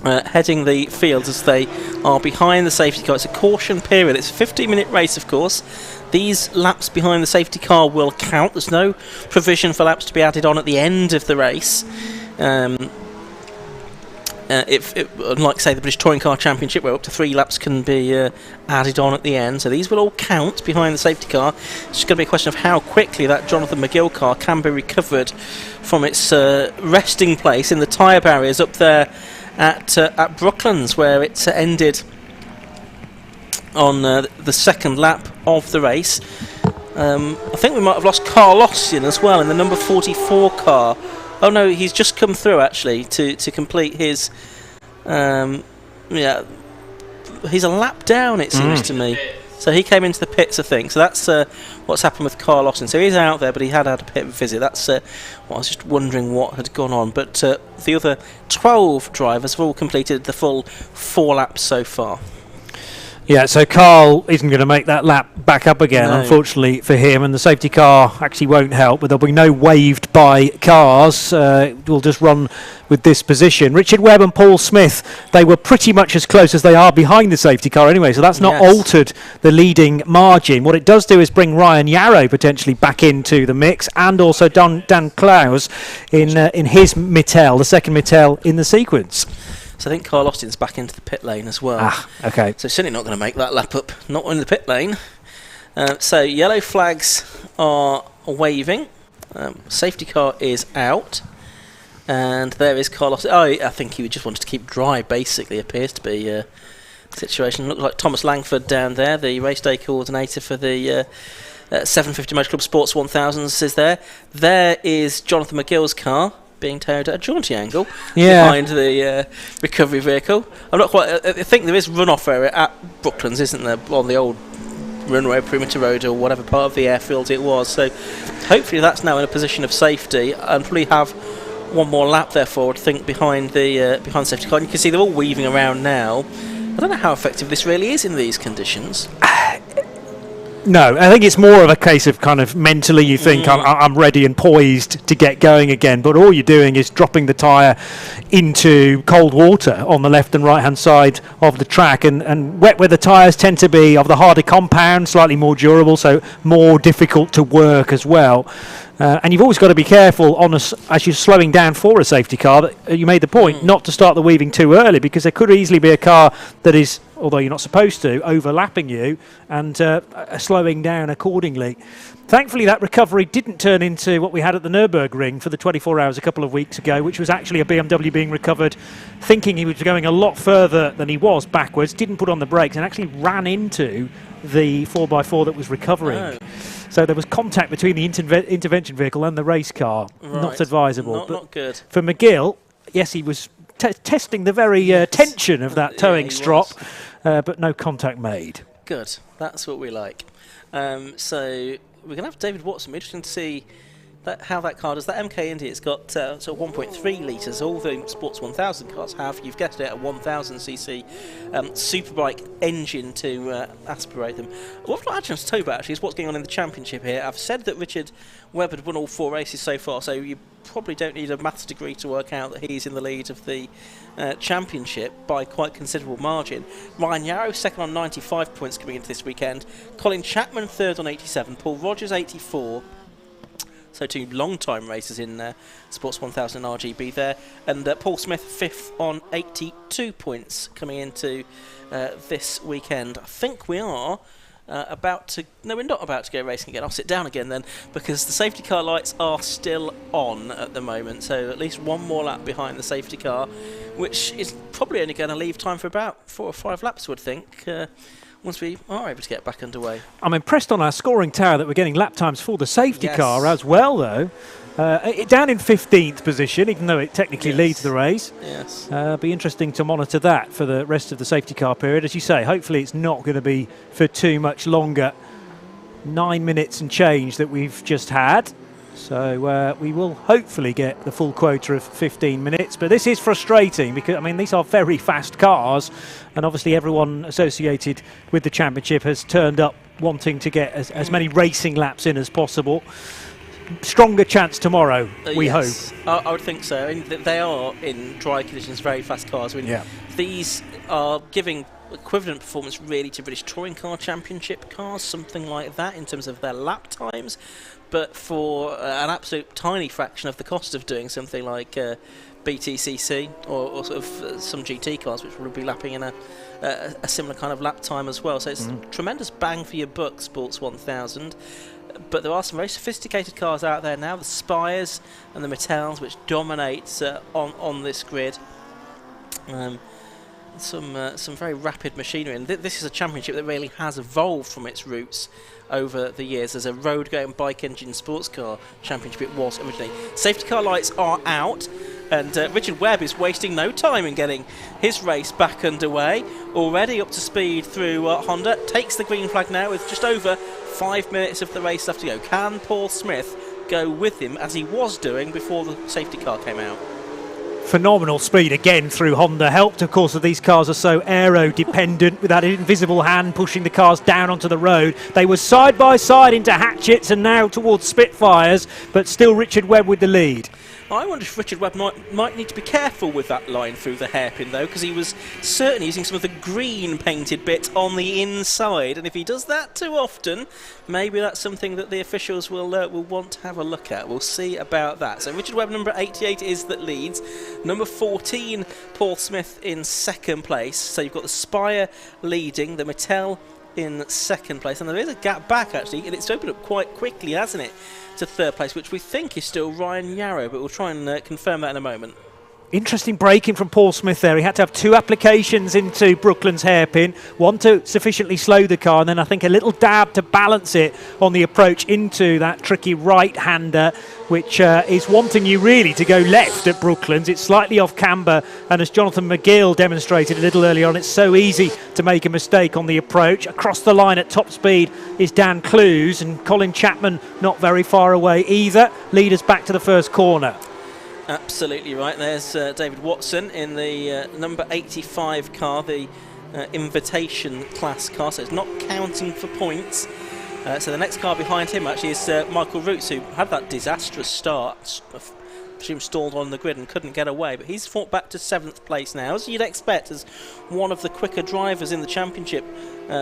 heading the field as they are behind the safety car. It's a caution period. It's a 15-minute race, of course. These laps behind the safety car will count. There's no provision for laps to be added on at the end of the race. Unlike, say, the British Touring Car Championship, where up to 3 laps can be added on at the end. So these will all count behind the safety car. It's just going to be a question of how quickly that Jonathan McGill car can be recovered from its resting place in the tyre barriers up there at Brooklands, where it ended on the second lap of the race. I think we might have lost Carl Austin as well in the number 44 car. Oh no, he's just come through actually to complete his he's a lap down, it seems to me. So he came into the pits, I think. So that's what's happened with Carl Austin. So he's out there, but he had a pit visit. That's what I was just wondering what had gone on. But the other 12 drivers have all completed the full 4 laps so far. Yeah, so Carl isn't going to make that lap back up again, unfortunately for him, and the safety car actually won't help, but there'll be no waved by cars. We'll just run with this position. Richard Webb and Paul Smith, they were pretty much as close as they are behind the safety car anyway, so that's not altered the leading margin. What it does do is bring Ryan Yarrow potentially back into the mix, and also Dan Klaus in his Mittel, the second Mittel in the sequence. So I think Carl Austin's back into the pit lane as well. Okay. So certainly not going to make that lap up, not in the pit lane. So yellow flags are waving. Safety car is out. And there is Carl Austin. I think he just wanted to keep dry, basically, appears to be situation. Looks like Thomas Langford down there, the race day coordinator for the 750 Motor Club Sports 1000s, is there. There is Jonathan McGill's car being towed at a jaunty angle behind the recovery vehicle. I'm not quite. I think there is runoff area at Brooklands, isn't there, on the old runway, perimeter road, or whatever part of the airfield it was. So hopefully that's now in a position of safety, and probably have one more lap therefore, I think, behind the safety car. And you can see they're all weaving around now. I don't know how effective this really is in these conditions. No, I think it's more of a case of kind of mentally you think I'm ready and poised to get going again, but all you're doing is dropping the tyre into cold water on the left and right hand side of the track, and wet weather tyres tend to be of the harder compound, slightly more durable, so more difficult to work as well. And you've always got to be careful as you're slowing down for a safety car, that you made the point not to start the weaving too early, because there could easily be a car that is, although you're not supposed to, overlapping you and slowing down accordingly. Thankfully, that recovery didn't turn into what we had at the Nürburgring for the 24 hours a couple of weeks ago, which was actually a BMW being recovered, thinking he was going a lot further than he was backwards, didn't put on the brakes, and actually ran into the 4x4 that was recovering. Oh. So there was contact between the intervention vehicle and the race car. Right. Not advisable. Not good. For McGill, yes, he was testing the very tension of that towing strop, but no contact made. Good. That's what we like. So we're going to have David Watson. Interesting to see how that car does. That MK Indy, it's got sort of 1.3 litres. All the Sports 1000 cars have. You've guessed it, a 1000cc superbike engine to aspirate them. What I've not had a chance to tell you about actually is what's going on in the championship here. I've said that Richard Webb had won all 4 races so far, so you probably don't need a maths degree to work out that he's in the lead of the championship by quite considerable margin. Ryan Yarrow second on 95 points coming into this weekend. Colin Chapman third on 87. Paul Rogers 84. So 2 long-time racers in Sports 1000 RGB there. And Paul Smith 5th on 82 points coming into this weekend. I think we are about to... No, we're not about to go racing again. I'll sit down again then, because the safety car lights are still on at the moment. So at least one more lap behind the safety car, which is probably only going to leave time for about 4 or 5 laps, I would think. Once we are able to get back underway. I'm impressed on our scoring tower that we're getting lap times for the safety car as well, though. Down in 15th position, even though it technically leads the race. Yes. Be interesting to monitor that for the rest of the safety car period. As you say, hopefully it's not going to be for too much longer. 9 minutes and change that we've just had. So we will hopefully get the full quota of 15 minutes. But this is frustrating because, I mean, these are very fast cars. And obviously everyone associated with the championship has turned up wanting to get as many racing laps in as possible. Stronger chance tomorrow, we hope. I would think so. I mean, they are, in dry conditions, very fast cars. I mean, these are giving equivalent performance really to British Touring Car Championship cars, something like that in terms of their lap times, but for an absolute tiny fraction of the cost of doing something like BTCC or sort of some GT cars, which will be lapping in a similar kind of lap time as well. So it's tremendous bang for your buck, Sports 1000. But there are some very sophisticated cars out there now, the Spires and the Mattels, which dominate on this grid. Some very rapid machinery, and this is a championship that really has evolved from its roots over the years as a road-going bike engine sports car championship it was originally. Safety car lights are out, and Richard Webb is wasting no time in getting his race back underway. Already up to speed through Honda, takes the green flag now with just over 5 minutes of the race left to go. Can Paul Smith go with him as he was doing before the safety car came out? Phenomenal speed again through Honda, helped of course that these cars are so aero dependent with that invisible hand pushing the cars down onto the road. They were side by side into Hatchets and now towards Spitfires, but still Richard Webb with the lead. I wonder if Richard Webb might need to be careful with that line through the hairpin, though, because he was certainly using some of the green painted bit on the inside, and if he does that too often, maybe that's something that the officials will want to have a look at. We'll see about that. So Richard Webb, number 88, is that leads. Number 14, Paul Smith in second place. So you've got the Spire leading, the Mattel in second place, and there is a gap back actually, and it's opened up quite quickly, hasn't it, to third place, which we think is still Ryan Yarrow, but we'll try and confirm that in a moment. Interesting braking from Paul Smith there. He had to have 2 applications into Brooklands hairpin, one to sufficiently slow the car, and then I think a little dab to balance it on the approach into that tricky right-hander, which is wanting you really to go left at Brooklands. It's slightly off camber, and as Jonathan McGill demonstrated a little earlier on, it's so easy to make a mistake on the approach. Across the line at top speed is Dan Clues, and Colin Chapman not very far away either. Lead us back to the first corner. Absolutely right. There's David Watson in the number 85 car, the invitation class car, so it's not counting for points. So the next car behind him actually is Michael Roots, who had that disastrous start, stalled on the grid and couldn't get away, but he's fought back to 7th place now, as you'd expect, as one of the quicker drivers in the championship.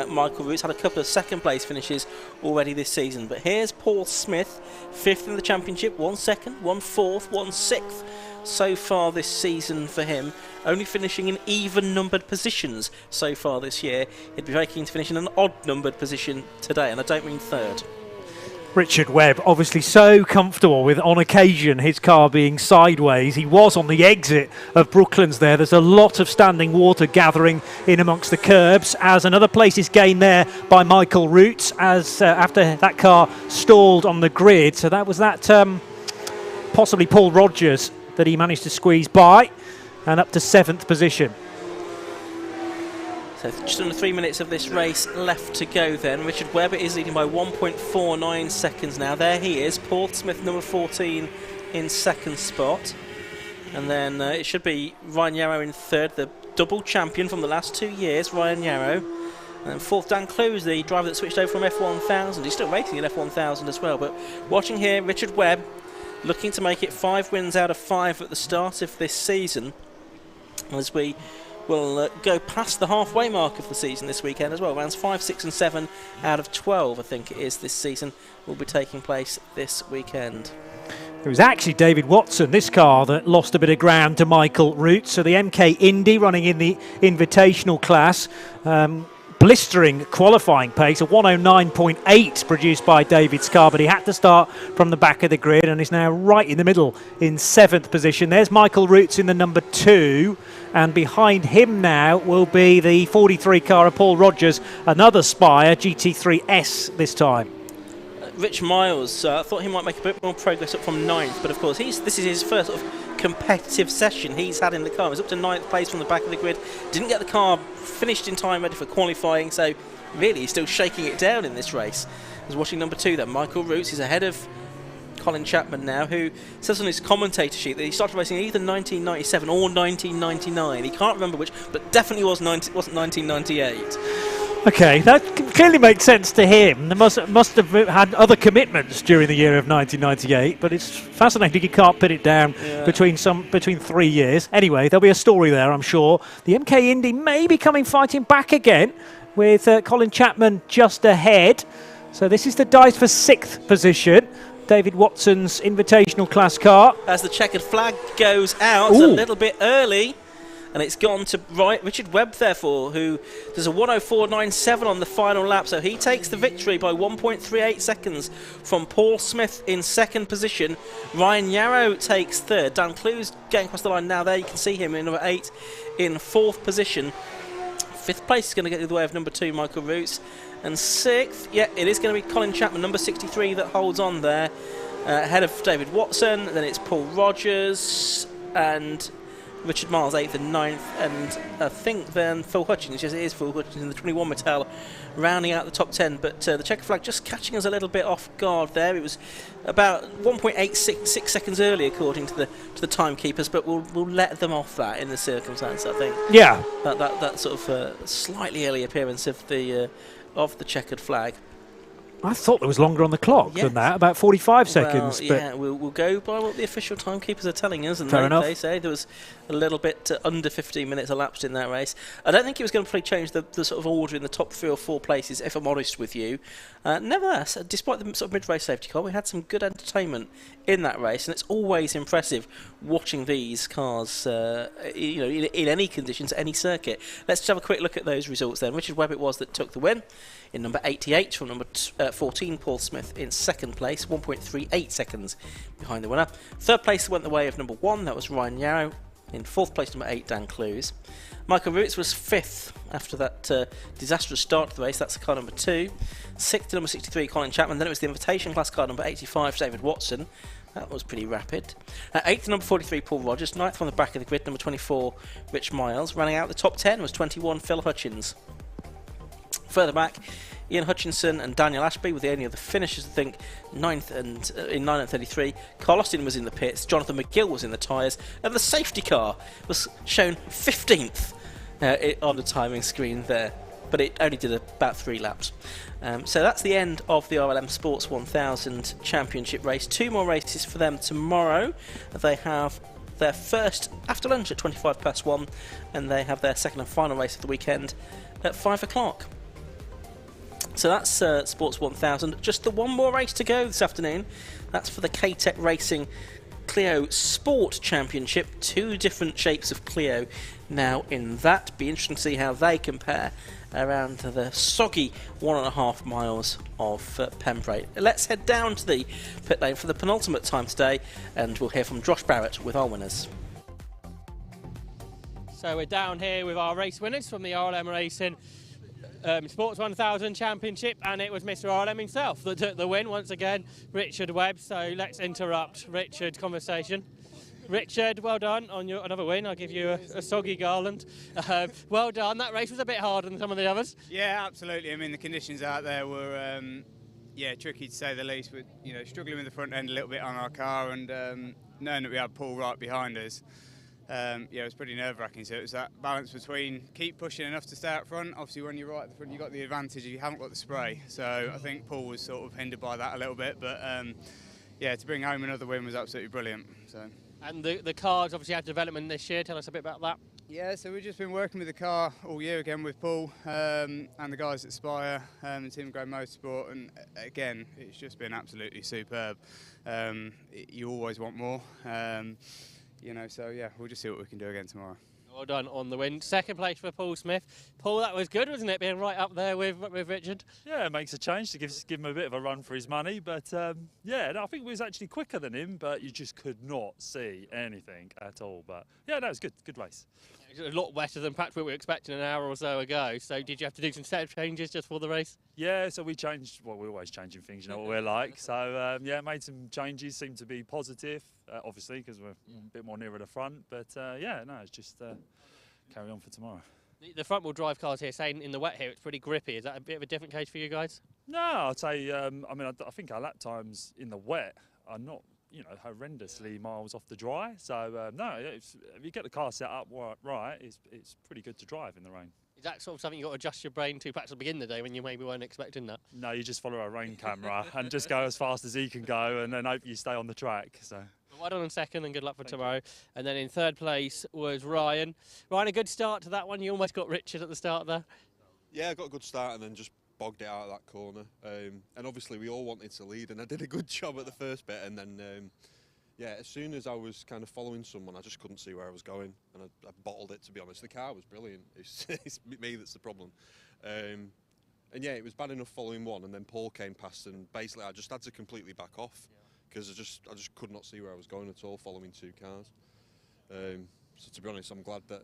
Michael Roots had a couple of 2nd place finishes already this season, but here's Paul Smith, 5th in the championship, 1 second, 1 4th, 1 6th so far this season for him, only finishing in even numbered positions so far this year. He'd be very keen to finish in an odd numbered position today, and I don't mean 3rd. Richard Webb obviously so comfortable with, on occasion, his car being sideways. He was on the exit of Brooklands there. There's a lot of standing water gathering in amongst the curbs, as another place is gained there by Michael Roots as after that car stalled on the grid. So that was that possibly Paul Rogers that he managed to squeeze by, and up to 7th position. So just under 3 minutes of this race left to go then. Richard Webb is leading by 1.49 seconds now. There he is. Paul Smith, number 14, in 2nd spot. And then it should be Ryan Yarrow in 3rd, the double champion from the last 2 years, Ryan Yarrow. And 4th, Dan Clues, the driver that switched over from F1000. He's still racing in F1000 as well. But watching here, Richard Webb looking to make it 5 wins out of 5 at the start of this season, as we will go past the halfway mark of the season this weekend as well. Rounds 5, 6 and 7 out of 12, I think it is, this season will be taking place this weekend. It was actually David Watson, this car, that lost a bit of ground to Michael Roots. So the MK Indy running in the invitational class. Blistering qualifying pace, a 109.8 produced by David's car, but he had to start from the back of the grid and is now right in the middle in 7th position. There's Michael Roots in the number 2, and behind him now will be the 43 car of Paul Rogers, another Spire GT3S this time. Rich Miles, I thought he might make a bit more progress up from 9th, but of course this is his first sort of competitive session he's had in the car. He's up to 9th place from the back of the grid, didn't get the car finished in time ready for qualifying, so really he's still shaking it down in this race. I was watching number 2 then, Michael Roots is ahead of Colin Chapman now, who says on his commentator sheet that he started racing either 1997 or 1999. He can't remember which, but definitely wasn't 1998. Okay, that clearly makes sense to him. They must have had other commitments during the year of 1998, but it's fascinating you can't put it down between 3 years. Anyway, there'll be a story there, I'm sure. The MK Indy may be coming fighting back again with Colin Chapman just ahead. So this is the dice for 6th position. David Watson's invitational class car. As the checkered flag goes out a little bit early, and it's gone to Richard Webb, therefore, who does a 104.97 on the final lap, so he takes the victory by 1.38 seconds from Paul Smith in 2nd position. Ryan Yarrow takes 3rd. Dan Clues getting across the line now. There you can see him in number 8 in 4th position. 5th place is going to get the way of number 2, Michael Roots. And 6th, it is going to be Colin Chapman, number 63, that holds on there. Ahead of David Watson, then it's Paul Rogers and Richard Miles, 8th and 9th, and I think then Phil Hutchins, yes it is Phil Hutchins in the 21 Mattel, rounding out the top 10, but the checker flag just catching us a little bit off guard there. It was about 1.86 seconds early according to the timekeepers, but we'll let them off that in the circumstance, I think. Yeah. That sort of slightly early appearance of the checkered flag. I thought there was longer on the clock than that, about 45 seconds. But yeah, we'll go by what the official timekeepers are telling us, and they say there was a little bit under 15 minutes elapsed in that race. I don't think it was going to probably change the sort of order in the top 3 or 4 places, if I'm honest with you. Nevertheless, despite the sort of mid-race safety car, we had some good entertainment in that race, and it's always impressive watching these cars in any conditions, any circuit. Let's just have a quick look at those results then. Richard Webb it was that took the win in number 88 from number 14, Paul Smith in 2nd place, 1.38 seconds behind the winner. 3rd place went the way of number 1, that was Ryan Yarrow. In 4th place, number 8, Dan Clues. Michael Roots was 5th after that disastrous start to the race. That's car number 2. 6th to number 63, Colin Chapman. Then it was the invitation class car number 85, David Watson. That was pretty rapid. 8th to number 43, Paul Rogers. 9th from the back of the grid, number 24, Rich Miles. Running out the top 10 was 21, Phil Hutchins. Further back, Ian Hutchinson and Daniel Ashby were the only other finishers, I think, 9th and in 9 and 33. Carl Austin was in the pits, Jonathan McGill was in the tyres, and the safety car was shown 15th on the timing screen there, but it only did about 3 laps. So that's the end of the RLM Sports 1000 Championship race. 2 more races for them tomorrow. They have their first after lunch at 1, and they have their second and final race of the weekend at 5 o'clock. So that's Sports 1000. Just the one more race to go this afternoon. That's for the K-Tech Racing Clio Sport Championship. 2 different shapes of Clio now in that. Be interesting to see how they compare around the soggy 1.5 miles of Pembrey. Let's head down to the pit lane for the penultimate time today, and we'll hear from Josh Barrett with our winners. So we're down here with our race winners from the RLM Racing Sports 1000 Championship, and it was Mr. RLM himself that took the win once again, Richard Webb. So let's interrupt Richard's conversation. Richard, well done on your another win. I'll give you a soggy garland. Well done. That race was a bit harder than some of the others. Yeah, absolutely. I mean, the conditions out there were tricky to say the least. We're struggling with the front end a little bit on our car, and knowing that we had Paul right behind us. It was pretty nerve-wracking. So it was that balance between keep pushing enough to stay out front. Obviously, when you're right at the front, you've got the advantage. You haven't got the spray. So I think Paul was sort of hindered by that a little bit. But to bring home another win was absolutely brilliant. So. And the cars obviously had development this year. Tell us a bit about that. Yeah, so we've just been working with the car all year again with Paul and the guys at Spire and the team at Grey Motorsport, and again, it's just been absolutely superb. You always want more. We'll just see what we can do again tomorrow. Well done on the win. Second place for Paul Smith. Paul, that was good, wasn't it, being right up there with Richard? Yeah, it makes a change to give him a bit of a run for his money. But I think we was actually quicker than him, but you just could not see anything at all. But yeah, that was good. Good race. It was a lot better than perhaps we were expecting an hour or so ago. So did you have to do some set changes just for the race? Yeah, so we changed. Well, we're always changing things, you know what we're like. So made some changes. Seemed to be positive, obviously, because we're a bit more nearer the front. But it's just carry on for tomorrow. The front-wheel drive cars here, saying in the wet here, it's pretty grippy. Is that a bit of a different case for you guys? No, I'd say. I think our lap times in the wet are not, horrendously miles off the dry. So if you get the car set up right, it's pretty good to drive in the rain. Is that sort of something you've got to adjust your brain to perhaps at the beginning of the day when you maybe weren't expecting that? No, you just follow a rain camera and just go as fast as he can go, and then hope you stay on the track. So. Well done on second, and good luck for tomorrow. And then in third place was Ryan. Ryan, a good start to that one. You almost got Richard at the start there. Yeah, I got a good start and then just bogged it out of that corner. And obviously we all wanted to lead, and I did a good job at the first bit. And then, as soon as I was kind of following someone, I just couldn't see where I was going, and I bottled it, to be honest. The car was brilliant. It's me that's the problem. It was bad enough following one, and then Paul came past, and basically I just had to completely back off. Because I just could not see where I was going at all following 2 cars. So to be honest, I'm glad that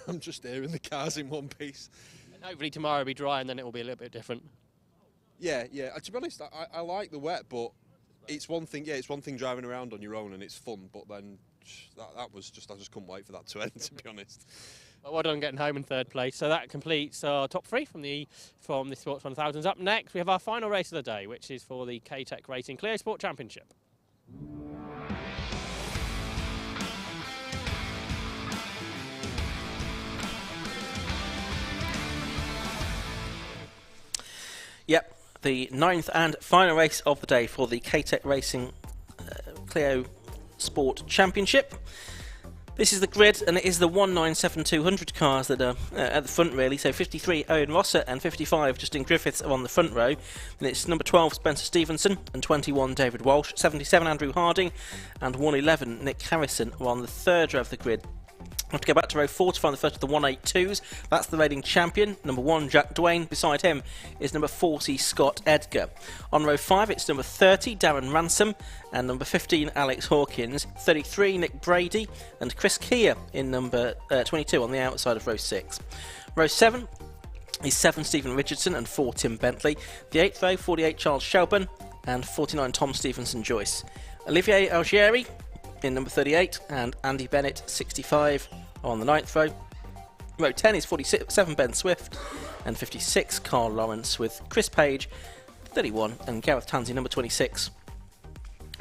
I'm just hearing the cars in one piece. And hopefully tomorrow will be dry, and then it will be a little bit different. Yeah. To be honest, I like the wet, but it's one thing. Yeah, it's one thing driving around on your own and it's fun. But then that was just, I just couldn't wait for that to end. To be honest. Well done getting home in third place. So that completes our top 3 from the Sports 1000s. Up next, we have our final race of the day, which is for the K-Tech Racing Clio Sport Championship. Yep, the 9th and final race of the day for the K-Tech Racing Clio Sport Championship. This is the grid, and it is the 197-200 cars that are at the front, really. So 53, Owen Rosser, and 55, Justin Griffiths, are on the front row. And it's number 12, Spencer Stevenson, and 21, David Walsh. 77, Andrew Harding, and 111, Nick Harrison, are on the third row of the grid. I have to go back to row 4 to find the first of the 182s. That's the reigning champion, number 1, Jack Dwayne. Beside him is number 40, Scott Edgar. On row 5, it's number 30, Darren Ransom, and number 15, Alex Hawkins. 33, Nick Brady, and Chris Keir in number 22 on the outside of row 6. Row 7 is 7, Stephen Richardson, and 4, Tim Bentley. The 8th row, 48, Charles Shelburne, and 49, Tom Stevenson-Joyce. Olivier Algieri in number 38, and Andy Bennett, 65, on the 9th row. Row 10 is 47, Ben Swift, and 56, Carl Lawrence, with Chris Page, 31, and Gareth Tansey, number 26,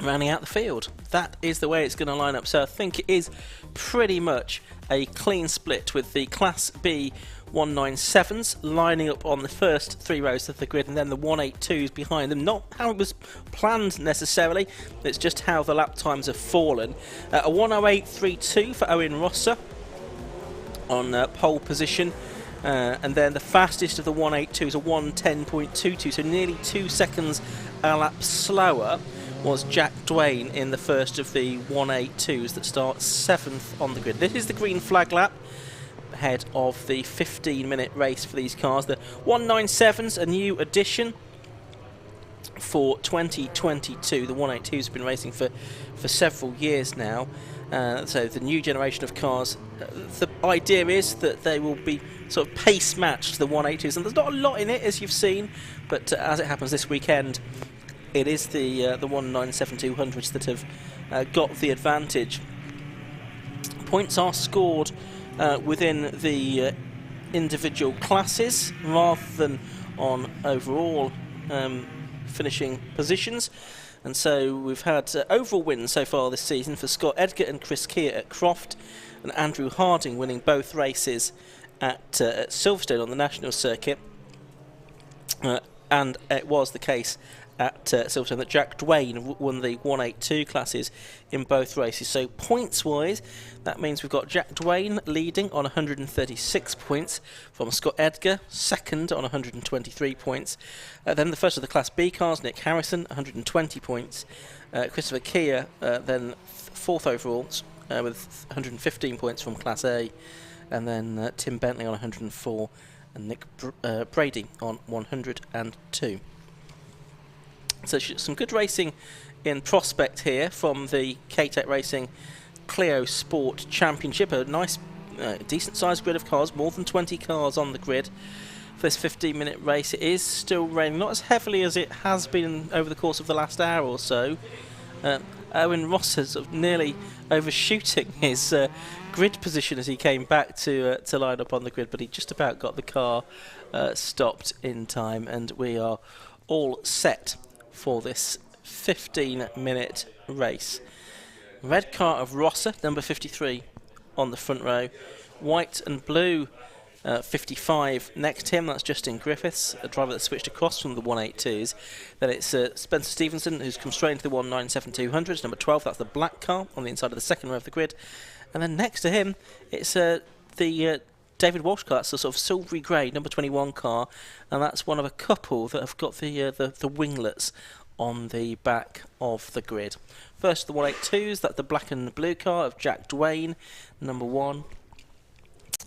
rounding out the field. That is the way it's going to line up. So I think it is pretty much a clean split, with the Class B 197s lining up on the first 3 rows of the grid, and then the 182s behind them. Not how it was planned necessarily, it's just how the lap times have fallen. A 108.32 for Owen Rosser on pole position, and then the fastest of the 182s, a 110.22, so nearly 2 seconds a lap slower, was Jack Dwayne in the first of the 182s that starts 7th on the grid. This is the green flag lap ahead of the 15-minute race for these cars. The 197's a new addition for 2022. The 182's have been racing for several years now. So the new generation of cars, the idea is that they will be sort of pace matched the 182s, and there's not a lot in it, as you've seen, but as it happens this weekend, it is the 197-200s that have got the advantage. Points are scored within the individual classes rather than on overall finishing positions. And so we've had overall wins so far this season for Scott Edgar and Chris Keir at Croft, and Andrew Harding winning both races at Silverstone on the national circuit. And it was the case at Silverstone that Jack Dwayne won the 182 classes in both races. So points-wise, that means we've got Jack Dwayne leading on 136 points from Scott Edgar, second on 123 points. Then the first of the Class B cars, Nick Harrison, 120 points. Christopher Keir, then fourth overall with 115 points from Class A. And then Tim Bentley on 104 and Nick Brady on 102. So some good racing in prospect here from the K-Tech Racing Clio Sport Championship. A nice, decent sized grid of cars, more than 20 cars on the grid for this 15-minute race. It is still raining, not as heavily as it has been over the course of the last hour or so. Owen Ross is sort of nearly overshooting his grid position as he came back to line up on the grid, but he just about got the car stopped in time, and we are all set for this 15-minute race. Red car of Rosser, number 53 on the front row. White and blue 55 next to him, that's Justin Griffiths, a driver that switched across from the 182s. Then it's Spencer Stevenson, who's come straight into the 197-200s, number 12, that's the black car on the inside of the second row of the grid. And then next to him, it's the David Walsh car, that's a sort of silvery grey, number 21 car, and that's one of a couple that have got the winglets on the back of the grid. First, the 182s, that's the black and blue car of Jack Dwayne, number 1,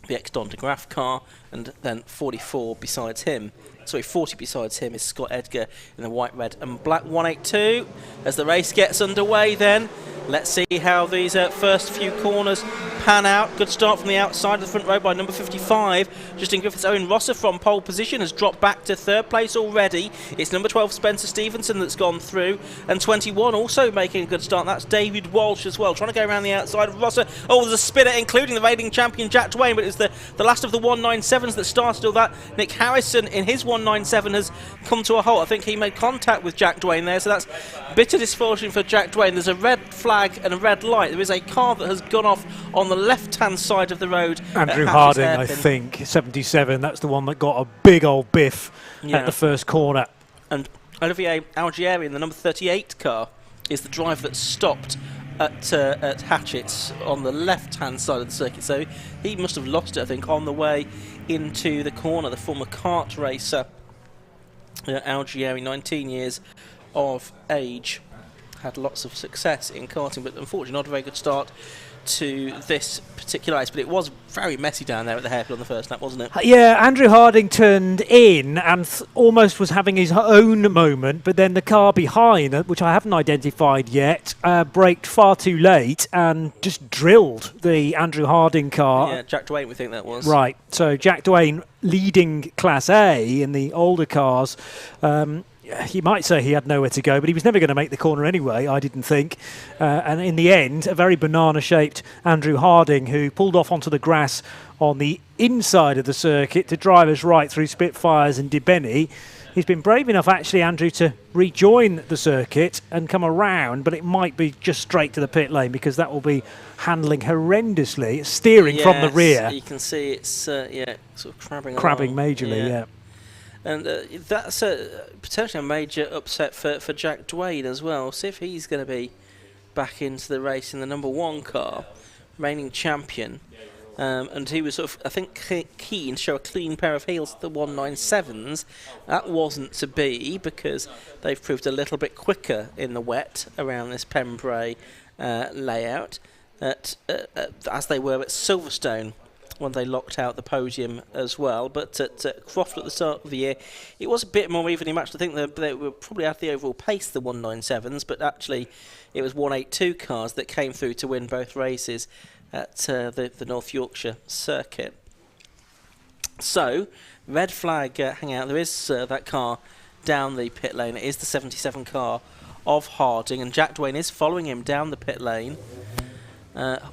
the ex-Don de Graaf car, and then 40 besides him is Scott Edgar in the white, red and black 182. As the race gets underway then, let's see how these first few corners pan out. Good start from the outside of the front row by number 55. Justin Griffiths. Owen Rosser from pole position has dropped back to third place already. It's number 12 Spencer Stevenson that's gone through, and 21 also making a good start. That's David Walsh as well, trying to go around the outside of Rosser. Oh, there's a spinner including the reigning champion Jack Dwayne, but it's the last of the 197s that started all that. Nick Harrison in his 197 has come to a halt. I think he made contact with Jack Dwayne there, so that's bitter misfortune for Jack Dwayne. There's a red flag and a red light. There is a car that has gone off on the left-hand side of the road. Andrew Harding, I think, 77. That's the one that got a big old biff at the first corner. And Olivier Algieri in the number 38 car is the driver that stopped at Hatchett's on the left-hand side of the circuit. So he must have lost it, I think, on the way into the corner. The former kart racer, Algieri, 19 years of age, had lots of success in karting, but unfortunately not a very good start to this particular race, but it was very messy down there at the hairpin on the first lap, wasn't it? Yeah, Andrew Harding turned in and almost was having his own moment, but then the car behind, which I haven't identified yet, braked far too late and just drilled the Andrew Harding car. Yeah, Jack Dwayne, we think that was. Right, so Jack Dwayne leading Class A in the older cars. You might say he had nowhere to go, but he was never going to make the corner anyway, I didn't think. And in the end, a very banana-shaped Andrew Harding, who pulled off onto the grass on the inside of the circuit to drive us right through Spitfires and Dibeni. He's been brave enough, actually, Andrew, to rejoin the circuit and come around, but it might be just straight to the pit lane because that will be handling horrendously, steering from the rear. You can see it's sort of crabbing Majorly, yeah. And that's potentially a major upset for Jack Dwayne as well. See if he's going to be back into the race in the number 1 car, reigning champion. And he was sort of, I think, keen to show a clean pair of heels at the 197s. That wasn't to be because they've proved a little bit quicker in the wet around this Pembrey layout as they were at Silverstone when they locked out the podium as well. But at Croft at the start of the year, it was a bit more evenly matched. I think they were probably at the overall pace, the 197s, but actually it was 182 cars that came through to win both races at the North Yorkshire circuit. So, red flag hang out. There is that car down the pit lane. It is the 77 car of Harding, and Jack Dwayne is following him down the pit lane.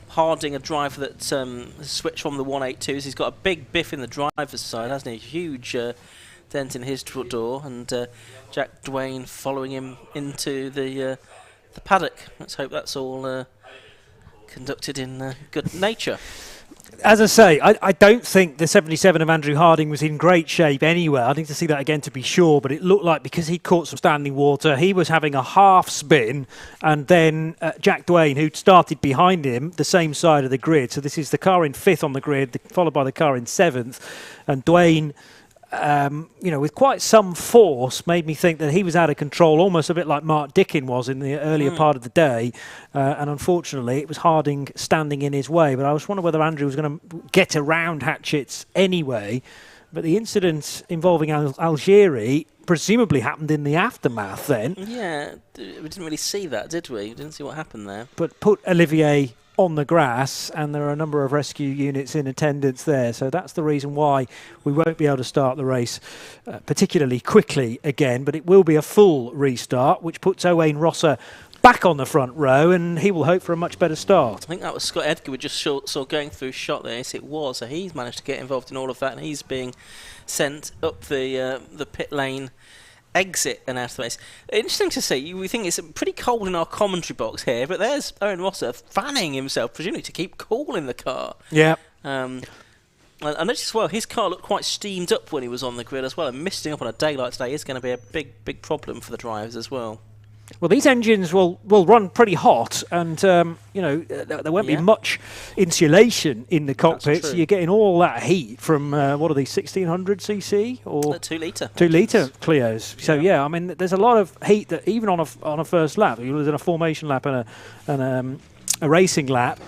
Harding, a driver that switched from the 182s. He's got a big biff in the driver's side, hasn't he? Huge dent in his door, and Jack Dwayne following him into the paddock. Let's hope that's all conducted in good nature. As I say, I don't think the 77 of Andrew Harding was in great shape anyway. I need to see that again to be sure, but it looked like because he caught some standing water, he was having a half spin, and then Jack Dwayne, who started behind him, the same side of the grid. So this is the car in 5th on the grid, followed by the car in 7th, and Dwayne, with quite some force, made me think that he was out of control, almost a bit like Mark Dickin was in the earlier part of the day. And unfortunately, it was Harding standing in his way. But I was wondering whether Andrew was going to get around Hatchett's anyway. But the incident involving Algieri presumably happened in the aftermath then. Yeah, we didn't really see that, did we? We didn't see what happened there. But put Olivier on the grass, and there are a number of rescue units in attendance there, so that's the reason why we won't be able to start the race particularly quickly again, but it will be a full restart, which puts Owain Rosser back on the front row, and he will hope for a much better start. I think that was Scott Edgar we just saw going through shot there. Yes, it was. So he's managed to get involved in all of that, and he's being sent up the pit lane exit and out of the race. Interesting to see. We think it's pretty cold in our commentary box here, but there's Owen Rosser fanning himself, presumably to keep cool in the car. Yeah. I noticed as well, his car looked quite steamed up when he was on the grid as well, and misting up on a day like today is going to be a big problem for the drivers as well. Well, these engines will run pretty hot, and there won't be much insulation in the cockpit. So you're getting all that heat from what are these 1600 cc or 2 litre? 2 litre Clios. So yeah, I mean, there's a lot of heat that even on a first lap, there's a formation lap and a racing lap.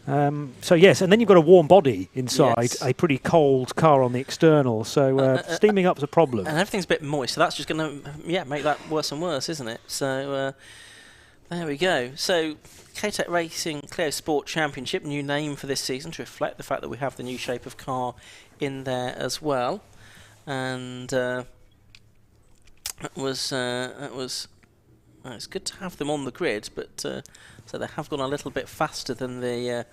So yes, and then you've got a warm body inside a pretty cold car on the external, so steaming up's a problem. And everything's a bit moist, so that's just going to make that worse and worse, isn't it? So there we go. So K-Tech Racing Clio Sport Championship, new name for this season to reflect the fact that we have the new shape of car in there as well. And it's good to have them on the grid, but so they have gone a little bit faster than the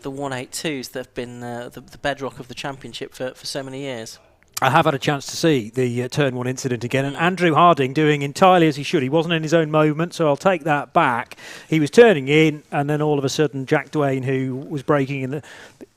182s that have been the bedrock of the championship for so many years. I have had a chance to see the Turn 1 incident again, and Andrew Harding doing entirely as he should. He wasn't in his own moment, so I'll take that back. He was turning in, and then all of a sudden Jack Dwayne, who was braking in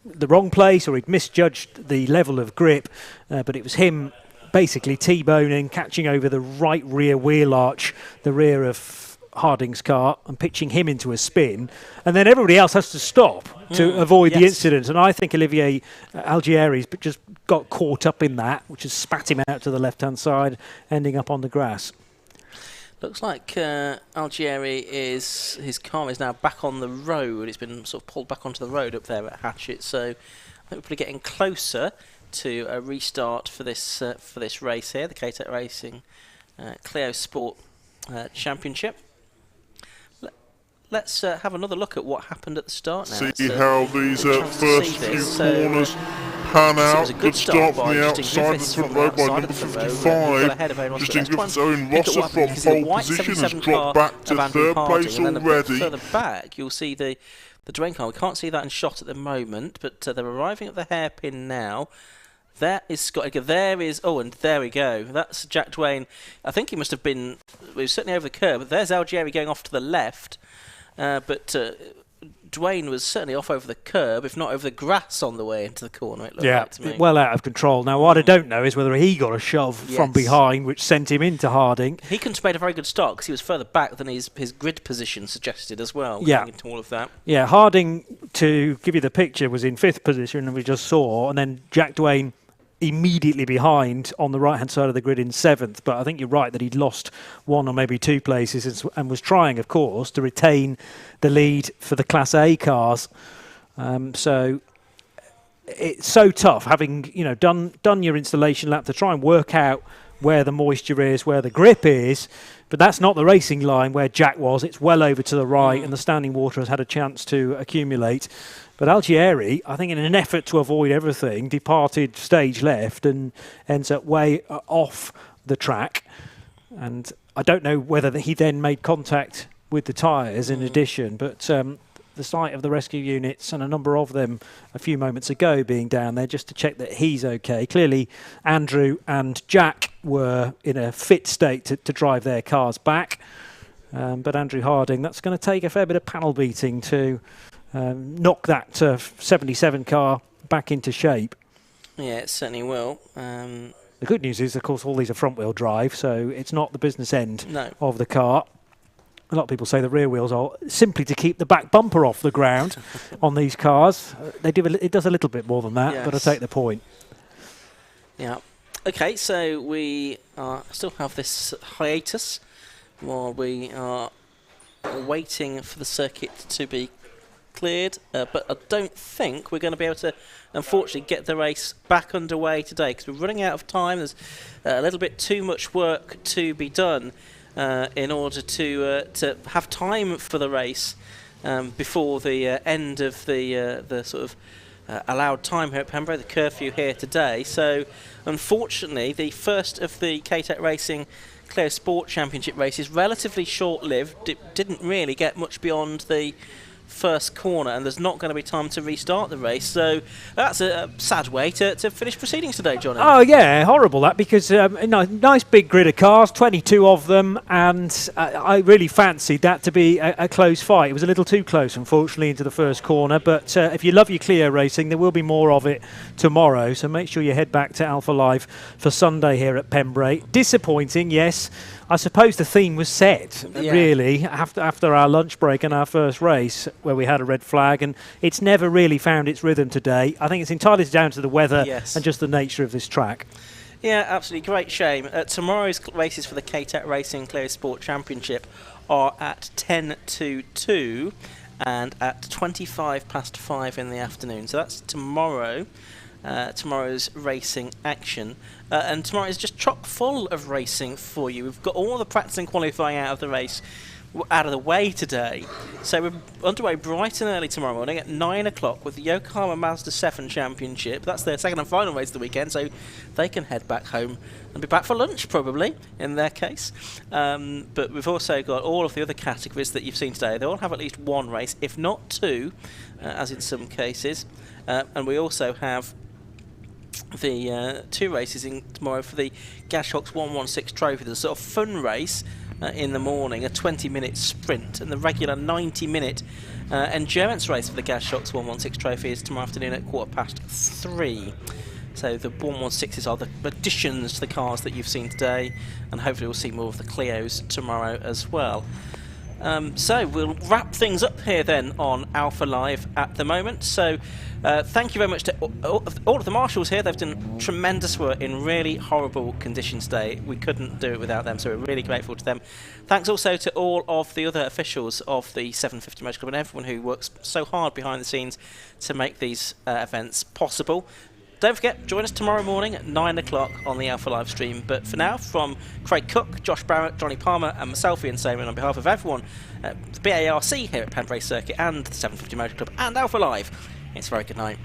the wrong place, or he'd misjudged the level of grip, but it was him basically T-boning, catching over the right rear wheel arch, the rear of Harding's car, and pitching him into a spin, and then everybody else has to stop to avoid the incident. And I think Olivier Algieri's just got caught up in that, which has spat him out to the left-hand side, ending up on the grass. Looks like Algieri his car is now back on the road. It's been sort of pulled back onto the road up there at Hatchet. So I think we're probably getting closer to a restart for this race here, the K-Tech Racing Clio Sport Championship. Let's have another look at what happened at the start now. See how these first few corners pan out. Good start from the outside of the front row by number 55. Justin Griffith's own Rosser from pole position has dropped back to third place already. Further back, you'll see the Dwayne car. We can't see that in shot at the moment, but they're arriving at the hairpin now. That is Scott Edgar. There is, and there we go. That's Jack Dwayne. I think he must have been, he was certainly over the curb, but there's Algieri going off to the left. But Dwayne was certainly off over the curb, if not over the grass on the way into the corner, it looked like to me. Well out of control. Now, what I don't know is whether he got a shove from behind, which sent him into Harding. He couldn't have made a very good start because he was further back than his grid position suggested as well, yeah. Into all of that. Yeah, Harding, to give you the picture, was in 5th position, and we just saw, and then Jack Dwayne immediately behind on the right-hand side of the grid in 7th, but I think you're right that he'd lost 1 or maybe 2 places and was trying, of course, to retain the lead for the Class A cars. So it's so tough, having done your installation lap to try and work out where the moisture is, where the grip is, but that's not the racing line where Jack was. It's well over to the right, and the standing water has had a chance to accumulate. But Algieri, I think in an effort to avoid everything, departed stage left and ends up way off the track. And I don't know whether he then made contact with the tyres in addition, but the sight of the rescue units and a number of them a few moments ago being down there just to check that he's okay. Clearly, Andrew and Jack were in a fit state to drive their cars back. But Andrew Harding, that's going to take a fair bit of panel beating to knock that 77 car back into shape. Yeah, it certainly will. The good news is, of course, all these are front-wheel drive, so it's not the business end No. of the car. A lot of people say the rear wheels are simply to keep the back bumper off the ground on these cars. It does a little bit more than that, but I take the point. Yeah. Okay, so we still have this hiatus while we are waiting for the circuit to be cleared, but I don't think we're going to be able to, unfortunately, get the race back underway today because we're running out of time. There's a little bit too much work to be done in order to have time for the race before the end of the sort of allowed time here at Pembrey, the curfew here today. So, unfortunately, the first of the K-Tech Racing Clio Sport Championship races relatively short-lived. It didn't really get much beyond the first corner, and there's not going to be time to restart the race, so that's a sad way to finish proceedings today, Johnny. Oh yeah, horrible that, because nice big grid of cars, 22 of them, and I really fancied that to be a close fight. It was a little too close, unfortunately, into the first corner, but if you love your Clio racing, there will be more of it tomorrow, so make sure you head back to Alpha Live for Sunday here at Pembrey. Disappointing, yes. I suppose the theme was set, really, after our lunch break and our first race, where we had a red flag, and it's never really found its rhythm today. I think it's entirely down to the weather and just the nature of this track. Yeah, absolutely. Great shame. Tomorrow's races for the K-Tech Racing Clio Sport Championship are at 10 to 2 and at 25 past 5 in the afternoon. So that's tomorrow. Tomorrow's racing action, and tomorrow is just chock full of racing for you. We've got all the practice and qualifying out of the race out of the way today, so we're underway bright and early tomorrow morning at 9 o'clock with the Yokohama Mazda 7 Championship. That's their second and final race of the weekend, so they can head back home and be back for lunch probably in their case. But we've also got all of the other categories that you've seen today. They all have at least one race, if not two, as in some cases, and we also have the 2 races in tomorrow for the Gashocks 116 Trophy. There's a sort of fun race in the morning, a 20-minute sprint, and the regular 90-minute endurance race for the Gashocks 116 Trophy is tomorrow afternoon at 3:15. So the 116s are the additions to the cars that you've seen today, and hopefully we'll see more of the Clios tomorrow as well. So we'll wrap things up here then on Alpha Live at the moment. So thank you very much to all of the marshals here. They've done tremendous work in really horrible conditions today. We couldn't do it without them, so we're really grateful to them. Thanks also to all of the other officials of the 750 Motor Club and everyone who works so hard behind the scenes to make these events possible. Don't forget, join us tomorrow morning at 9 o'clock on the Alpha Live stream. But for now, from Craig Cook, Josh Barrett, Johnny Palmer and myself, Ian Saban, on behalf of everyone at the BARC here at Pembrey Circuit and the 750 Motor Club and Alpha Live, it's a very good night.